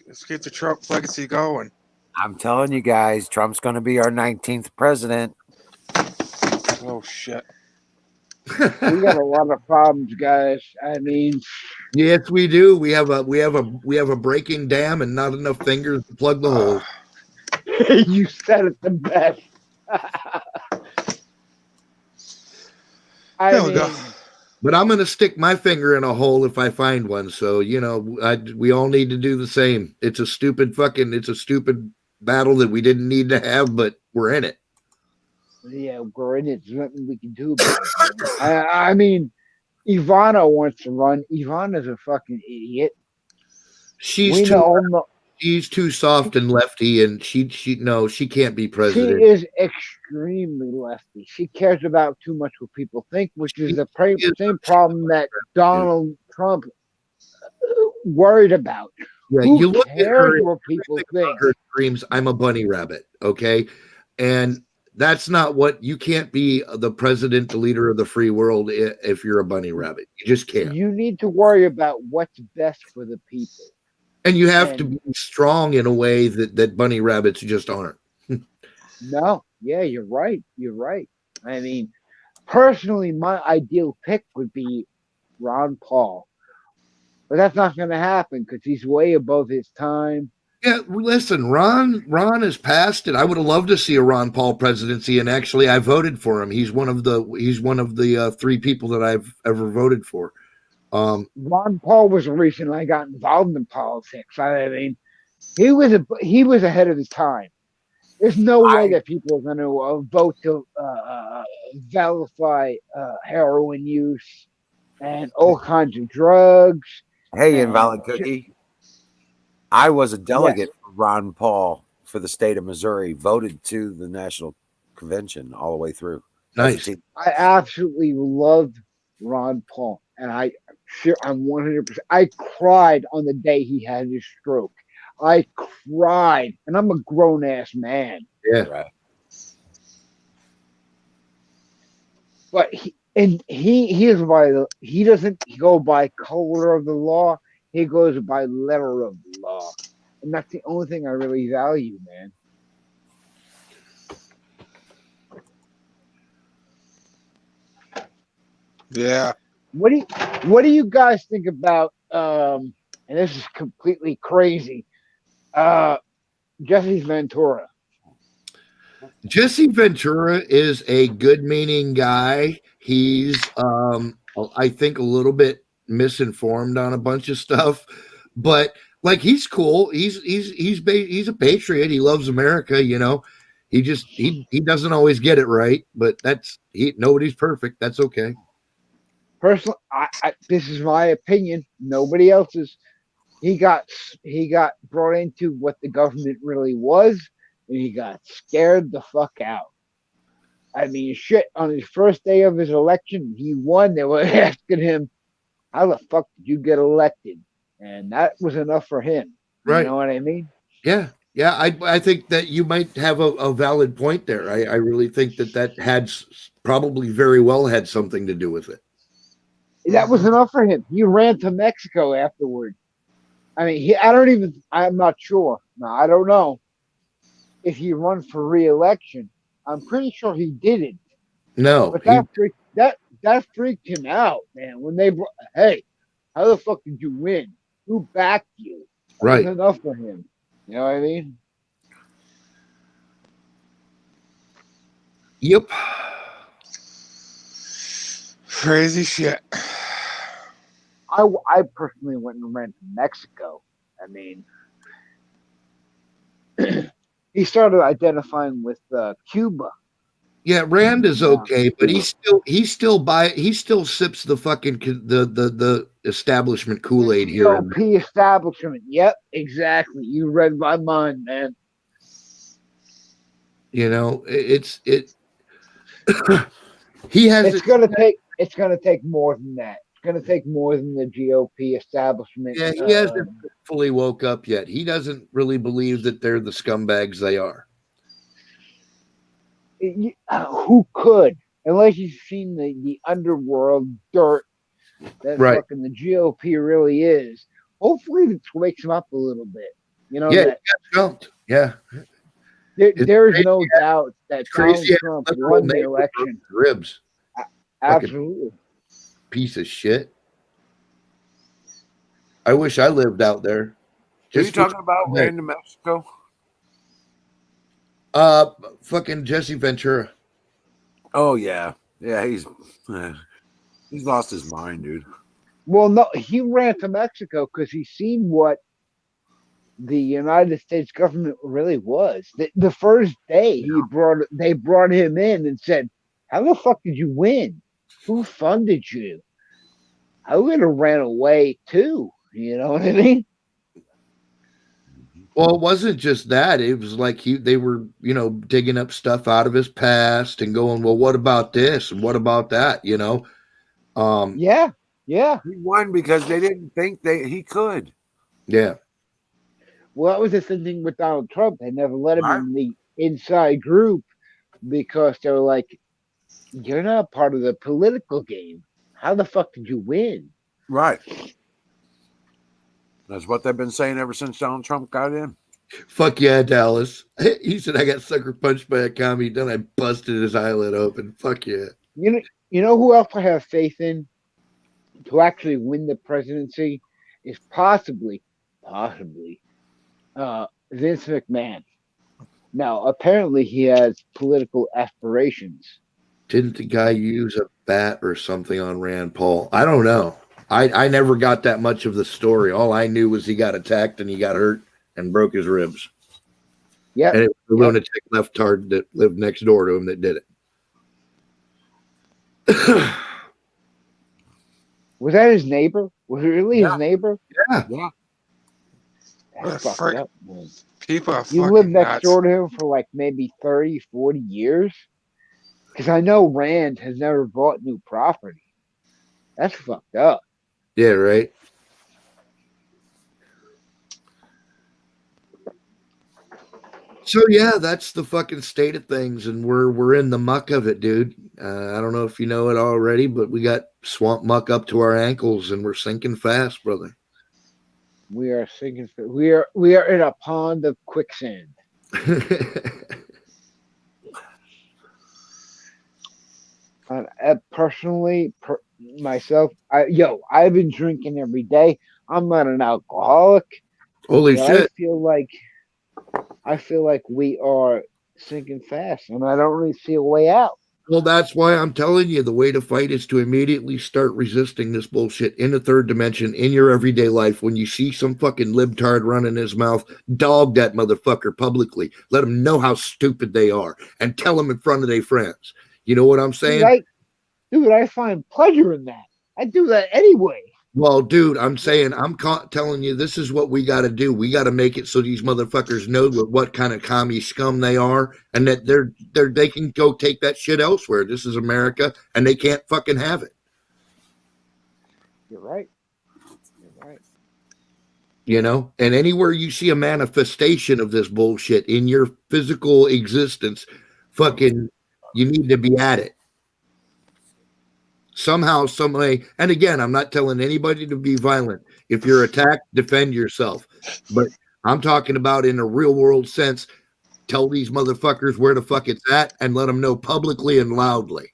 [SPEAKER 5] Let's get the Trump legacy going.
[SPEAKER 4] I'm telling you guys, Trump's going to be our 19th president.
[SPEAKER 5] Oh shit.
[SPEAKER 7] We got a lot of problems, guys. I mean,
[SPEAKER 1] yes, we do. We have a breaking dam and not enough fingers to plug the hole.
[SPEAKER 7] You said it the best. I
[SPEAKER 5] There we go.
[SPEAKER 1] But I'm going to stick my finger in a hole if I find one. So, we all need to do the same. It's a stupid battle that we didn't need to have, but we're in it.
[SPEAKER 7] Yeah, we're in it. There's nothing we can do about it. Man. I mean, Ivana wants to run. Ivana's a fucking idiot.
[SPEAKER 1] She's too soft and lefty, and she can't be president.
[SPEAKER 7] She is extremely lefty. She cares about too much what people think, which is the same problem that Donald Trump worried about.
[SPEAKER 1] Yeah,
[SPEAKER 7] Who
[SPEAKER 1] you look at her,
[SPEAKER 7] what people think.
[SPEAKER 1] her screams, "I'm a bunny rabbit," okay? And that's not what you can't be the president, the leader of the free world if you're a bunny rabbit. You just can't.
[SPEAKER 7] You need to worry about what's best for the people.
[SPEAKER 1] And you have to be strong in a way that bunny rabbits just aren't.
[SPEAKER 7] No, yeah, you're right. You're right. I mean, personally, my ideal pick would be Ron Paul. But that's not going to happen because he's way above his time.
[SPEAKER 1] Yeah, listen, Ron has passed it. I would have loved to see a Ron Paul presidency, and actually, I voted for him. He's one of the 3 people that I've ever voted for.
[SPEAKER 7] Ron Paul was the reason I got involved in politics. I mean, he was ahead of his time. There's no way that people are going to vote to vilify heroin use and all kinds of drugs.
[SPEAKER 4] Hey, Invalid Cookie. I was a delegate for Ron Paul for the state of Missouri, voted to the national convention all the way through.
[SPEAKER 1] Nice.
[SPEAKER 7] I absolutely loved Ron Paul, and I'm 100%. I cried on the day he had his stroke. I cried, and I'm a grown ass man.
[SPEAKER 1] Yeah.
[SPEAKER 4] Right.
[SPEAKER 7] But he doesn't go by color of the law. He goes by letter of the law, and that's the only thing I really value, man.
[SPEAKER 5] Yeah.
[SPEAKER 7] What do you guys think about? And this is completely crazy. Jesse Ventura.
[SPEAKER 1] Jesse Ventura is a good-meaning guy. He's, I think, a little bit misinformed on a bunch of stuff, but like he's cool. He's a patriot. He loves America. He doesn't always get it right, but nobody's perfect. That's okay.
[SPEAKER 7] Personally, this is my opinion. Nobody else's. He got brought into what the government really was, and he got scared the fuck out. I mean, shit. On his first day of his election, he won. They were asking him, "How the fuck did you get elected?" And that was enough for him.
[SPEAKER 1] Right.
[SPEAKER 7] You know what I mean?
[SPEAKER 1] Yeah. I think that you might have a valid point there. I really think that had probably very well had something to do with it.
[SPEAKER 7] That was enough for him. He ran to Mexico afterward. I mean, I'm not sure. No, I don't know if he run for re-election. I'm pretty sure he didn't.
[SPEAKER 1] No.
[SPEAKER 7] But that freaked him out, man. When hey, how the fuck did you win? Who backed you? That
[SPEAKER 1] Right.
[SPEAKER 7] was enough for him. You know what I mean?
[SPEAKER 1] Yep.
[SPEAKER 5] Crazy shit.
[SPEAKER 7] I personally went and ran to Mexico. I mean, he started identifying with Cuba.
[SPEAKER 1] Yeah, Rand is okay, but he still sips the fucking the establishment Kool-Aid here.
[SPEAKER 7] GOP establishment. Yep, exactly. You read my mind, man.
[SPEAKER 1] It's
[SPEAKER 7] gonna take more than that. It's gonna take more than the GOP establishment.
[SPEAKER 1] Yeah, he hasn't fully woke up yet. He doesn't really believe that they're the scumbags they are.
[SPEAKER 7] Who could? Unless you've seen the underworld dirt that fucking the GOP really is. Hopefully, it wakes him up a little bit.
[SPEAKER 1] Yeah, he got jumped. Yeah.
[SPEAKER 7] There is no doubt that Donald Trump won the election.
[SPEAKER 1] Ribs.
[SPEAKER 7] Absolutely.
[SPEAKER 1] Piece of shit. I wish I lived out there.
[SPEAKER 4] Who are you talking about? We're in New Mexico?
[SPEAKER 1] Fucking Jesse Ventura.
[SPEAKER 4] Oh yeah, he's. He's lost his mind, dude.
[SPEAKER 7] Well, no, he ran to Mexico because he seen what the United States government really was. The first day they brought him in and said, "How the fuck did you win? Who funded you?" I would have ran away too. You know what I mean?
[SPEAKER 1] Well, it wasn't just that. It was like they were, digging up stuff out of his past and going, well, what about this and what about that?
[SPEAKER 7] Yeah.
[SPEAKER 4] He won because they didn't think he could.
[SPEAKER 1] Yeah.
[SPEAKER 7] Well, that was the thing with Donald Trump. They never let him
[SPEAKER 4] Right.
[SPEAKER 7] in the inside group because they were like, "You're not part of the political game. How the fuck did you win?"
[SPEAKER 4] Right. That's what they've been saying ever since Donald Trump got in.
[SPEAKER 1] Fuck yeah, Dallas. He said I got sucker punched by a commie, then I busted his eyelid open. Fuck yeah.
[SPEAKER 7] You know who else I have faith in to actually win the presidency is possibly Vince McMahon. Now, apparently, he has political aspirations.
[SPEAKER 1] Didn't the guy use a bat or something on Rand Paul? I don't know. I never got that much of the story. All I knew was he got attacked and he got hurt and broke his ribs.
[SPEAKER 7] Yeah,
[SPEAKER 1] And it was the lunatic leftard that lived next door to him that did it.
[SPEAKER 7] Was that his neighbor? Was it really his neighbor?
[SPEAKER 4] Yeah.
[SPEAKER 7] That's
[SPEAKER 5] What
[SPEAKER 7] fucked up, man.
[SPEAKER 5] People are
[SPEAKER 7] You
[SPEAKER 5] fucking
[SPEAKER 7] lived next
[SPEAKER 5] nuts.
[SPEAKER 7] door to him for like maybe 30, 40 years? Because I know Rand has never bought new property. That's fucked up.
[SPEAKER 1] Yeah, right. So yeah, that's the fucking state of things, and we're in the muck of it, dude. I don't know if you know it already, but we got swamp muck up to our ankles, and we're sinking fast, brother.
[SPEAKER 7] We are sinking. We are in a pond of quicksand. Personally, myself, I've been drinking every day. I'm not an alcoholic.
[SPEAKER 1] Holy
[SPEAKER 7] but
[SPEAKER 1] shit!
[SPEAKER 7] I feel like we are sinking fast, and I don't really see a way out.
[SPEAKER 1] Well, that's why I'm telling you the way to fight is to immediately start resisting this bullshit in the third dimension in your everyday life. When you see some fucking libtard running his mouth, dog that motherfucker publicly. Let them know how stupid they are and tell them in front of their friends. You know what I'm saying?
[SPEAKER 7] Dude, I find pleasure in that. I do that anyway.
[SPEAKER 1] Well, dude, I'm saying, telling you, this is what we got to do. We got to make it so these motherfuckers know what kind of commie scum they are, and that they can go take that shit elsewhere. This is America, and they can't fucking have it.
[SPEAKER 7] You're right. You're right.
[SPEAKER 1] And anywhere you see a manifestation of this bullshit in your physical existence, fucking, you need to be at it. Somehow, some way, and again, I'm not telling anybody to be violent. If you're attacked, defend yourself. But I'm talking about in a real world sense, tell these motherfuckers where the fuck it's at and let them know publicly and loudly.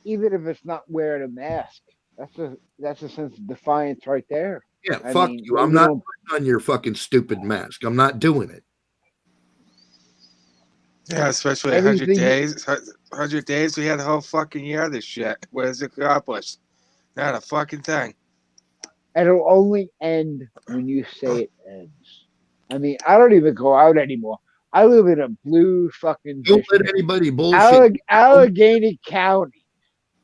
[SPEAKER 7] Even if it's not wearing a mask, that's a sense of defiance right there.
[SPEAKER 1] Yeah, fuck you. I'm not putting on your fucking stupid mask. I'm not doing it.
[SPEAKER 5] Yeah, especially 100 days. 100 days, we had a whole fucking year of this shit. What has it accomplished? Not a fucking thing.
[SPEAKER 7] And it'll only end when you say it ends. I mean, I don't even go out anymore. I live in a blue fucking.
[SPEAKER 1] Don't let anybody bullshit.
[SPEAKER 7] Allegheny County.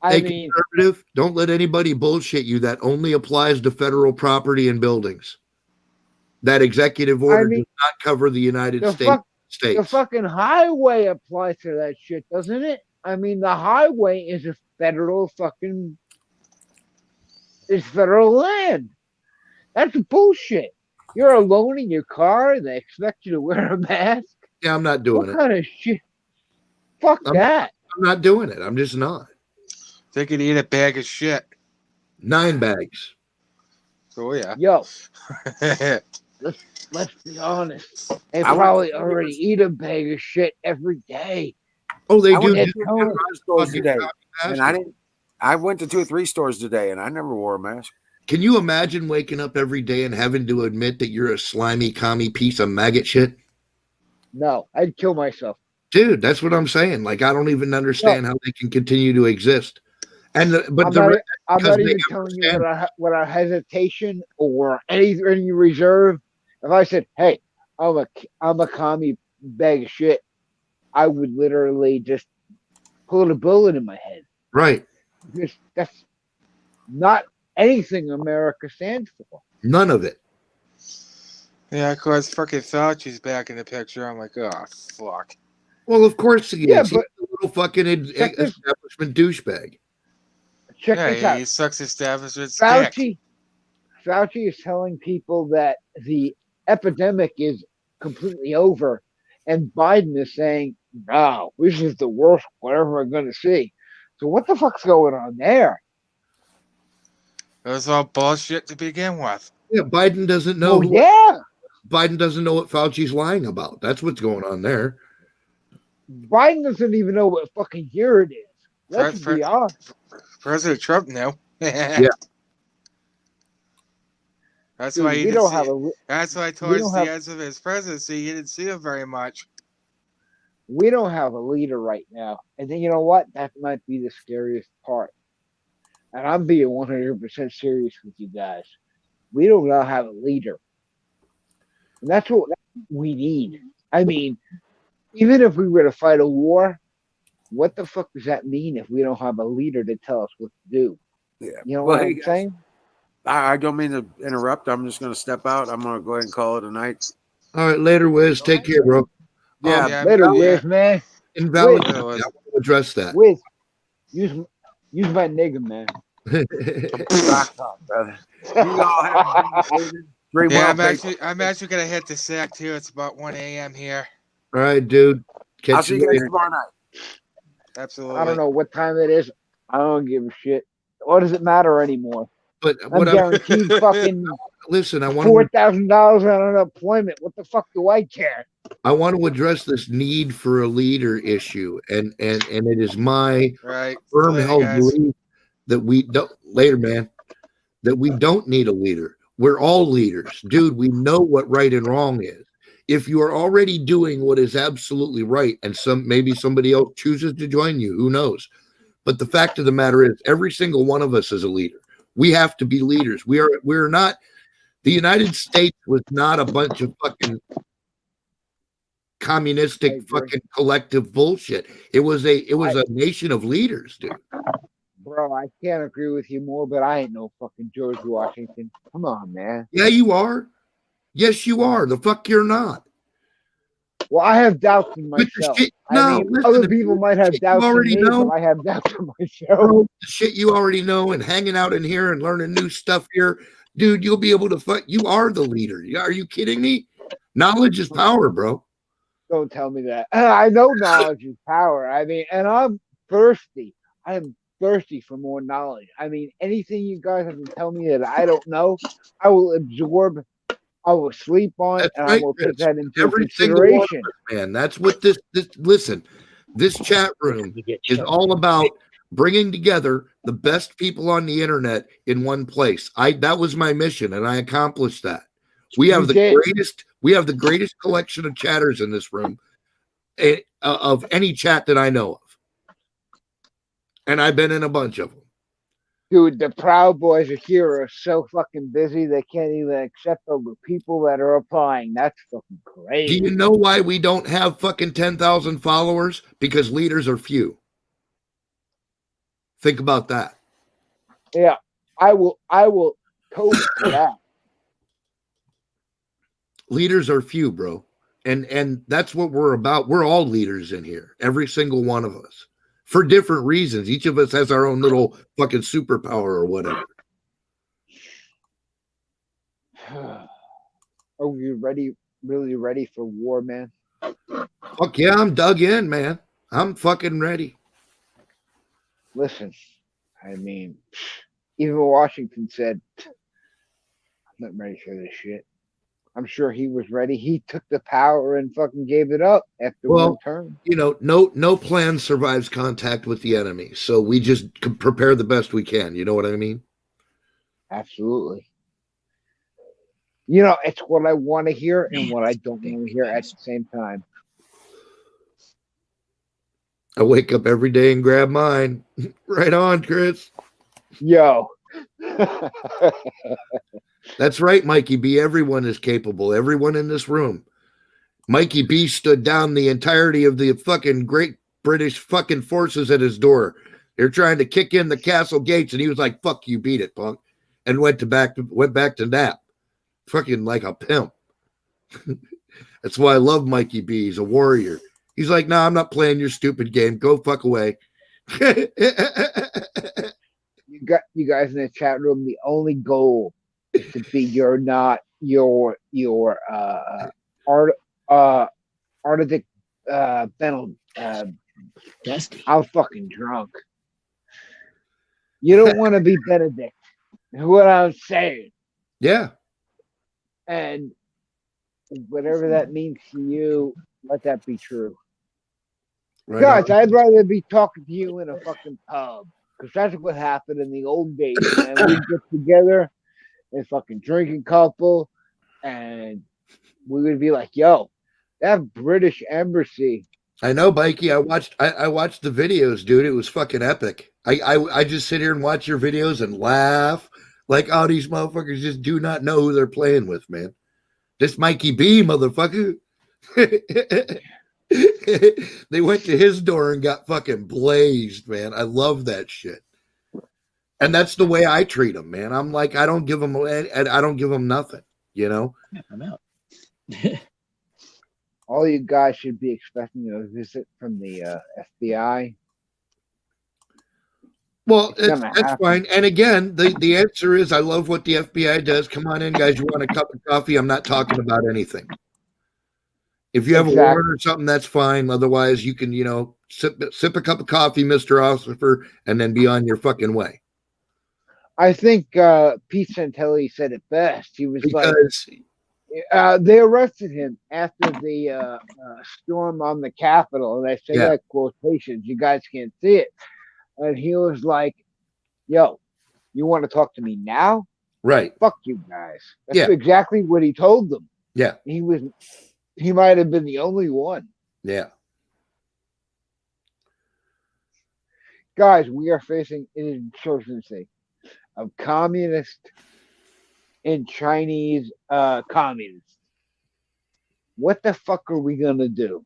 [SPEAKER 1] Conservative, don't let anybody bullshit you. That only applies to federal property and buildings. That executive order does not cover the United States.
[SPEAKER 7] The fucking highway applies to that shit, doesn't it? I mean, the highway is a federal fucking. It's federal land. That's bullshit. You're alone in your car and they expect you to wear a mask?
[SPEAKER 1] Yeah, I'm not doing it.
[SPEAKER 7] What kind of shit? Fuck that.
[SPEAKER 1] I'm not doing it. I'm just not.
[SPEAKER 5] They could eat a bag of shit.
[SPEAKER 1] 9 bags.
[SPEAKER 5] Oh, yeah.
[SPEAKER 7] Yo. Let's be honest. They probably already eat a bag of shit every day.
[SPEAKER 1] Oh, they do.
[SPEAKER 4] Today, and I went to 2 or 3 stores today, and I never wore a mask.
[SPEAKER 1] Can you imagine waking up every day and having to admit that you're a slimy, commie piece of maggot shit?
[SPEAKER 7] No, I'd kill myself.
[SPEAKER 1] Dude, that's what I'm saying. Like, I don't even understand how they can continue to exist. And but
[SPEAKER 7] I'm
[SPEAKER 1] the
[SPEAKER 7] not,
[SPEAKER 1] re-
[SPEAKER 7] I'm
[SPEAKER 1] because
[SPEAKER 7] not
[SPEAKER 1] they
[SPEAKER 7] even telling you
[SPEAKER 1] understand.
[SPEAKER 7] what our hesitation or any reserve. If I said, "Hey, I'm a commie bag of shit," I would literally just put a bullet in my head
[SPEAKER 1] Right.
[SPEAKER 7] because that's not anything America stands for.
[SPEAKER 1] None of it.
[SPEAKER 5] Yeah, of course, fucking Fauci's back in the picture. I'm like, oh fuck.
[SPEAKER 1] Well, of course he
[SPEAKER 7] Yeah,
[SPEAKER 1] is. He's
[SPEAKER 7] but
[SPEAKER 1] a little fucking
[SPEAKER 7] check this
[SPEAKER 1] establishment douchebag.
[SPEAKER 7] check
[SPEAKER 5] Yeah,
[SPEAKER 7] this out.
[SPEAKER 5] he sucks establishment's dick.
[SPEAKER 7] Fauci is telling people that the epidemic is completely over, and Biden is saying, "No, this is the worst we're ever going to see." So what the fuck's going on there?
[SPEAKER 5] It was all bullshit to begin with.
[SPEAKER 1] Yeah, Biden doesn't know.
[SPEAKER 7] Well, yeah,
[SPEAKER 1] Biden doesn't know what Fauci's lying about. That's what's going on there.
[SPEAKER 7] Biden doesn't even know what fucking year it is. Let's
[SPEAKER 5] Pre-
[SPEAKER 7] be honest.
[SPEAKER 5] President Trump knew.
[SPEAKER 1] Yeah.
[SPEAKER 5] That's
[SPEAKER 7] Dude,
[SPEAKER 5] why he
[SPEAKER 7] we
[SPEAKER 5] didn't
[SPEAKER 7] don't
[SPEAKER 5] see.
[SPEAKER 7] have a
[SPEAKER 5] That's why
[SPEAKER 7] we
[SPEAKER 5] towards
[SPEAKER 7] don't
[SPEAKER 5] the
[SPEAKER 7] have
[SPEAKER 5] end of his presidency, he didn't see him very much.
[SPEAKER 7] we don't have a leader right now, and then you know what? That might be the scariest part. And I'm being 100% serious with you guys. We do not have a leader. And that's what we need. I mean, even if we were to fight a war, what the fuck does that mean if we don't have a leader to tell us what to do?
[SPEAKER 4] Yeah.
[SPEAKER 7] You know
[SPEAKER 4] Well,
[SPEAKER 7] what
[SPEAKER 4] hey,
[SPEAKER 7] I'm
[SPEAKER 4] guys,
[SPEAKER 7] saying?
[SPEAKER 4] I don't mean to interrupt. I'm just going to step out. I'm going to go ahead and call it a night.
[SPEAKER 1] All right, later, Wiz. Take care, bro.
[SPEAKER 4] Yeah.
[SPEAKER 5] Yeah,
[SPEAKER 7] Later,
[SPEAKER 5] yeah.
[SPEAKER 7] Wiz, man.
[SPEAKER 1] Invalid.
[SPEAKER 7] Wiz.
[SPEAKER 1] I want to address that.
[SPEAKER 7] Wiz, use my nigga, man.
[SPEAKER 4] Rock on, brother. You all have a dream
[SPEAKER 5] Yeah,
[SPEAKER 4] well, people.
[SPEAKER 5] I'm actually gonna hit the sack too. It's about 1 a.m. here.
[SPEAKER 1] All right, dude.
[SPEAKER 4] I'll
[SPEAKER 1] Catch
[SPEAKER 4] see
[SPEAKER 1] you
[SPEAKER 4] you guys
[SPEAKER 1] later.
[SPEAKER 4] tomorrow night.
[SPEAKER 5] Absolutely.
[SPEAKER 7] I don't know what time it is. I don't give a shit. What does it matter anymore?
[SPEAKER 1] But
[SPEAKER 7] I'm
[SPEAKER 1] what
[SPEAKER 7] guaranteed fucking
[SPEAKER 1] listen, I want
[SPEAKER 7] $4,000 on unemployment. What the fuck do I care?
[SPEAKER 1] to address this need for a leader issue, and it is my
[SPEAKER 5] Right.
[SPEAKER 1] firm
[SPEAKER 5] Later,
[SPEAKER 1] held
[SPEAKER 5] guys.
[SPEAKER 1] belief that we don't later, man, that we don't need a leader. We're all leaders, dude. We know what right and wrong is. If you are already doing what is absolutely right, and maybe somebody else chooses to join you, who knows? But the fact of the matter is, every single one of us is a leader. We have to be leaders. We're not. The United States was not a bunch of fucking communistic fucking collective bullshit. It was a nation of leaders, dude.
[SPEAKER 7] Bro, I can't agree with you more, but I ain't no fucking George Washington. Come on, man.
[SPEAKER 1] Yeah, you are. Yes, you are. The fuck you're not.
[SPEAKER 7] Well, I have doubts in
[SPEAKER 1] With the
[SPEAKER 7] myself.
[SPEAKER 1] shit,
[SPEAKER 7] I
[SPEAKER 1] no,
[SPEAKER 7] mean,
[SPEAKER 1] listen,
[SPEAKER 7] other
[SPEAKER 1] the
[SPEAKER 7] people might have
[SPEAKER 1] shit you
[SPEAKER 7] doubts in
[SPEAKER 1] already
[SPEAKER 7] me,
[SPEAKER 1] know.
[SPEAKER 7] but I have doubts in myself.
[SPEAKER 1] Bro, the shit you already know and hanging out in here and learning new stuff here, dude, you'll be able to fuck. You are the leader. Are you kidding me? Knowledge is power, bro.
[SPEAKER 7] Don't tell me that. I know knowledge is power. I mean, and I'm thirsty. I am thirsty for more knowledge. I mean, anything you guys have to tell me that I don't know, I will absorb. I will sleep on,
[SPEAKER 1] That's
[SPEAKER 7] and
[SPEAKER 1] right,
[SPEAKER 7] I will take
[SPEAKER 1] Chris.
[SPEAKER 7] that into
[SPEAKER 1] Every single one of
[SPEAKER 7] consideration.
[SPEAKER 1] us, man. That's what this listen, this chat room is all about, bringing together the best people on the internet in one place. That was my mission, and I accomplished that. We have the greatest collection of chatters in this room of any chat that I know of. And I've been in a bunch of them.
[SPEAKER 7] Dude, the Proud Boys are here are so fucking busy they can't even accept all the people that are applying. That's fucking crazy.
[SPEAKER 1] Do you know why we don't have fucking 10,000 followers? Because leaders are few. Think about that.
[SPEAKER 7] Yeah, I will toast to that.
[SPEAKER 1] Leaders are few, bro. And that's what we're about. We're all leaders in here. Every single one of us. For different reasons. Each of us has our own little fucking superpower or whatever.
[SPEAKER 7] Are we really ready for war, man?
[SPEAKER 1] Fuck yeah, I'm dug in, man. I'm fucking ready.
[SPEAKER 7] Listen, I mean, even Washington said, I'm not ready for this shit. I'm sure he was ready. He took the power and fucking gave it up after one term.
[SPEAKER 1] You know, no plan survives contact with the enemy. So we just prepare the best we can. You know what I mean?
[SPEAKER 7] Absolutely. You know, it's what I want to hear and what I don't want to hear at the same time.
[SPEAKER 1] I wake up every day and grab mine. Right on, Chris.
[SPEAKER 7] Yo.
[SPEAKER 1] That's right, Mikey B. Everyone is capable. Everyone in this room. Mikey B stood down the entirety of the fucking Great British fucking forces at his door. They're trying to kick in the castle gates, and he was like, "Fuck you, beat it, punk," and went back to nap, fucking like a pimp. That's why I love Mikey B. He's a warrior. He's like, "Nah, I'm not playing your stupid game. Go fuck away."
[SPEAKER 7] You guys in the chat room. The only goal is to be art Arctic Benel. I'm fucking drunk. You don't want to be Benedict. Is what I'm saying.
[SPEAKER 1] Yeah.
[SPEAKER 7] And whatever that means to you, let that be true.
[SPEAKER 1] Right
[SPEAKER 7] Guys,
[SPEAKER 1] on.
[SPEAKER 7] I'd rather be talking to you in a fucking pub. Because that's what happened in the old days, man. We'd get together and fucking drink a couple, and we would be like, yo, that British embassy.
[SPEAKER 1] I know, Mikey. I watched the videos, dude. It was fucking epic. I just sit here and watch your videos and laugh like, oh, these motherfuckers just do not know who they're playing with, man. This Mikey B, motherfucker. They went to his door and got fucking blazed, man. I love that shit. And that's the way I treat them, man. I'm like, I don't give them nothing, you know?
[SPEAKER 9] I'm out.
[SPEAKER 7] All you guys should be expecting a visit from the FBI.
[SPEAKER 1] Well,
[SPEAKER 7] It's
[SPEAKER 1] that's fine. And again, the answer is I love what the FBI does. Come on in, guys. You want a cup of coffee? I'm not talking about anything. If you have a warrant or something, that's fine. Otherwise, you can, sip a cup of coffee, Mr. Officer, and then be on your fucking way.
[SPEAKER 7] I think Pete Santelli said it best. He was
[SPEAKER 1] because
[SPEAKER 7] they arrested him after the storm on the Capitol, and I say that quotations. You guys can't see it. And he was like, yo, you want to talk to me now?
[SPEAKER 1] Right.
[SPEAKER 7] Fuck you guys. That's exactly what he told them.
[SPEAKER 1] Yeah.
[SPEAKER 7] He might have been the only one.
[SPEAKER 1] Yeah.
[SPEAKER 7] Guys, we are facing an insurgency of communist and Chinese communists. What the fuck are we going to do?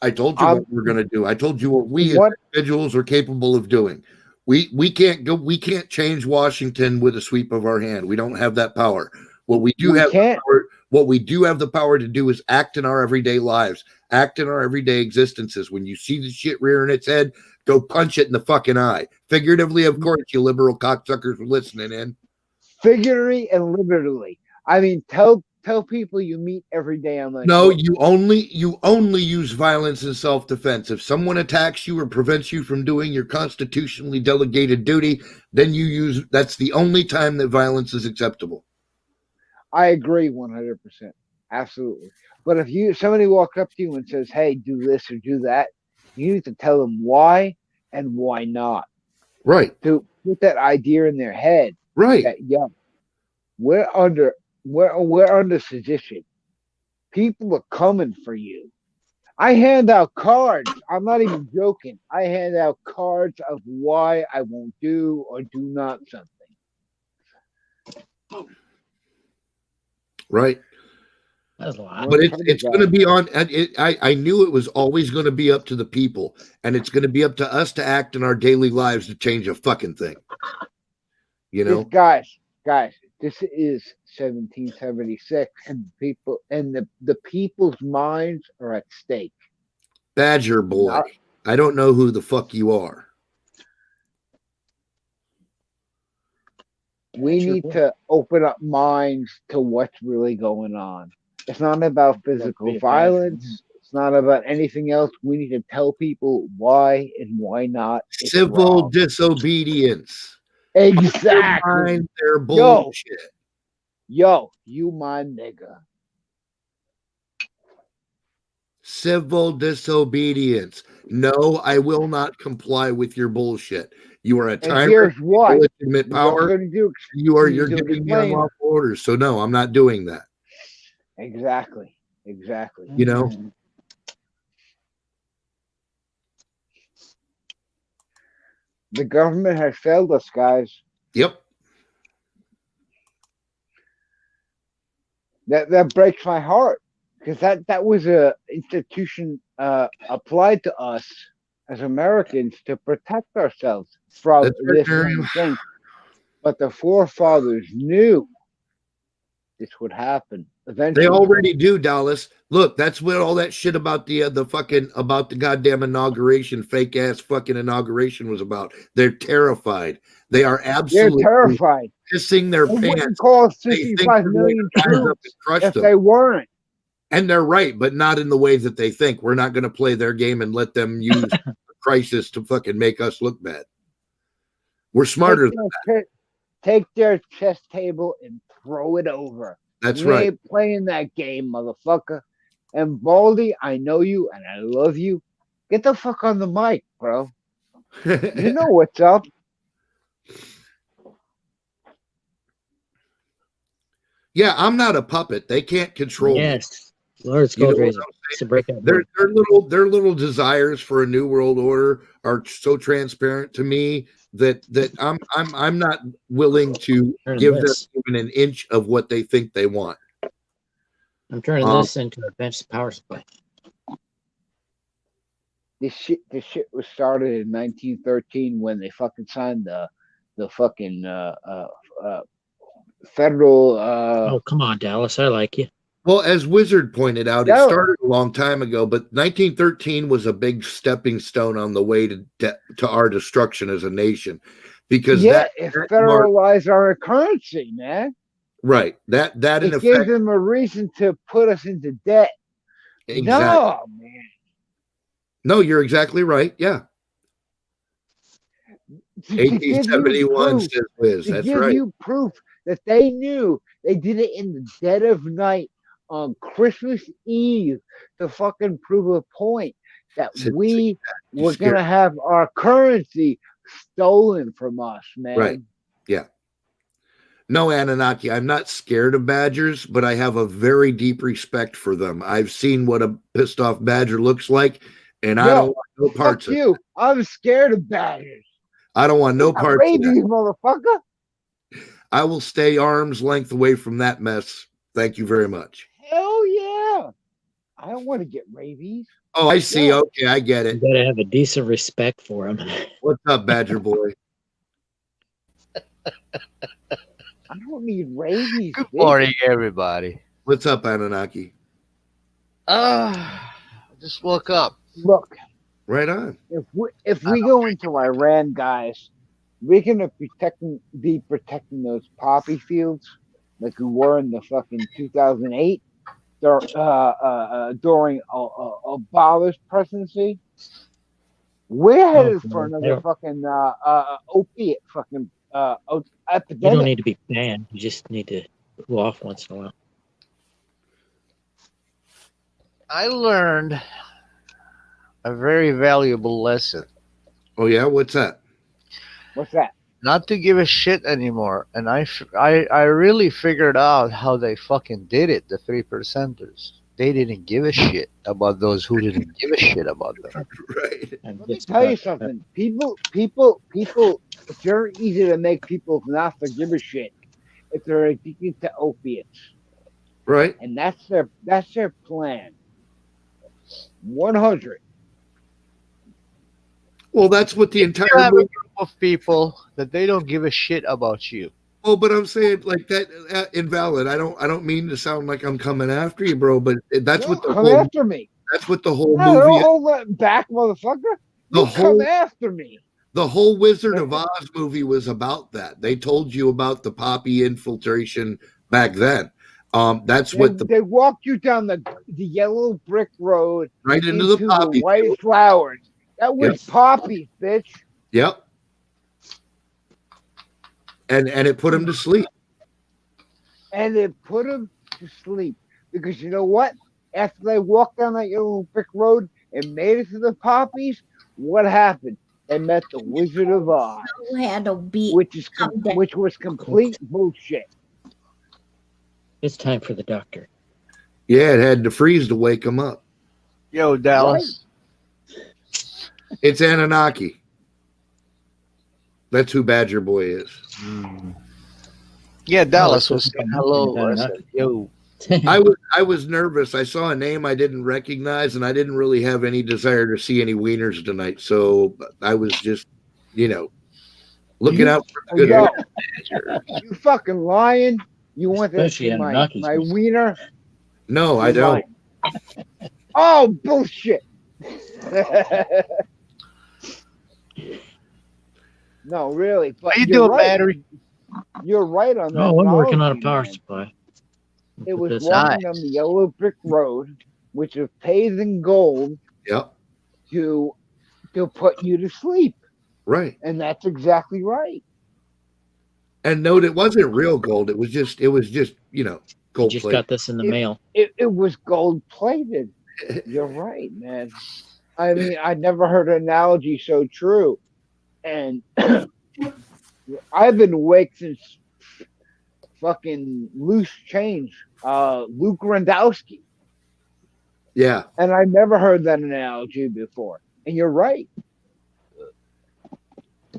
[SPEAKER 1] I told you what we're going to do. I told you what we as individuals are capable of doing. We can't change Washington with a sweep of our hand. We don't have that power. What we do have the power to do is act in our everyday lives, act in our everyday existences. When you see the shit rearing its head, go punch it in the fucking eye. Figuratively, of course, you liberal cocksuckers are listening in.
[SPEAKER 7] Figuratively and literally. I mean, tell people you meet every day on the
[SPEAKER 1] No, you only use violence in self-defense. If someone attacks you or prevents you from doing your constitutionally delegated duty, then that's the only time that violence is acceptable.
[SPEAKER 7] I agree 100%. Absolutely. But if somebody walks up to you and says, hey, do this or do that, you need to tell them why and why not.
[SPEAKER 1] Right.
[SPEAKER 7] To put that idea in their head.
[SPEAKER 1] Right.
[SPEAKER 7] That, we're under sedition. People are coming for you. I hand out cards. I'm not even joking. I hand out cards of why I won't do or do not something.
[SPEAKER 1] Right.
[SPEAKER 9] That's a lot.
[SPEAKER 1] But it's going to be on. I knew it was always going to be up to the people, and it's going to be up to us to act in our daily lives to change a fucking thing. You know,
[SPEAKER 7] guys, this is 1776, and the people's minds are at stake.
[SPEAKER 1] Badger boy, I don't know who the fuck you are.
[SPEAKER 7] We need to open up minds to what's really going on. It's not about physical violence. It's not about anything else. We need to tell people why and why not.
[SPEAKER 1] Civil disobedience.
[SPEAKER 7] Exactly.
[SPEAKER 1] Their bullshit.
[SPEAKER 7] Yo, you my nigga.
[SPEAKER 1] Civil disobedience. No, I will not comply with your bullshit. You are a tyrant. Legitimate power. You're giving me unlawful orders. So no, I'm not doing that.
[SPEAKER 7] Exactly.
[SPEAKER 1] You know.
[SPEAKER 7] The government has failed us, guys.
[SPEAKER 1] Yep.
[SPEAKER 7] That breaks my heart because that was a institution applied to us as Americans to protect ourselves from
[SPEAKER 1] That's right,
[SPEAKER 7] this
[SPEAKER 1] Mary.
[SPEAKER 7] kind of thing. But the forefathers knew this would happen eventually.
[SPEAKER 1] They already do, Dallas. Look, that's what all that shit about the goddamn inauguration, fake ass fucking inauguration was about. They're terrified. They are
[SPEAKER 7] They're
[SPEAKER 1] absolutely
[SPEAKER 7] terrified.
[SPEAKER 1] pissing their
[SPEAKER 7] They wouldn't
[SPEAKER 1] pants.
[SPEAKER 7] call us
[SPEAKER 1] They think
[SPEAKER 7] 65
[SPEAKER 1] they're
[SPEAKER 7] million
[SPEAKER 1] going to rise up
[SPEAKER 7] troops
[SPEAKER 1] and crush
[SPEAKER 7] if
[SPEAKER 1] them.
[SPEAKER 7] they weren't.
[SPEAKER 1] And they're right, but not in the way that they think. We're not going to play their game and let them use the crisis to fucking make us look bad. We're smarter than that.
[SPEAKER 7] Take their chess table and throw it over.
[SPEAKER 1] That's
[SPEAKER 7] We
[SPEAKER 1] right.
[SPEAKER 7] ain't playing that game, motherfucker. And Baldy, I know you and I love you. Get the fuck on the mic, bro. You know what's up.
[SPEAKER 1] Yeah, I'm not a puppet. They can't control me.
[SPEAKER 9] Yes. Lord
[SPEAKER 1] You know what
[SPEAKER 9] Skulldrazer.
[SPEAKER 1] I'm
[SPEAKER 9] It's a breakout.
[SPEAKER 1] Their little desires for a new world order are so transparent to me that I'm not willing to
[SPEAKER 9] Turn
[SPEAKER 1] give them
[SPEAKER 9] this.
[SPEAKER 1] even an inch of what they think they want.
[SPEAKER 9] I'm turning this into a bench power supply.
[SPEAKER 7] This shit was started in 1913 when they fucking signed the fucking federal
[SPEAKER 9] Oh, come on, Dallas. I like you.
[SPEAKER 1] Well, as Wizard pointed out, it
[SPEAKER 7] No.
[SPEAKER 1] started a long time ago, but 1913 was a big stepping stone on the way to our destruction as a nation, because
[SPEAKER 7] it federalized our currency, man.
[SPEAKER 1] right that in
[SPEAKER 7] It gave
[SPEAKER 1] effect
[SPEAKER 7] them a reason to put us into debt.
[SPEAKER 1] exactly.
[SPEAKER 7] No, man.
[SPEAKER 1] No, you're exactly right. Yeah,
[SPEAKER 7] To give you
[SPEAKER 1] 1871
[SPEAKER 7] proof,
[SPEAKER 1] says Wiz.
[SPEAKER 7] to
[SPEAKER 1] That's
[SPEAKER 7] give
[SPEAKER 1] right.
[SPEAKER 7] you proof that they knew they did it in the dead of night on Christmas Eve to fucking prove a point that we were
[SPEAKER 1] scared.
[SPEAKER 7] gonna have our currency stolen from us, man.
[SPEAKER 1] Right. Yeah. No, Anunnaki, I'm not scared of badgers, but I have a very deep respect for them. I've seen what a pissed off badger looks like, and I don't want no parts
[SPEAKER 7] Fuck
[SPEAKER 1] of it.
[SPEAKER 7] you. I'm scared of badgers.
[SPEAKER 1] I don't want no
[SPEAKER 7] I
[SPEAKER 1] parts of
[SPEAKER 7] rabies,
[SPEAKER 1] that.
[SPEAKER 7] motherfucker.
[SPEAKER 1] I will stay arm's length away from that mess. Thank you very much.
[SPEAKER 7] Hell yeah. I don't want to get rabies.
[SPEAKER 1] Oh, I see.
[SPEAKER 7] Yeah.
[SPEAKER 1] Okay, I get
[SPEAKER 9] You
[SPEAKER 1] it.
[SPEAKER 9] gotta have a decent respect for him.
[SPEAKER 1] What's up, Badger Boy?
[SPEAKER 7] I don't need rabies.
[SPEAKER 10] Good
[SPEAKER 7] bitch.
[SPEAKER 10] morning, everybody.
[SPEAKER 1] What's up, Anunnaki?
[SPEAKER 10] I just woke up.
[SPEAKER 7] Look,
[SPEAKER 1] Right on.
[SPEAKER 7] if we go into Iran, guys, we're gonna be protecting those poppy fields like we were in the fucking 2008 during Obama's presidency. We're headed for another fucking opiate fucking
[SPEAKER 9] You
[SPEAKER 7] epidemic.
[SPEAKER 9] don't need to be banned. You just need to cool off once in a while.
[SPEAKER 10] I learned a very valuable lesson.
[SPEAKER 1] Oh yeah, what's that?
[SPEAKER 7] What's that?
[SPEAKER 10] Not to give a shit anymore. And I really figured out how they fucking did it, the 3%ers. They didn't give a shit about those who didn't give a shit about them.
[SPEAKER 1] Right.
[SPEAKER 7] Let me tell you something. People, it's very easy to make people not to give a shit if they're addicted to opiates.
[SPEAKER 1] Right.
[SPEAKER 7] And that's their plan. 100.
[SPEAKER 1] Well, that's what the
[SPEAKER 10] You
[SPEAKER 1] entire
[SPEAKER 10] have a
[SPEAKER 1] movie.
[SPEAKER 10] group of people that they don't give a shit about you.
[SPEAKER 1] Oh, but I'm saying like that invalid. I don't mean to sound like I'm coming after you, bro. But that's what the
[SPEAKER 7] Come
[SPEAKER 1] whole.
[SPEAKER 7] after me.
[SPEAKER 1] That's what the whole
[SPEAKER 7] No,
[SPEAKER 1] movie.
[SPEAKER 7] don't hold that back, motherfucker.
[SPEAKER 1] The
[SPEAKER 7] You
[SPEAKER 1] whole-
[SPEAKER 7] come after me.
[SPEAKER 1] The whole Wizard of Oz movie was about that. They told you about the poppy infiltration back then. That's what
[SPEAKER 7] They walked you down the yellow brick road
[SPEAKER 1] right into the poppy
[SPEAKER 7] white
[SPEAKER 1] field.
[SPEAKER 7] flowers. That was poppies, bitch.
[SPEAKER 1] Yep. And it put him to sleep.
[SPEAKER 7] And it put them to sleep. Because you know what? After they walked down that yellow brick road and made it to the poppies, what happened? They met the Wizard of Oz,
[SPEAKER 2] Who had a beat?
[SPEAKER 7] which was complete bullshit.
[SPEAKER 9] It's time for the doctor.
[SPEAKER 1] Yeah, it had to freeze to wake him up.
[SPEAKER 10] Yo, Dallas.
[SPEAKER 1] It's Anunnaki. That's who Badger Boy is.
[SPEAKER 10] Yeah, Dallas
[SPEAKER 9] Oh,
[SPEAKER 10] was
[SPEAKER 9] that's
[SPEAKER 10] saying
[SPEAKER 9] what
[SPEAKER 10] hello.
[SPEAKER 9] I'm
[SPEAKER 10] I said, yo.
[SPEAKER 1] I was nervous. I saw a name I didn't recognize, and I didn't really have any desire to see any wieners tonight. So I was just, looking out for the good.
[SPEAKER 7] Yo, you fucking lying? You want to
[SPEAKER 9] Especially
[SPEAKER 7] see my
[SPEAKER 9] Anunnakis.
[SPEAKER 7] wiener?
[SPEAKER 1] No, I
[SPEAKER 7] You're
[SPEAKER 1] don't.
[SPEAKER 7] lying. Oh, bullshit. No, really. But
[SPEAKER 10] How you
[SPEAKER 7] you're
[SPEAKER 10] doing,
[SPEAKER 7] right.
[SPEAKER 10] battery?
[SPEAKER 7] You're right on that.
[SPEAKER 9] Oh, I'm working on a
[SPEAKER 7] analogy,
[SPEAKER 9] power
[SPEAKER 7] man.
[SPEAKER 9] supply.
[SPEAKER 7] It was
[SPEAKER 9] This
[SPEAKER 7] walking on the yellow brick road, which is paved in gold
[SPEAKER 1] Yep.
[SPEAKER 7] to put you to sleep.
[SPEAKER 1] Right.
[SPEAKER 7] And that's exactly right.
[SPEAKER 1] And note, it wasn't real gold. It was just, gold
[SPEAKER 9] just
[SPEAKER 1] plate.
[SPEAKER 9] got this in the mail.
[SPEAKER 7] It was gold plated. You're right, man. I mean, I never heard an analogy so true. And I've been awake since fucking Loose Change, Luke Randowski.
[SPEAKER 1] Yeah.
[SPEAKER 7] And I never heard that analogy before. And you're right.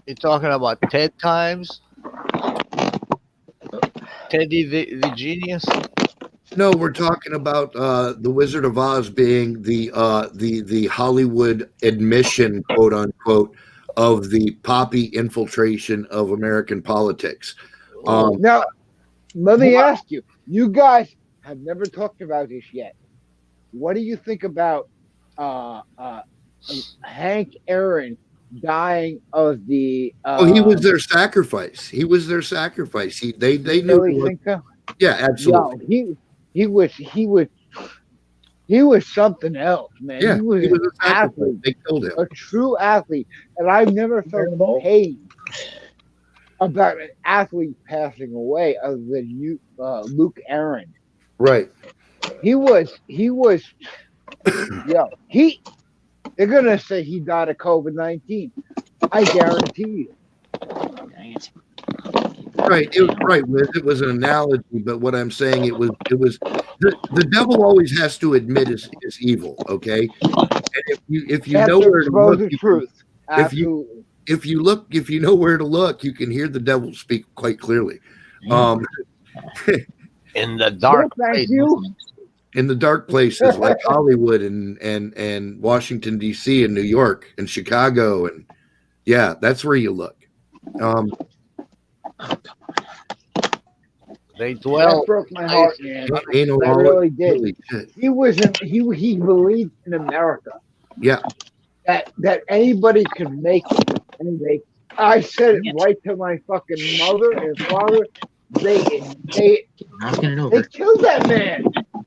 [SPEAKER 10] You're talking about Ted times? Teddy the genius?
[SPEAKER 1] No, we're talking about the Wizard of Oz being the Hollywood admission, quote unquote, of the poppy infiltration of American politics.
[SPEAKER 7] Now, let me ask you. You guys have never talked about this yet. What do you think about Hank Aaron dying of the?
[SPEAKER 1] He was their sacrifice. He was their sacrifice. They knew.
[SPEAKER 7] Really think so?
[SPEAKER 1] Yeah, absolutely.
[SPEAKER 7] Yo, he was something else, man.
[SPEAKER 1] Yeah,
[SPEAKER 7] he was
[SPEAKER 1] a
[SPEAKER 7] an
[SPEAKER 1] sacrifice.
[SPEAKER 7] athlete,
[SPEAKER 1] They killed him.
[SPEAKER 7] a true athlete, and I've never felt pain about an athlete passing away other than Luke Aaron.
[SPEAKER 1] Right.
[SPEAKER 7] He was yo, they're gonna say he died of COVID-19. I guarantee you.
[SPEAKER 9] Dang it.
[SPEAKER 1] Right. It was an analogy, but what I'm saying, it was the devil always has to admit is evil. Okay. And if you know where to look,
[SPEAKER 7] the truth. Absolutely.
[SPEAKER 1] If you know where to look, you can hear the devil speak quite clearly.
[SPEAKER 10] In the dark
[SPEAKER 7] Thank you.
[SPEAKER 1] In the dark places like Hollywood and Washington D.C. and New York and Chicago, and yeah, that's where you look.
[SPEAKER 10] They dwell.
[SPEAKER 7] That broke my heart, man. That
[SPEAKER 1] That
[SPEAKER 7] really did. He believed in America.
[SPEAKER 1] Yeah.
[SPEAKER 7] That anybody could make it. Anyway, I said it right to my fucking mother and father. They killed that man.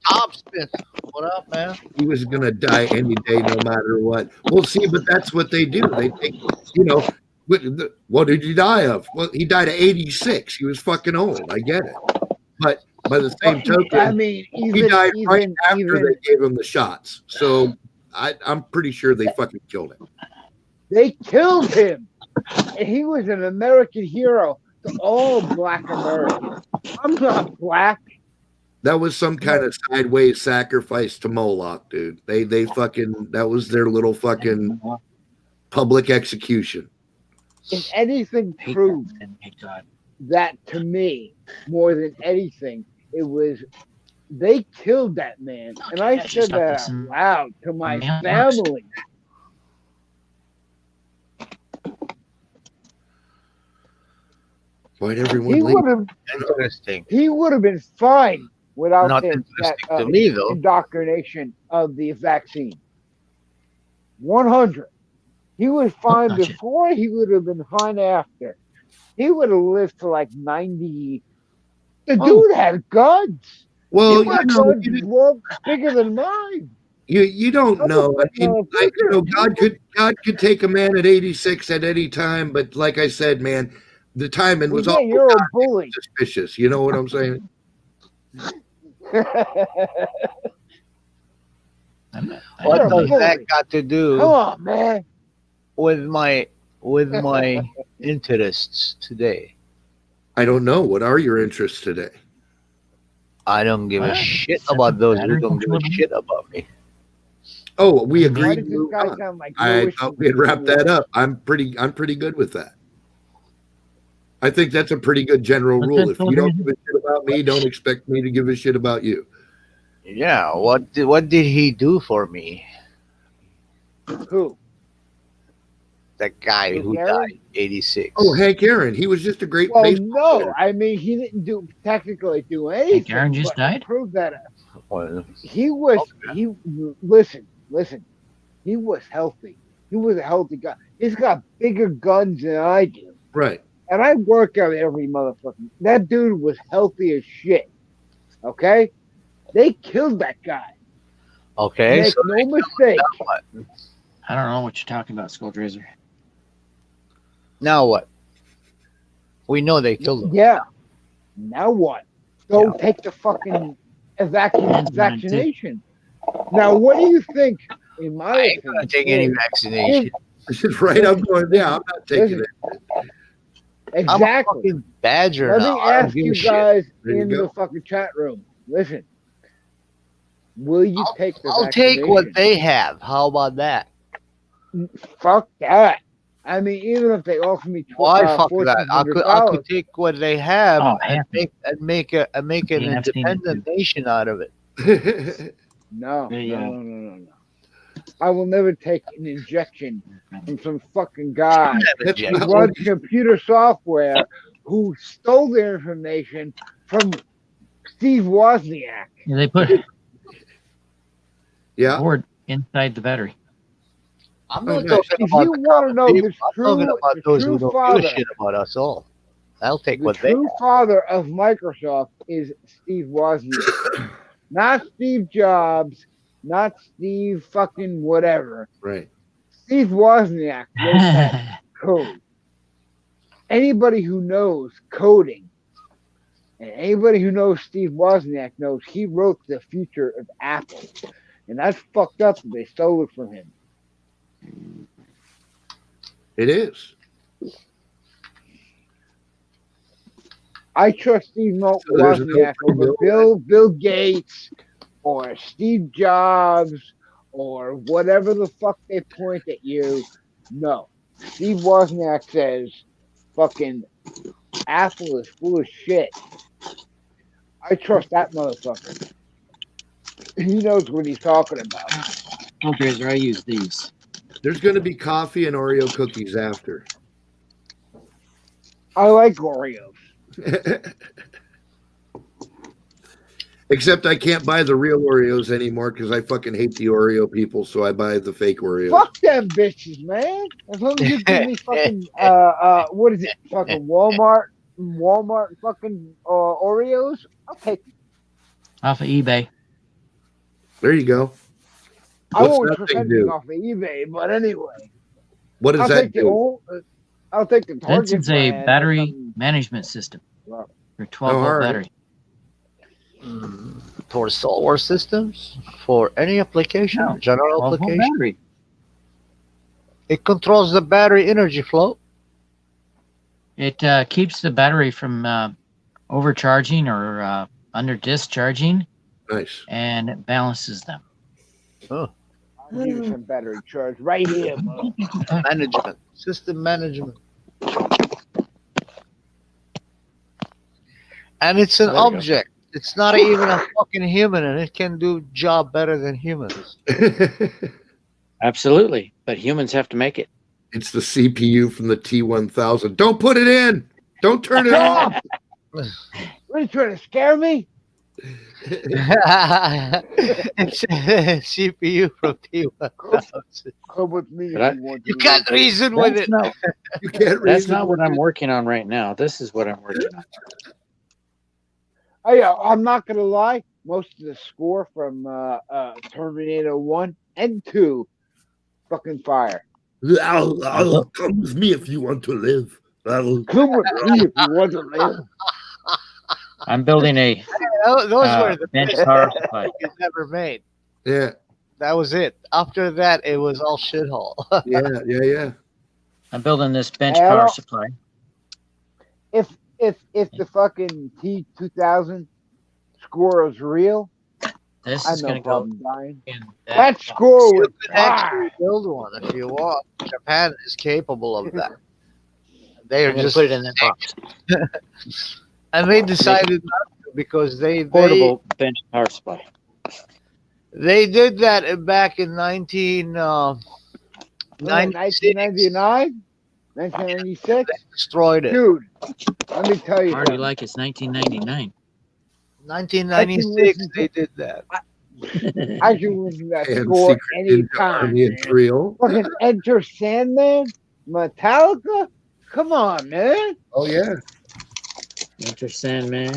[SPEAKER 10] Thompson, what up, man?
[SPEAKER 1] He was gonna die any day, no matter what. Well, see, but that's what they do. They take, what did he die of? Well, he died at 86. He was fucking old. I get it. But by the same token,
[SPEAKER 7] I mean,
[SPEAKER 1] he died right after they gave him the shots. So I'm pretty sure they fucking killed him.
[SPEAKER 7] They killed him. And he was an American hero to all black Americans. I'm not black.
[SPEAKER 1] That was some kind of sideways sacrifice to Moloch, dude. They fucking, that was their little fucking public execution.
[SPEAKER 7] If anything proved that to me more than anything, it was they killed that man. And I said that out loud to my family.
[SPEAKER 1] Why'd everyone
[SPEAKER 7] He
[SPEAKER 1] leave?
[SPEAKER 10] Would
[SPEAKER 7] have been fine without
[SPEAKER 10] Not
[SPEAKER 7] that indoctrination of the vaccine. 100. He was fine before. He would have been fine after. He would have lived to like 90. The dude had guns.
[SPEAKER 1] Well,
[SPEAKER 7] guns bigger than mine.
[SPEAKER 1] You don't know. I mean, God could take a man at 86 at any time, but like I said, man, the timing was all
[SPEAKER 7] you're a bully.
[SPEAKER 1] Suspicious. You know what I'm saying?
[SPEAKER 10] What does that got to do?
[SPEAKER 7] Come on, man.
[SPEAKER 10] With my interests today?
[SPEAKER 1] I don't know. What are your interests today?
[SPEAKER 10] I don't give a shit about those who don't give a shit about me.
[SPEAKER 1] Oh, we agreed.
[SPEAKER 7] Why does this guy sound like
[SPEAKER 1] I thought we had wrapped that up. I'm pretty good with that. I think that's a pretty good general
[SPEAKER 9] What's
[SPEAKER 1] rule.
[SPEAKER 9] that
[SPEAKER 1] If you don't
[SPEAKER 9] called?
[SPEAKER 1] give a shit about me, don't expect me to give a shit about you.
[SPEAKER 10] Yeah, what did he do for me?
[SPEAKER 7] Who?
[SPEAKER 10] That guy
[SPEAKER 7] Who,
[SPEAKER 10] who
[SPEAKER 7] Gary?
[SPEAKER 10] died in '86.
[SPEAKER 1] Oh, Hank Aaron. He was just a great
[SPEAKER 7] Well,
[SPEAKER 1] baseball
[SPEAKER 7] no.
[SPEAKER 1] player.
[SPEAKER 7] I mean, he didn't technically do
[SPEAKER 9] Aaron
[SPEAKER 7] anything.
[SPEAKER 9] just
[SPEAKER 7] But
[SPEAKER 9] died?
[SPEAKER 7] to prove that
[SPEAKER 10] Well,
[SPEAKER 7] he was listen. He was healthy. He was a healthy guy. He's got bigger guns than I do.
[SPEAKER 1] Right.
[SPEAKER 7] And I work out every motherfucking. That dude was healthy as shit. Okay? They killed that guy.
[SPEAKER 10] okay,
[SPEAKER 7] Make
[SPEAKER 10] so
[SPEAKER 7] no mistake.
[SPEAKER 9] I don't know what you're talking about, Skull Drazer.
[SPEAKER 10] now what? We know they killed him.
[SPEAKER 7] Yeah. Now what? Go
[SPEAKER 10] Yeah.
[SPEAKER 7] take the fucking
[SPEAKER 9] That's what I did.
[SPEAKER 7] vaccination. Now, what do you think? In my
[SPEAKER 10] I ain't gonna
[SPEAKER 7] opinion,
[SPEAKER 10] take any
[SPEAKER 7] is-
[SPEAKER 10] vaccination.
[SPEAKER 1] Right. I'm going, yeah, I'm not taking
[SPEAKER 7] Listen,
[SPEAKER 1] it.
[SPEAKER 10] I'm a
[SPEAKER 7] Exactly.
[SPEAKER 10] fucking badger
[SPEAKER 7] Let
[SPEAKER 10] now.
[SPEAKER 7] me
[SPEAKER 10] I don't
[SPEAKER 7] ask
[SPEAKER 10] give a
[SPEAKER 7] you
[SPEAKER 10] shit.
[SPEAKER 7] guys
[SPEAKER 1] There you
[SPEAKER 7] in
[SPEAKER 1] go.
[SPEAKER 7] the fucking chat room. Listen. Will you take the
[SPEAKER 10] I'll
[SPEAKER 7] vaccination?
[SPEAKER 10] take what they have. How about that?
[SPEAKER 7] Fuck that. I mean, even if they offer me
[SPEAKER 10] Why fuck that? I
[SPEAKER 7] $1,400,
[SPEAKER 10] could take what they have
[SPEAKER 9] Oh,
[SPEAKER 10] and
[SPEAKER 9] happy.
[SPEAKER 10] make an
[SPEAKER 9] Yeah, I've seen it
[SPEAKER 10] independent nation out of it.
[SPEAKER 7] no,
[SPEAKER 9] Yeah.
[SPEAKER 7] no. I will never take an injection from some fucking guy
[SPEAKER 1] That's
[SPEAKER 10] Yeah.
[SPEAKER 7] who
[SPEAKER 1] not
[SPEAKER 7] runs
[SPEAKER 1] what-
[SPEAKER 7] computer software who stole their information from Steve Wozniak.
[SPEAKER 9] Yeah, they put a
[SPEAKER 1] yeah.
[SPEAKER 9] board inside the battery.
[SPEAKER 10] I'm
[SPEAKER 1] Oh,
[SPEAKER 10] not
[SPEAKER 1] nice.
[SPEAKER 10] talking
[SPEAKER 7] If
[SPEAKER 10] about
[SPEAKER 7] you
[SPEAKER 10] the
[SPEAKER 7] want to know
[SPEAKER 10] people.
[SPEAKER 7] the
[SPEAKER 10] I'm talking
[SPEAKER 7] true,
[SPEAKER 10] about
[SPEAKER 7] the
[SPEAKER 10] those who
[SPEAKER 7] true
[SPEAKER 10] don't give
[SPEAKER 7] father,
[SPEAKER 10] a shit about us all. I'll take
[SPEAKER 7] the
[SPEAKER 10] what they
[SPEAKER 7] true father of Microsoft is Steve Wozniak, not Steve Jobs, not Steve fucking whatever.
[SPEAKER 1] Right.
[SPEAKER 7] Steve Wozniak wrote that code. Anybody who knows coding and anybody who knows Steve Wozniak knows he wrote the future of Apple. And that's fucked up that they stole it from him.
[SPEAKER 1] It is.
[SPEAKER 7] I trust Steve
[SPEAKER 1] So there's
[SPEAKER 7] Wozniak
[SPEAKER 1] no-
[SPEAKER 7] over Bill Gates or Steve Jobs or whatever the fuck they point at you. No. Steve Wozniak says fucking Apple is full of shit. I trust that motherfucker. He knows what he's talking about.
[SPEAKER 9] Skull Drazer, I use these.
[SPEAKER 1] There's going to be coffee and Oreo cookies after.
[SPEAKER 7] I like Oreos.
[SPEAKER 1] Except I can't buy the real Oreos anymore because I fucking hate the Oreo people, so I buy the fake Oreos.
[SPEAKER 7] Fuck them bitches, man. As long as you give me fucking what is it? Fucking Walmart fucking Oreos. I'll take them.
[SPEAKER 9] Off of eBay.
[SPEAKER 1] There you go.
[SPEAKER 7] I
[SPEAKER 1] What's
[SPEAKER 7] won't
[SPEAKER 1] that
[SPEAKER 7] trust
[SPEAKER 1] thing
[SPEAKER 7] anything
[SPEAKER 1] do?
[SPEAKER 7] off of eBay, but anyway.
[SPEAKER 1] What does
[SPEAKER 7] I'll
[SPEAKER 1] that
[SPEAKER 7] take the
[SPEAKER 1] do?
[SPEAKER 7] old I'll take the Target
[SPEAKER 9] This is a
[SPEAKER 7] brand or
[SPEAKER 9] battery
[SPEAKER 7] something.
[SPEAKER 9] management system
[SPEAKER 7] Wow.
[SPEAKER 9] for 12
[SPEAKER 1] Oh,
[SPEAKER 9] volt
[SPEAKER 1] all right.
[SPEAKER 9] battery.
[SPEAKER 10] for software systems for any application,
[SPEAKER 9] No,
[SPEAKER 10] general
[SPEAKER 9] 12 volt
[SPEAKER 10] application.
[SPEAKER 9] battery.
[SPEAKER 10] It controls the battery energy flow.
[SPEAKER 9] It keeps the battery from overcharging or under discharging,
[SPEAKER 1] Nice.
[SPEAKER 9] and it balances them.
[SPEAKER 10] Oh,
[SPEAKER 7] I'll give you some battery charge right here, motherfucker.
[SPEAKER 10] management, system management. And it's an
[SPEAKER 9] There you go.
[SPEAKER 10] object. It's not even a fucking human, and it can do job better than humans.
[SPEAKER 9] Absolutely, but humans have to make it.
[SPEAKER 1] It's the CPU from the T1000. Don't put it in. Don't turn it off.
[SPEAKER 7] What are you trying to scare me?
[SPEAKER 10] It's a CPU from T1000.
[SPEAKER 7] Come with me
[SPEAKER 9] But I-
[SPEAKER 7] if you want to.
[SPEAKER 10] You can't reason with
[SPEAKER 9] That's
[SPEAKER 10] it.
[SPEAKER 9] not,
[SPEAKER 1] You can't
[SPEAKER 9] that's
[SPEAKER 1] reason
[SPEAKER 9] not what
[SPEAKER 1] with
[SPEAKER 9] I'm
[SPEAKER 1] it.
[SPEAKER 9] working on right now. This is what I'm working on.
[SPEAKER 7] Hey, I'm not gonna lie. Most of the score from Terminator 1 and 2, fucking fire.
[SPEAKER 1] Come with me if you want to live.
[SPEAKER 7] Come with me if you want to live.
[SPEAKER 9] I'm building a
[SPEAKER 10] Those were the
[SPEAKER 9] bench
[SPEAKER 10] best
[SPEAKER 9] power
[SPEAKER 10] things
[SPEAKER 9] supply.
[SPEAKER 10] ever made.
[SPEAKER 1] Yeah,
[SPEAKER 10] That was it. After that, it was all shithole.
[SPEAKER 1] yeah.
[SPEAKER 9] I'm building this bench
[SPEAKER 7] Hey, I
[SPEAKER 9] power
[SPEAKER 7] don't-
[SPEAKER 9] supply.
[SPEAKER 7] If the fucking T2000 score is real,
[SPEAKER 9] This
[SPEAKER 7] I
[SPEAKER 9] is
[SPEAKER 7] have
[SPEAKER 9] going
[SPEAKER 7] no
[SPEAKER 9] to go
[SPEAKER 7] problem dying.
[SPEAKER 9] in
[SPEAKER 7] That score
[SPEAKER 10] You
[SPEAKER 7] was
[SPEAKER 10] could actually
[SPEAKER 7] fire.
[SPEAKER 10] build one if you want. Japan is capable of that. They are
[SPEAKER 9] I'm gonna
[SPEAKER 10] just
[SPEAKER 9] put it in that box.
[SPEAKER 10] and they decided not to because
[SPEAKER 9] Portable bench power supply.
[SPEAKER 10] they did that back in
[SPEAKER 7] 1999, 1996.
[SPEAKER 10] destroyed it.
[SPEAKER 7] Dude, let me tell you
[SPEAKER 9] Party
[SPEAKER 7] something.
[SPEAKER 9] like it's 1999.
[SPEAKER 10] 1996 they did that.
[SPEAKER 7] I can listen to that
[SPEAKER 1] And
[SPEAKER 7] score
[SPEAKER 1] Secret Ninja
[SPEAKER 7] anytime.
[SPEAKER 1] Army and
[SPEAKER 7] Man.
[SPEAKER 1] Trio.
[SPEAKER 7] Fucking Enter Sandman, Metallica. Come on, man.
[SPEAKER 1] Oh yeah.
[SPEAKER 9] Enter Sandman.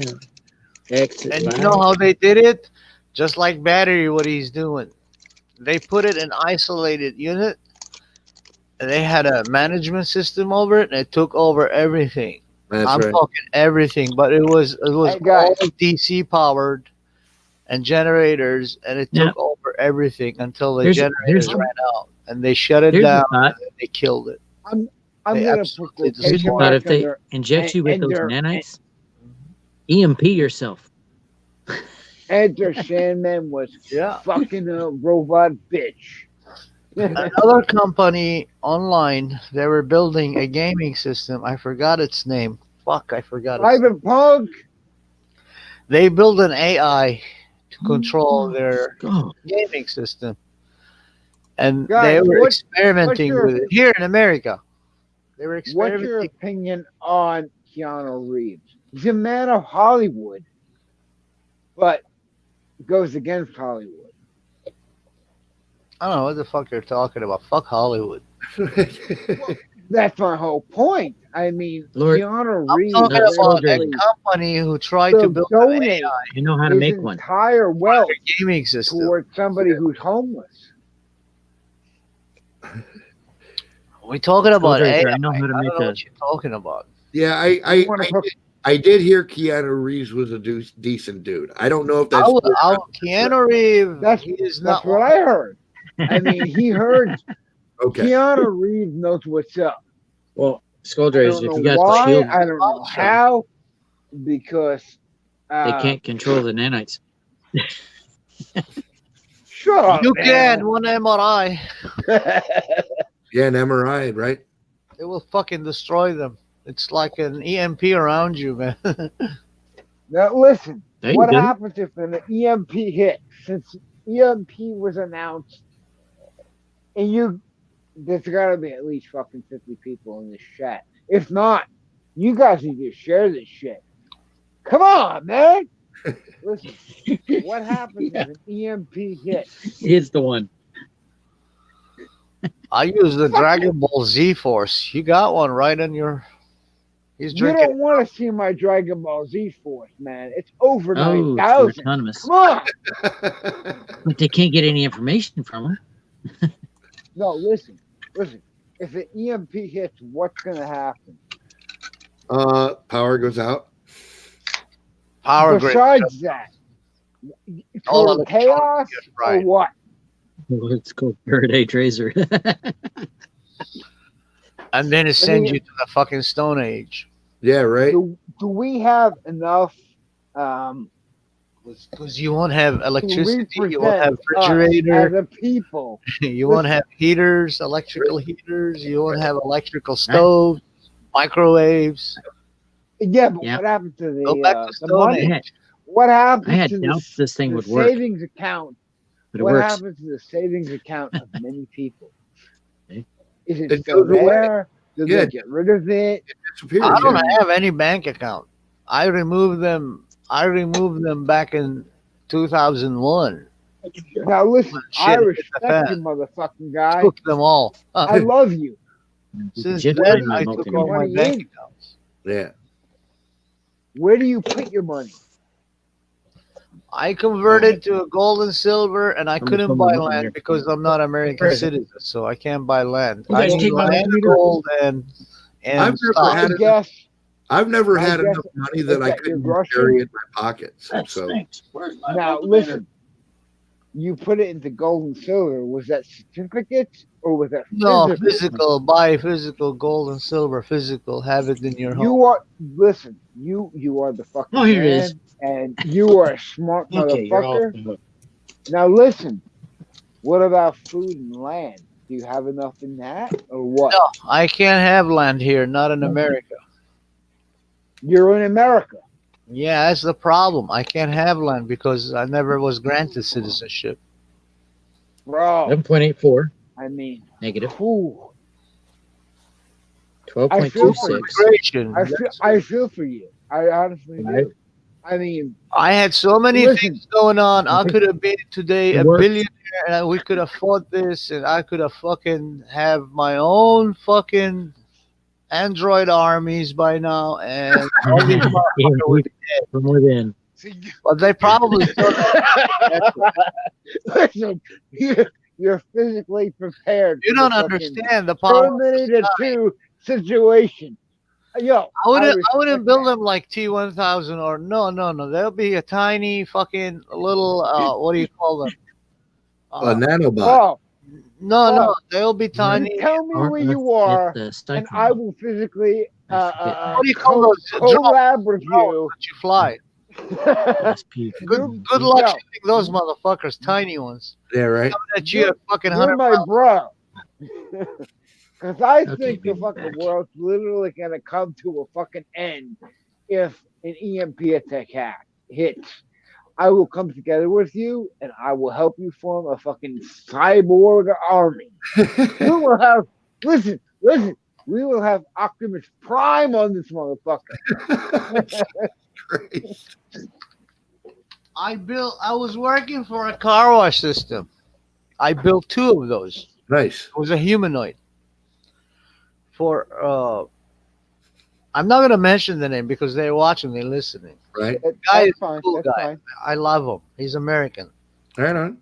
[SPEAKER 9] Exit.
[SPEAKER 10] And you
[SPEAKER 9] Live.
[SPEAKER 10] know how they did it? Just like Battery, what he's doing. They put it in isolated unit, and they had a management system over it, and it took over everything.
[SPEAKER 1] That's
[SPEAKER 10] I'm
[SPEAKER 1] right.
[SPEAKER 10] talking everything, but it was
[SPEAKER 7] Hey, guys.
[SPEAKER 10] all DC powered and generators, and it
[SPEAKER 9] Now-
[SPEAKER 10] took over everything until the
[SPEAKER 9] Here's-
[SPEAKER 10] generators
[SPEAKER 9] here's-
[SPEAKER 10] ran out, and they shut it
[SPEAKER 9] Here's a
[SPEAKER 10] down.
[SPEAKER 9] thought.
[SPEAKER 10] And they killed it.
[SPEAKER 7] I'm
[SPEAKER 10] They
[SPEAKER 7] gonna put
[SPEAKER 10] absolutely
[SPEAKER 7] quotation
[SPEAKER 9] Here's a
[SPEAKER 10] destroyed
[SPEAKER 9] thought.
[SPEAKER 7] marks
[SPEAKER 9] If they
[SPEAKER 7] under
[SPEAKER 9] inject you with
[SPEAKER 7] and
[SPEAKER 9] those
[SPEAKER 7] they're-
[SPEAKER 9] nanites, EMP yourself.
[SPEAKER 7] Enter Sandman was
[SPEAKER 10] Yeah.
[SPEAKER 7] fucking a robot bitch.
[SPEAKER 10] Another company online, they were building a gaming system. I forgot its name. Fuck, I forgot.
[SPEAKER 7] Private Punk.
[SPEAKER 10] They built an AI to control their
[SPEAKER 9] Oh,
[SPEAKER 10] gaming system, and
[SPEAKER 7] Guys,
[SPEAKER 10] they were
[SPEAKER 7] what's
[SPEAKER 10] experimenting
[SPEAKER 7] your-
[SPEAKER 10] with it here in America. They were
[SPEAKER 7] What's your
[SPEAKER 10] experimenting.
[SPEAKER 7] opinion on Keanu Reeves? He's a man of Hollywood, but goes against Hollywood.
[SPEAKER 10] I don't know what the fuck you're talking about. Fuck Hollywood.
[SPEAKER 7] That's my whole point. I mean,
[SPEAKER 9] Lord,
[SPEAKER 7] Keanu
[SPEAKER 10] I'm
[SPEAKER 7] Reeves
[SPEAKER 10] talking
[SPEAKER 9] That's
[SPEAKER 10] about a
[SPEAKER 7] literally
[SPEAKER 10] company who tried to build an
[SPEAKER 7] donate
[SPEAKER 9] you know how to
[SPEAKER 7] his
[SPEAKER 9] make one.
[SPEAKER 7] entire wealth
[SPEAKER 10] gaming system.
[SPEAKER 7] towards somebody who's homeless.
[SPEAKER 10] We're talking about
[SPEAKER 9] Skulldugger,
[SPEAKER 10] AI.
[SPEAKER 9] I know how to
[SPEAKER 10] I don't
[SPEAKER 9] make
[SPEAKER 10] know
[SPEAKER 9] a-
[SPEAKER 10] what you're talking about.
[SPEAKER 1] Yeah,
[SPEAKER 7] You wanna put-
[SPEAKER 1] I did hear Keanu Reeves was a decent dude. I don't know if that's
[SPEAKER 10] Keanu Reeves.
[SPEAKER 7] That's-
[SPEAKER 10] he is
[SPEAKER 7] That's
[SPEAKER 10] not.
[SPEAKER 7] what I heard. I mean, he heard
[SPEAKER 1] okay.
[SPEAKER 7] Keanu Reeves knows what's up.
[SPEAKER 9] Well,
[SPEAKER 7] I
[SPEAKER 9] Skulldugger,
[SPEAKER 7] don't
[SPEAKER 9] if
[SPEAKER 7] know
[SPEAKER 9] you got the
[SPEAKER 7] why.
[SPEAKER 9] shield,
[SPEAKER 7] I don't know how. Because
[SPEAKER 9] they can't control the nanites.
[SPEAKER 7] Shut up.
[SPEAKER 10] You
[SPEAKER 7] man.
[SPEAKER 10] can one MRI.
[SPEAKER 1] Yeah, an MRI, right?
[SPEAKER 10] It will fucking destroy them. It's like an EMP around you, man.
[SPEAKER 7] Now listen.
[SPEAKER 9] There you
[SPEAKER 7] What
[SPEAKER 9] go.
[SPEAKER 7] happens if an EMP hit? Since EMP was announced, and there's got to be at least fucking 50 people in this chat. If not, you guys need to share this shit. Come on, man. Listen, what happens if an EMP hit?
[SPEAKER 9] He's the one.
[SPEAKER 10] I use the Dragon Ball Z Force. You got one right on your. He's
[SPEAKER 7] You
[SPEAKER 10] drinking.
[SPEAKER 7] don't want to see my Dragon Ball Z Force, man. It's over
[SPEAKER 9] Oh,
[SPEAKER 7] 9,000.
[SPEAKER 9] it's autonomous.
[SPEAKER 7] Come on.
[SPEAKER 9] But they can't get any information from him.
[SPEAKER 7] No, listen. If an EMP hits, what's going to happen?
[SPEAKER 1] Power goes out.
[SPEAKER 10] Power grid.
[SPEAKER 7] Besides that,
[SPEAKER 10] All
[SPEAKER 7] total
[SPEAKER 10] of the
[SPEAKER 7] chaos
[SPEAKER 10] right.
[SPEAKER 7] or what?
[SPEAKER 9] Let's go Faraday Tracer.
[SPEAKER 10] And then it sends you to the fucking Stone Age.
[SPEAKER 1] Yeah, right.
[SPEAKER 7] Do we have enough
[SPEAKER 10] Because you won't have
[SPEAKER 7] to
[SPEAKER 10] electricity, you won't have
[SPEAKER 7] represent us
[SPEAKER 10] refrigerator,
[SPEAKER 7] as a people?
[SPEAKER 10] you won't have heaters, electrical heaters, you won't have electrical stoves, microwaves.
[SPEAKER 7] Yeah, but
[SPEAKER 9] Yeah.
[SPEAKER 7] what happened to the,
[SPEAKER 10] Go back to
[SPEAKER 7] the
[SPEAKER 10] Stone
[SPEAKER 7] money?
[SPEAKER 10] Age.
[SPEAKER 7] What happened
[SPEAKER 9] I had
[SPEAKER 7] to
[SPEAKER 9] doubts this thing
[SPEAKER 7] the
[SPEAKER 9] would work,
[SPEAKER 7] savings account?
[SPEAKER 9] but it
[SPEAKER 7] What
[SPEAKER 9] works.
[SPEAKER 7] happened to the savings account of many people?
[SPEAKER 9] Okay.
[SPEAKER 7] Is it
[SPEAKER 1] It
[SPEAKER 7] still
[SPEAKER 1] goes away.
[SPEAKER 7] there? Did
[SPEAKER 1] Yeah.
[SPEAKER 7] they get rid of it?
[SPEAKER 1] It disappears.
[SPEAKER 10] I don't
[SPEAKER 1] yeah.
[SPEAKER 10] have any bank account. I removed them back in 2001.
[SPEAKER 7] Now listen,
[SPEAKER 10] Shit
[SPEAKER 7] I
[SPEAKER 10] hit the
[SPEAKER 7] respect
[SPEAKER 10] fan.
[SPEAKER 7] you, motherfucking guy.
[SPEAKER 10] Took them all.
[SPEAKER 7] I love you.
[SPEAKER 10] Since
[SPEAKER 9] Just
[SPEAKER 10] then,
[SPEAKER 9] did
[SPEAKER 10] I
[SPEAKER 9] remote
[SPEAKER 10] took
[SPEAKER 9] thing.
[SPEAKER 10] all my
[SPEAKER 7] Money
[SPEAKER 10] bank
[SPEAKER 7] in.
[SPEAKER 10] accounts.
[SPEAKER 1] Yeah.
[SPEAKER 7] Where do you put your money?
[SPEAKER 10] I converted to a gold and silver, and I
[SPEAKER 9] I'm
[SPEAKER 10] couldn't
[SPEAKER 9] from
[SPEAKER 10] buy
[SPEAKER 9] the
[SPEAKER 10] land
[SPEAKER 9] here.
[SPEAKER 10] because I'm not American citizen, so I can't buy land.
[SPEAKER 9] You
[SPEAKER 10] I
[SPEAKER 9] guys
[SPEAKER 10] need
[SPEAKER 9] take my
[SPEAKER 10] land,
[SPEAKER 7] money.
[SPEAKER 10] gold, and
[SPEAKER 1] I've never
[SPEAKER 10] stock.
[SPEAKER 1] had
[SPEAKER 7] I guess
[SPEAKER 1] I've never
[SPEAKER 7] I
[SPEAKER 1] had
[SPEAKER 7] guess
[SPEAKER 1] enough money that
[SPEAKER 7] is
[SPEAKER 1] I
[SPEAKER 7] that your
[SPEAKER 1] couldn't
[SPEAKER 7] grocery?
[SPEAKER 1] carry in my pockets.
[SPEAKER 9] That
[SPEAKER 1] So
[SPEAKER 9] stinks. Where's my
[SPEAKER 7] now
[SPEAKER 9] cultivator?
[SPEAKER 7] listen. You put it into gold and silver. Was that certificates or was that
[SPEAKER 10] No,
[SPEAKER 7] physical?
[SPEAKER 10] physical. Buy physical gold and silver. Physical. Have it in your home.
[SPEAKER 7] You are listen. You are the fucking
[SPEAKER 9] Oh, here it
[SPEAKER 7] man,
[SPEAKER 9] is.
[SPEAKER 7] and you are a smart
[SPEAKER 9] Okay, you're off
[SPEAKER 7] motherfucker.
[SPEAKER 9] the hook.
[SPEAKER 7] Now listen. What about food and land? Do you have enough in that, or what?
[SPEAKER 10] No, I can't have land here, not in America.
[SPEAKER 7] You're in America.
[SPEAKER 10] Yeah, that's the problem. I can't have land because I never was granted citizenship.
[SPEAKER 7] Bro,
[SPEAKER 9] 11.84
[SPEAKER 7] I mean,
[SPEAKER 9] negative.
[SPEAKER 7] whew,
[SPEAKER 9] 12.26.
[SPEAKER 10] Immigration.
[SPEAKER 7] I feel for you. I honestly
[SPEAKER 9] Right.
[SPEAKER 7] do. I mean,
[SPEAKER 10] I had so many
[SPEAKER 7] Listen.
[SPEAKER 10] things going on. I could have been today a
[SPEAKER 9] Work.
[SPEAKER 10] billionaire, and we could afford this, and I could have fucking have my own fucking Android armies by now, and all these motherfuckers would be dead.
[SPEAKER 9] From within.
[SPEAKER 10] But they probably still.
[SPEAKER 7] listen, you're physically prepared.
[SPEAKER 10] You
[SPEAKER 7] for the
[SPEAKER 10] don't
[SPEAKER 7] fucking
[SPEAKER 10] understand the power.
[SPEAKER 7] Terminator 2 situation. Yo,
[SPEAKER 10] I wouldn't
[SPEAKER 7] respect
[SPEAKER 10] build
[SPEAKER 7] that.
[SPEAKER 10] them like T1000 or no. They'll be a tiny fucking little what do you call them?
[SPEAKER 1] A nanobot.
[SPEAKER 7] Oh,
[SPEAKER 10] No, they'll be tiny.
[SPEAKER 7] you tell me
[SPEAKER 9] Or
[SPEAKER 7] where
[SPEAKER 9] let's
[SPEAKER 7] you are,
[SPEAKER 9] get the
[SPEAKER 7] and
[SPEAKER 9] stipend.
[SPEAKER 7] I will physically
[SPEAKER 10] What do you call those?
[SPEAKER 7] collab with you.
[SPEAKER 10] That you fly.
[SPEAKER 9] SP.
[SPEAKER 10] Good luck
[SPEAKER 7] Yo.
[SPEAKER 10] shooting those motherfuckers, tiny ones.
[SPEAKER 1] Yeah, right.
[SPEAKER 10] That you at fucking
[SPEAKER 7] You're
[SPEAKER 10] 100
[SPEAKER 7] my
[SPEAKER 10] miles.
[SPEAKER 7] bro. Because I
[SPEAKER 9] Okay,
[SPEAKER 7] think the
[SPEAKER 9] be
[SPEAKER 7] fucking
[SPEAKER 9] back.
[SPEAKER 7] world's literally going to come to a fucking end if an EMP attack hits. I will come together with you and I will help you form a fucking cyborg army. We will have, listen, we will have Optimus Prime on this motherfucker.
[SPEAKER 1] Great.
[SPEAKER 10] I was working for a car wash system. I built 2 of those.
[SPEAKER 1] Nice.
[SPEAKER 10] It was a humanoid. For I'm not gonna mention the name because they're watching, they're listening.
[SPEAKER 1] Right.
[SPEAKER 10] Guy is
[SPEAKER 7] That's fine.
[SPEAKER 10] a cool
[SPEAKER 7] That's
[SPEAKER 10] guy.
[SPEAKER 7] fine.
[SPEAKER 10] I love him. He's American.
[SPEAKER 1] Right on.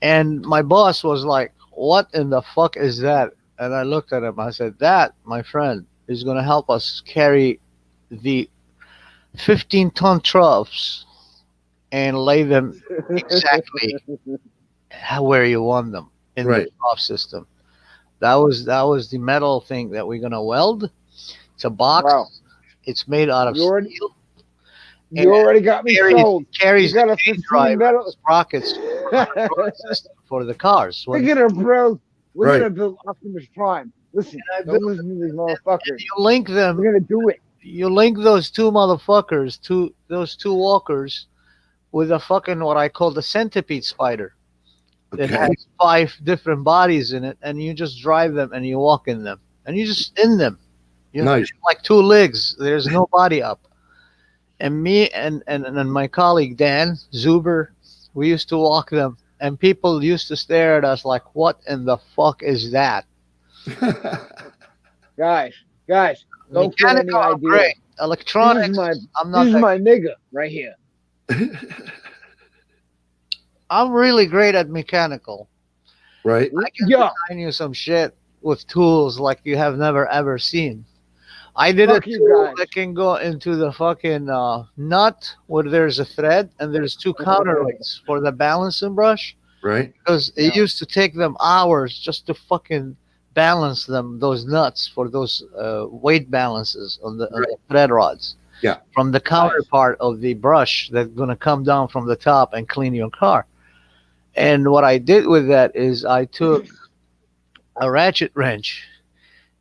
[SPEAKER 10] And my boss was like, "What in the fuck is that?" And I looked at him. I said, "That, my friend, is gonna help us carry the 15-ton troughs and lay them exactly where you want them in
[SPEAKER 1] Right.
[SPEAKER 10] the trough system." That was the metal thing that we're gonna weld. It's a box.
[SPEAKER 7] Bro,
[SPEAKER 10] It's made out of
[SPEAKER 7] you already,
[SPEAKER 10] steel.
[SPEAKER 7] you already got me sold.
[SPEAKER 10] Carries
[SPEAKER 7] You got a
[SPEAKER 10] the
[SPEAKER 7] 15
[SPEAKER 10] drive
[SPEAKER 7] metal.
[SPEAKER 10] sprockets system for the cars.
[SPEAKER 7] Speaking of bro, we're
[SPEAKER 1] Right.
[SPEAKER 7] gonna build Optimus Prime. Listen,
[SPEAKER 10] I
[SPEAKER 7] don't listen to these motherfuckers.
[SPEAKER 10] You link them.
[SPEAKER 7] We're gonna do it.
[SPEAKER 10] You link those 2 motherfuckers, those 2 walkers, with a fucking what I call the centipede spider. It
[SPEAKER 1] Okay.
[SPEAKER 10] has 5 different bodies in it, and you just drive them and you walk in them, and you just in them. You know,
[SPEAKER 1] Nice.
[SPEAKER 10] like 2 legs. There's no body up. And me and my colleague Dan Zuber, we used to walk them, and people used to stare at us like, "What in the fuck is that?"
[SPEAKER 7] Guys, don't get any
[SPEAKER 10] Mechanical, I'm
[SPEAKER 7] idea.
[SPEAKER 10] great. Electronics,
[SPEAKER 7] This is my,
[SPEAKER 10] I'm not.
[SPEAKER 7] this is
[SPEAKER 10] that-
[SPEAKER 7] my nigga right here.
[SPEAKER 10] I'm really great at mechanical.
[SPEAKER 1] Right.
[SPEAKER 10] I can
[SPEAKER 7] Yeah.
[SPEAKER 10] design you some shit with tools like you have never ever seen. I did
[SPEAKER 7] Fuck
[SPEAKER 10] a
[SPEAKER 7] you
[SPEAKER 10] tool
[SPEAKER 7] guys.
[SPEAKER 10] that can go into the fucking nut where there's a thread and there's 2 counterweights for the balancing brush
[SPEAKER 1] Right.
[SPEAKER 10] because it
[SPEAKER 7] Yeah.
[SPEAKER 10] used to take them hours just to fucking balance them, those nuts for those weight balances on the thread rods.
[SPEAKER 1] Yeah.
[SPEAKER 10] From the counterpart of the brush that's going to come down from the top and clean your car. And what I did with that is I took a ratchet wrench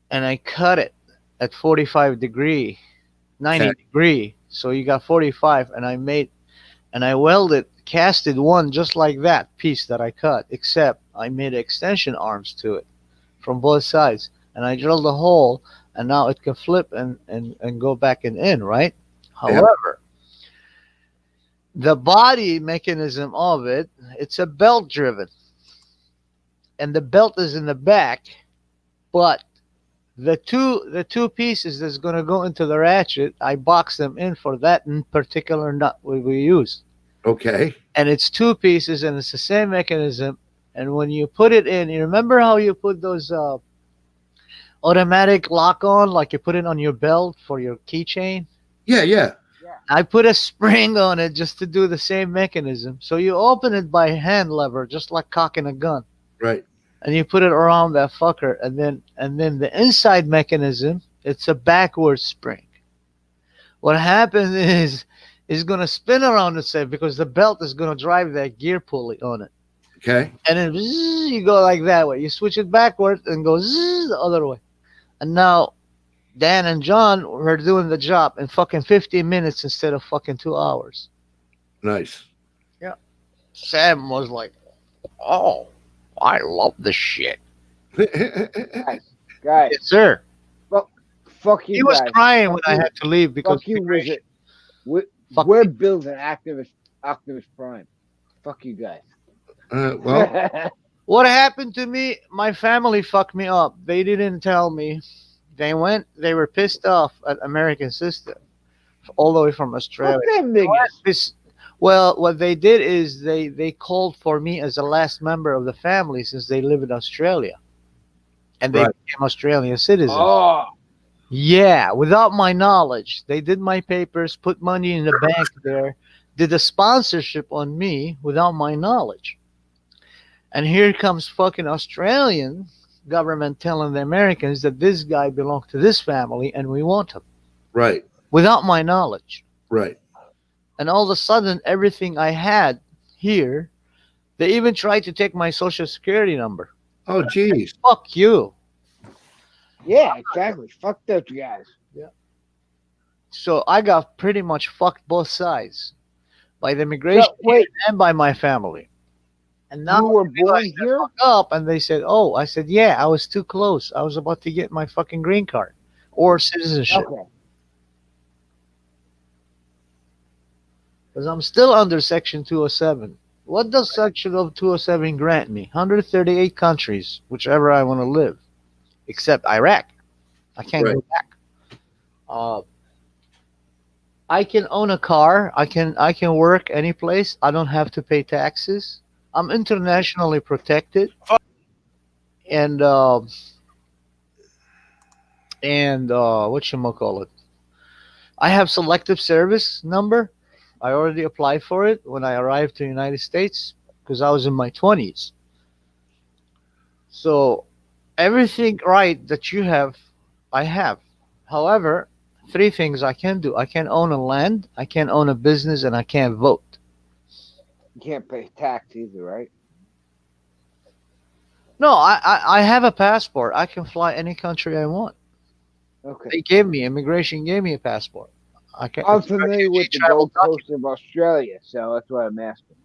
[SPEAKER 10] and I cut it at 45 degree, 90
[SPEAKER 1] Okay.
[SPEAKER 10] degree. So you got 45, and I welded, casted one just like that piece that I cut, except I made extension arms to it from both sides, and I drilled a hole, and now it can flip and go back and in, right?
[SPEAKER 1] Yeah.
[SPEAKER 10] However, the body mechanism of it, it's a belt driven, and the belt is in the back, but the two pieces that's going to go into the ratchet, I box them in for that in particular nut we use.
[SPEAKER 1] Okay.
[SPEAKER 10] And it's 2 pieces, and it's the same mechanism. And when you put it in, you remember how you put those automatic lock on, like you put it on your belt for your keychain?
[SPEAKER 1] Yeah. Yeah.
[SPEAKER 10] I put a spring on it just to do the same mechanism. So you open it by hand lever, just like cocking a gun.
[SPEAKER 1] Right.
[SPEAKER 10] And you put it around that fucker, and then the inside mechanism, it's a backward spring. What happens is it's gonna spin around itself because the belt is gonna drive that gear pulley on it.
[SPEAKER 1] Okay.
[SPEAKER 10] And then zzz, you go like that way. You switch it backwards and go zzz, the other way. And now Dan and John were doing the job in fucking 15 minutes instead of fucking 2 hours.
[SPEAKER 1] Nice.
[SPEAKER 10] Yeah. Sam was like, "Oh, I love this shit."
[SPEAKER 7] Guys,
[SPEAKER 10] Yes, sir.
[SPEAKER 7] fuck you
[SPEAKER 10] He was
[SPEAKER 7] guys.
[SPEAKER 10] crying
[SPEAKER 7] Fuck
[SPEAKER 10] when I
[SPEAKER 7] you.
[SPEAKER 10] had to leave because
[SPEAKER 7] Fuck you,
[SPEAKER 10] immigration.
[SPEAKER 7] Wizard.
[SPEAKER 10] Fuck
[SPEAKER 7] We're
[SPEAKER 10] you.
[SPEAKER 7] building Optimus Prime. Fuck you guys.
[SPEAKER 1] Well,
[SPEAKER 10] What happened to me? My family fucked me up. They didn't tell me. They were pissed off at American system, all the way from
[SPEAKER 7] fuck
[SPEAKER 10] Australia.
[SPEAKER 7] them niggas.
[SPEAKER 10] Well, what they did is they called for me as the last member of the family since they live in Australia, and they
[SPEAKER 1] Right.
[SPEAKER 10] became Australian citizens.
[SPEAKER 7] Oh,
[SPEAKER 10] Yeah, without my knowledge, they did my papers, put money in the bank there, did a sponsorship on me without my knowledge. And here comes fucking Australian government telling the Americans that this guy belonged to this family and we want him
[SPEAKER 1] right.
[SPEAKER 10] without my knowledge.
[SPEAKER 1] Right.
[SPEAKER 10] And all of a sudden, everything I had here, they even tried to take my social security number.
[SPEAKER 1] Oh, geez.
[SPEAKER 10] Fuck you.
[SPEAKER 7] yeah, exactly. Fuck those guys.
[SPEAKER 10] So I got pretty much fucked both sides by the immigration
[SPEAKER 7] So, wait,
[SPEAKER 10] and by my family. And now
[SPEAKER 7] you were
[SPEAKER 10] I realize
[SPEAKER 7] born
[SPEAKER 10] they're
[SPEAKER 7] here?
[SPEAKER 10] fucked up, and they said, "Oh," I said, "Yeah, I was too close. I was about to get my fucking green card or citizenship
[SPEAKER 7] Okay.
[SPEAKER 10] because I'm still under Section 207." What does Section of 207 grant me? 138 countries, whichever I want to live, except Iraq. I can't go
[SPEAKER 1] Right.
[SPEAKER 10] back. I can own a car. I can work any place. I don't have to pay taxes. I'm internationally protected. And whatchamacallit? I have selective service number. I already applied for it when I arrived to the United States because I was in my 20s. So everything right that you have, I have. However, three things I can do. I can't own a land, I can't own a business, and I can't vote.
[SPEAKER 7] You can't pay tax either, right?
[SPEAKER 10] No, I have a passport. I can fly any country I want.
[SPEAKER 7] Okay.
[SPEAKER 10] They gave me, immigration gave me a passport. I can.
[SPEAKER 7] I'm
[SPEAKER 10] it's
[SPEAKER 7] familiar with
[SPEAKER 10] refugee
[SPEAKER 7] the
[SPEAKER 10] travel
[SPEAKER 7] Gold Coast of Australia, so that's why I'm asking.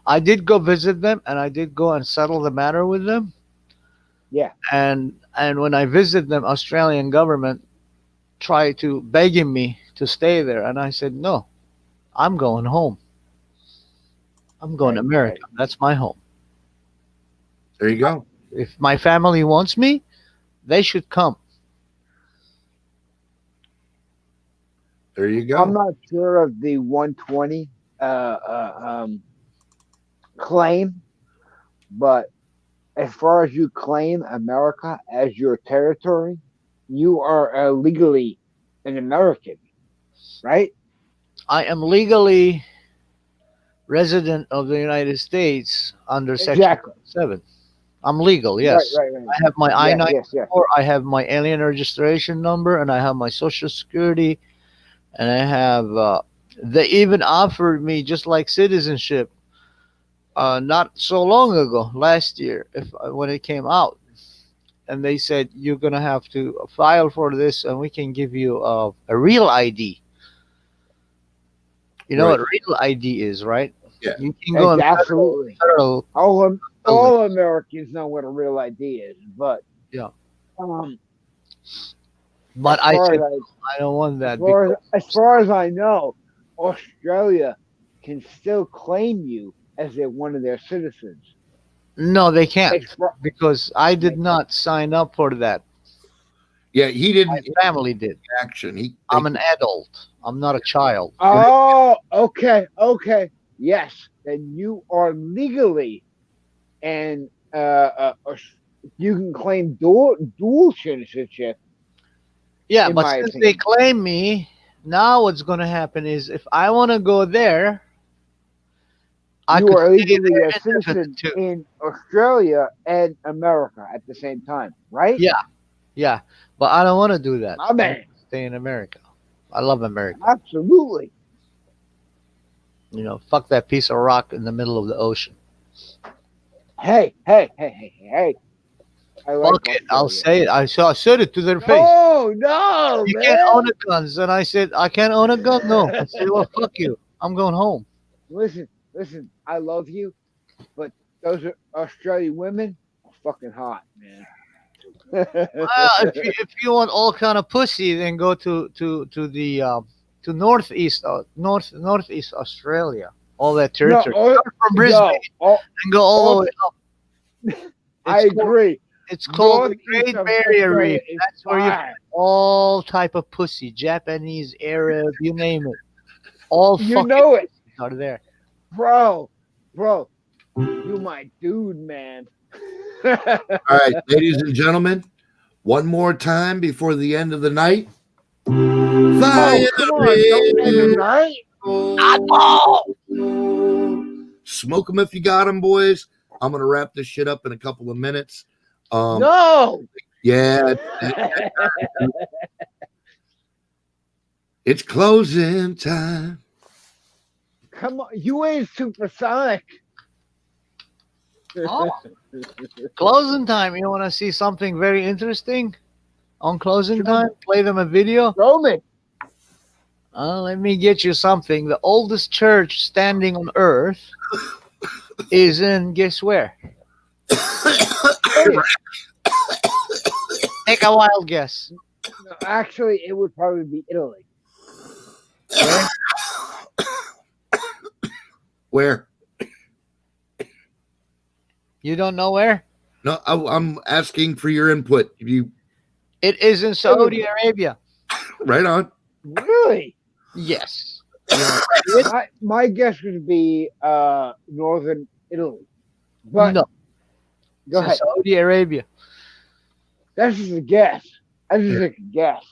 [SPEAKER 10] I did go visit them, and I did go and settle the matter with them.
[SPEAKER 7] Yeah.
[SPEAKER 10] And when I visited them, Australian government tried to begging me to stay there, and I said no. I'm going home. I'm going to
[SPEAKER 7] Right,
[SPEAKER 10] America.
[SPEAKER 7] right.
[SPEAKER 10] That's my home.
[SPEAKER 1] There you go.
[SPEAKER 10] If my family wants me, they should come.
[SPEAKER 1] There you go.
[SPEAKER 7] I'm not sure of the 120 claim, but as far as you claim America as your territory, you are legally an American, right?
[SPEAKER 10] I am legally resident of the United States under Section
[SPEAKER 7] Exactly.
[SPEAKER 10] 7. I'm legal, yes.
[SPEAKER 7] Right, right, right.
[SPEAKER 10] I have my I-94,
[SPEAKER 7] Yes.
[SPEAKER 10] I have my alien registration number, and I have my social security, and I have, they even offered me just like citizenship not so long ago, last year, when it came out. And they said, you're going to have to file for this, and we can give you a real ID. You know
[SPEAKER 1] Right.
[SPEAKER 10] what real ID is, right?
[SPEAKER 1] Yeah.
[SPEAKER 10] You can go and
[SPEAKER 7] Absolutely.
[SPEAKER 10] federal.
[SPEAKER 7] All Americans know what a real ID is, but
[SPEAKER 10] Yeah.
[SPEAKER 7] um,
[SPEAKER 10] But
[SPEAKER 7] as
[SPEAKER 10] I
[SPEAKER 7] far
[SPEAKER 10] said,
[SPEAKER 7] as
[SPEAKER 10] I don't want that.
[SPEAKER 7] as far as I know, Australia can still claim you as one of their citizens.
[SPEAKER 10] No, they can't
[SPEAKER 7] As far-
[SPEAKER 10] because I did not sign up for that.
[SPEAKER 1] Yeah, he
[SPEAKER 10] My
[SPEAKER 1] didn't
[SPEAKER 10] family did.
[SPEAKER 1] action.
[SPEAKER 10] I'm an adult. I'm not a child.
[SPEAKER 7] Oh, okay. Yes, then you are legally, and you can claim dual citizenship.
[SPEAKER 10] Yeah,
[SPEAKER 7] in
[SPEAKER 10] but
[SPEAKER 7] my
[SPEAKER 10] since they
[SPEAKER 7] opinion.
[SPEAKER 10] claim me, now what's going to happen is if I want to go there, I
[SPEAKER 7] You
[SPEAKER 10] could
[SPEAKER 7] are
[SPEAKER 10] stay
[SPEAKER 7] legally
[SPEAKER 10] there
[SPEAKER 7] a citizen
[SPEAKER 10] indefinite too.
[SPEAKER 7] in Australia and America at the same time, right?
[SPEAKER 10] Yeah, yeah, but I don't want to do that.
[SPEAKER 7] My man.
[SPEAKER 10] Stay in America. I love America.
[SPEAKER 7] Absolutely.
[SPEAKER 10] Fuck that piece of rock in the middle of the ocean.
[SPEAKER 7] Hey, hey, hey, hey, hey. I like
[SPEAKER 10] Fuck it. I'll
[SPEAKER 7] Australia.
[SPEAKER 10] say it. I said it to their face.
[SPEAKER 7] No, no,
[SPEAKER 10] You
[SPEAKER 7] man.
[SPEAKER 10] can't own a guns. And I said, I can't own a gun? No. I said, well, fuck you. I'm going home.
[SPEAKER 7] Listen, I love you, but those are Australian women are fucking hot, man.
[SPEAKER 10] Well, if you want all kind of pussy, then go to the to northeast Australia. All that
[SPEAKER 7] No,
[SPEAKER 10] territory. Start from Brisbane and go all the way up.
[SPEAKER 7] I
[SPEAKER 10] It's called-
[SPEAKER 7] agree.
[SPEAKER 10] It's called the
[SPEAKER 7] Northeast
[SPEAKER 10] Great
[SPEAKER 7] of
[SPEAKER 10] Barrier
[SPEAKER 7] Australia
[SPEAKER 10] Reef.
[SPEAKER 7] is
[SPEAKER 10] That's where you
[SPEAKER 7] fine.
[SPEAKER 10] find all type of pussy, Japanese, Arab, you name it. All
[SPEAKER 7] You
[SPEAKER 10] fucking
[SPEAKER 7] know it,
[SPEAKER 10] pussies are there.
[SPEAKER 7] bro. You my dude, man.
[SPEAKER 1] All right, ladies and gentlemen, one more time before the end of the night.
[SPEAKER 7] Oh, come on, don't end the night.
[SPEAKER 1] Smoke them if you got them, boys. I'm gonna wrap this shit up in a couple of minutes.
[SPEAKER 7] No.
[SPEAKER 1] Yeah, it's closing time.
[SPEAKER 7] Come on, you ain't supersonic.
[SPEAKER 10] Oh. Closing time. You want to see something very interesting on closing time? Play them a video.
[SPEAKER 7] Show me.
[SPEAKER 10] Let me get you something. The oldest church standing on earth is in, guess where? Take a wild guess.
[SPEAKER 7] No, actually, it would probably be Italy.
[SPEAKER 1] Where?
[SPEAKER 10] You don't know where?
[SPEAKER 1] No, I'm asking for your input.
[SPEAKER 10] It is in Saudi Arabia.
[SPEAKER 1] Right on.
[SPEAKER 7] Really?
[SPEAKER 10] Yes.
[SPEAKER 7] My guess would be northern Italy. But
[SPEAKER 10] No.
[SPEAKER 7] go
[SPEAKER 10] It's in
[SPEAKER 7] ahead.
[SPEAKER 10] Saudi Arabia.
[SPEAKER 7] That's just a guess. That's just a guess.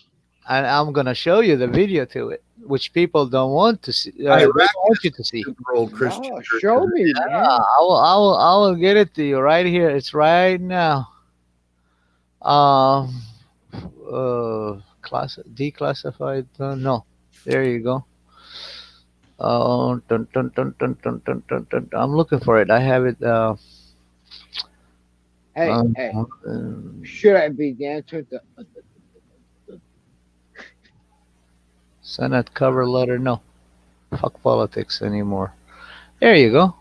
[SPEAKER 10] And I'm gonna show you the video to it, which people don't want to see. They
[SPEAKER 1] Iraq
[SPEAKER 10] don't want you to see.
[SPEAKER 1] Super old Christian
[SPEAKER 7] No,
[SPEAKER 1] church.
[SPEAKER 7] show me, man.
[SPEAKER 10] I will get it to you right here. It's right now. Declassified. No, there you go. Dun, dun, dun, dun, dun, dun, dun, dun. I'm looking for it. I have it.
[SPEAKER 7] Hey, hey. Should I be dancing?
[SPEAKER 10] Senate cover letter. No, fuck politics anymore. There you go.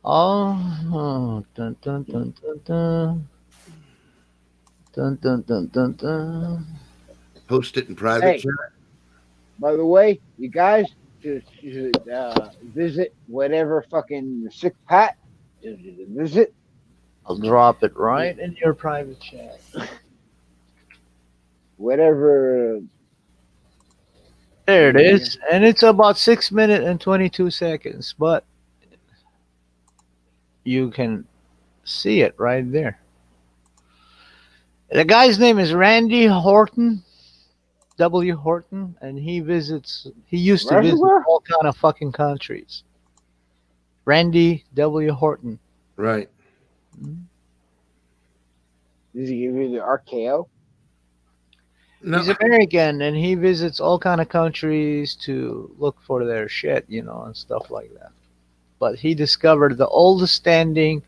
[SPEAKER 10] Oh, dun, dun, dun, dun, dun. Dun, dun, dun, dun, dun.
[SPEAKER 1] Post it in private
[SPEAKER 7] Hey.
[SPEAKER 1] chat.
[SPEAKER 7] By the way, you guys should visit whatever fucking sick pat. Visit.
[SPEAKER 10] I'll drop it right in your private chat.
[SPEAKER 7] Whatever.
[SPEAKER 10] There it is. And it's about 6 minutes and 22 seconds, but you can see it right there. The guy's name is Randy Horton, W. Horton, and he used to visit
[SPEAKER 7] Reservoir?
[SPEAKER 10] all kind of fucking countries. Randy W. Horton.
[SPEAKER 1] Right.
[SPEAKER 7] Does he give you the RKO?
[SPEAKER 1] No,
[SPEAKER 10] He's American, and he visits all kind of countries to look for their shit, and stuff like that. But he discovered the oldest standing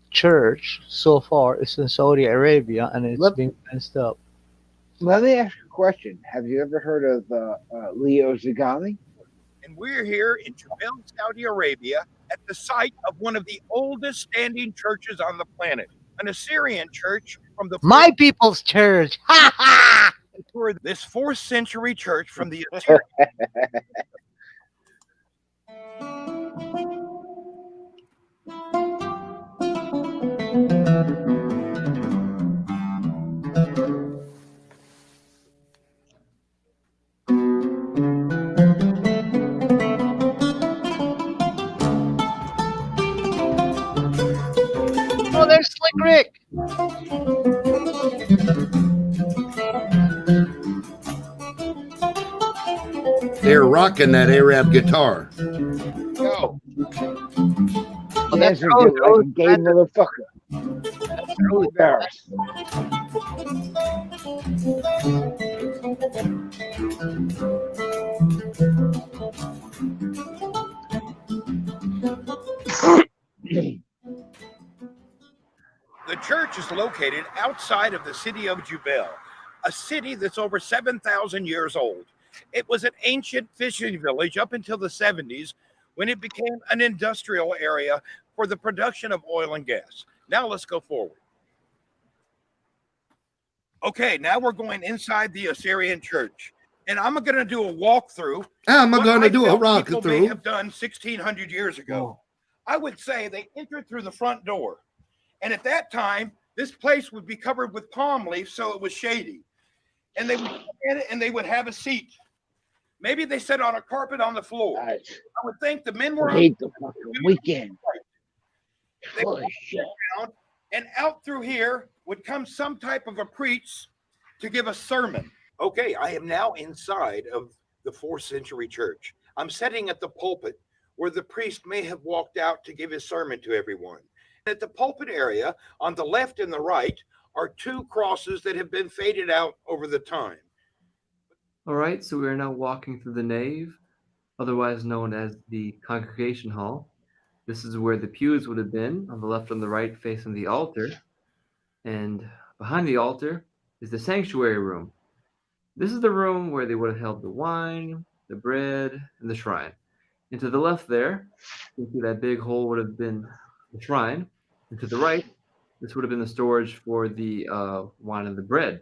[SPEAKER 10] church so far is in Saudi Arabia, and it's been fenced up.
[SPEAKER 7] Let me ask you a question. Have you ever heard of Leo Zagami?
[SPEAKER 11] And we're here in Jebel, Saudi Arabia, at the site of one of the oldest standing churches on the planet, an Assyrian church from the
[SPEAKER 10] My people's church. Ha ha!
[SPEAKER 11] this 4th century church from the Assyrian.
[SPEAKER 10] Oh, there's Slick Rick.
[SPEAKER 1] they're rocking that Arab guitar.
[SPEAKER 11] Go.
[SPEAKER 10] Oh,
[SPEAKER 7] That's
[SPEAKER 10] that's
[SPEAKER 7] a
[SPEAKER 10] Rose.
[SPEAKER 7] good, like a gay motherfucker. Embarrassed.
[SPEAKER 11] located outside of the city of Jubel, a city that's over 7,000 years old. It was an ancient fishing village up until the 70s when it became an industrial area for the production of oil and gas. Now let's go forward. Okay, now we're going inside the Assyrian church. And I'm going to do a walkthrough.
[SPEAKER 1] I'm going to do a rock
[SPEAKER 11] people may have
[SPEAKER 1] through.
[SPEAKER 11] done 1,600 years ago. I would say they entered through the front door. And at that time, this place would be covered with palm leaves, so it was shady. And they would come in and they would have a seat. Maybe they sat on a carpet on the floor. I would think the men were
[SPEAKER 7] hate the fucking weekend.
[SPEAKER 11] They would sit down, and out through here would come some type of a priest to give a sermon. Okay, I am now inside of the 4th century church. I'm sitting at the pulpit where the priest may have walked out to give his sermon to everyone. At the pulpit area, on the left and the right, are 2 crosses that have been faded out over the time.
[SPEAKER 12] All right, so we are now walking through the nave, otherwise known as the congregation hall. This is where the pews would have been, on the left and the right, facing the altar. And behind the altar is the sanctuary room. This is the room where they would have held the wine, the bread, and the shrine. And to the left there, you see that big hole would have been the shrine. And to the right, this would have been the storage for the wine and the bread.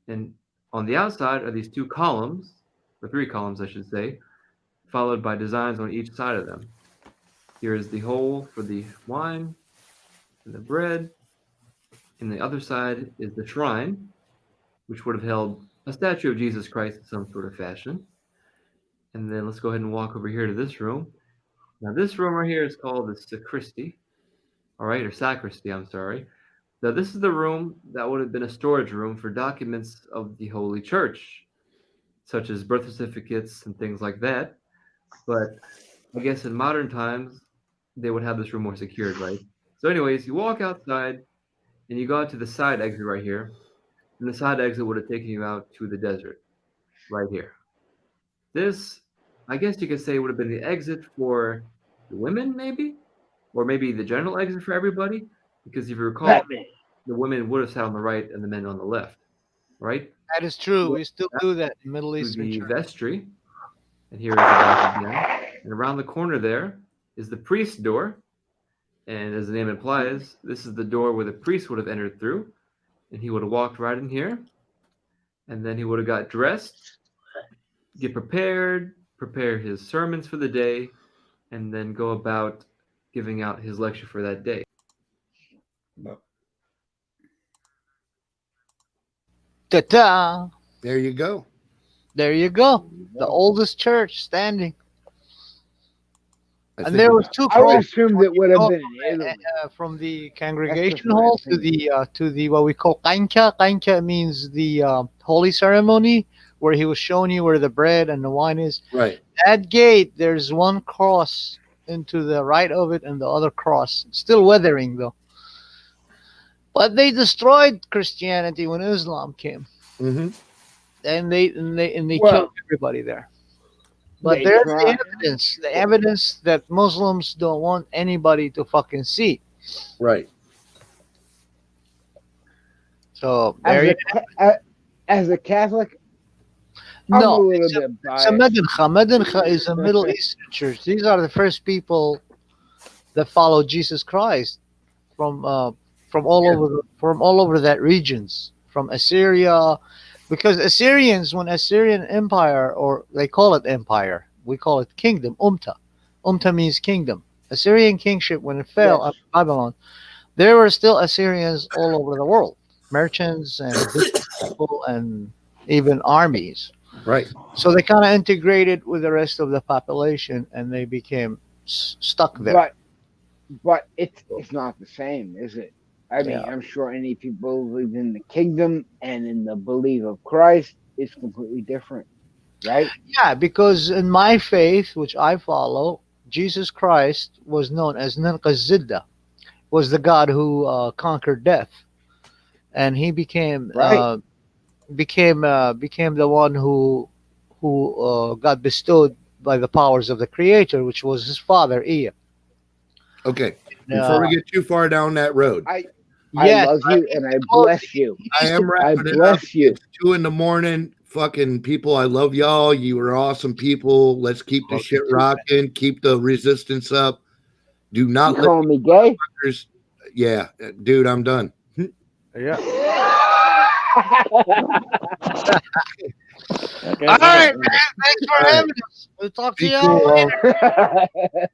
[SPEAKER 12] And on the outside are these 2 columns, or 3 columns, I should say, followed by designs on each side of them. Here is the hole for the wine and the bread. And the other side is the shrine, which would have held a statue of Jesus Christ in some sort of fashion. And then let's go ahead and walk over here to this room. Now, this room right here is called the sacristy. All right, or sacristy, I'm sorry. Now, this is the room that would have been a storage room for documents of the Holy Church, such as birth certificates and things like that. But I guess in modern times, they would have this room more secured, right? So anyways, you walk outside and you go out to the side exit right here. And the side exit would have taken you out to the desert right here. This, I guess you could say, would have been the exit for the women, maybe? Or maybe the general exit for everybody? Because if you recall, the women would have sat on the right and the men on the left, right?
[SPEAKER 10] That is true. We still do that in Middle Eastern
[SPEAKER 12] the
[SPEAKER 10] church.
[SPEAKER 12] vestry. And here is the back again. And around the corner there is the priest's door. And as the name implies, this is the door where the priest would have entered through. And he would have walked right in here. And then he would have got dressed, get prepared, prepare his sermons for the day, and then go about giving out his lecture for that day.
[SPEAKER 10] Ta-ta!
[SPEAKER 1] There you go.
[SPEAKER 10] There you go. The oldest church standing.
[SPEAKER 1] I
[SPEAKER 10] And there was 2
[SPEAKER 7] I would
[SPEAKER 10] crosses
[SPEAKER 7] assume that would have been in Italy.
[SPEAKER 10] from the congregation
[SPEAKER 7] my
[SPEAKER 10] hall
[SPEAKER 7] opinion.
[SPEAKER 10] to the what we call kanka. Kanka means the holy ceremony, where he was showing you where the bread and the wine is.
[SPEAKER 1] Right.
[SPEAKER 10] That gate, there's 1 cross into the right of it and the other cross. Still weathering though. But they destroyed Christianity when Islam came.
[SPEAKER 1] Mm-hmm.
[SPEAKER 10] And they
[SPEAKER 7] Well,
[SPEAKER 10] killed everybody there. But
[SPEAKER 7] they
[SPEAKER 10] there's
[SPEAKER 7] tried.
[SPEAKER 10] the evidence that Muslims don't want anybody to fucking see.
[SPEAKER 1] Right.
[SPEAKER 10] So there
[SPEAKER 7] As a Catholic, I'm a
[SPEAKER 10] no,
[SPEAKER 7] little
[SPEAKER 10] it's a
[SPEAKER 7] bit biased.
[SPEAKER 10] Medincha. Medincha is a Middle Eastern church. These are the first people that followed Jesus Christ from all over that regions, from Assyria, because Assyrians, when Assyrian Empire, or they call it empire, we call it kingdom. Umta means kingdom. Assyrian kingship, when it fell at Babylon, there were still Assyrians all over the world, merchants and business people and even armies.
[SPEAKER 1] Right.
[SPEAKER 10] So they kind of integrated with the rest of the population, and they became stuck there.
[SPEAKER 7] But it's not the same, is it? I mean, I'm sure any people who live in the kingdom and in the belief of Christ is completely different, right?
[SPEAKER 10] Yeah, because in my faith, which I follow, Jesus Christ was known as Nanqazidda, was the God who conquered death, and he became became the one who got bestowed by the powers of the Creator, which was his father Ea.
[SPEAKER 1] Okay. Before we get too far down that road,
[SPEAKER 10] Yes,
[SPEAKER 7] I love you and I
[SPEAKER 10] close.
[SPEAKER 7] bless you.
[SPEAKER 1] I am
[SPEAKER 7] I
[SPEAKER 1] wrapping it up.
[SPEAKER 7] bless you.
[SPEAKER 1] It's 2 a.m. Fucking people, I love y'all. You are awesome people. Let's keep the shit rocking. Keep the resistance up. Do not
[SPEAKER 7] You
[SPEAKER 1] let
[SPEAKER 7] calling me gay?
[SPEAKER 1] fuckers. Yeah, dude, I'm done.
[SPEAKER 10] Yeah.
[SPEAKER 7] Okay,
[SPEAKER 10] All right, man. Thanks for having us. We'll talk to
[SPEAKER 1] Be
[SPEAKER 10] y'all
[SPEAKER 1] cool.
[SPEAKER 10] later.